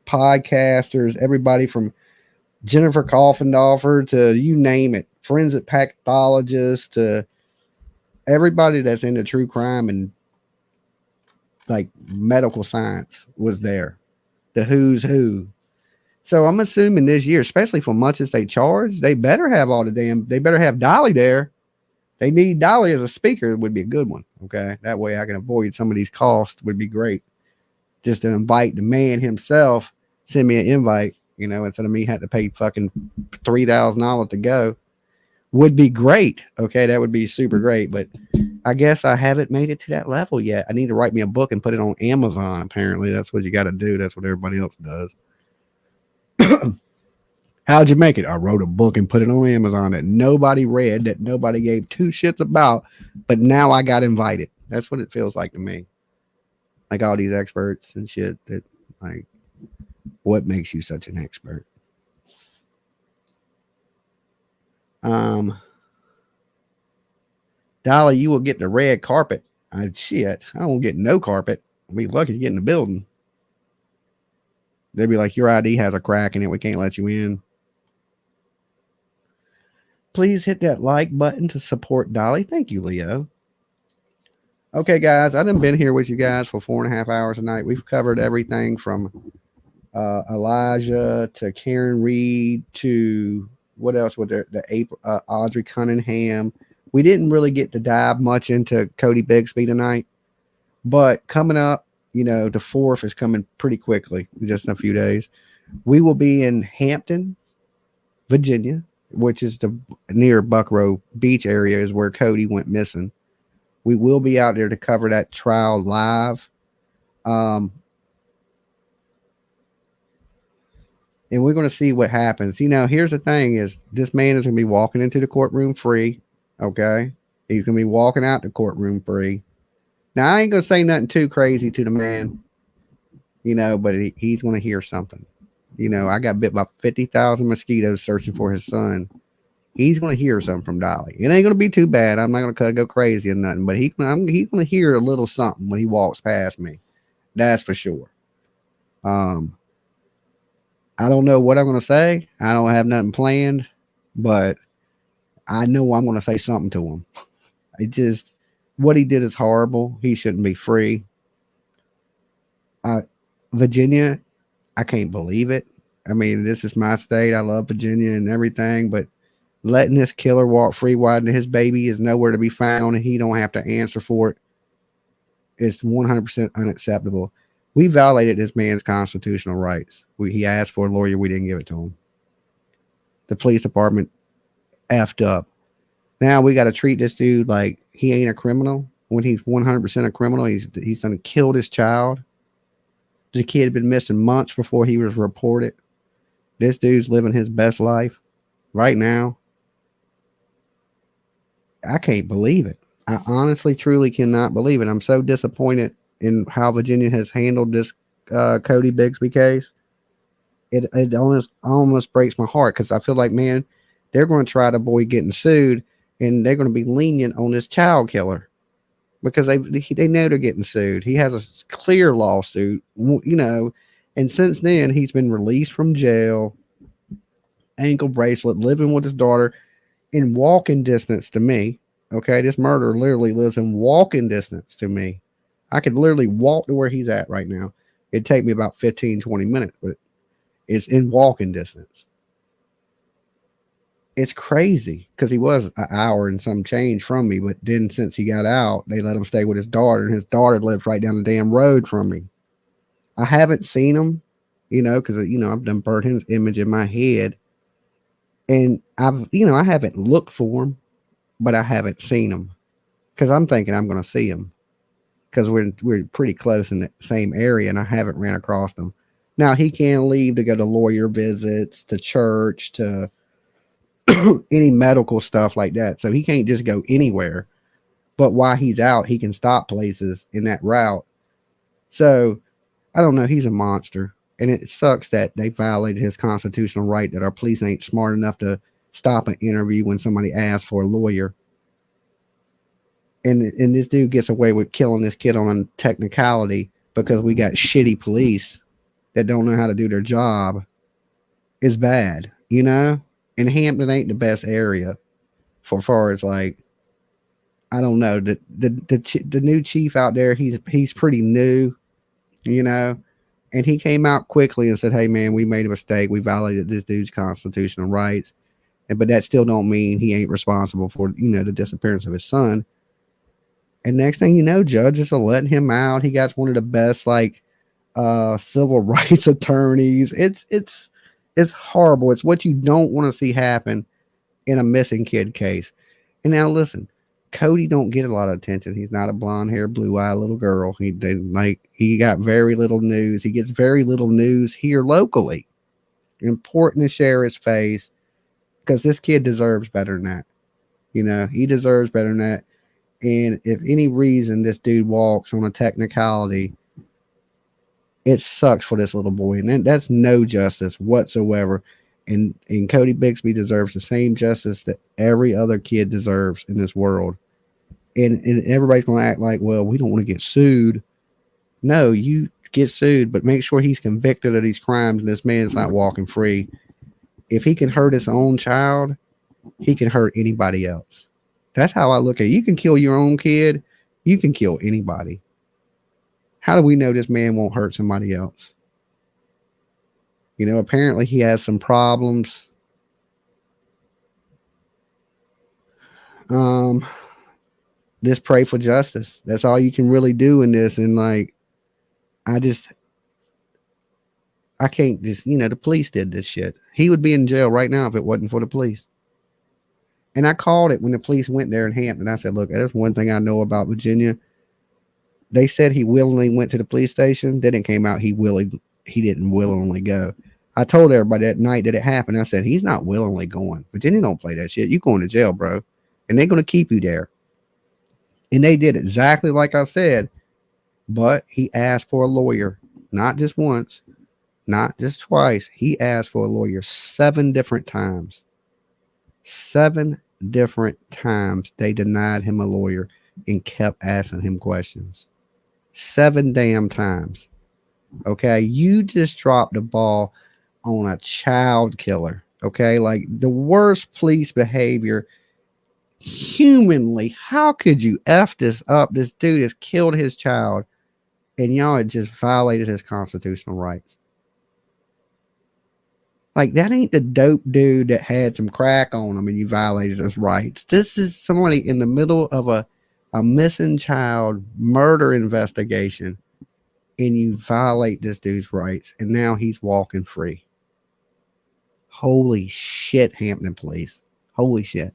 podcasters, everybody from Jennifer Coffindorfer to you name it, forensic pathologist to everybody that's into true crime and like medical science was there. The who's who. So I'm assuming this year, especially for much as they charge, they better have they better have Dolly there. They need Dolly as a speaker. It would be a good one. Okay. That way I can avoid some of these costs would be great. Just to invite the man himself, send me an invite, instead of me having to pay fucking $3,000 to go would be great. Okay. That would be super great. But I guess I haven't made it to that level yet. I need to write me a book and put it on Amazon. Apparently that's what you got to do. That's what everybody else does. How'd you make it? I wrote a book and put it on Amazon that nobody read, that nobody gave two shits about, but now I got invited. That's what it feels like to me. Like all these experts and shit that like, what makes you such an expert? Dolly, you will get the red carpet. Shit, I don't get no carpet. I'll be lucky to get in the building. They'd be like, your ID has a crack in it. We can't let you in. Please hit that like button to support Dolly. Thank you, Leo. Okay, guys, I've been here with you guys for 4.5 hours a night. We've covered everything from Elijah to Karen Reed to what else was there? Audrey Cunningham. We didn't really get to dive much into Cody Bigsby tonight, but coming up, the 4th is coming pretty quickly, just in a few days. We will be in Hampton, Virginia, which is near Buckrow Beach area is where Cody went missing. We will be out there to cover that trial live. And we're going to see what happens. Here's the thing is this man is going to be walking into the courtroom free. Okay. He's going to be walking out the courtroom free. Now, I ain't going to say nothing too crazy to the man, but he's going to hear something. I got bit by 50,000 mosquitoes searching for his son. He's going to hear something from Dolly. It ain't going to be too bad. I'm not going to go crazy or nothing, but he's going to hear a little something when he walks past me. That's for sure. I don't know what I'm going to say. I don't have nothing planned, but I know I'm going to say something to him. What he did is horrible. He shouldn't be free. Virginia, I can't believe it. I mean, this is my state. I love Virginia and everything, but letting this killer walk free while his baby is nowhere to be found and he don't have to answer for it is 100% unacceptable. We violated this man's constitutional rights. He asked for a lawyer. We didn't give it to him. The police department effed up. Now we got to treat this dude like he ain't a criminal when he's 100% a criminal. He's done killed his child. The kid had been missing months before he was reported. This dude's living his best life right now. I can't believe it. I honestly, truly cannot believe it. I'm so disappointed in how Virginia has handled this Cody Bigsby case. It almost breaks my heart because I feel like, man, they're going to try to avoid getting sued and they're going to be lenient on this child killer because they know they're getting sued. He has a clear lawsuit, and since then he's been released from jail, ankle bracelet, living with his daughter in walking distance to me. Okay, this murderer literally lives in walking distance to me. I could literally walk to where he's at right now. It'd take me about 15, 20 minutes, but it's in walking distance. It's crazy because he was an hour and some change from me, but then since he got out, they let him stay with his daughter, and his daughter lives right down the damn road from me. I haven't seen him, because I've done burned his image in my head, and I haven't looked for him, but I haven't seen him because I'm thinking I'm going to see him because we're pretty close in the same area, and I haven't ran across him. Now he can leave to go to lawyer visits, to church, to any medical stuff like that. So he can't just go anywhere. But while he's out, he can stop places in that route. So I don't know. He's a monster. And it sucks that they violated his constitutional right, that our police ain't smart enough to stop an interview when somebody asks for a lawyer. And this dude gets away with killing this kid on a technicality because we got shitty police that don't know how to do their job. Is bad, you know? And Hampton ain't the best area for far as like, I don't know, the new chief out there, he's pretty new, you know, and he came out quickly and said, hey man, we made a mistake. We violated this dude's constitutional rights. But that still don't mean he ain't responsible for, you know, the disappearance of his son. And next thing you know, judges are letting him out. He got one of the best like civil rights attorneys. It's horrible. It's what you don't want to see happen in a missing kid case. And now listen, Cody don't get a lot of attention. He's not a blonde-haired, blue-eyed little girl. He got very little news. He gets very little news here locally. Important to share his face because this kid deserves better than that. You know, he deserves better than that. And if any reason this dude walks on a technicality, it sucks for this little boy. And that's no justice whatsoever. And Cody Bigsby deserves the same justice that every other kid deserves in this world. And everybody's going to act like, well, we don't want to get sued. No, you get sued, but make sure he's convicted of these crimes and this man's not walking free. If he can hurt his own child, he can hurt anybody else. That's how I look at it. You can kill your own kid. You can kill anybody. How do we know this man won't hurt somebody else? You know, apparently he has some problems. Just pray for justice. That's all you can really do in this. And like, I can't just, you know, the police did this shit. He would be in jail right now if it wasn't for the police. And I called it when the police went there in Hampton. I said, look, there's one thing I know about Virginia. They said he willingly went to the police station. Then it came out he didn't willingly go. I told everybody that night that it happened. I said, he's not willingly going. Virginia don't play that shit. You going to jail, bro. And they're going to keep you there. And they did exactly like I said. But he asked for a lawyer. Not just once. Not just twice. He asked for a lawyer 7 different times. 7 different times they denied him a lawyer and kept asking him questions. 7 damn times. Okay, you just dropped the ball on a child killer. Okay, like the worst police behavior humanly. How could you F this up? This dude has killed his child and y'all had just violated his constitutional rights. Like, that ain't the dope dude that had some crack on him and you violated his rights. This is somebody in the middle of a missing child murder investigation and you violate this dude's rights and now he's walking free. Holy shit, Hampton police. Holy shit.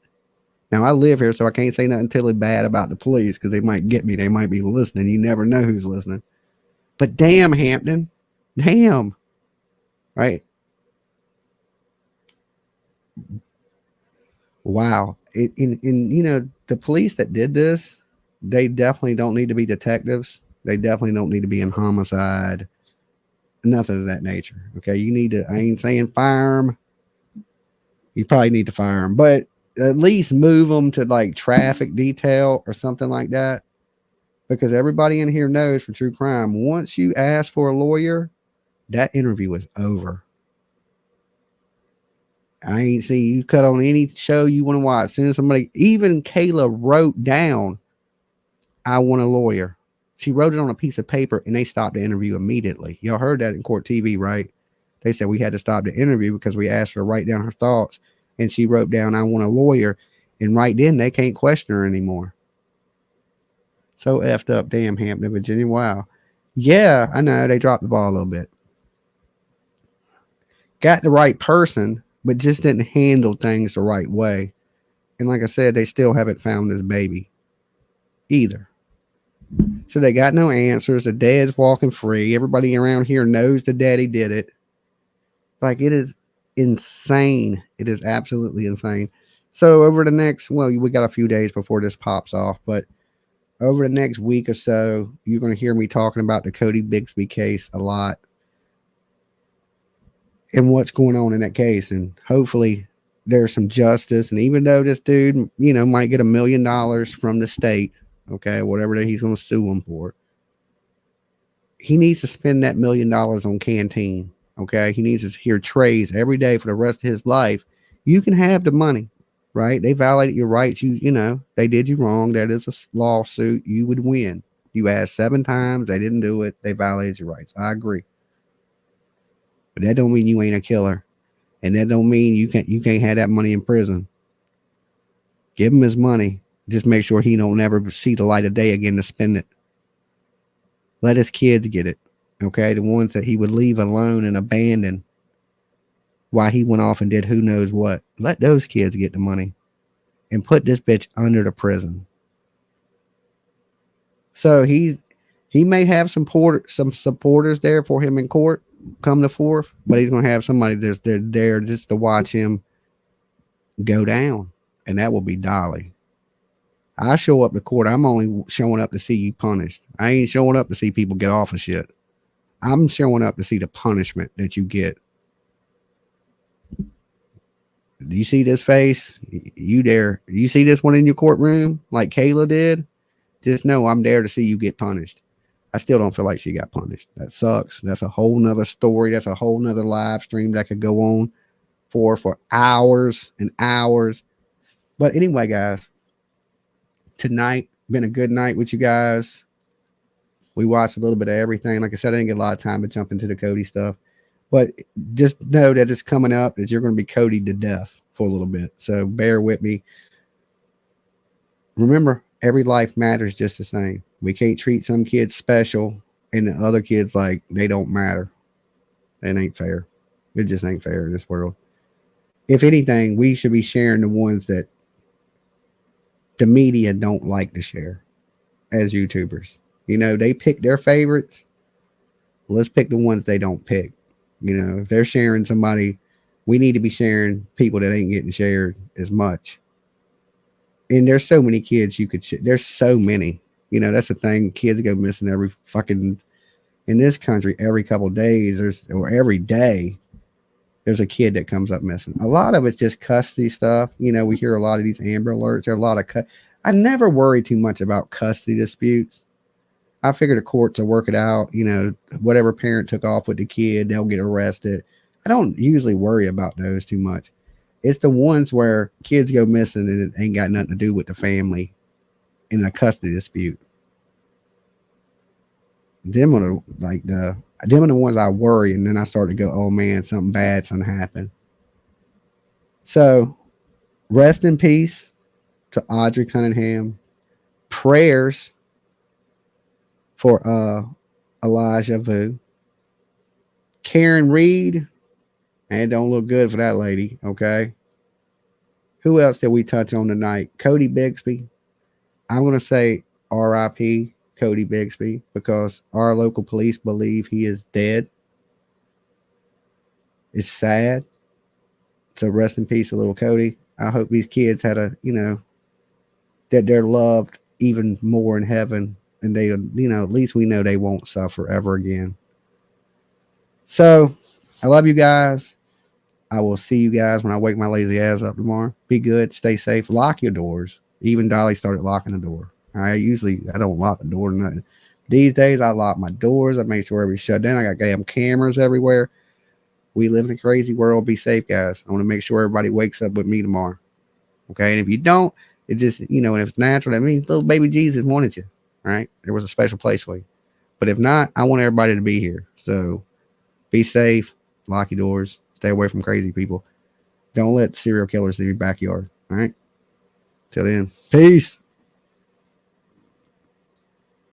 Now, I live here, so I can't say nothing totally bad about the police because they might get me. They might be listening. You never know who's listening. But damn, Hampton. Damn. Right? Wow. And you know, the police that did this, they definitely don't need to be detectives. They definitely don't need to be in homicide. Nothing of that nature. Okay. You need to, I ain't saying fire them. You probably need to fire them, but at least move them to like traffic detail or something like that. Because everybody in here knows for true crime, once you ask for a lawyer, that interview is over. I ain't see you cut on any show you want to watch. As soon as somebody, even Kayla wrote down, I want a lawyer. She wrote it on a piece of paper and they stopped the interview immediately. Y'all heard that in court TV, right? They said we had to stop the interview because we asked her to write down her thoughts and she wrote down, I want a lawyer. And right then they can't question her anymore. So effed up. Damn, Hampton, Virginia. Wow. Yeah, I know they dropped the ball a little bit. Got the right person, but just didn't handle things the right way. And like I said, they still haven't found this baby either. So they got no answers. The dad's walking free. Everybody around here knows the daddy did it. Like, it is insane. It is absolutely insane. So over the next, well, we got a few days before this pops off, but over the next week or so, you're going to hear me talking about the Cody Bigsby case a lot. and what's going on in that case. And hopefully there's some justice. And even though this dude, might get $1 million from the state, okay, whatever that he's going to sue him for, he needs to spend that $1 million on canteen. Okay. He needs to hear trays every day for the rest of his life. You can have the money, right? They violated your rights. They did you wrong. That is a lawsuit. You would win. You asked 7 times. They didn't do it. They violated your rights. I agree. But that don't mean you ain't a killer. And that don't mean you can't have that money in prison. Give him his money. Just make sure he don't never see the light of day again to spend it. Let his kids get it. Okay? The ones that he would leave alone and abandon while he went off and did who knows what. Let those kids get the money. And put this bitch under the prison. So he may have some supporters there for him in court come the 4th, but he's going to have somebody that's there just to watch him go down, and that will be Dolly. I show up to court. I'm only showing up to see you punished. I ain't showing up to see people get off of shit. I'm showing up to see the punishment that you get. Do you see this face? You there? You see this one in your courtroom like Kayla did? Just know I'm there to see you get punished. I still don't feel like she got punished. That sucks. That's a whole nother story. That's a whole nother live stream that could go on for hours and hours. But anyway, guys, tonight been a good night with you guys. We watched a little bit of everything. Like I said, I didn't get a lot of time to jump into the Cody stuff. But just know that it's coming up that you're going to be Codied to death for a little bit. So bear with me. Remember, every life matters just the same. We can't treat some kids special and the other kids like they don't matter. It ain't fair. It just ain't fair in this world. If anything, we should be sharing the ones that the media don't like to share as YouTubers. They pick their favorites. Let's pick the ones they don't pick. If they're sharing somebody, we need to be sharing people that ain't getting shared as much. And there's so many kids you could there's so many. That's the thing. Kids go missing every fucking in this country every couple of days or every day. There's a kid that comes up missing. A lot of it's just custody stuff. We hear a lot of these Amber Alerts. There are a lot of I never worry too much about custody disputes. I figure the courts will work it out. Whatever parent took off with the kid, they'll get arrested. I don't usually worry about those too much. It's the ones where kids go missing and it ain't got nothing to do with the family in a custody dispute. Them are the ones I worry, and then I start to go, oh man, something bad's gonna happen. So rest in peace to Audrii Cunningham. Prayers for Elijah Vue. Karen Reed. And don't look good for that lady, okay? Who else did we touch on tonight? Cody Bigsby. I'm going to say R.I.P. Cody Bigsby because our local police believe he is dead. It's sad. So rest in peace, little Cody. I hope these kids had that they're loved even more in heaven. And they, at least we know they won't suffer ever again. So I love you guys. I will see you guys when I wake my lazy ass up tomorrow. Be good. Stay safe. Lock your doors. Even Dolly started locking the door. I don't lock the door or nothing. These days, I lock my doors. I make sure everything's shut down. I got damn cameras everywhere. We live in a crazy world. Be safe, guys. I want to make sure everybody wakes up with me tomorrow. Okay? And if you don't, it just, and if it's natural, that means little baby Jesus wanted you. All right? There was a special place for you. But if not, I want everybody to be here. So be safe. Lock your doors. Stay away from crazy people. Don't let serial killers leave your backyard. All right? Till then, peace.